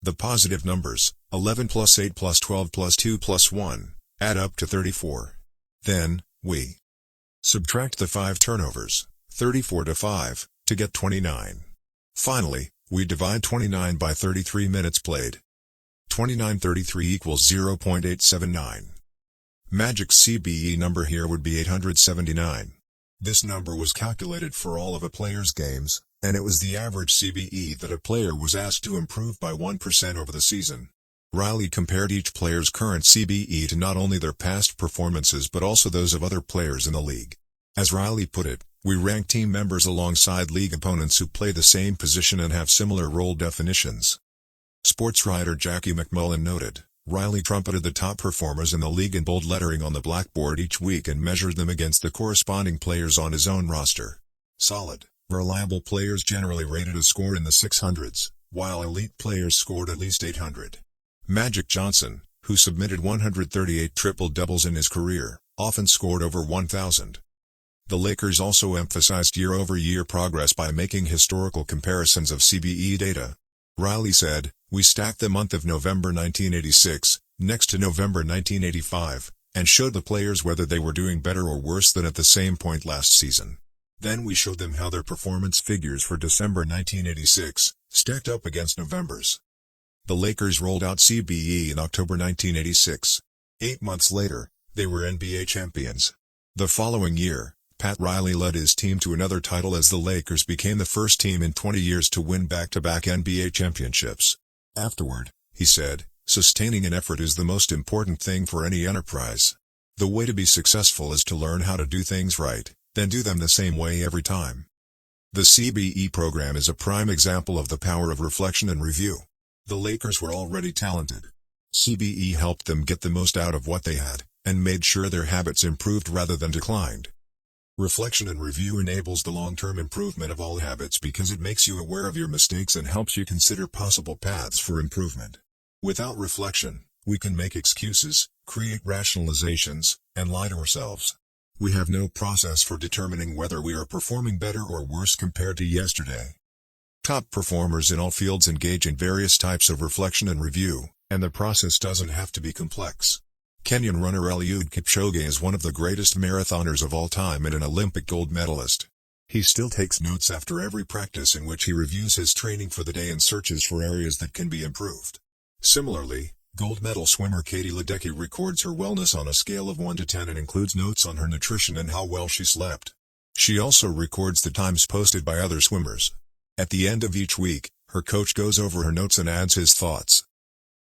The positive numbers, 11 plus 8 plus 12 plus 2 plus 1, add up to 34. Then, we subtract the 5 turnovers, 34 to 5, to get 29. Finally, we divide 29 by 33 minutes played. 2933 equals 0.879. Magic's CBE number here would be 879. This number was calculated for all of a player's games, and it was the average CBE that a player was asked to improve by 1% over the season. Riley compared each player's current CBE to not only their past performances but also those of other players in the league. As Riley put it, "We rank team members alongside league opponents who play the same position and have similar role definitions." Sports writer Jackie McMullen noted, "Riley trumpeted the top performers in the league in bold lettering on the blackboard each week and measured them against the corresponding players on his own roster. Solid, reliable players generally rated a score in the 600s, while elite players scored at least 800. Magic Johnson, who submitted 138 triple-doubles in his career, often scored over 1,000. The Lakers also emphasized year-over-year progress by making historical comparisons of CBE data. Riley said, "We stacked the month of November 1986, next to November 1985, and showed the players whether they were doing better or worse than at the same point last season. Then we showed them how their performance figures for December 1986 stacked up against November's." The Lakers rolled out CBE in October 1986. 8 months later, they were NBA champions. The following year, Pat Riley led his team to another title as the Lakers became the first team in 20 years to win back-to-back NBA championships. Afterward, he said, "Sustaining an effort is the most important thing for any enterprise. The way to be successful is to learn how to do things right, then do them the same way every time." The CBE program is a prime example of the power of reflection and review. The Lakers were already talented. CBE helped them get the most out of what they had, and made sure their habits improved rather than declined. Reflection and review enables the long-term improvement of all habits because it makes you aware of your mistakes and helps you consider possible paths for improvement. Without reflection, we can make excuses, create rationalizations, and lie to ourselves. We have no process for determining whether we are performing better or worse compared to yesterday. Top performers in all fields engage in various types of reflection and review, and the process doesn't have to be complex. Kenyan runner Eliud Kipchoge is one of the greatest marathoners of all time and an Olympic gold medalist. He still takes notes after every practice in which he reviews his training for the day and searches for areas that can be improved. Similarly, gold medal swimmer Katie Ledecky records her wellness on a scale of 1 to 10 and includes notes on her nutrition and how well she slept. She also records the times posted by other swimmers. At the end of each week, her coach goes over her notes and adds his thoughts.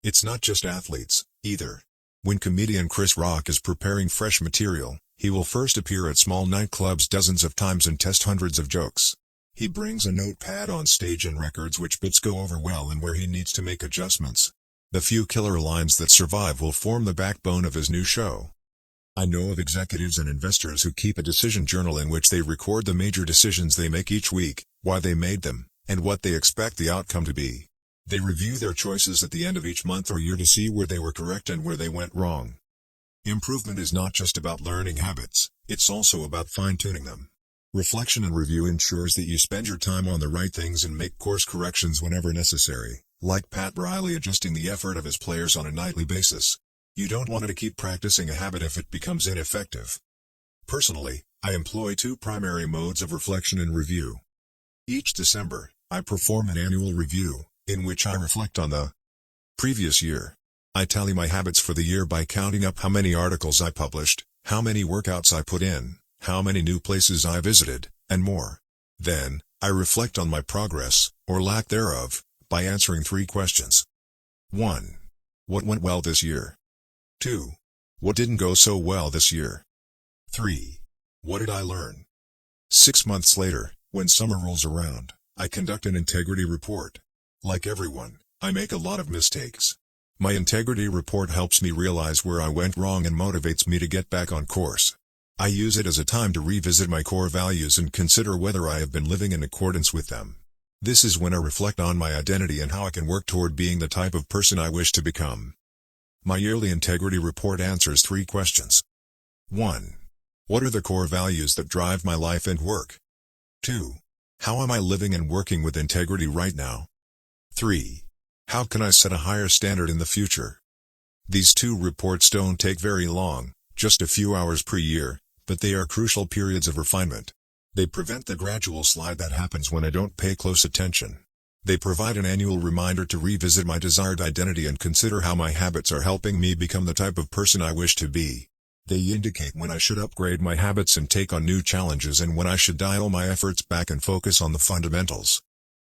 It's not just athletes, either. When comedian Chris Rock is preparing fresh material, he will first appear at small nightclubs dozens of times and test hundreds of jokes. He brings a notepad on stage and records which bits go over well and where he needs to make adjustments. The few killer lines that survive will form the backbone of his new show. I know of executives and investors who keep a decision journal in which they record the major decisions they make each week, why they made them, and what they expect the outcome to be. They review their choices at the end of each month or year to see where they were correct and where they went wrong. Improvement is not just about learning habits, it's also about fine-tuning them. Reflection and review ensures that you spend your time on the right things and make course corrections whenever necessary, like Pat Riley adjusting the effort of his players on a nightly basis. You don't want to keep practicing a habit if it becomes ineffective. Personally, I employ 2 primary modes of reflection and review. Each December, I perform an annual review, in which I reflect on the previous year. I tally my habits for the year by counting up how many articles I published, how many workouts I put in, how many new places I visited, and more. Then, I reflect on my progress, or lack thereof, by answering 3 questions. 1. What went well this year? 2. What didn't go so well this year? 3. What did I learn? 6 months later, when summer rolls around, I conduct an integrity report. Like everyone, I make a lot of mistakes. My integrity report helps me realize where I went wrong and motivates me to get back on course. I use it as a time to revisit my core values and consider whether I have been living in accordance with them. This is when I reflect on my identity and how I can work toward being the type of person I wish to become. My yearly integrity report answers 3 questions. 1. What are the core values that drive my life and work? 2. How am I living and working with integrity right now? 3. How can I set a higher standard in the future? These 2 reports don't take very long, just a few hours per year, but they are crucial periods of refinement. They prevent the gradual slide that happens when I don't pay close attention. They provide an annual reminder to revisit my desired identity and consider how my habits are helping me become the type of person I wish to be. They indicate when I should upgrade my habits and take on new challenges and when I should dial my efforts back and focus on the fundamentals.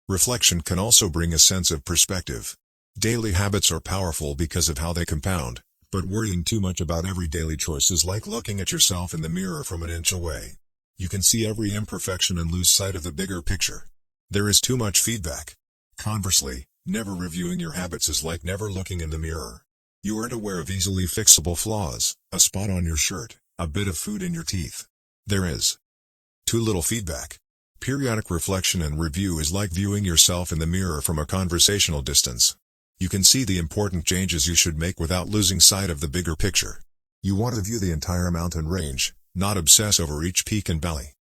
Reflection can also bring a sense of perspective. Daily habits are powerful because of how they compound, but worrying too much about every daily choice is like looking at yourself in the mirror from an inch away. You can see every imperfection and lose sight of the bigger picture. There is too much feedback. Conversely, never reviewing your habits is like never looking in the mirror. You aren't aware of easily fixable flaws, a spot on your shirt, a bit of food in your teeth. There is too little feedback. Periodic reflection and review is like viewing yourself in the mirror from a conversational distance. You can see the important changes you should make without losing sight of the bigger picture. You want to view the entire mountain range, not obsess over each peak and valley.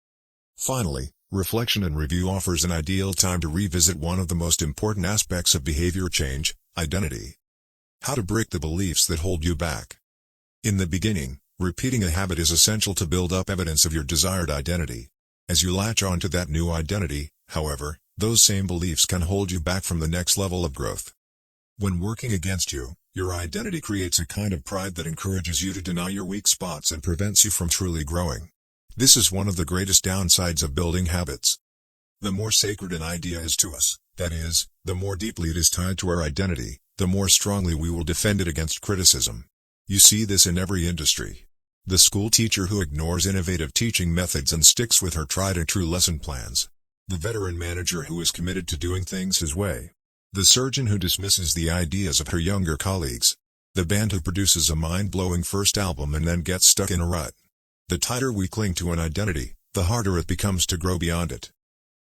Finally, reflection and review offers an ideal time to revisit one of the most important aspects of behavior change, identity. How to break the beliefs that hold you back. In the beginning, repeating a habit is essential to build up evidence of your desired identity. As you latch on to that new identity, however, those same beliefs can hold you back from the next level of growth. When working against you, your identity creates a kind of pride that encourages you to deny your weak spots and prevents you from truly growing. This is one of the greatest downsides of building habits. The more sacred an idea is to us, that is, the more deeply it is tied to our identity, the more strongly we will defend it against criticism. You see this in every industry. The school teacher who ignores innovative teaching methods and sticks with her tried-and-true lesson plans. The veteran manager who is committed to doing things his way. The surgeon who dismisses the ideas of her younger colleagues. The band who produces a mind-blowing first album and then gets stuck in a rut. The tighter we cling to an identity, the harder it becomes to grow beyond it.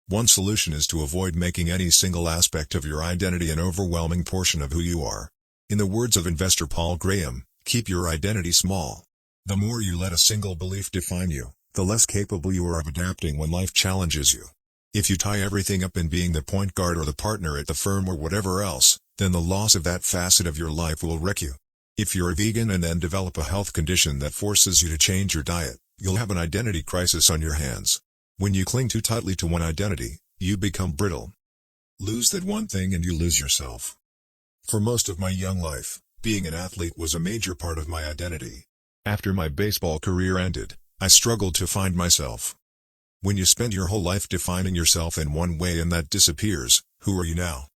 One solution is to avoid making any single aspect of your identity an overwhelming portion of who you are. In the words of investor Paul Graham, keep your identity small. The more you let a single belief define you, the less capable you are of adapting when life challenges you. If you tie everything up in being the point guard or the partner at the firm or whatever else, then the loss of that facet of your life will wreck you. If you're a vegan and then develop a health condition that forces you to change your diet, you'll have an identity crisis on your hands. When you cling too tightly to one identity, you become brittle. Lose that one thing and you lose yourself. For most of my young life, being an athlete was a major part of my identity. After my baseball career ended, I struggled to find myself. When you spend your whole life defining yourself in one way and that disappears, who are you now?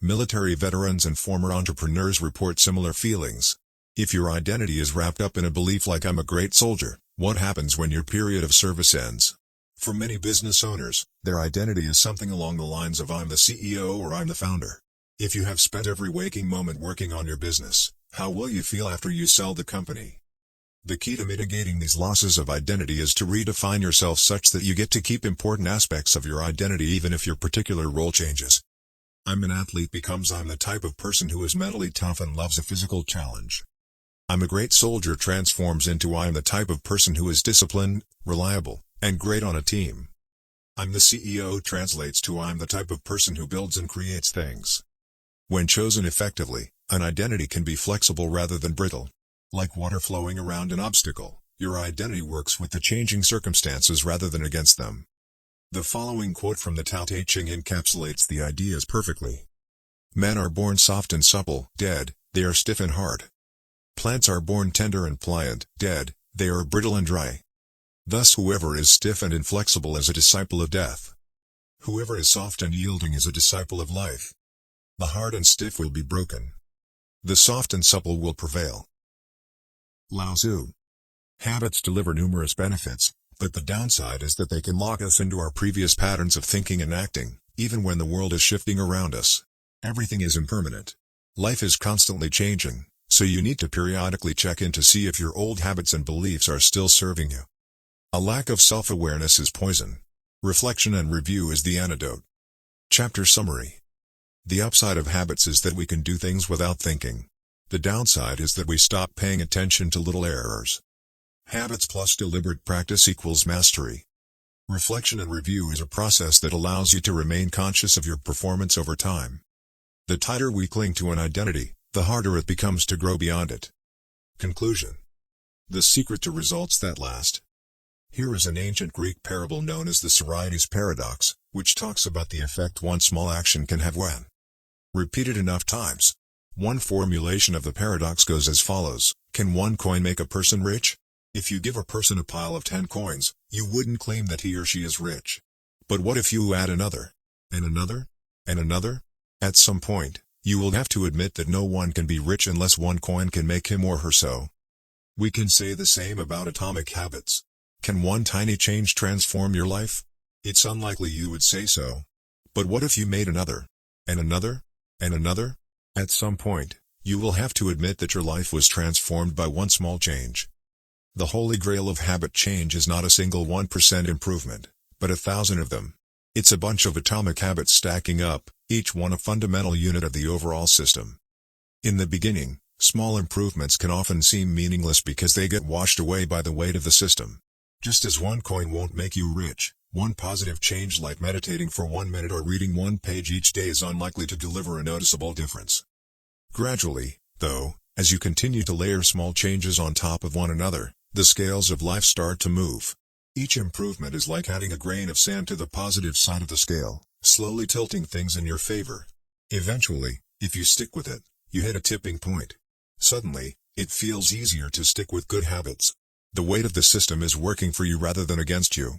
Military veterans and former entrepreneurs report similar feelings. If your identity is wrapped up in a belief like I'm a great soldier, what happens when your period of service ends? For many business owners, their identity is something along the lines of I'm the CEO or I'm the founder. If you have spent every waking moment working on your business, how will you feel after you sell the company? The key to mitigating these losses of identity is to redefine yourself such that you get to keep important aspects of your identity even if your particular role changes. I'm an athlete becomes I'm the type of person who is mentally tough and loves a physical challenge. I'm a great soldier transforms into I'm the type of person who is disciplined, reliable, and great on a team. I'm the CEO translates to I'm the type of person who builds and creates things. When chosen effectively, an identity can be flexible rather than brittle. Like water flowing around an obstacle, your identity works with the changing circumstances rather than against them. The following quote from the Tao Te Ching encapsulates the ideas perfectly. Men are born soft and supple, dead, they are stiff and hard. Plants are born tender and pliant, dead, they are brittle and dry. Thus whoever is stiff and inflexible is a disciple of death. Whoever is soft and yielding is a disciple of life. The hard and stiff will be broken. The soft and supple will prevail. Lao Tzu. Habits deliver numerous benefits, but the downside is that they can lock us into our previous patterns of thinking and acting, even when the world is shifting around us. Everything is impermanent. Life is constantly changing, so you need to periodically check in to see if your old habits and beliefs are still serving you. A lack of self-awareness is poison. Reflection and review is the antidote. Chapter summary. The upside of habits is that we can do things without thinking. The downside is that we stop paying attention to little errors. Habits plus deliberate practice equals mastery. Reflection and review is a process that allows you to remain conscious of your performance over time. The tighter we cling to an identity, the harder it becomes to grow beyond it. Conclusion. The secret to results that last. Here is an ancient Greek parable known as the Sorites paradox, which talks about the effect one small action can have when repeated enough times. One formulation of the paradox goes as follows: can one coin make a person rich? If you give a person a pile of 10 coins, you wouldn't claim that he or she is rich. But what if you add another, and another, and another? At some point, you will have to admit that no one can be rich unless one coin can make him or her so. We can say the same about atomic habits. Can one tiny change transform your life? It's unlikely you would say so. But what if you made another, and another, and another? At some point, you will have to admit that your life was transformed by one small change. The holy grail of habit change is not a single 1% improvement, but 1,000 of them. It's a bunch of atomic habits stacking up, each one a fundamental unit of the overall system. In the beginning, small improvements can often seem meaningless because they get washed away by the weight of the system. Just as one coin won't make you rich, one positive change like meditating for 1 minute or reading 1 page each day is unlikely to deliver a noticeable difference. Gradually, though, as you continue to layer small changes on top of one another, the scales of life start to move. Each improvement is like adding a grain of sand to the positive side of the scale, slowly tilting things in your favor. Eventually, if you stick with it, you hit a tipping point. Suddenly, it feels easier to stick with good habits. The weight of the system is working for you rather than against you.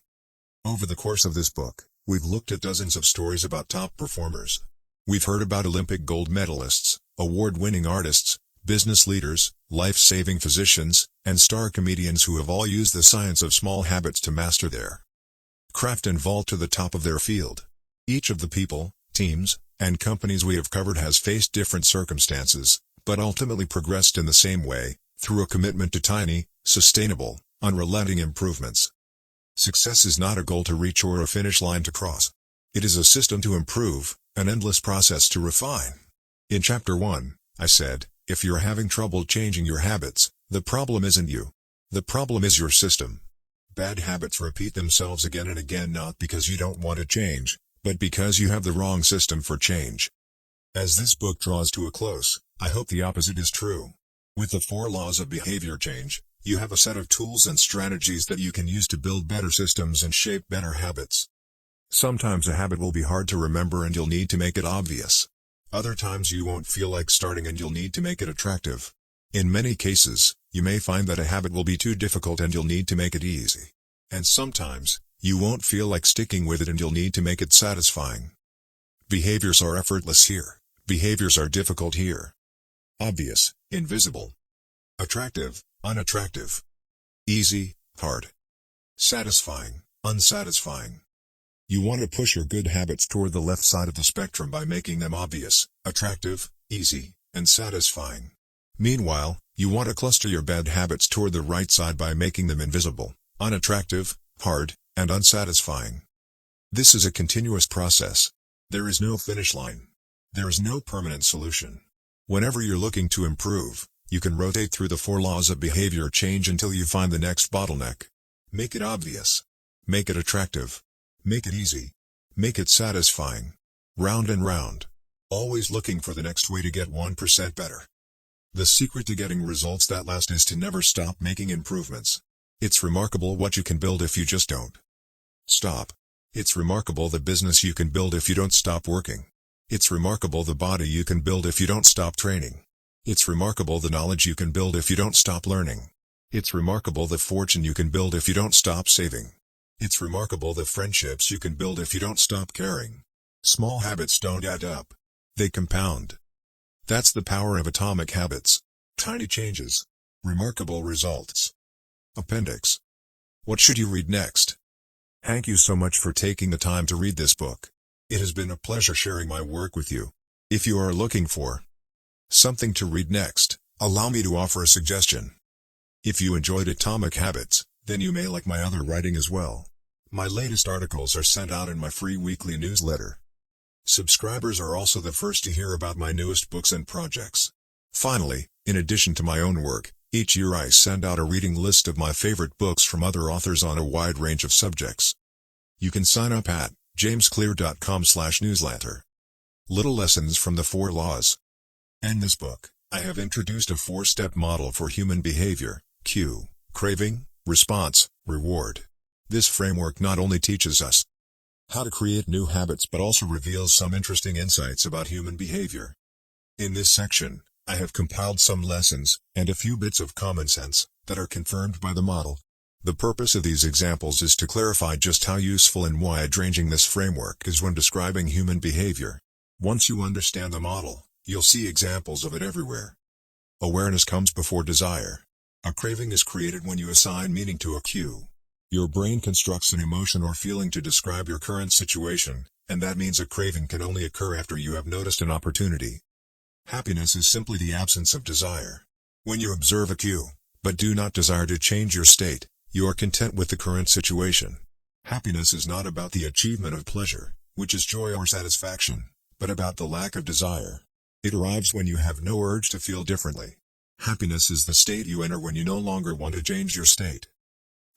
Over the course of this book, we've looked at dozens of stories about top performers. We've heard about Olympic gold medalists, award-winning artists, business leaders, life-saving physicians, and star comedians who have all used the science of small habits to master their craft and vault to the top of their field. Each of the people, teams, and companies we have covered has faced different circumstances, but ultimately progressed in the same way, through a commitment to tiny, sustainable, unrelenting improvements. Success is not a goal to reach or a finish line to cross. It is a system to improve, an endless process to refine. In Chapter 1, I said, if you're having trouble changing your habits, the problem isn't you. The problem is your system. Bad habits repeat themselves again and again not because you don't want to change, but because you have the wrong system for change. As this book draws to a close, I hope the opposite is true. With the 4 laws of behavior change, you have a set of tools and strategies that you can use to build better systems and shape better habits. Sometimes a habit will be hard to remember and you'll need to make it obvious. Other times you won't feel like starting and you'll need to make it attractive. In many cases, you may find that a habit will be too difficult and you'll need to make it easy. And sometimes, you won't feel like sticking with it and you'll need to make it satisfying. Behaviors are effortless here. Behaviors are difficult here. Obvious, invisible. Attractive, unattractive. Easy, hard. Satisfying, unsatisfying. You want to push your good habits toward the left side of the spectrum by making them obvious, attractive, easy, and satisfying. Meanwhile, you want to cluster your bad habits toward the right side by making them invisible, unattractive, hard, and unsatisfying. This is a continuous process. There is no finish line. There is no permanent solution. Whenever you're looking to improve, you can rotate through the 4 laws of behavior change until you find the next bottleneck. Make it obvious. Make it attractive. Make it easy. Make it satisfying. Round and round. Always looking for the next way to get 1% better. The secret to getting results that last is to never stop making improvements. It's remarkable what you can build if you just don't stop. It's remarkable the business you can build if you don't stop working. It's remarkable the body you can build if you don't stop training. It's remarkable the knowledge you can build if you don't stop learning. It's remarkable the fortune you can build if you don't stop saving. It's remarkable the friendships you can build if you don't stop caring. Small habits don't add up. They compound. That's the power of atomic habits. Tiny changes. Remarkable results. Appendix. What should you read next? Thank you so much for taking the time to read this book. It has been a pleasure sharing my work with you. If you are looking for something to read next, allow me to offer a suggestion. If you enjoyed Atomic Habits, then you may like my other writing as well. My latest articles are sent out in my free weekly newsletter. Subscribers are also the first to hear about my newest books and projects. Finally, in addition to my own work, each year I send out a reading list of my favorite books from other authors on a wide range of subjects. You can sign up at jamesclear.com/newsletter. Little Lessons from the 4 Laws. In this book, I have introduced a 4-step model for human behavior: cue, craving, response, reward. This framework not only teaches us how to create new habits but also reveals some interesting insights about human behavior. In this section, I have compiled some lessons, and a few bits of common sense, that are confirmed by the model. The purpose of these examples is to clarify just how useful and wide-ranging this framework is when describing human behavior. Once you understand the model, you'll see examples of it everywhere. Awareness comes before desire. A craving is created when you assign meaning to a cue. Your brain constructs an emotion or feeling to describe your current situation, and that means a craving can only occur after you have noticed an opportunity. Happiness is simply the absence of desire. When you observe a cue, but do not desire to change your state, you are content with the current situation. Happiness is not about the achievement of pleasure, which is joy or satisfaction, but about the lack of desire. It arrives when you have no urge to feel differently. Happiness is the state you enter when you no longer want to change your state.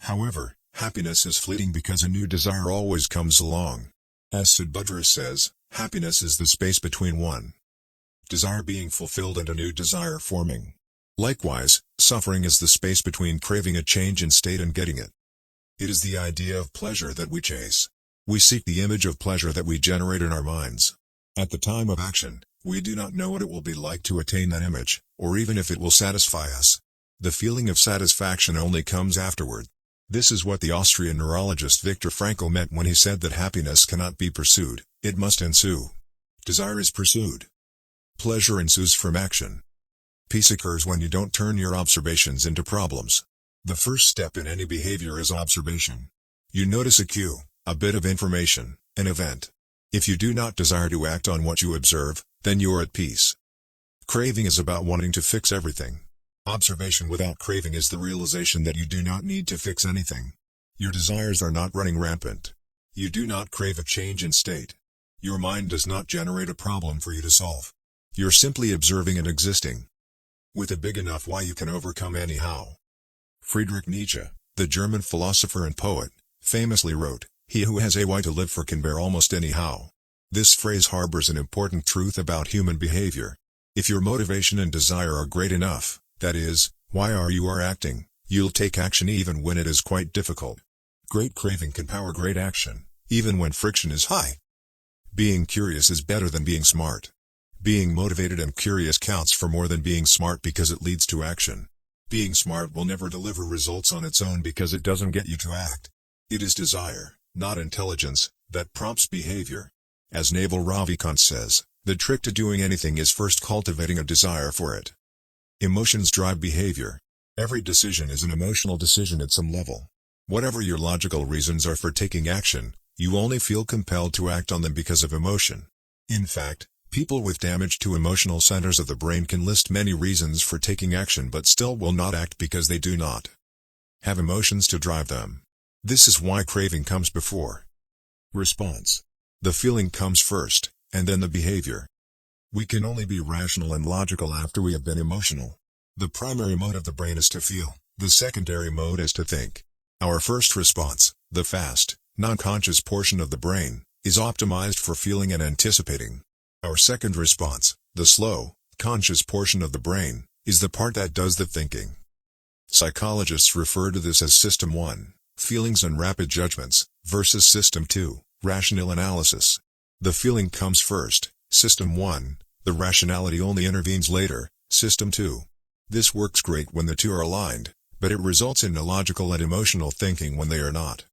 However, happiness is fleeting because a new desire always comes along. As Subhadra says, happiness is the space between one desire being fulfilled and a new desire forming. Likewise, suffering is the space between craving a change in state and getting it. It is the idea of pleasure that we chase. We seek the image of pleasure that we generate in our minds. At the time of action, we do not know what it will be like to attain that image, or even if it will satisfy us. The feeling of satisfaction only comes afterward. This is what the Austrian neurologist Viktor Frankl meant when he said that happiness cannot be pursued, it must ensue. Desire is pursued. Pleasure ensues from action. Peace occurs when you don't turn your observations into problems. The first step in any behavior is observation. You notice a cue, a bit of information, an event. If you do not desire to act on what you observe, then you are at peace. Craving is about wanting to fix everything. Observation without craving is the realization that you do not need to fix anything. Your desires are not running rampant. You do not crave a change in state. Your mind does not generate a problem for you to solve. You're simply observing and existing. With a big enough why, you can overcome any how. Friedrich Nietzsche, the German philosopher and poet, famously wrote, "He who has a why to live for can bear almost any how." This phrase harbors an important truth about human behavior. If your motivation and desire are great enough, that is, why you are acting, you'll take action even when it is quite difficult. Great craving can power great action, even when friction is high. Being curious is better than being smart. Being motivated and curious counts for more than being smart because it leads to action. Being smart will never deliver results on its own because it doesn't get you to act. It is desire, not intelligence, that prompts behavior. As Naval Ravikant says, the trick to doing anything is first cultivating a desire for it. Emotions drive behavior. Every decision is an emotional decision at some level. Whatever your logical reasons are for taking action, you only feel compelled to act on them because of emotion. In fact, people with damage to emotional centers of the brain can list many reasons for taking action but still will not act because they do not have emotions to drive them. This is why craving comes before response. The feeling comes first, and then the behavior. We can only be rational and logical after we have been emotional. The primary mode of the brain is to feel, the secondary mode is to think. Our first response, the fast, non-conscious portion of the brain, is optimized for feeling and anticipating. Our second response, the slow, conscious portion of the brain, is the part that does the thinking. Psychologists refer to this as System 1, feelings and rapid judgments, versus System 2, rational analysis. The feeling comes first, System 1, the rationality only intervenes later, System 2. This works great when the two are aligned, but it results in illogical and emotional thinking when they are not.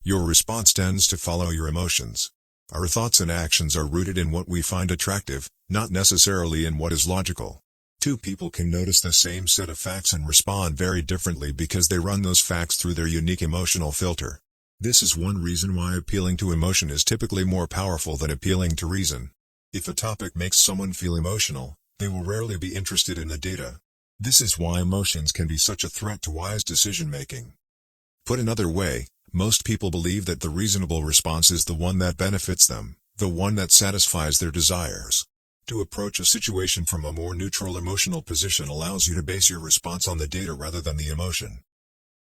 Your response tends to follow your emotions. Our thoughts and actions are rooted in what we find attractive, not necessarily in what is logical. Two people can notice the same set of facts and respond very differently because they run those facts through their unique emotional filter. This is one reason why appealing to emotion is typically more powerful than appealing to reason. If a topic makes someone feel emotional, they will rarely be interested in the data. This is why emotions can be such a threat to wise decision-making. Put another way, most people believe that the reasonable response is the one that benefits them, the one that satisfies their desires. To approach a situation from a more neutral emotional position allows you to base your response on the data rather than the emotion.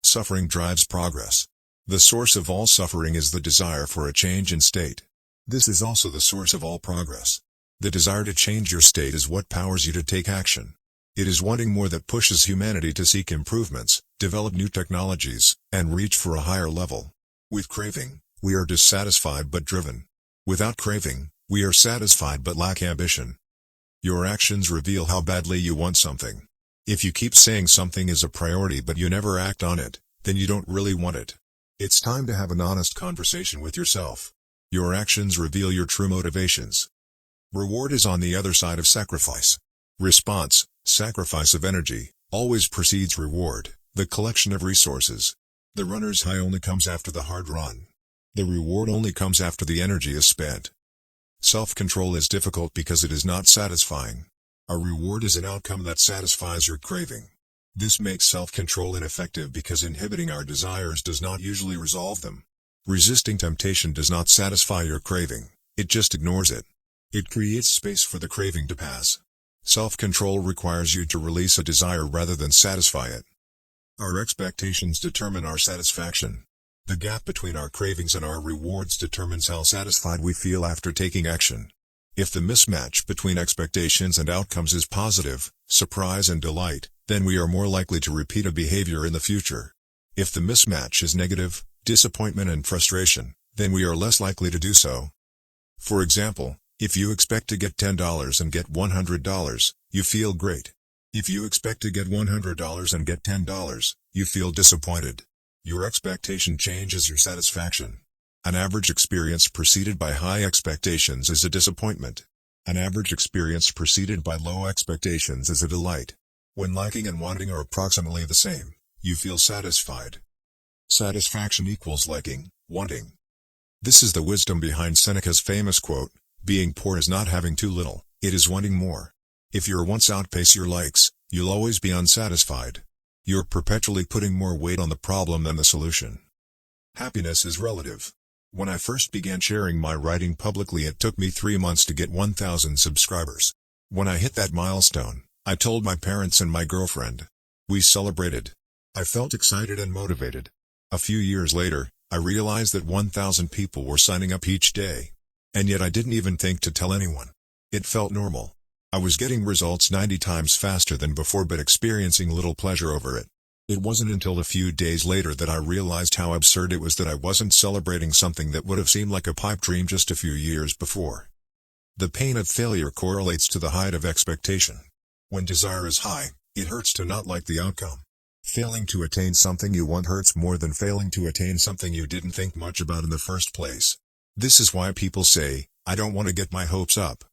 Suffering drives progress. The source of all suffering is the desire for a change in state. This is also the source of all progress. The desire to change your state is what powers you to take action. It is wanting more that pushes humanity to seek improvements, develop new technologies, and reach for a higher level. With craving, we are dissatisfied but driven. Without craving, we are satisfied but lack ambition. Your actions reveal how badly you want something. If you keep saying something is a priority but you never act on it, then you don't really want it. It's time to have an honest conversation with yourself. Your actions reveal your true motivations. Reward is on the other side of sacrifice. Response, sacrifice of energy, always precedes reward, the collection of resources. The runner's high only comes after the hard run. The reward only comes after the energy is spent. Self-control is difficult because it is not satisfying. A reward is an outcome that satisfies your craving. This makes self-control ineffective because inhibiting our desires does not usually resolve them. Resisting temptation does not satisfy your craving, it just ignores it. It creates space for the craving to pass. Self-control requires you to release a desire rather than satisfy it. Our expectations determine our satisfaction. The gap between our cravings and our rewards determines how satisfied we feel after taking action. If the mismatch between expectations and outcomes is positive, surprise and delight, then we are more likely to repeat a behavior in the future. If the mismatch is negative, disappointment and frustration, then we are less likely to do so. For example, if you expect to get $10 and get $100, you feel great. If you expect to get $100 and get $10, you feel disappointed. Your expectation changes your satisfaction. An average experience preceded by high expectations is a disappointment. An average experience preceded by low expectations is a delight. When liking and wanting are approximately the same, you feel satisfied. Satisfaction equals liking, wanting. This is the wisdom behind Seneca's famous quote, "Being poor is not having too little, it is wanting more." If your wants outpace your likes, you'll always be unsatisfied. You're perpetually putting more weight on the problem than the solution. Happiness is relative. When I first began sharing my writing publicly, it took me 3 months to get 1,000 subscribers. When I hit that milestone, I told my parents and my girlfriend. We celebrated. I felt excited and motivated. A few years later, I realized that 1,000 people were signing up each day. And yet I didn't even think to tell anyone. It felt normal. I was getting results 90 times faster than before but experiencing little pleasure over it. It wasn't until a few days later that I realized how absurd it was that I wasn't celebrating something that would have seemed like a pipe dream just a few years before. The pain of failure correlates to the height of expectation. When desire is high, it hurts to not like the outcome. Failing to attain something you want hurts more than failing to attain something you didn't think much about in the first place. This is why people say, "I don't want to get my hopes up."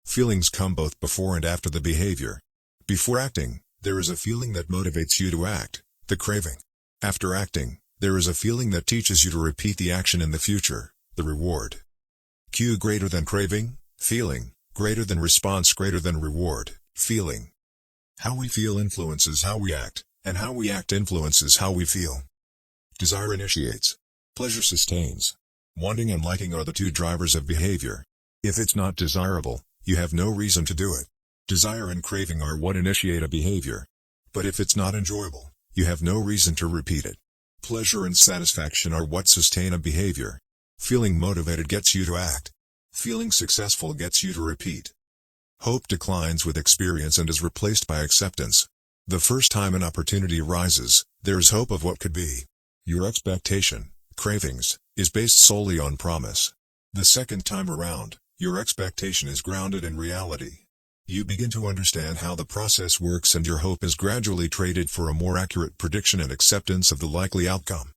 Feelings come both before and after the behavior. Before acting, there is a feeling that motivates you to act, the craving. After acting, there is a feeling that teaches you to repeat the action in the future, the reward. Cue greater than craving, feeling, greater than response, greater than reward, feeling. How we feel influences how we act, and how we act influences how we feel. Desire initiates. Pleasure sustains. Wanting and liking are the two drivers of behavior. If it's not desirable, you have no reason to do it. Desire and craving are what initiate a behavior. But if it's not enjoyable, you have no reason to repeat it. Pleasure and satisfaction are what sustain a behavior. Feeling motivated gets you to act. Feeling successful gets you to repeat. Hope declines with experience and is replaced by acceptance. The first time an opportunity arises, there is hope of what could be. Your expectation, cravings, is based solely on promise. The second time around, your expectation is grounded in reality. You begin to understand how the process works and your hope is gradually traded for a more accurate prediction and acceptance of the likely outcome.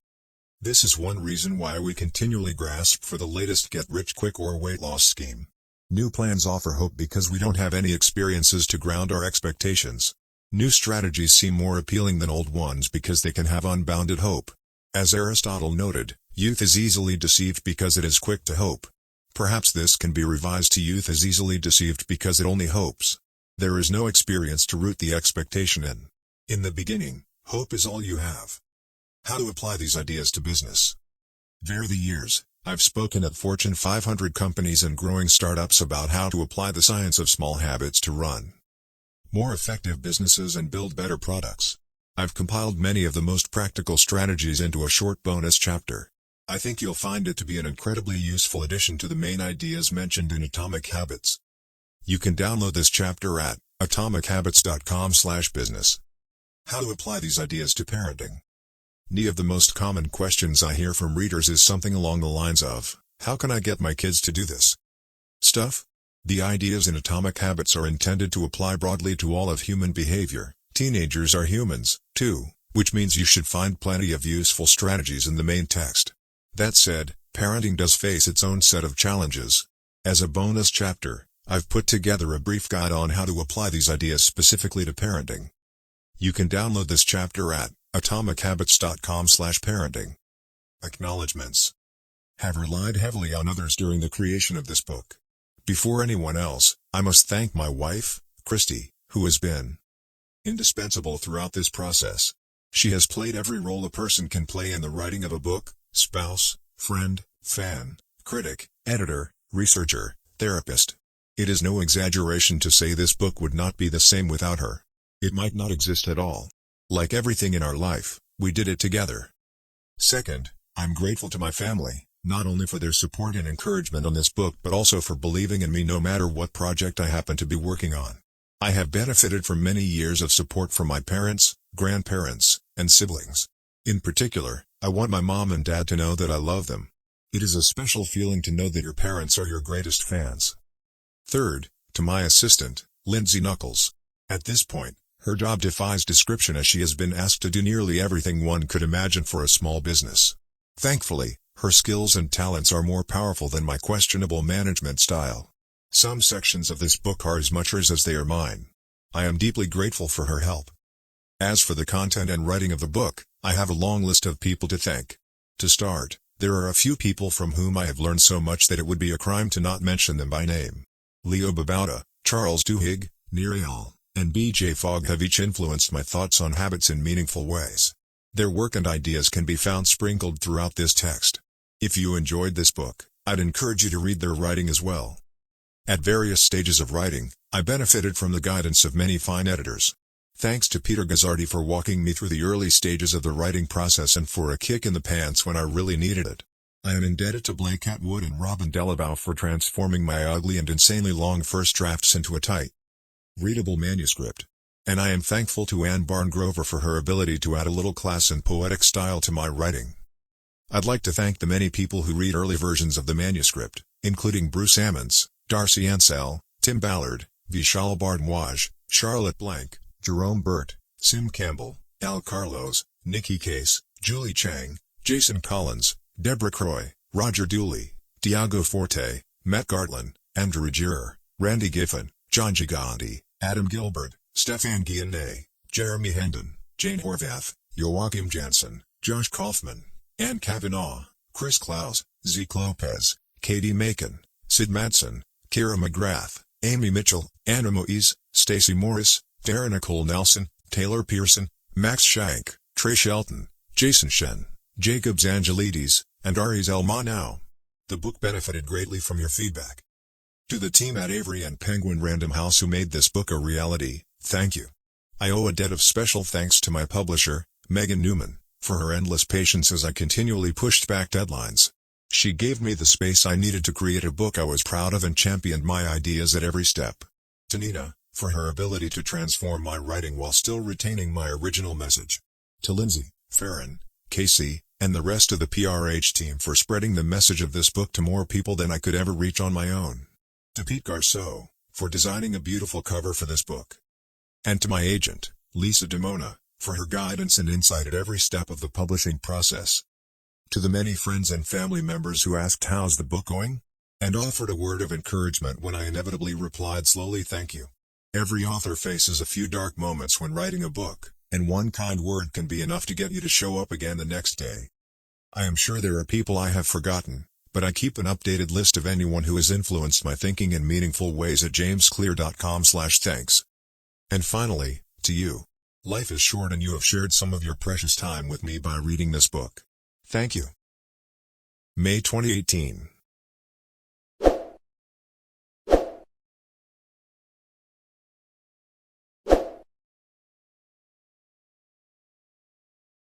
This is one reason why we continually grasp for the latest get-rich-quick or weight loss scheme. New plans offer hope because we don't have any experiences to ground our expectations. New strategies seem more appealing than old ones because they can have unbounded hope. As Aristotle noted, youth is easily deceived because it is quick to hope. Perhaps this can be revised to youth is easily deceived because it only hopes. There is no experience to root the expectation in. In the beginning, hope is all you have. How to apply these ideas to business. Over the years, I've spoken at Fortune 500 companies and growing startups about how to apply the science of small habits to run more effective businesses and build better products. I've compiled many of the most practical strategies into a short bonus chapter. I think you'll find it to be an incredibly useful addition to the main ideas mentioned in Atomic Habits. You can download this chapter at atomichabits.com/business. How to apply these ideas to parenting. One of the most common questions I hear from readers is something along the lines of, "How can I get my kids to do this stuff?" The ideas in Atomic Habits are intended to apply broadly to all of human behavior, Teenagers are humans, too, which means you should find plenty of useful strategies in the main text. That said, parenting does face its own set of challenges. As a bonus chapter, I've put together a brief guide on how to apply these ideas specifically to parenting. You can download this chapter at atomichabits.com/parenting. Acknowledgements. Have relied heavily on others during the creation of this book. Before anyone else, I must thank my wife, Christy, who has been indispensable throughout this process. She has played every role a person can play in the writing of a book: spouse, friend, fan, critic, editor, researcher, therapist. It is no exaggeration to say this book would not be the same without her. It might not exist at all. Like everything in our life, we did it together. Second, I'm grateful to my family, not only for their support and encouragement on this book but also for believing in me no matter what project I happen to be working on. I have benefited from many years of support from my parents, grandparents, and siblings. In particular, I want my mom and dad to know that I love them. It is a special feeling to know that your parents are your greatest fans. Third, to my assistant, Lindsay Knuckles. At this point, her job defies description as she has been asked to do nearly everything one could imagine for a small business. Thankfully, her skills and talents are more powerful than my questionable management style. Some sections of this book are as much hers as they are mine. I am deeply grateful for her help. As for the content and writing of the book, I have a long list of people to thank. To start, there are a few people from whom I have learned so much that it would be a crime to not mention them by name. Leo Babauta, Charles Duhigg, Nerial, and B.J. Fogg have each influenced my thoughts on habits in meaningful ways. Their work and ideas can be found sprinkled throughout this text. If you enjoyed this book, I'd encourage you to read their writing as well. At various stages of writing, I benefited from the guidance of many fine editors. Thanks to Peter Gazzardi for walking me through the early stages of the writing process and for a kick in the pants when I really needed it. I am indebted to Blake Atwood and Robin Delabow for transforming my ugly and insanely long first drafts into a tight, readable manuscript. And I am thankful to Anne Barngrover for her ability to add a little class and poetic style to my writing. I'd like to thank the many people who read early versions of the manuscript, including Bruce Ammons, Darcy Ansell, Tim Ballard, Vishal Bardwaj, Charlotte Blank, Jerome Burt, Sim Campbell, Al Carlos, Nikki Case, Julie Chang, Jason Collins, Deborah Croy, Roger Dooley, Diago Forte, Matt Gartland, Andrew Girer, Randy Giffen, John Gigandi, Adam Gilbert, Stefan Guillenay, Jeremy Hendon, Jane Horvath, Joachim Jansen, Josh Kaufman, Ann Kavanaugh, Chris Klaus, Zeke Lopez, Katie Macon, Sid Madsen, Kira McGrath, Amy Mitchell, Anna Moise, Stacey Morris, Darren Nicole Nelson, Taylor Pearson, Max Shank, Trey Shelton, Jason Shen, Jacobs Angelides, and Aries Elmanau. The book benefited greatly from your feedback. To the team at Avery and Penguin Random House who made this book a reality, thank you. I owe a debt of special thanks to my publisher, Megan Newman, for her endless patience as I continually pushed back deadlines. She gave me the space I needed to create a book I was proud of and championed my ideas at every step. To Nina, for her ability to transform my writing while still retaining my original message. To Lindsay, Farron, Casey, and the rest of the PRH team for spreading the message of this book to more people than I could ever reach on my own. To Pete Garceau, for designing a beautiful cover for this book. And to my agent, Lisa DeMona, for her guidance and insight at every step of the publishing process. To the many friends and family members who asked how's the book going? And offered a word of encouragement when I inevitably replied slowly thank you. Every author faces a few dark moments when writing a book, and one kind word can be enough to get you to show up again the next day. I am sure there are people I have forgotten, but I keep an updated list of anyone who has influenced my thinking in meaningful ways at jamesclear.com/thanks. And finally, to you. Life is short and you have shared some of your precious time with me by reading this book. Thank you. May 2018.